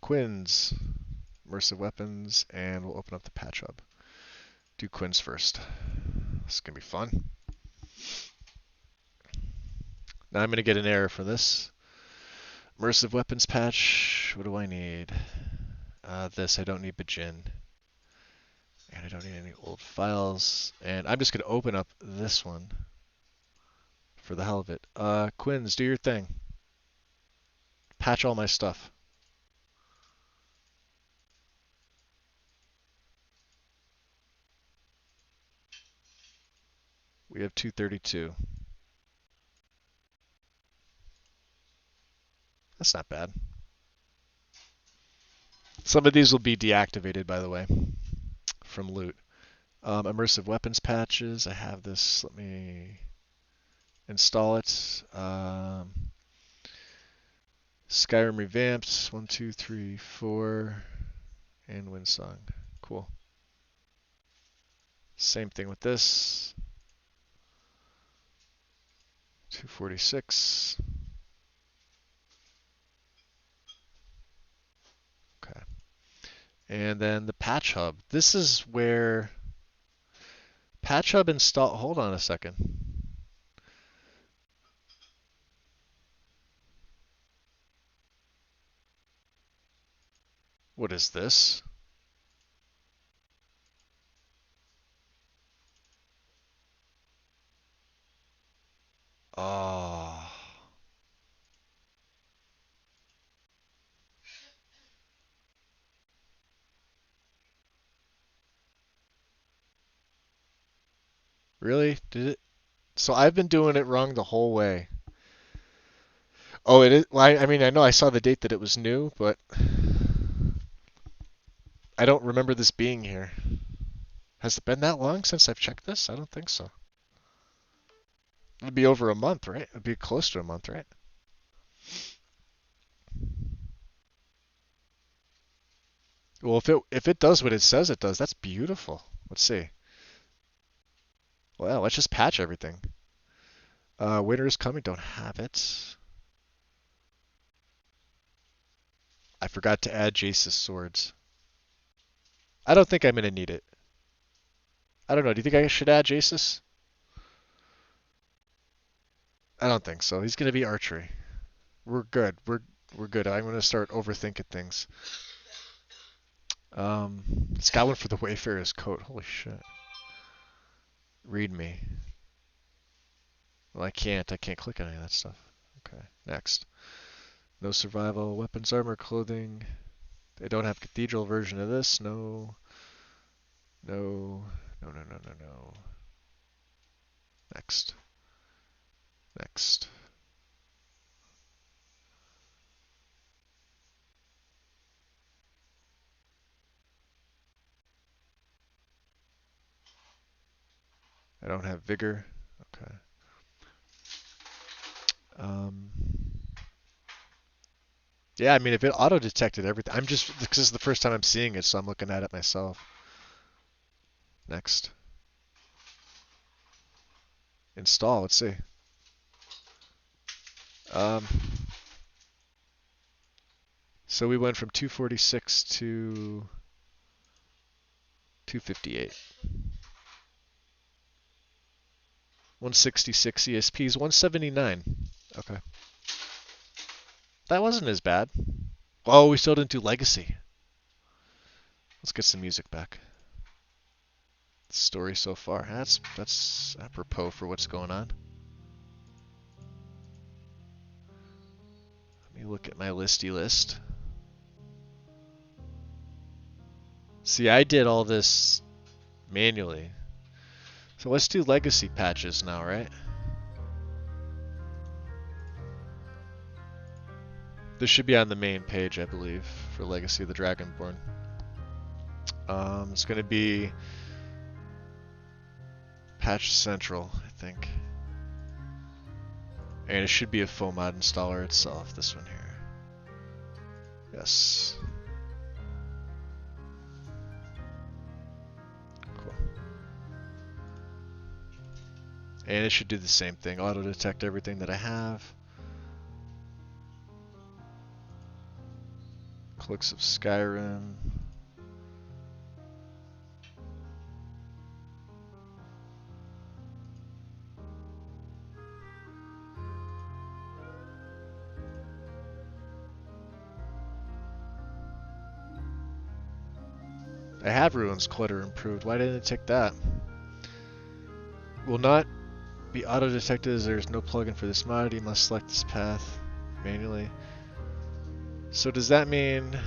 Quins, immersive weapons, and we'll open up the patch hub. Do Quins first. This is going to be fun. Now I'm going to get an error for this. Immersive weapons patch. What do I need? This. I don't need Bajin. And I don't need any old files. And I'm just going to open up this one for the hell of it. Quins, do your thing. Patch all my stuff. We have 232. That's not bad. Some of these will be deactivated, by the way, from loot. Immersive weapons patches. I have this. Let me install it. Skyrim revamped. 1, 2, 3, 4. And Windsong. Cool. Same thing with this. 246. Okay. And then the patch hub. This is where patch hub install. Hold on a second. What is this? Oh. Really? Did it? So I've been doing it wrong the whole way. Oh, it is. Well, I mean, I know I saw the date that it was new, but I don't remember this being here. Has it been that long since I've checked this? I don't think so. It'd be over a month, right? It'd be close to a month, right? Well, if it does what it says it does, that's beautiful. Let's see. Well, let's just patch everything. Winter is coming. Don't have it. I forgot to add Jace's swords. I don't think I'm gonna need it. I don't know. Do you think I should add Jace's? I don't think so. He's gonna be archery. We're good. We're good. I'm gonna start overthinking things. It's got one for the Wayfarer's coat. Holy shit. Read me. Well, I can't. I can't click on any of that stuff. Okay. Next. No survival, weapons, armor, clothing. They don't have cathedral version of this. No. No. No, no, no, no, no. Next. Next. I don't have vigor. Okay. Yeah, I mean, if it auto-detected everything, this is the first time I'm seeing it, so I'm looking at it myself. Next. Install, let's see. So we went from 246 to 258. 166 ESPs, 179. Okay. That wasn't as bad. Oh, we still didn't do Legacy. Let's get some music back. Story so far. That's apropos for what's going on. Let me look at my listy list. See, I did all this manually. So let's do legacy patches now, right? This should be on the main page, I believe, for Legacy of the Dragonborn. It's going to be Patch Central, I think. And it should be a full mod installer itself, this one here. Yes. Cool. And it should do the same thing, auto-detect everything that I have. Clicks of Skyrim. I have Ruins Clutter improved. Why didn't it take that? Will not be auto-detected as there is no plugin for this mod. You must select this path manually. So does that mean...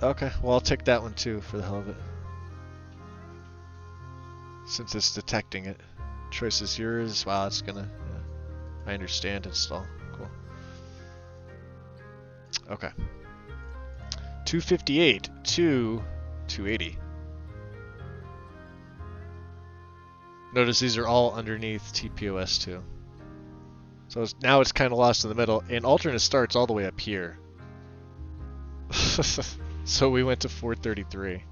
Okay, well I'll take that one too for the hell of it. Since it's detecting it. Choice is yours. Wow, it's gonna... Yeah. I understand. Install. Cool. Okay. 258 to 280. Notice these are all underneath TPOS 2. So now it's kind of lost in the middle, and alternate starts all the way up here. So we went to 433.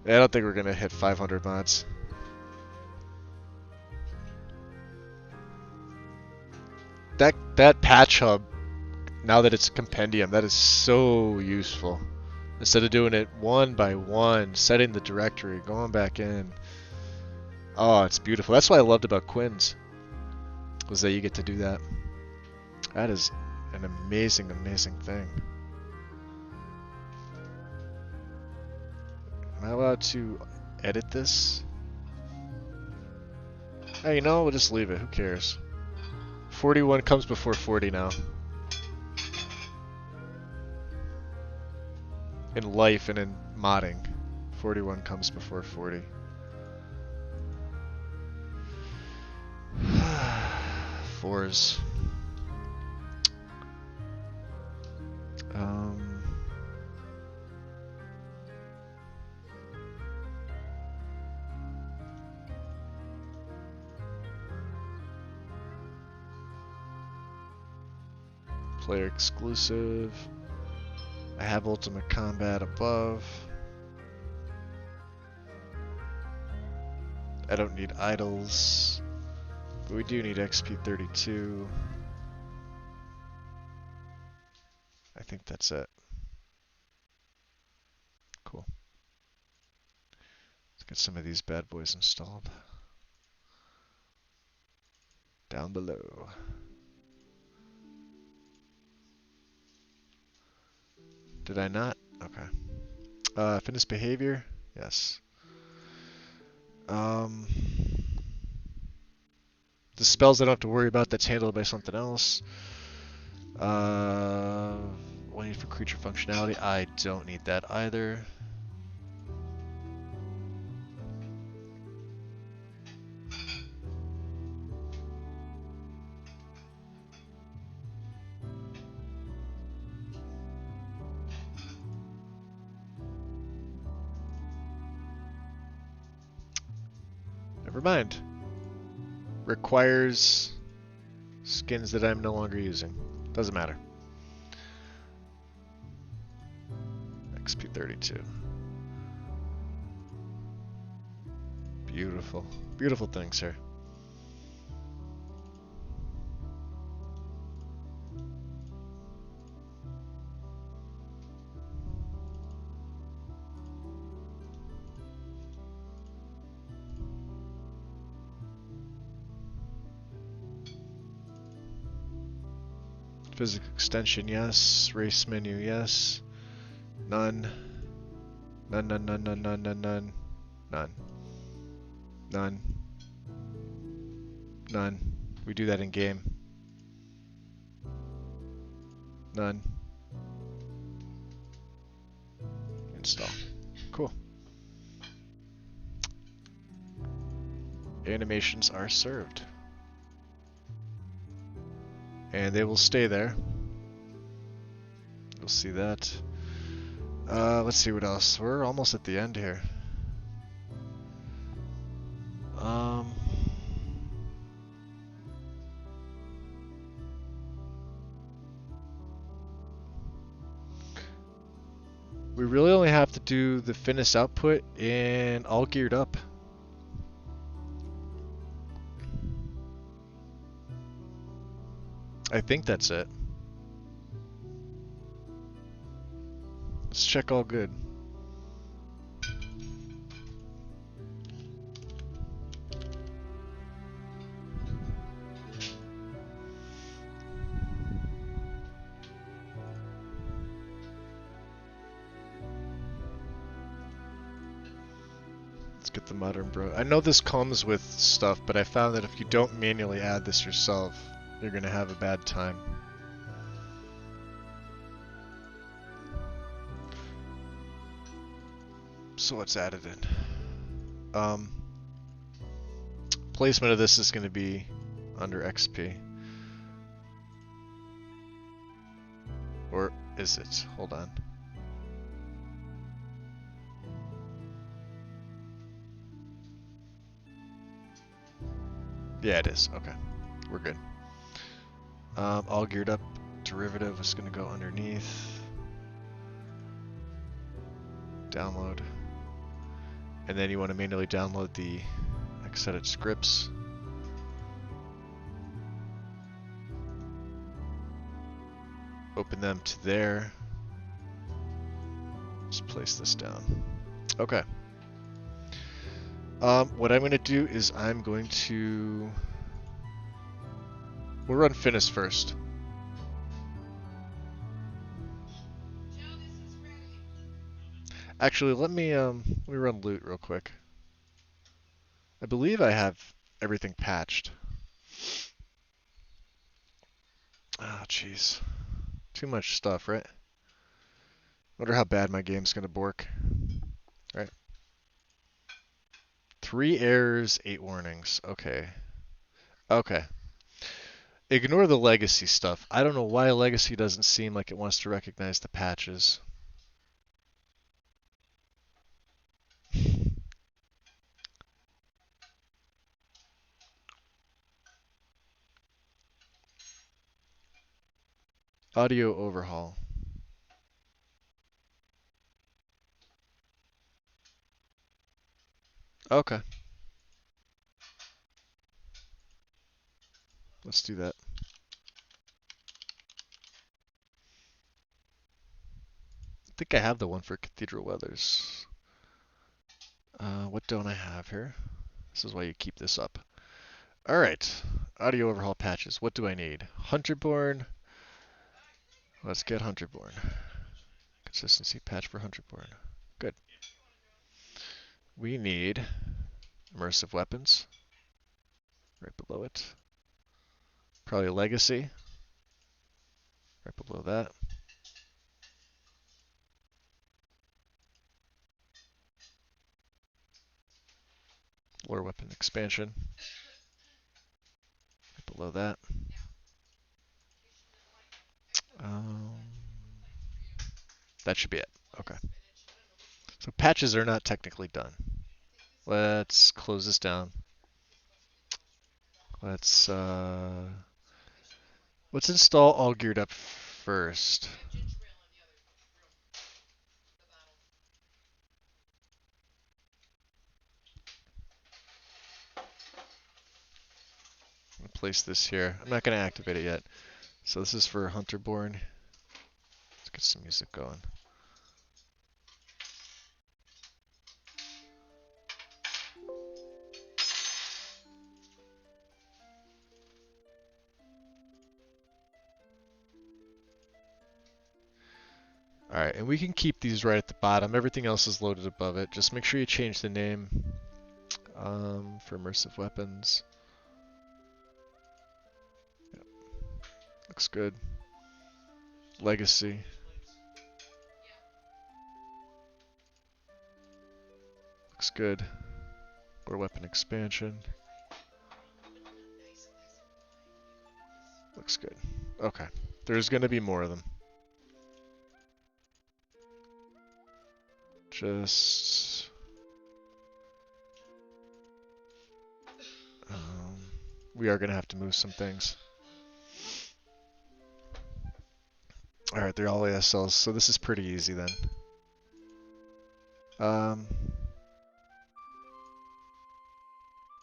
I don't think we're gonna hit 500 mods. That patch hub, now that it's a compendium, that is so useful. Instead of doing it one by one, setting the directory, going back in. Oh, it's beautiful. That's what I loved about Quinn's, was that you get to do that. That is an amazing, amazing thing. Am I allowed to edit this? Hey, you know, we'll just leave it. Who cares? 41 comes before 40 now. in life and in modding. 41 comes before 40. Fours. Player exclusive. I have Ultimate Combat above. I don't need idols, but we do need XP 32. I think that's it. Cool. Let's get some of these bad boys installed. Down below. Did I not? Okay. Fitness behavior? Yes. The spells I don't have to worry about, that's handled by something else. What need for creature functionality? I don't need that either. Never mind. Requires skins that I'm no longer using. Doesn't matter. XP 32. Beautiful. Beautiful thing, sir. Physical extension, yes. Race menu, yes. None. None, none, none, none, none, none, none. None. None. None. We do that in game. None. Install. Cool. Animations are served. And they will stay there. You'll see that. Let's see what else. We're almost at the end here. We really only have to do the fitness output and all geared up. I think that's it. Let's check all good. Let's get the modern bro. I know this comes with stuff, but I found that if you don't manually add this yourself, you're gonna have a bad time. So what's added in? Placement of this is gonna be under XP. Or is it? Hold on. Yeah, it is. Okay. We're good. All geared up. Derivative is going to go underneath. Download. And then you want to manually download the Xedit scripts. Open them to there. Just place this down. Okay. What I'm going to do is I'm going to... We'll run Finis first. Actually, let me run loot real quick. I believe I have everything patched. Oh, jeez. Too much stuff, right? Wonder how bad my game's gonna bork. All right. 3 errors, 8 warnings. Okay. Okay. Ignore the legacy stuff. I don't know why legacy doesn't seem like it wants to recognize the patches. Audio overhaul. Okay. Let's do that. I think I have the one for Cathedral Weathers. What don't I have here? This is why you keep this up. Alright. Audio overhaul patches. What do I need? Hunterborn. Let's get Hunterborn. Consistency patch for Hunterborn. Good. We need immersive weapons. Right below it. Probably legacy. Right below that. Lore weapon expansion. Right below that. That should be it. Okay. So patches are not technically done. Let's close this down. Let's install all geared up first. I'm gonna place this here. I'm not gonna activate it yet. So this is for Hunterborn. Let's get some music going. Alright, and we can keep these right at the bottom. Everything else is loaded above it. Just make sure you change the name for immersive weapons. Yep. Looks good. Legacy. Looks good. Or weapon expansion. Looks good. Okay. There's going to be more of them. Just... we are going to have to move some things. Alright, they're all ASLs, so this is pretty easy then.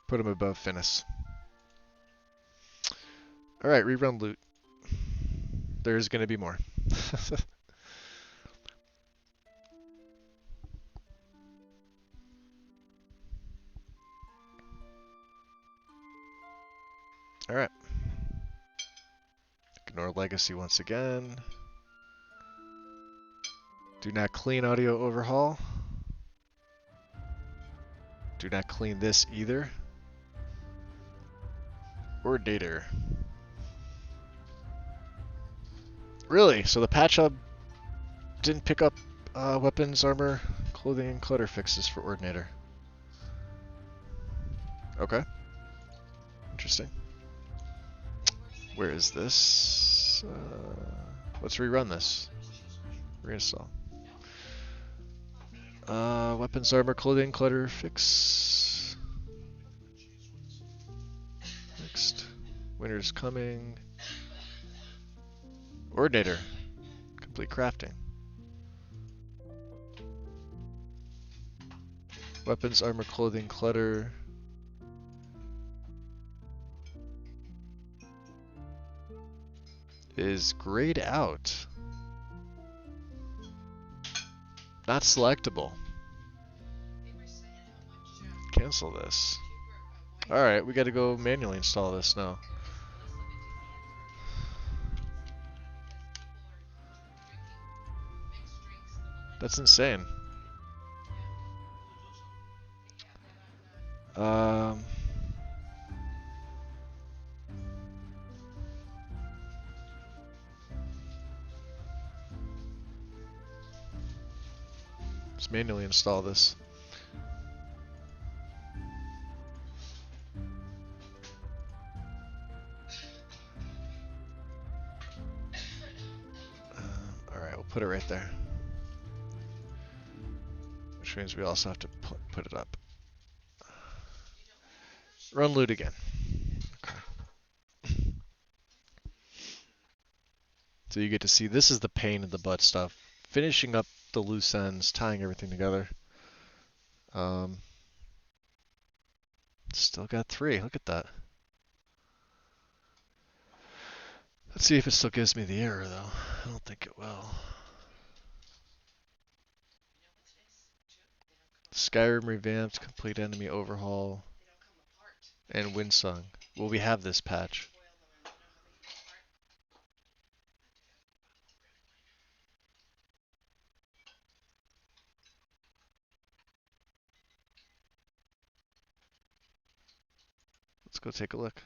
Put them above Finis. Alright, rerun loot. There's going to be more. Alright. Ignore legacy once again. Do not clean audio overhaul. Do not clean this either. Or data. Really? So the patch hub didn't pick up weapons, armor, clothing, and clutter fixes for Ordinator. Okay. Interesting. Where is this? Let's rerun this. Reinstall. Weapons, armor, clothing, clutter, fix. Next. Winter's coming. Ordinator. Complete crafting. Weapons, armor, clothing, clutter. Is grayed out. Not selectable. Cancel this. Alright, we gotta go manually install this now. That's insane. Let's manually install this. Alright, we'll put it right there. Which means we also have to put it up. Run loot again. Okay. So you get to see, this is the pain in the butt stuff. Finishing up the loose ends, tying everything together. Still got 3, look at that. Let's see if it still gives me the error though. I don't think it will. Skyrim revamped, complete enemy overhaul, and Windsong. Well, we have this patch. Let's go take a look.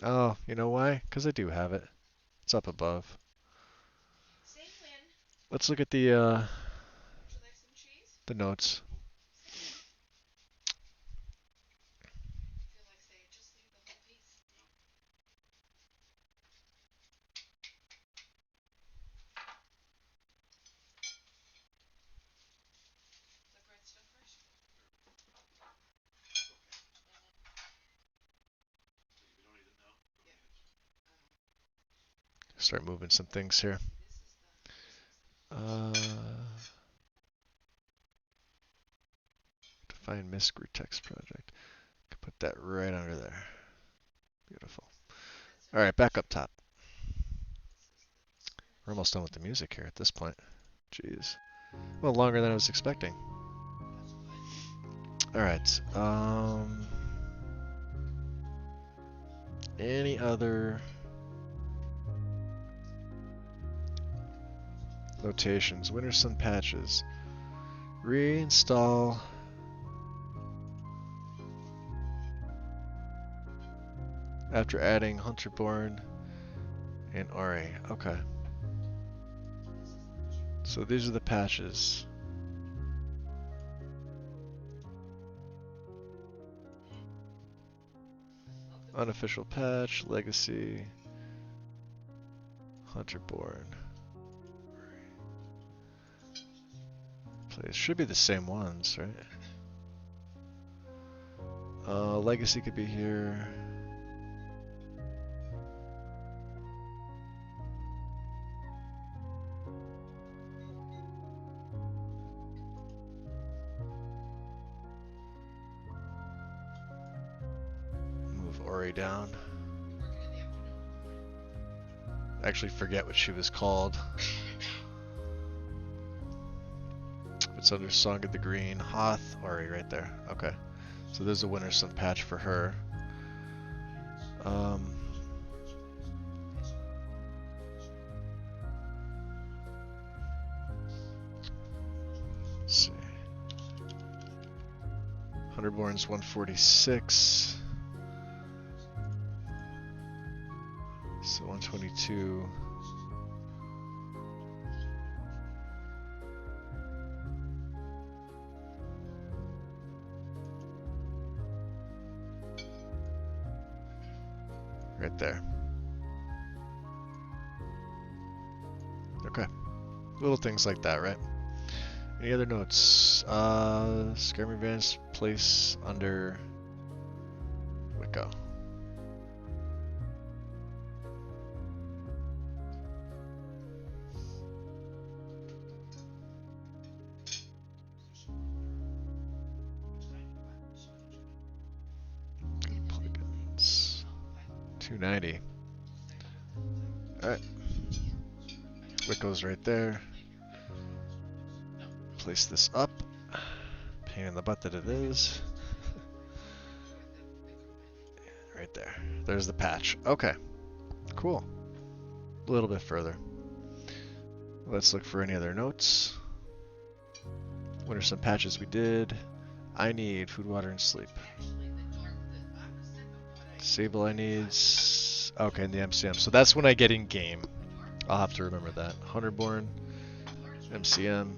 Oh, you know why? Because I do have it. It's up above. Let's look at the notes. Start moving some things here. Define Miscrew text project. Could put that right under there. Beautiful. All right, back up top. We're almost done with the music here at this point. Jeez. Well, longer than I was expecting. All right. Any other notations? Winter Sun patches. Reinstall. After adding Hunterborn and RA. Okay. So these are the patches. Unofficial patch, Legacy, Hunterborn. Place should be the same ones, right? Legacy could be here. Move Ori down. I actually forget what she was called. It's under Song of the Green. Hoth, Ori right there. Okay. So there's a Winter Sun patch for her. Let's see. Hunterborn's 146. So 122. Right there. Okay. Little things like that, right? Any other notes? Skyrim Advanced place under Wicco. Plugins. 290. Alright. Wicco's right there. Place this up. Pain in the butt that it is. Right there. There's the patch. Okay. Cool. A little bit further. Let's look for any other notes. What are some patches we did? I need food, water, and sleep. Disable I needs. Okay, and the MCM. So that's when I get in game. I'll have to remember that. Hunterborn, MCM.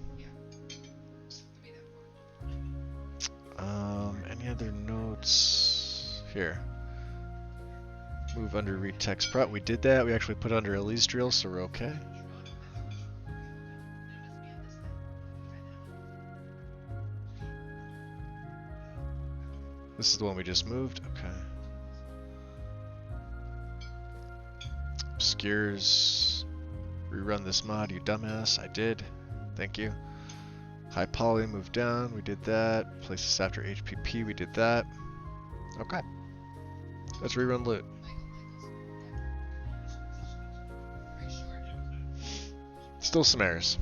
Any other notes? Here. Move under read text prop. We did that. We actually put under Elise drill, so we're okay. This is the one we just moved. Okay. Obscures. Rerun this mod, you dumbass. I did. Thank you. High poly, move down. We did that. Place this after HPP. We did that. Okay. Let's rerun loot. Still some errors.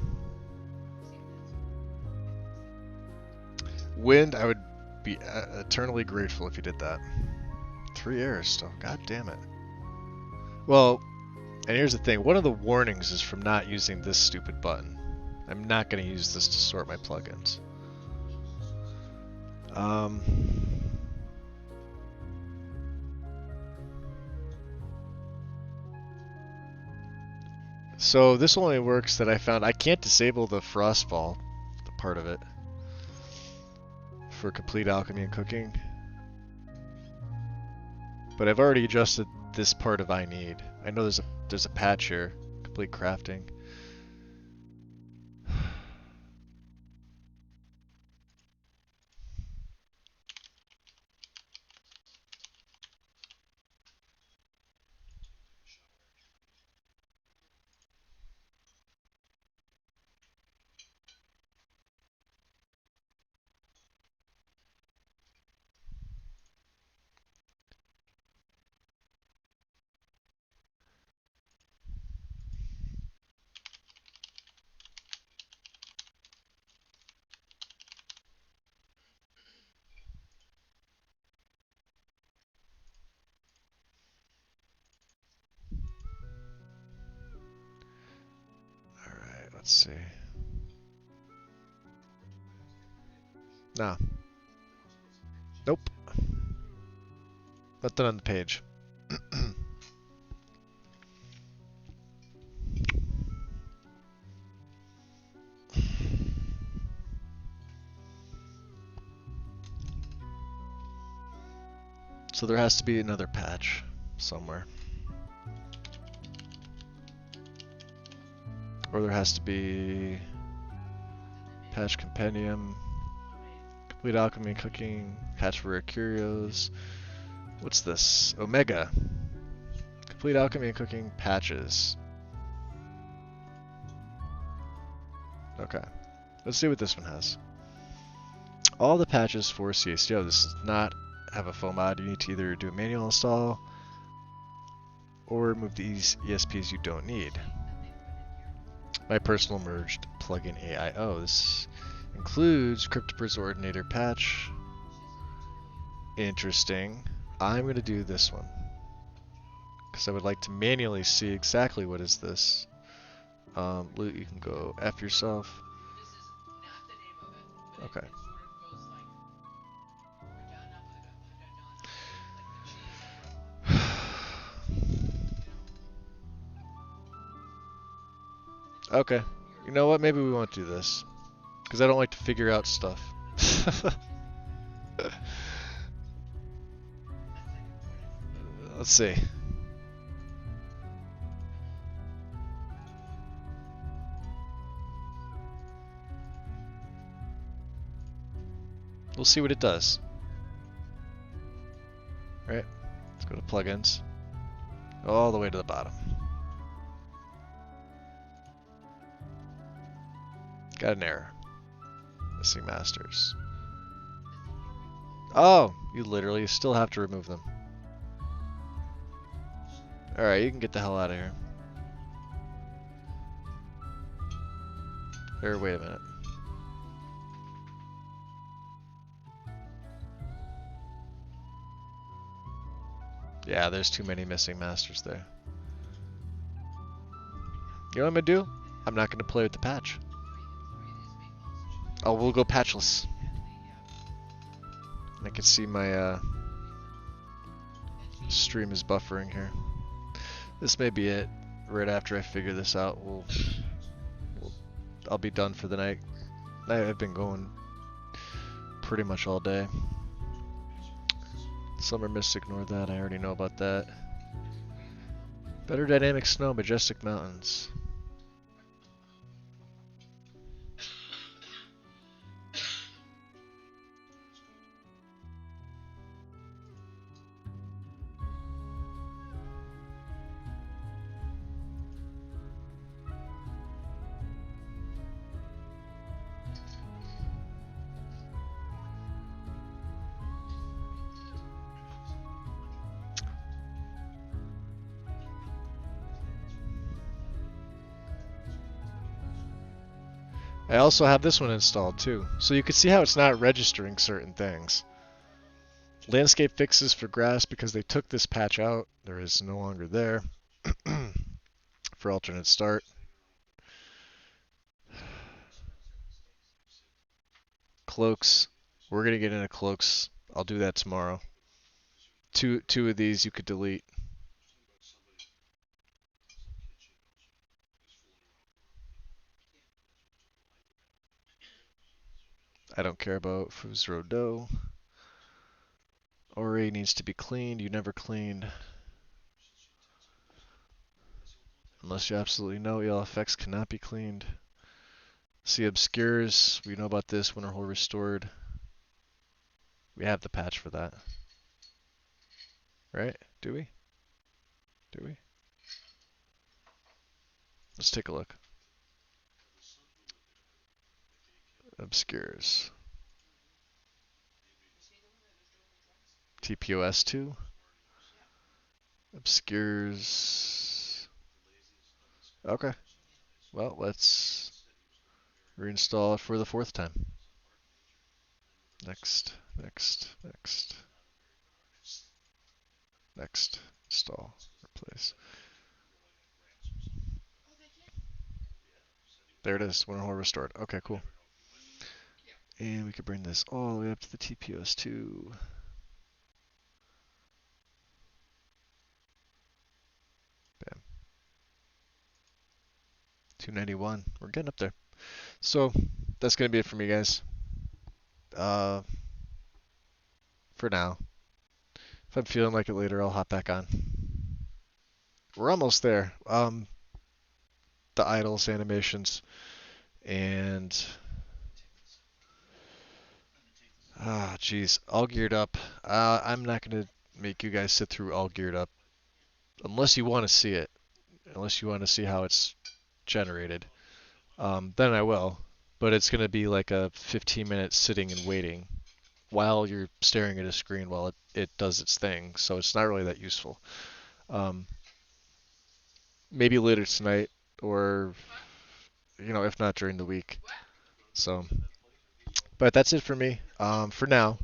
Wind, I would be eternally grateful if you did that. 3 errors still. God damn it. Well, and here's the thing. One of the warnings is from not using this stupid button. I'm not going to use this to sort my plugins. So this only works that I found. I can't disable the frostfall, the part of it, for complete alchemy and cooking. But I've already adjusted this part of I need. I know there's a patch here, complete crafting. Let's see. Nah. Nope. Nothing on the page. So there has to be another patch somewhere. Or there has to be patch compendium, complete alchemy and cooking, patch for rare curios. What's this? Omega. Complete alchemy and cooking patches. Okay. Let's see what this one has. All the patches for CSTO. This does not have a full mod. You need to either do a manual install or remove the ESPs you don't need. My personal merged plugin AIO. This includes Cryptopr's Ordinator patch. Interesting. I'm going to do this one because I would like to manually see exactly what is this. Loot, you can go F yourself. Okay. Okay. You know what? Maybe we won't do this. Because I don't like to figure out stuff. Let's see. We'll see what it does. Right? Let's go to plugins. All the way to the bottom. Got an error. Missing masters. Oh, you literally still have to remove them. Alright, you can get the hell out of here. Or wait a minute. Yeah, there's too many missing masters there. You know what I'm gonna do? I'm not gonna play with the patch. Oh, we'll go patchless. I can see my stream is buffering here. This may be it. Right after I figure this out, I'll be done for the night. I've been going pretty much all day. Summer Mist, ignore that. I already know about that. Better dynamic snow, majestic mountains. I also have this one installed too, so you can see how it's not registering certain things. Landscape fixes for grass because they took this patch out. There is no longer there for alternate start. Cloaks. We're gonna get into cloaks. I'll do that tomorrow. Two of these you could delete. I don't care about Fuzro dough. Ori needs to be cleaned. You never cleaned. Unless you absolutely know, EL effects cannot be cleaned. See obscures. We know about this. Winter Hole restored. We have the patch for that. Right? Do we? Do we? Let's take a look. Obscures. TPOS2. Obscures. Okay. Well, let's reinstall it for the 4th time. Next, next, next. Next. Install. Replace. There it is. Winter Hole restored. Okay, cool. And we could bring this all the way up to the TPOS2. Bam. 291. We're getting up there. So that's gonna be it for me, guys. For now. If I'm feeling like it later, I'll hop back on. We're almost there. The idols animations and geez, all geared up. I'm not gonna make you guys sit through all geared up unless you want to see it. Unless you want to see how it's generated. Then I will. But it's gonna be like a 15-minute sitting and waiting while you're staring at a screen while it does its thing. So it's not really that useful. Maybe later tonight or if not during the week. So, but that's it for me. For now,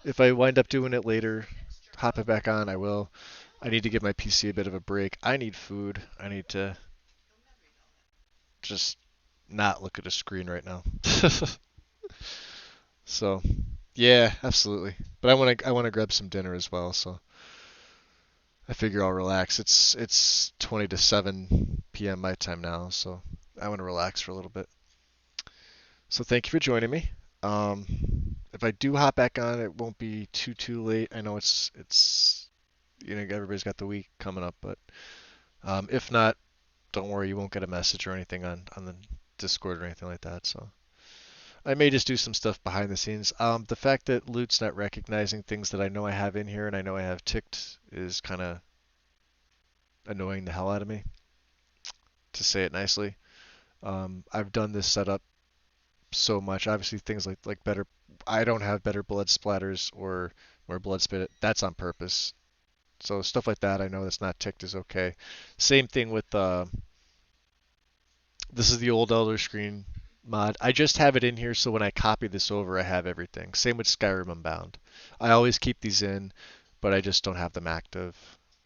if I wind up doing it later, hopping back on, I will. I need to give my PC a bit of a break. I need food. I need to just not look at a screen right now. So, yeah, absolutely. But I want to grab some dinner as well. So I figure I'll relax. It's 20 to 7 p.m. my time now, so I want to relax for a little bit. So thank you for joining me. If I do hop back on, it won't be too late. I know it's everybody's got the week coming up, but if not, don't worry, you won't get a message or anything on the Discord or anything like that. So I may just do some stuff behind the scenes. The fact that Loot's not recognizing things that I know I have in here and I know I have ticked is kind of annoying the hell out of me, to say it nicely. I've done this setup so much. Obviously, things like better. I don't have better blood splatters or more blood spit. That's on purpose. So stuff like that, I know that's not ticked is okay. Same thing with this is the old Elder Screen mod. I just have it in here so when I copy this over, I have everything. Same with Skyrim Unbound. I always keep these in, but I just don't have them active.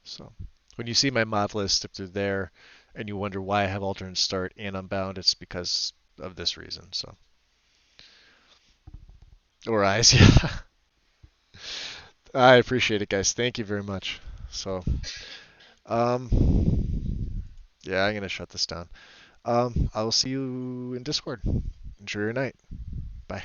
So when you see my mod list, if they're there, and you wonder why I have alternate start and Unbound, it's because of this reason. So Or eyes, yeah. I appreciate it, guys. Thank you very much. So, um, yeah, I'm gonna shut this down. I will see you in Discord. Enjoy your night. Bye.